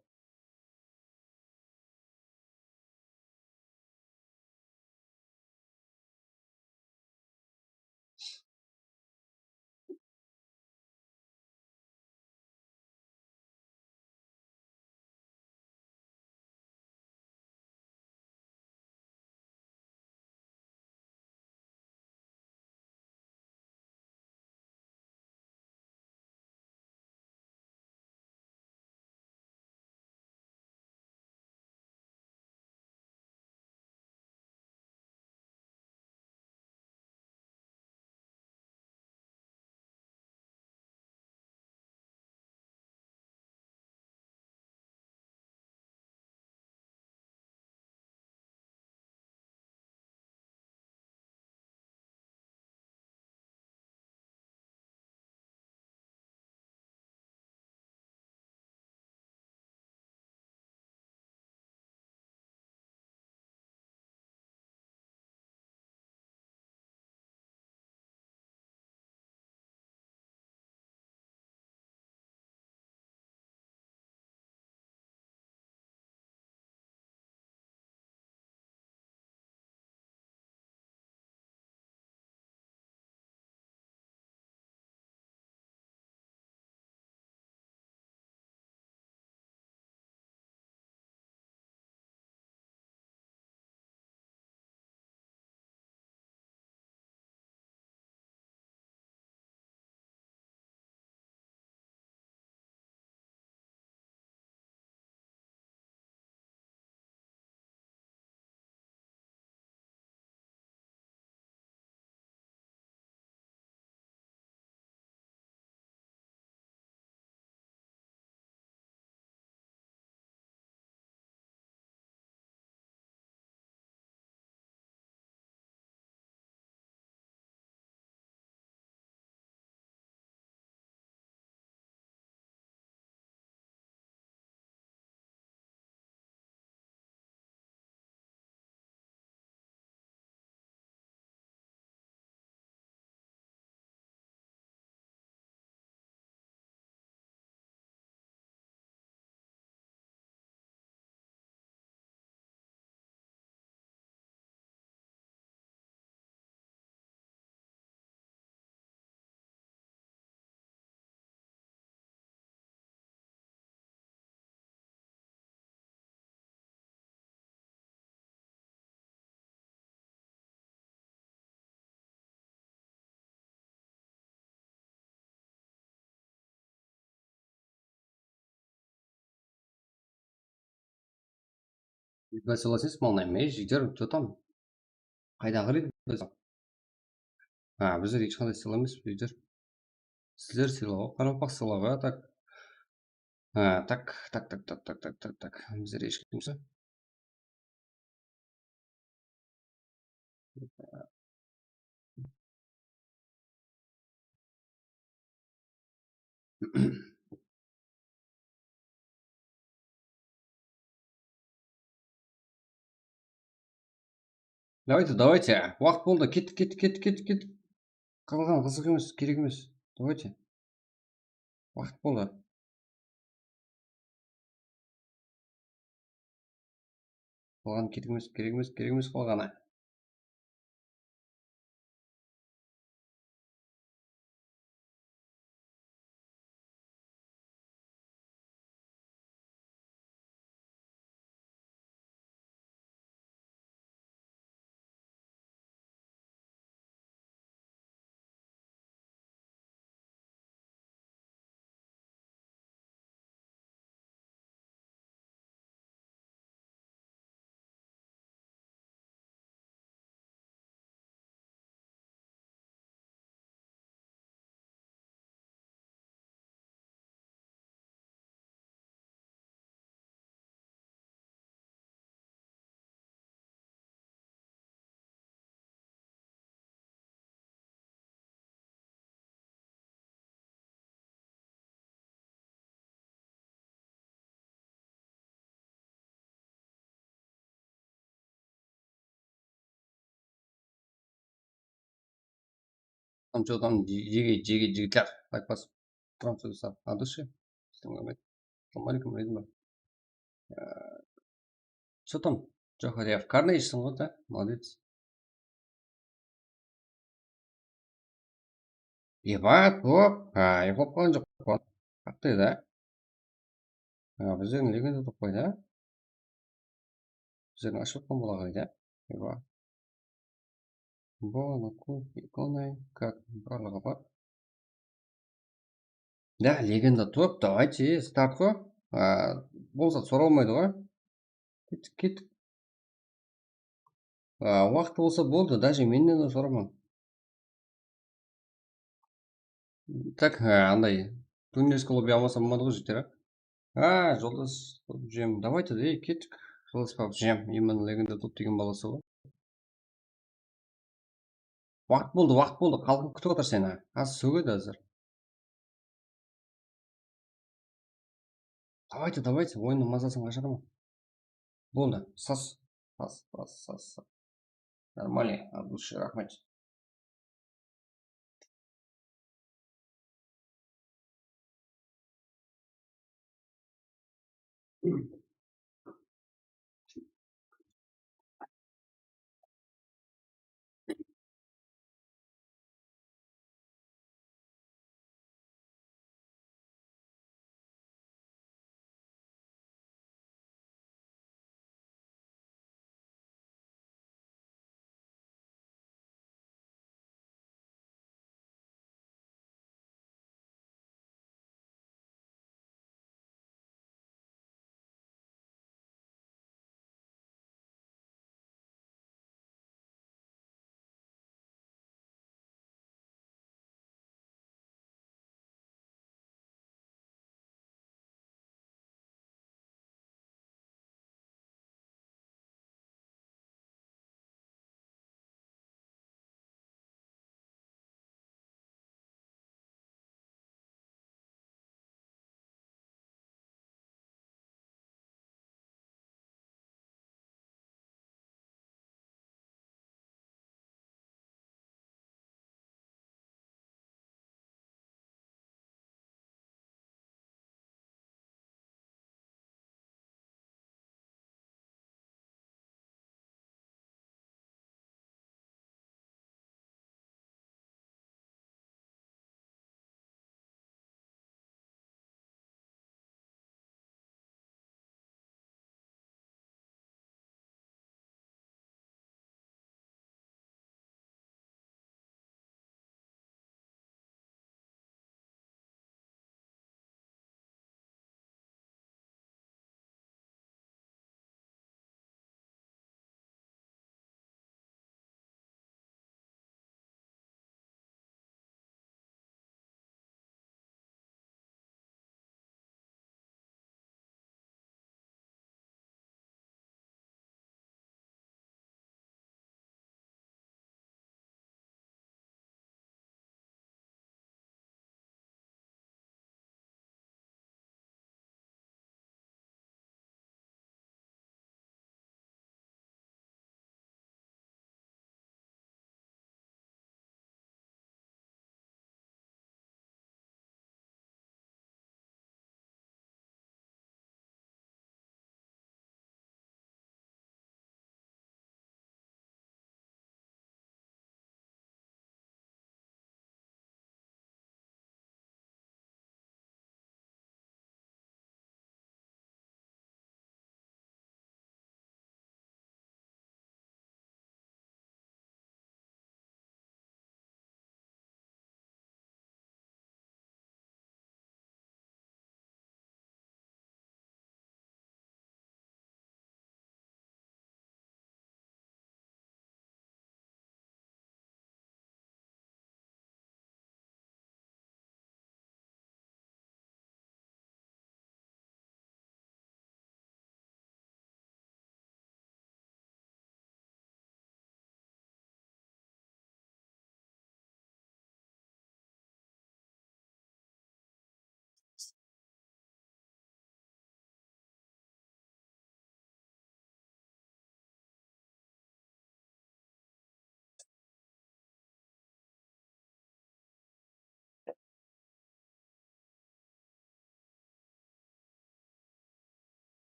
Согласен с молной жігер что там? Қайдағы рейд біз? Біздер ешқандай сыйлау емес жігер. Сіздер сыйлауға, Қарақалпақ сыйлауға, так. Так. Біздер ешкім жоқ. Давайте. Уақыт болды. Кеттік. Қалған қызық емес, керек емес. Давайте. Уақыт болды. Қалған керек емес қалғаны. Там что там, жігітлер. Айтпас. Тұрам сөзі от души. Ассалаумалейкум, рейдім. Что там? Жоқ, я в карне ішсің ғой, да? Молодец. Ебать, топ. Ебап қалған жоқ. Қақтай, да? Біздердің легенда топ қой, да? Біздердің ашып отқан бола ғой, да? Еба. Иконой, как барлығы бар. Да, легенда топ, давайте, старт қой. Болса сұралмайды ғой. Кеттік. Уақыты болса болды, даже менен де сұраман. Так, андай, турнирский лобби алмаса болмады ғой жігіттер, жолдас жем. Давайте, да, кеттік. Жолдас пап жем. Именно легенда топ деген баласы ғой. Уақыт болды. Қалқып күтіп отыр сені. Аз сөгеді әзір. Давайте, ойынның мазасын қашырма. Болды, сас. Нормально, от души, рахмет.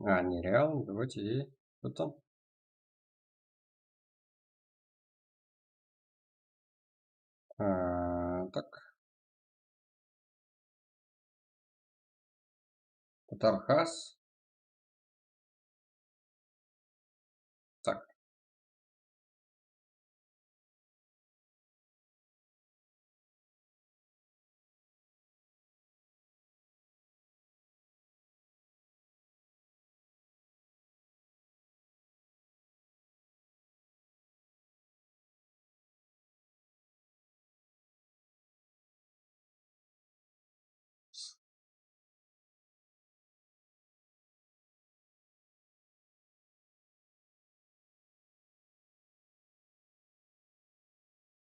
А, нереально, давайте. Что там? Так. Тархас. Так.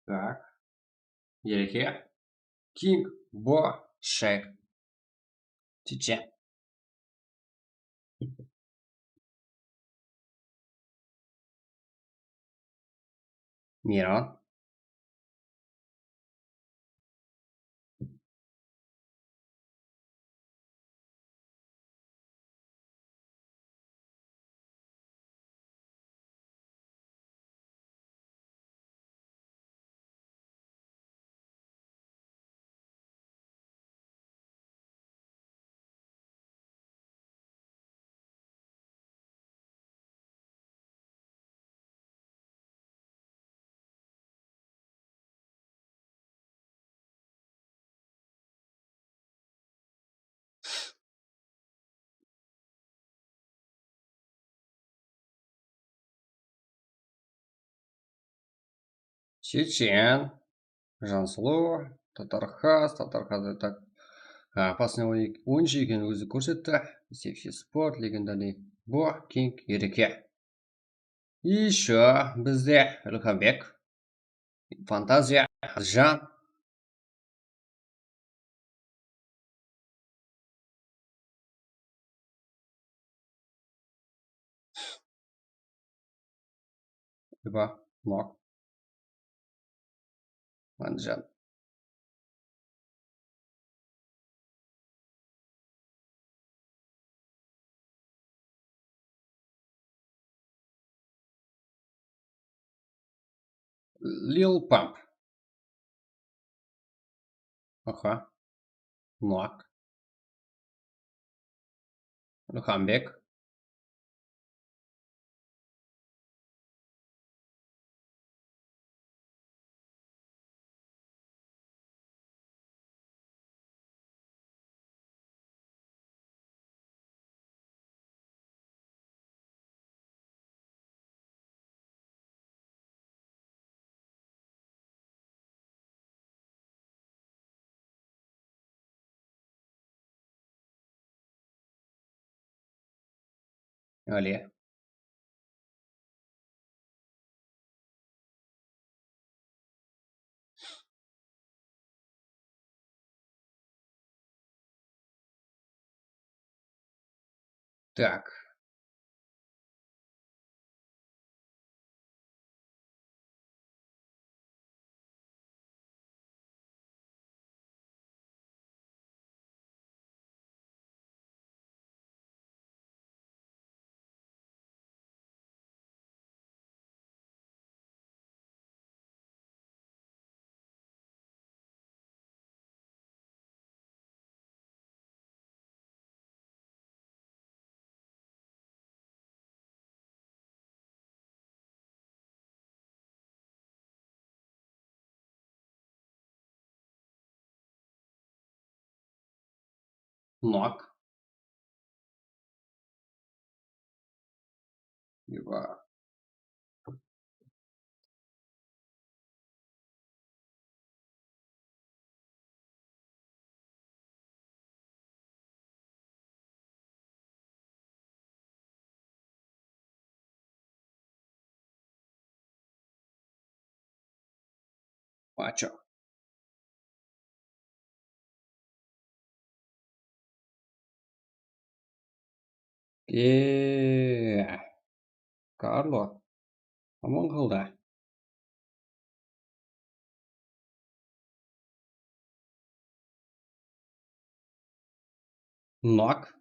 Так. Ереке. Кинг. Бо. Шек. Чиче. Мирон. Чечен. Жансулу. Татархас. Татархас так. Опасный ойыншы екенін өзі көрсетті. Сепси спорт, легендарный Бо, Кинг, Ереке. Еще бізде Ілхамбек. Фантазия. Аржан. Либо Мок. Аржан. Лил Памп. Ага. Мок. Ілхамбек. Али. Так. Нок. Либо Пачо. Карло. Амон қалды. Нок.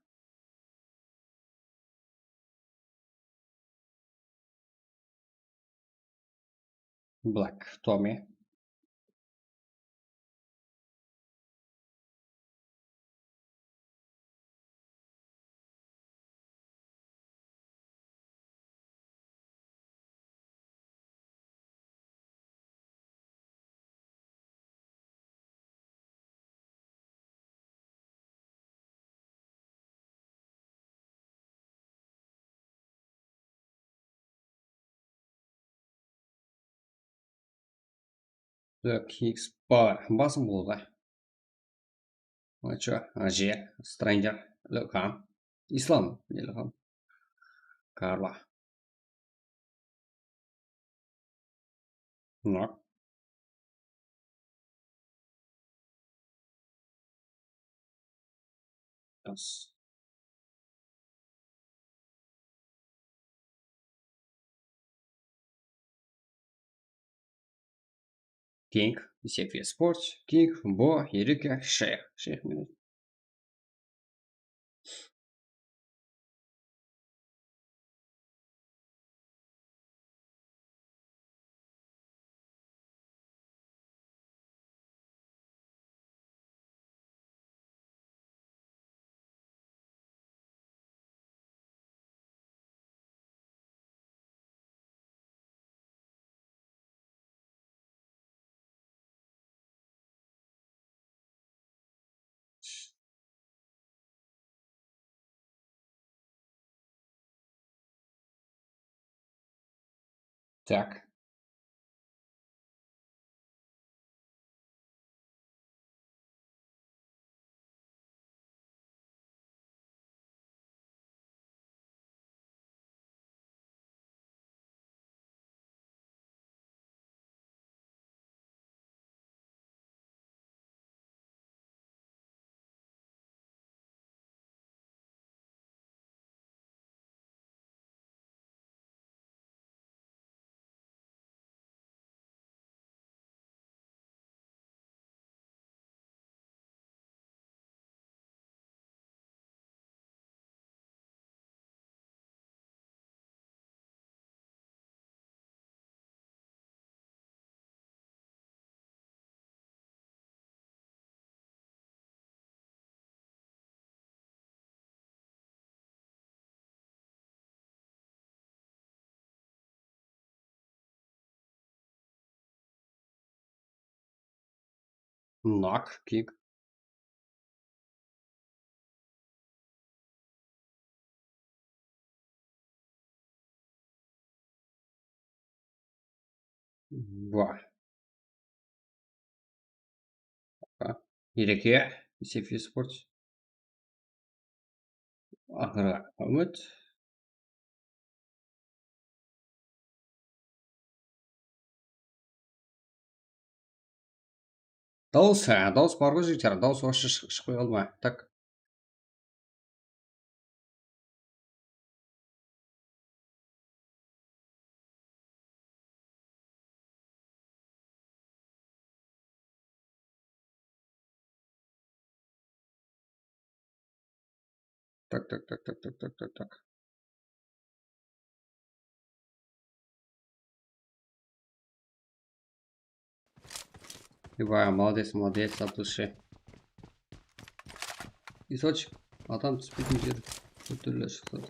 Black, Tommy. The Kicks басым болды. Что? Asia, Stranger, Ilham, Islam, Ilham, Carla. Knock. Yes. King, Sefia Sports, King, Bo, Erika, Sheikh minut. Так. Knock, kick. Ба. Erika, Sefia Sports. Ақырға үміт. Дауыс бар ғой жігіттер, дауыс вообще шықпай қалды ма? Так. Так. Ибай, молодец, от души. Исочек, адам түспейтін жер түрлі шықты.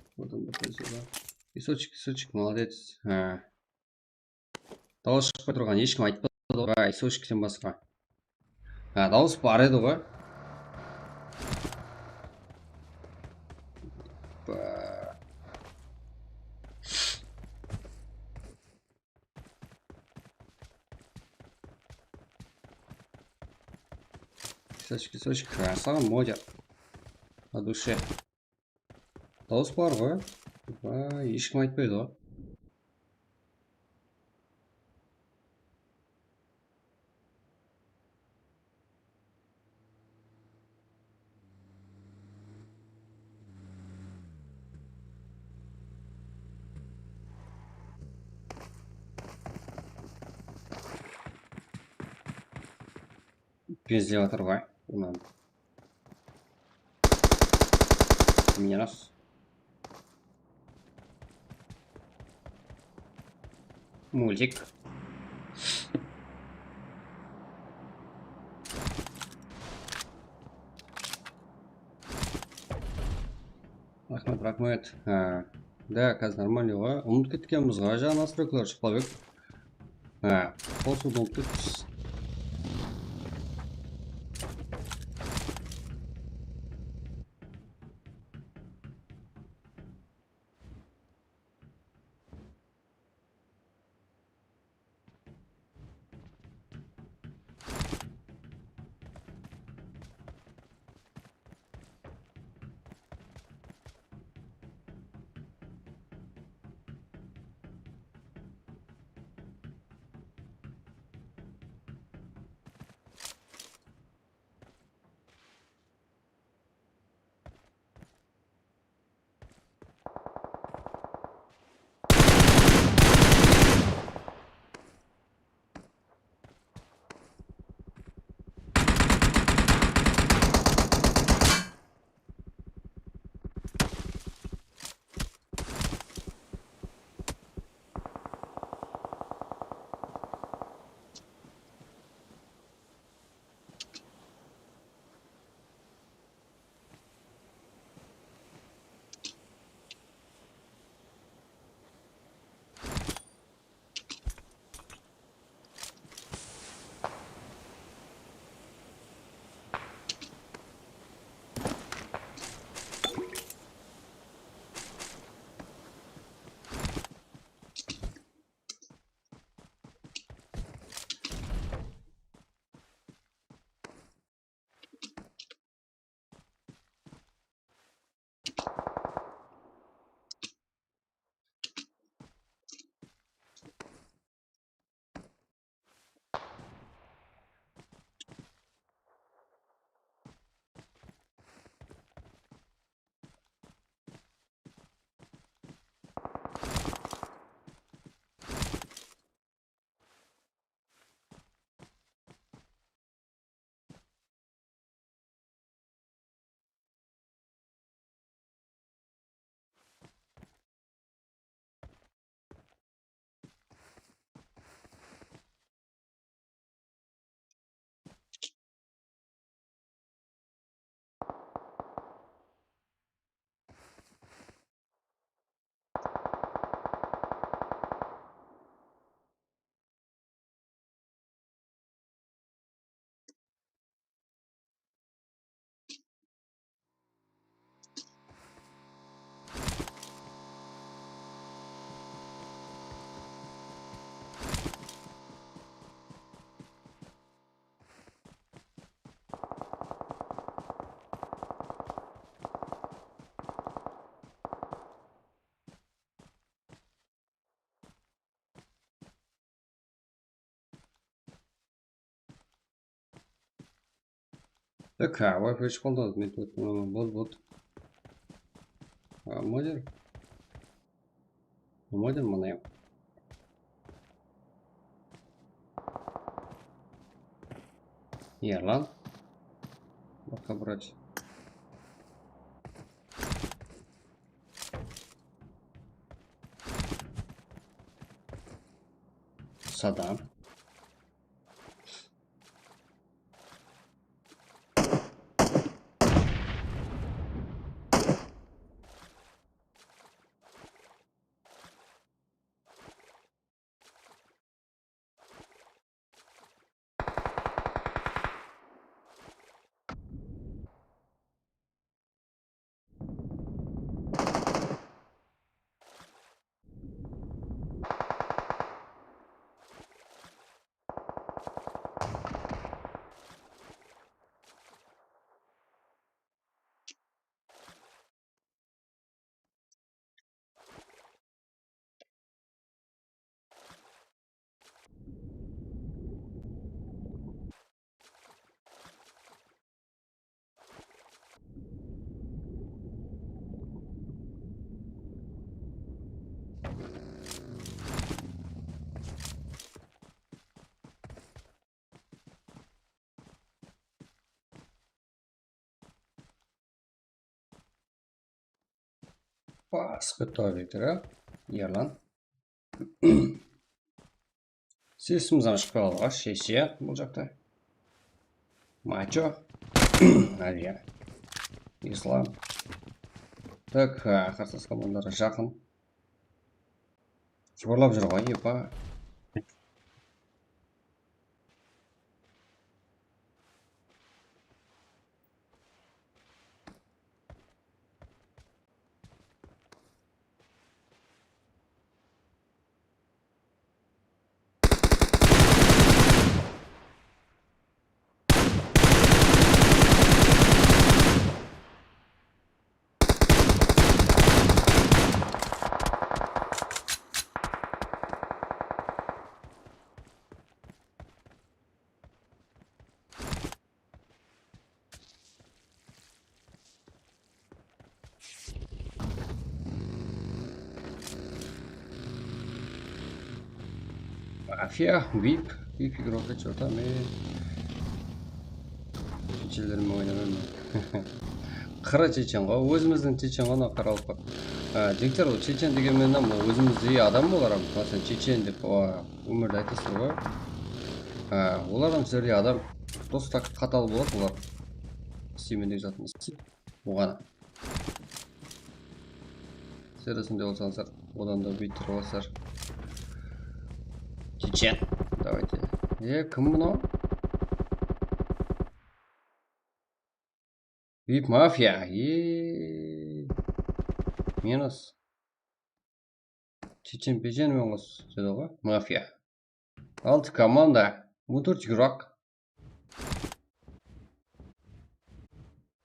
Исочек, молодец. Дауыс шықпай тұрған, ешкім айтпады ғой, Исочектен басқа. Дауыс бар еді ғой. Исочек, саған модер. От души. Дауыс бар ғой. Ешкім айтпайды ғой. Пиздец, оторвай. Минус. Мультик. Rahmet. Ha. Да, қазір нормально ғой. Ұмытып кеткенбіз ғой. Жаңа настройкалар шықпап еді. Ha. Қосуды ұмытып кетіппіз. Так, Wi-Fi çıkıldı. Bot. Model mana yok. Yer lan. Boshqa brać. Sadam. Готові, так? Yer lan. Sesimiz çıkıp aldık. Şeşe olacaktı. Maço. Hadi ya. İslam. Так, қарсылас командалар жақын. Жыбырлап жүр ғой, епа. Мафия, вип игрокы что-то мен чечелермен ойнамаймын. Қара чечен ғой, өзіміздің чечен ғана Қарақалпақ. Жігіттер, ол чечен дегенмен өзіміздей адам болар, мысалы чечен деп өмірде айтасыздар ғой. Олар сіздердей адам, просто так қатал болады олар. Істемендегі затын істейді. Оған. Сіздер осындай болсаңыздар, одан да бүйтір боласыздар. Чечен. Давайте. Кім мынау? Вип мафия. Минус. Чечен-печен мен қос. Деді ғой? Мафия. 6 команда. Мутурчик рок.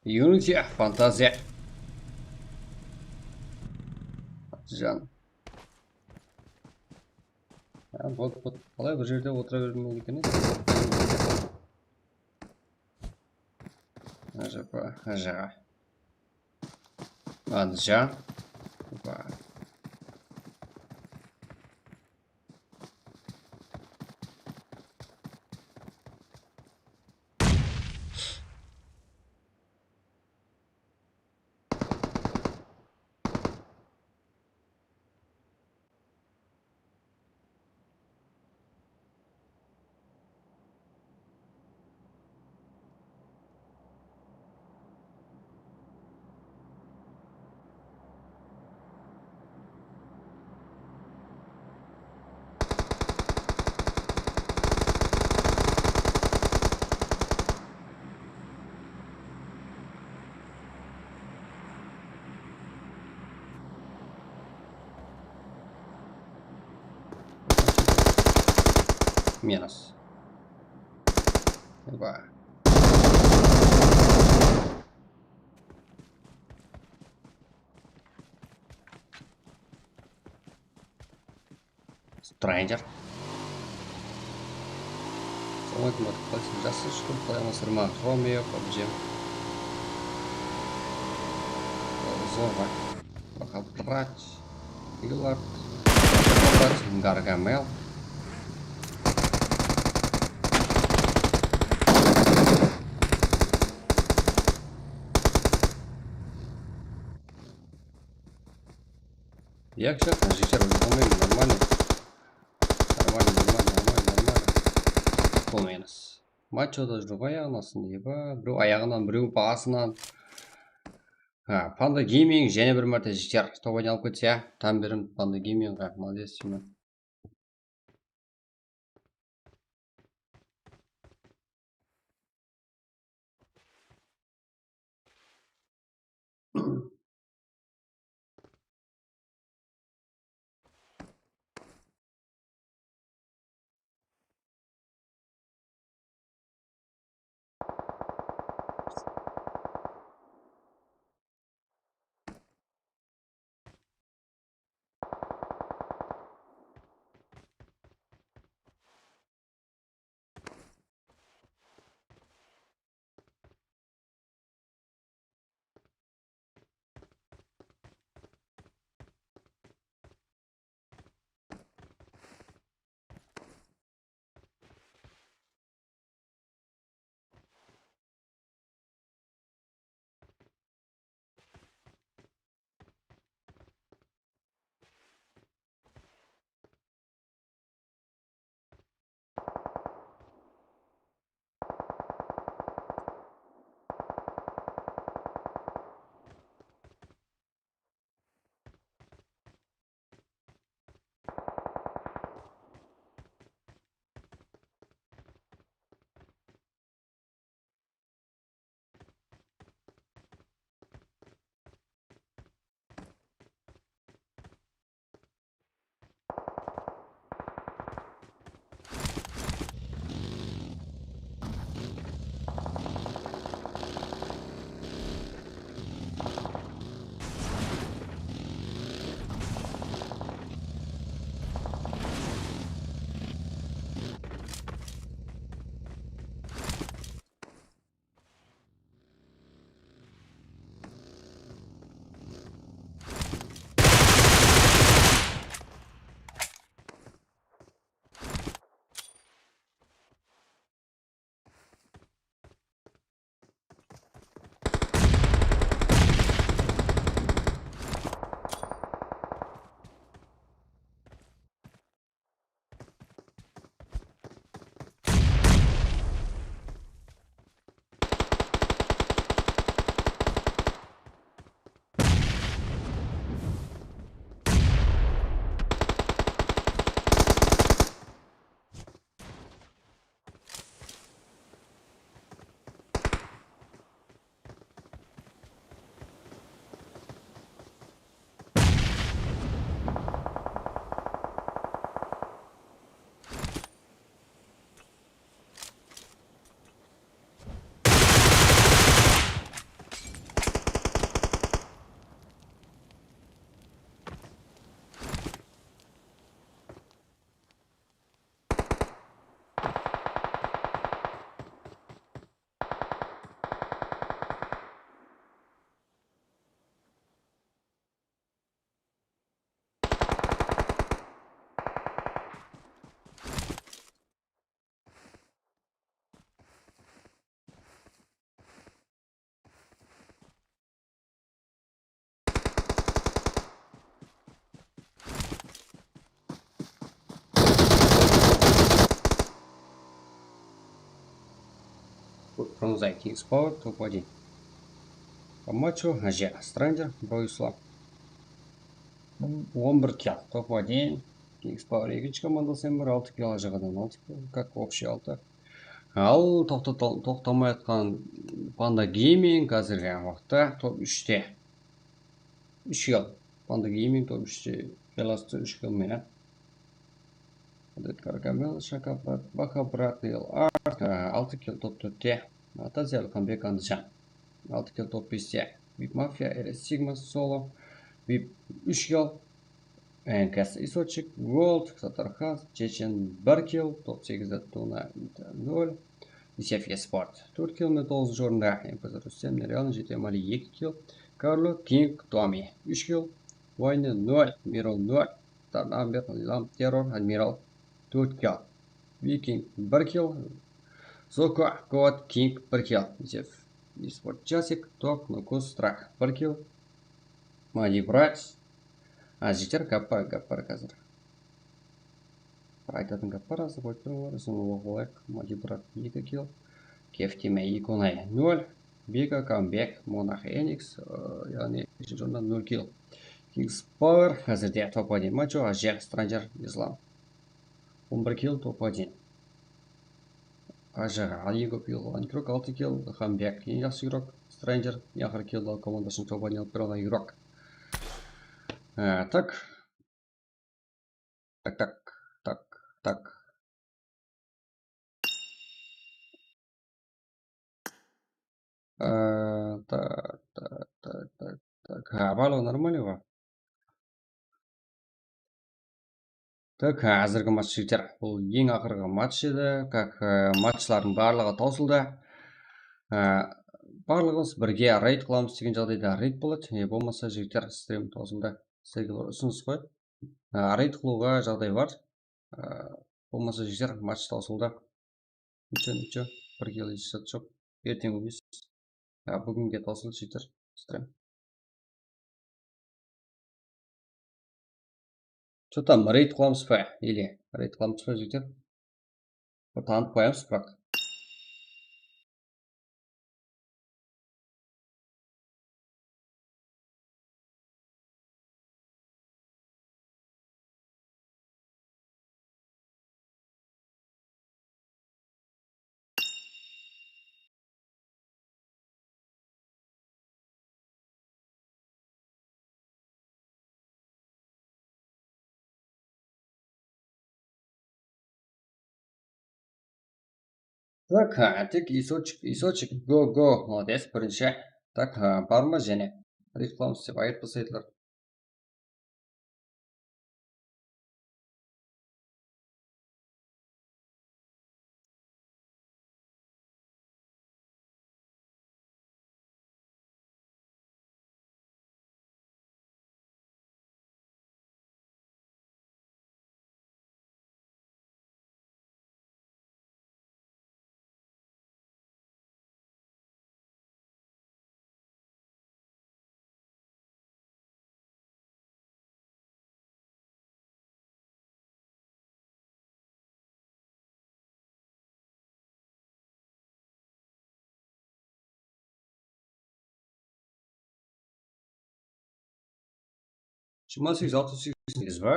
Юнити. Фантазия. Жан. Қалай бір жерде отыра бермейді екен? Ажа. Аджа. Минус. Stranger. Саламатым қалайсың? Жақсы шүкір, қалай амансыздар ма? Ромео, PUBG. Зорға. Бақалпырат. Илард. Бақалпырат. Гаргамел. Я, кстати, житер выполняю нормально. Полминус. Мачода жүріп аяғынасын дейбі. Біреу аяғынан, біреу басынан. Панда гейминг және бір мәрте житер. Топ ойналып кетсе, там берім панда геймингға. Молодец, Симон. Продолжай. Kings Power, топ-1. По матчу G. Stranger, Boyslav. 11 kill, топ-1. Kings Power 2 командасымен бір 6 kill жағадан 6 kill, как общий 6. Ал тоқтамай атқан Panda Gaming қазіргі уақытта топ-3-те. 3 kill. Panda Gaming топ-3-те. Келесі 3 kill мені. Qaraqalpaq, Шакапрат, Бахапрат, Арт, 6 kill топ-4-те. Атазел, Камбек, Андыжан. 6 kill топ-5-те. Vip Mafia, RS Sigma, Solo. Vip 3 kill. Kelse Isочек, Gold, Сатархаз, Чечен, 1 kill. Топ-8-де Туна, 0. Исефия Спорт. 4 kill мен 9 орында. МПЗ Рустем, Нереалны, жетем Али 2 kill. Карло, Кинг, Томи, 3 kill. Войны 0, Мирол 0. Тарнамбер, Лам, Террор, Адмирал. 4 kill. Викинг 1 kill. Сока, Код, Кинг 1 kill. Исеф Спорт Часик, Ток, Нукус, Страх 1 kill. Мади Брат. Житер Гаппар қазір. Айтатын Гаппар азы қойып тұрғылар. Соны оқылайық. Мади Брат 2 kill. Кефтиме Иконай 0. Бега Камбек, Монах Эникс. Яғни 5 орында 0 kill. Kings Power қазірде топ-1 матчу. G. Stranger, Ислам. 11 kill, топ-1. Ажаға 2 kill, Анкрок 6 kill, Хамбек ең жақсы игрок, Stranger яғыр kill командасын топ-1 алып тұрған игрок. Так. Барлығы нормально ба? Так, әзіргі матч жігіттер. Бұл ең ақырғы матч еді. Как матчлардың барлығы таусылды. Барлығымыз бірге рейд қыламыз деген жағдайда рейд болады. Не болмаса жігіттер стрим таусылды. Сіздерге ұсыныс қой. Рейд қылуға жағдай бар. Болмаса жігіттер матч таусылды. Ничего. Бірге лежат жоқ. Ертең өмес. Бүгінге таусылды жігіттер стрим. Что там, рейд қыламыз ба? Или рейд қыламыз ба жігіттер? Танып қоямыз Пrak. Так, тек Исочек, го, молодец, бірінші. Так, бар ма және? Рейд қыламыз деп айтпаса айтылар. Жиырма сегіз ба?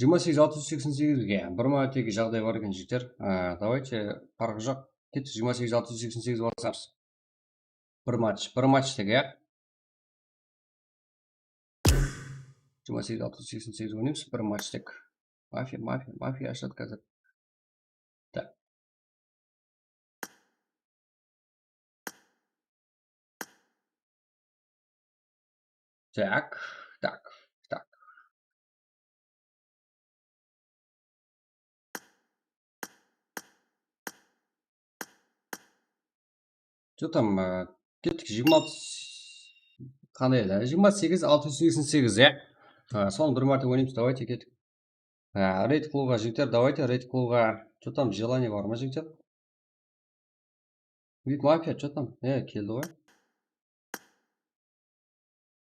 28-688-ге бір матчтегі жағдай бар екен жігіттер. Давайте парғы жоқ. Кетті 28-688 басамыз. Бір матчтегі, 28-688 ойнаймыз, бір матчтегі. Мафия ашады қазір. Так. Так. Что там, кеттік 26... Қандай еді? 28-688, е? Соны бір марта ойнаймыз, давайте кеттік. Рейд қылуға жігіттер, давайте рейд қылуға. Что там, желание бар ма жігіттер? Вик Мафия, что там? Келді ғой.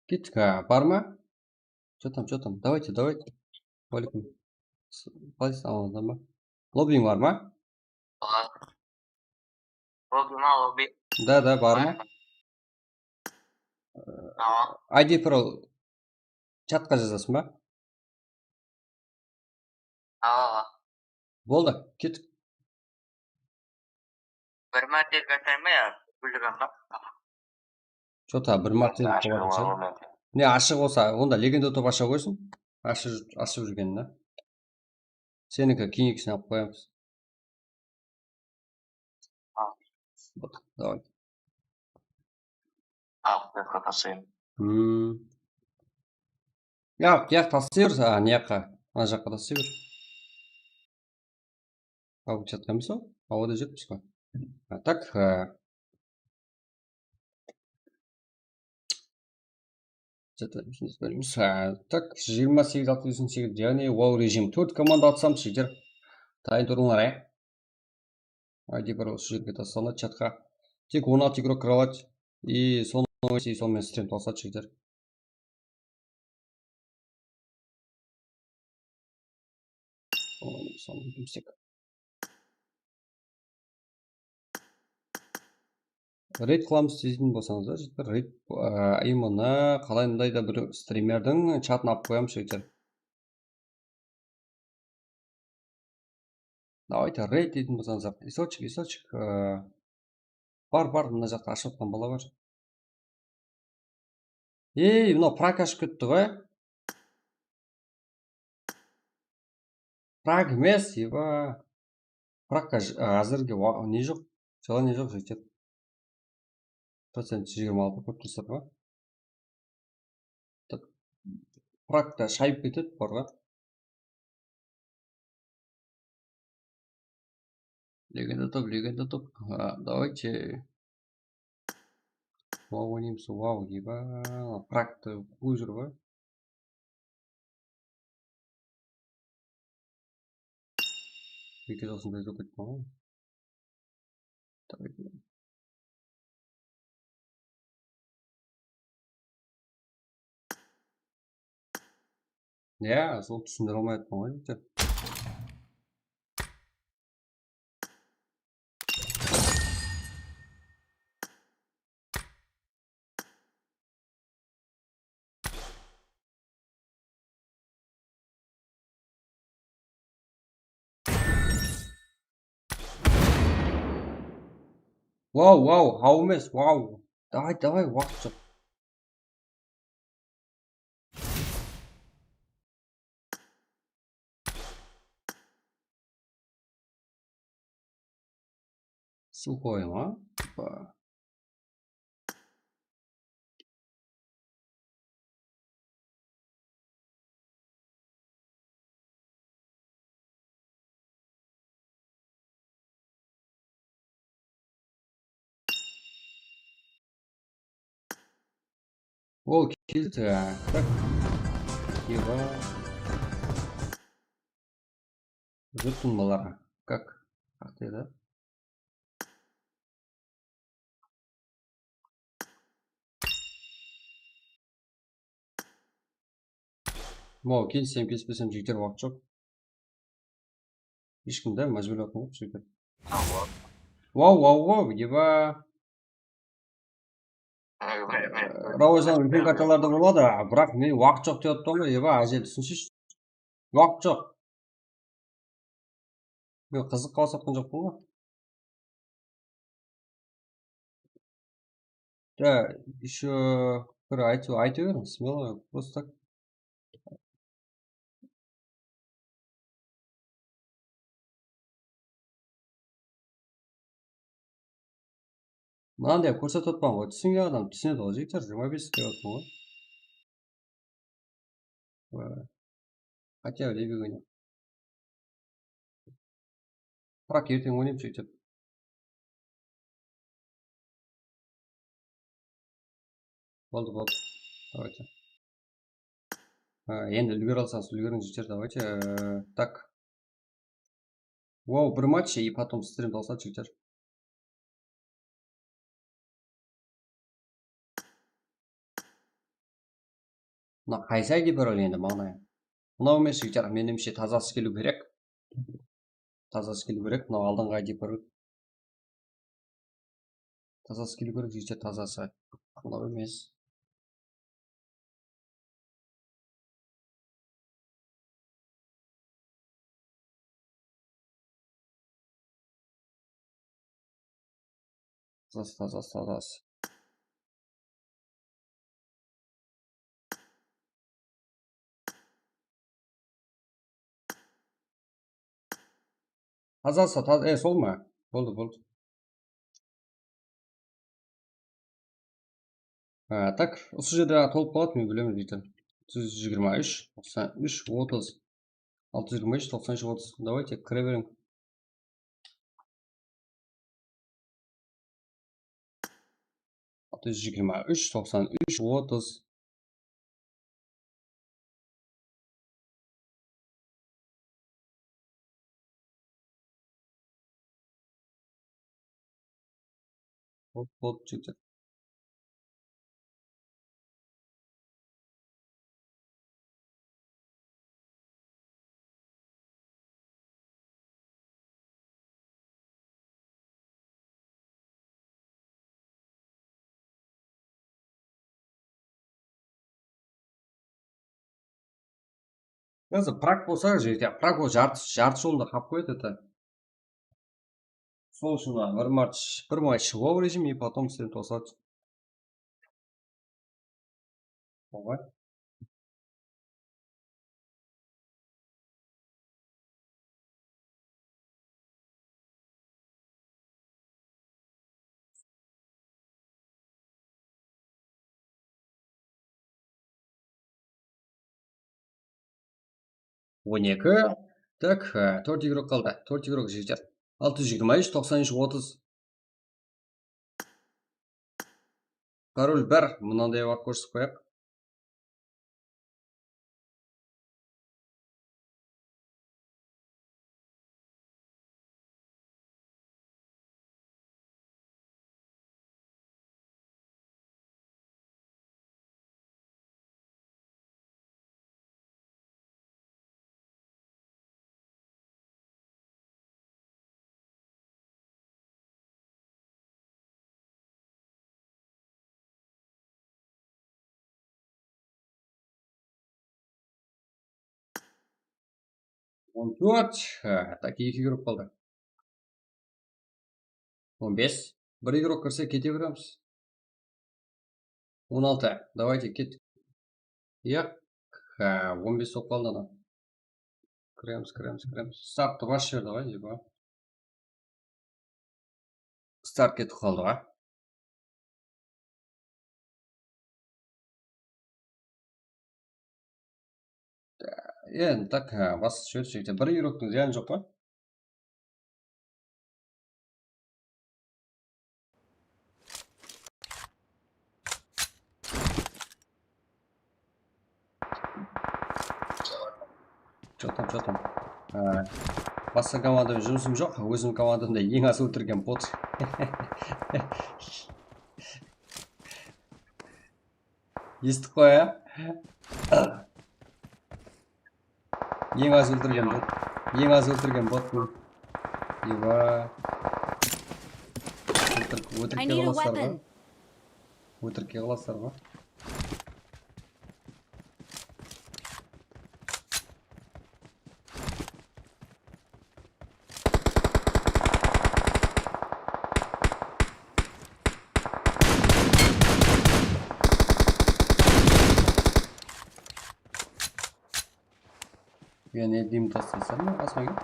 Кеттік, бар ма? Что там? Давайте. Валикум. Қалайсың, аман ба? Лоббиң бар ма? Да, бар ма? ID Pro чатқа жазасың ба? Болды, кеттік. Bir mərtə götürmə ya, bildirəm də. Что-то бір мәрте болады ше. Не, ашық болса, онда легенда топ аша қойсын. Ашып жүрген, да? Сенікі кейінгісін алып қоямыз. Вот, давай. Алып тасайын. Яқ тастай бер, ана жаққа, ана жаққа тастай бер. Алып жатқанбыз ғой, ауада жүрміз ғой. Так, так, 28-68, яғни ол режим. 4 команда атсам, жігер. Дайын тұрыңлар, ID бір осы жерге тасталады чатқа. Тек 16 игрок кіре алады. И сонымен стрим тосады жігер. Соны білсек. Рейд қыламыз дейтін болсаңыздар, жігер. Рейд именно қалайындай да бір стримердің чатын алып қоямыз жігер. Давайте рейд дейтін болсаңыздар. Исочек. Бар, мына жақта ашып отқан бала бар. Мынау Прак ашып кетті ғой. Прак емес, еба. Пракқа әзірге не жоқ? Желание жоқ жігер. Процент 26 көп тұрсыр ба? Практа шайып кетеді барға. Легенда топ. Давайте. Вау, ойнаймыз, вау, еба. Практы қой жүр ғой. Бекет осындай жоқ етті ма? Сол түсіндіре алмай жатқан ғой жігер. Вау, хау емес, вау. Давай, уақыт жоқ. Сухой, ма? О, келді. Так. Еба. Жұрттың балаға. Как? Қақтай да? Келсем, келіспесем жігер уақыт жоқ. Ешкімді мәжбүрлейтін жоқ жігер. Вау, еба. Рауыздан үлкен карталарда болады, бірақ мен уақыт жоқ деп отырмын ғой, еба, әже түсінсейші. Уақыт жоқ. Мен қызық қалсаптан жоқпын ғой. Да, еще бір айта беріңіз, смело, просто так. Мынандай көрсетіп отпан ғой, түсінген адам түсінеді ғой, жігер, 25 деп отпан ғой. Хотя леби ойнап. Прак ертең ойнап жігер. Болды. Давайте. Енді үлгер алсаңыз үлгеріңіз жігер, давайте. Так. Вау, бір матч и потом стрим алсат жігер. Мына қайсай деп бар енді мағынай. Мынау емес жігер, меніңше тазасы келу керек. тазасы келу керек. Мынау алдыңғы айдеп бір. Тазасы келу керек, жүйте тазасы. Мынау емес. Тазасы. Тазасы, сол ма? Болды. Так, осы жерде толып қалады, мен білемін дейтін. 323, 93, 30. 623, 93, 30. Давайте, кіре берем. Altı yüz yirmi üç, 93, 30. Болды, жігіттер. Қазір Прак болса, жігіттер, Прак ол жарты жолында қалып қояды это. Сол үшін бір матч лоу режим, и потом стрим тосады. Ой. Он екі. Так, 4 игрок қалды. 4 игрок жігіттер. 623, 93, 30. Король бір, мынандай уақыт көрсетіп қояқ. Он төрт, так, 2 игрок қалды. 15. Бір игрок кірсе кете береміз. 16. Давайте, кет. Яқ, 15 соқ қалды ана. Кіреміз. Стартты бас жерді ғой, дейбі. Старт кетіп қалды ғой. Енді так, бас жіберіп жігіттер. Бір игроктың зияны жоқ па? Что там? Басқа командамен жұмысым жоқ, өзім командамда ең аз өлтірген бот. Естіп қой, Ең аз өлтірген бот бұл. Еба. Өтірке қаласар ба? Я не дим тастасам мı? Asma gel.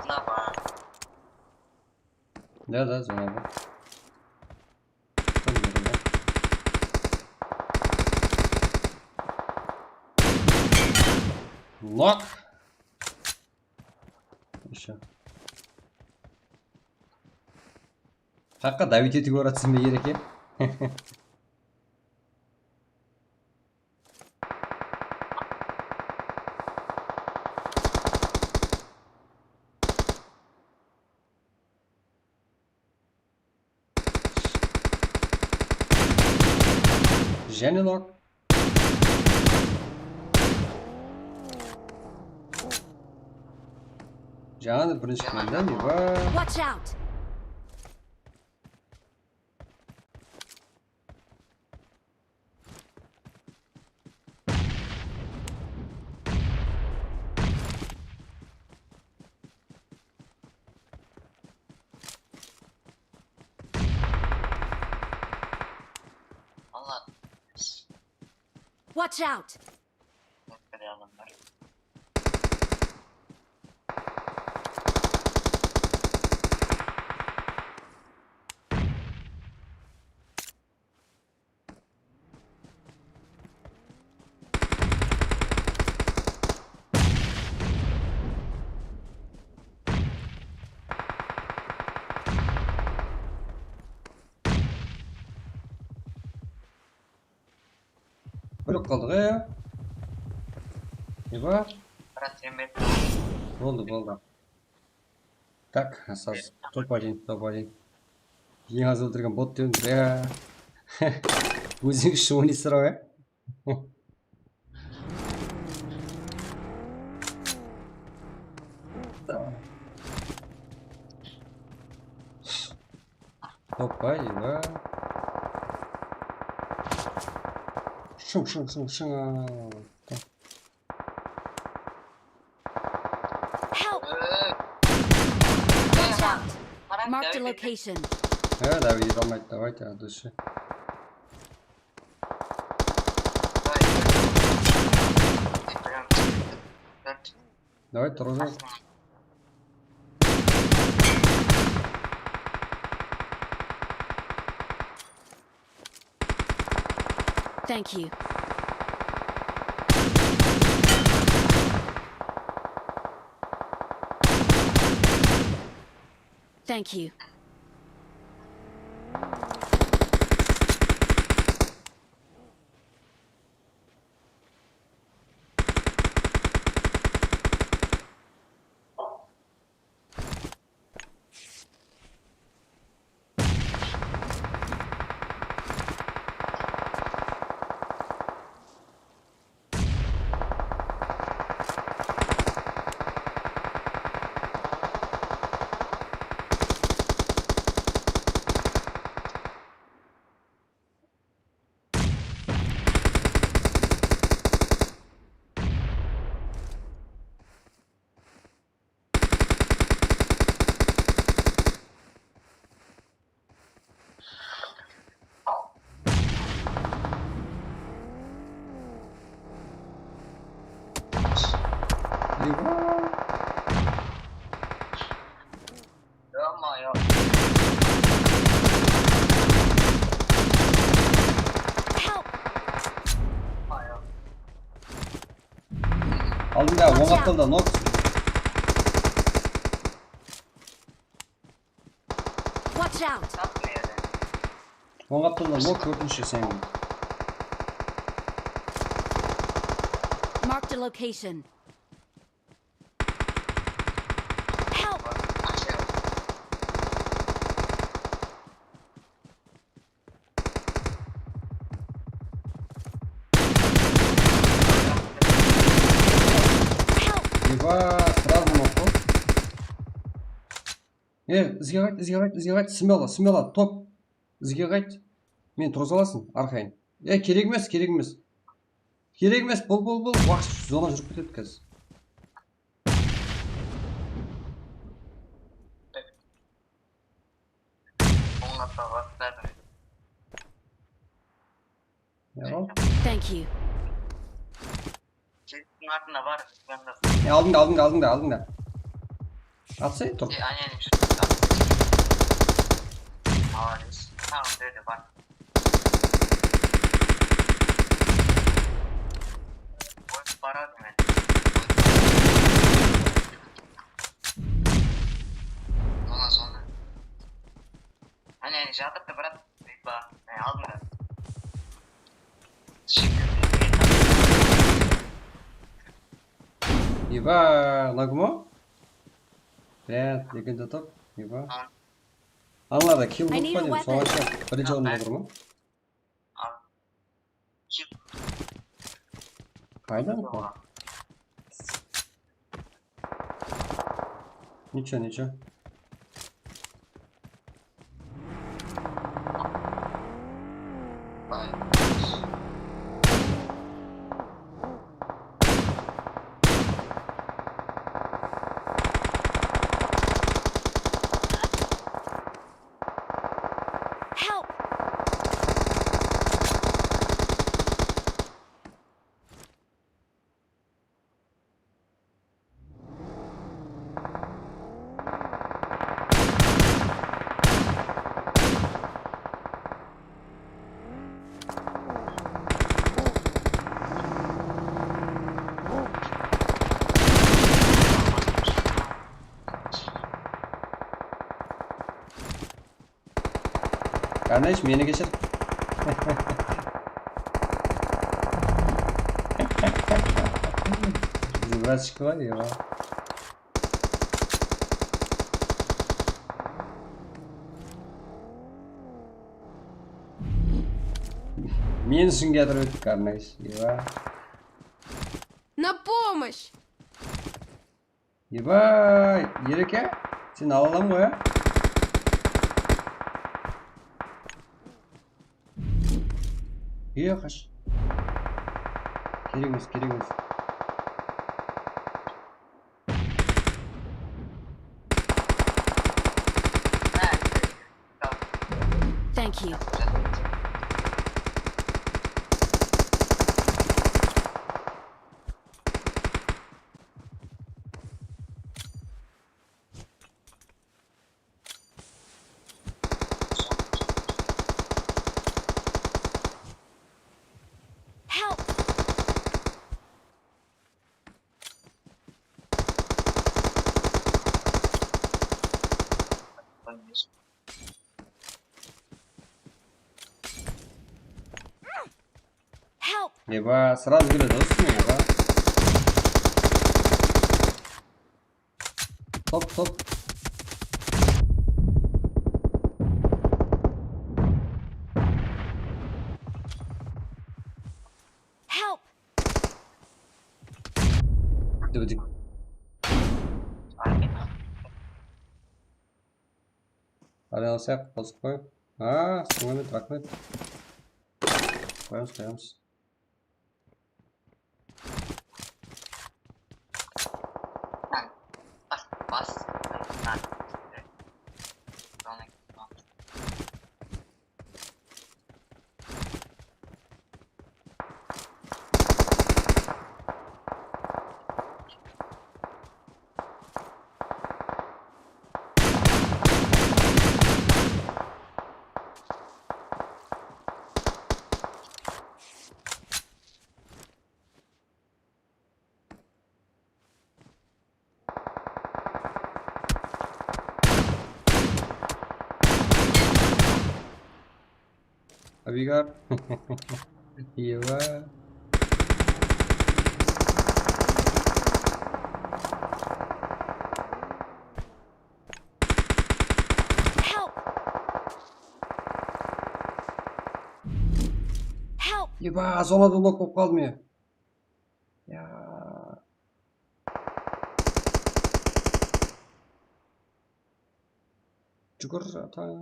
Kenapa? Да, зона. Нок. Еще. Қаққа давить етуге оратсың ба керек, Және нок. Жаңа бірінші команда Ева. Watch out! Allah. Watch out! Böyle adamlar. Bölüp kaldık ya. Ева. Брат, ребят, Болды. Так, асас. Топ-1. Ең аз өлтірген бот деуін. Өзің үшін ойнайсың ғой, ә? Топ-1, Ева. Шың. Help! Watch out! Marked a location. Давид, давайте, от души. Давай, тоже. Thank you. Thank you. Алдында оң атталда нок. Watch out! Оң атталда нок көрдіңше сен. Marked a location. Help! Ева, сразу нокку. Ізге қайт, смело, топ. Ізге қайт. Мен тұрыз аласың, арқайын. Керек емес. Бол. Уақыт зона жүріп кетеді қазір. Thank you. Алдыңда. Атсай, тұр. жатырды, брат. Алдыңда. Ева, лагмо? Екінші топ. Ева. Аналарда килл болып па деймін, соңғанша бірінші орында отыр ма? Kayda mı bu? Ничего. Help! Kardeş yeni geçir. Bizim biraz çıkı var ya. Men үшін getirib o'tdik kardeş. На помощь! Ебай, Ереке, сен ала аламын ғой, а? Қаш. Керек емес. Thank you. Help! Help! Еба, сразу бile dostum еба. Top. Help! Dik. Hadi alsak, bozuk koy. Sınırlı bırakmayın. Koyalım. Bas. Abigar. Еба. Help! Help! Еба, зонада лок болып қалдым я. Жүгір атам.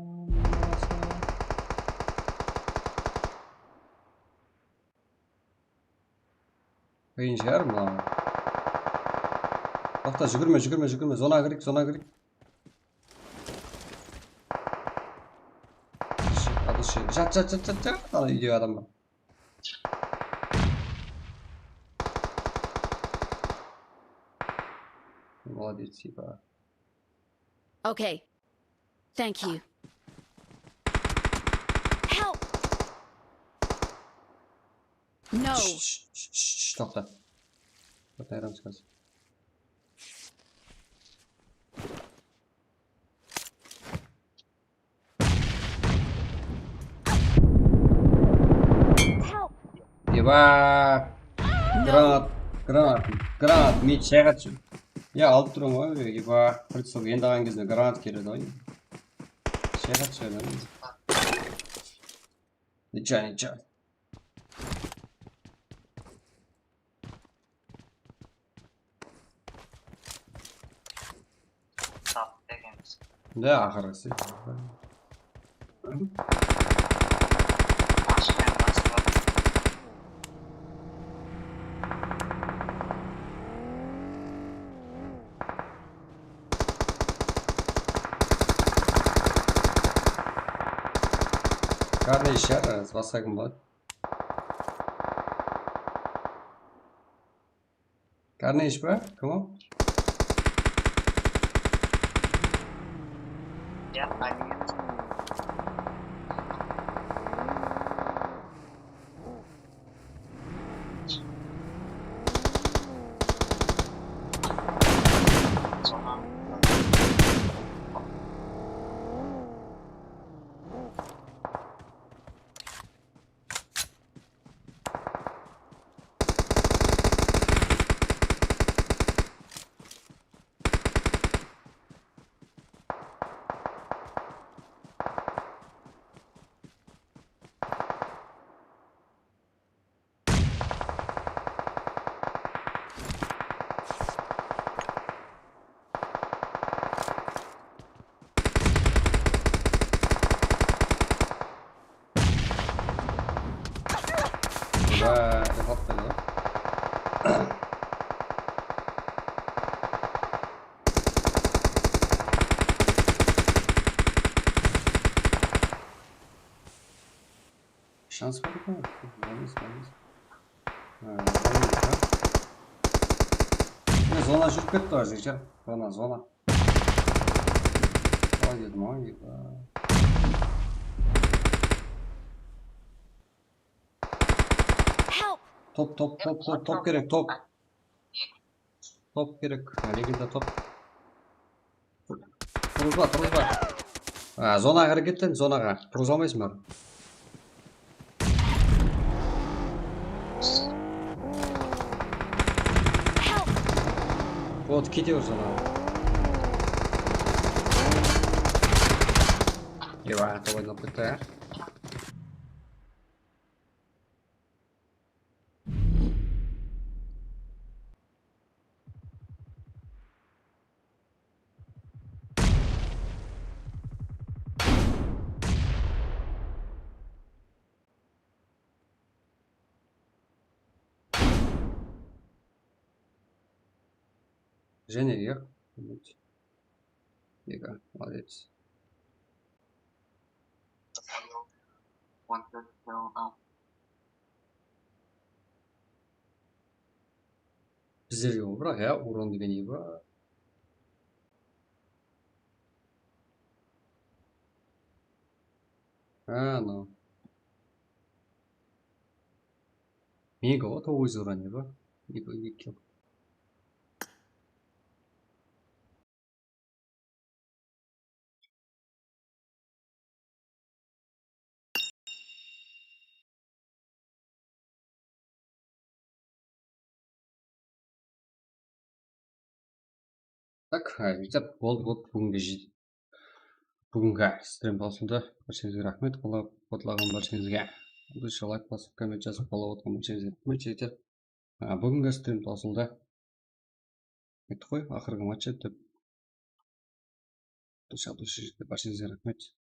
Қиын шығар мынау. Тоқта, жүгірме. Зона кірік. Жат. Ана үйдегі адам бар. Молодец, еба. Okay. Thank you. Help! No! Тоқта. Тоқтайрам шығасың. Help! Еба! Гранат, меч шайға түсіп. Я алып тұрмын ғой, еба. Прицел ендаған кезінде гранат келеді ғой. Шайға түсіп. Ничего. Да, ақырғысы. Ашпен басып. Қандай шар, бассағым болады. Қандай іш ба? Кім ол? Я память. Ба, рахат қайды. Шанс бар екен. Боламыз. Зона жүріп кетті ғой, жекер. Зона. Қалай дедім ой. Топ керек, топ. Топ керек. Легенда топ. Тұрғызба. Зонаға әрекеттен, зонаға. Тұрғыза алмайсың бар. Вот, кете бер зонаға. Еба, топ ойнап кетті, ә? Женя, я? Ега, молодец. Біздерге ол бірақ, я, урон деген не ба? Ну. Мега, вот 9 урон не ба? Екі килл. Так, болды бүгінгі стрим басылды. Баршаңызға рахмет. Қотлаған баршаңызға. Бұлша лайк басып, коммент жазып, қолап отырған баршаңызға рахмет жігіттер. Бүгінгі стрим басылды. Айттық қой, ақырғы матч деп. Баршаңызға рахмет.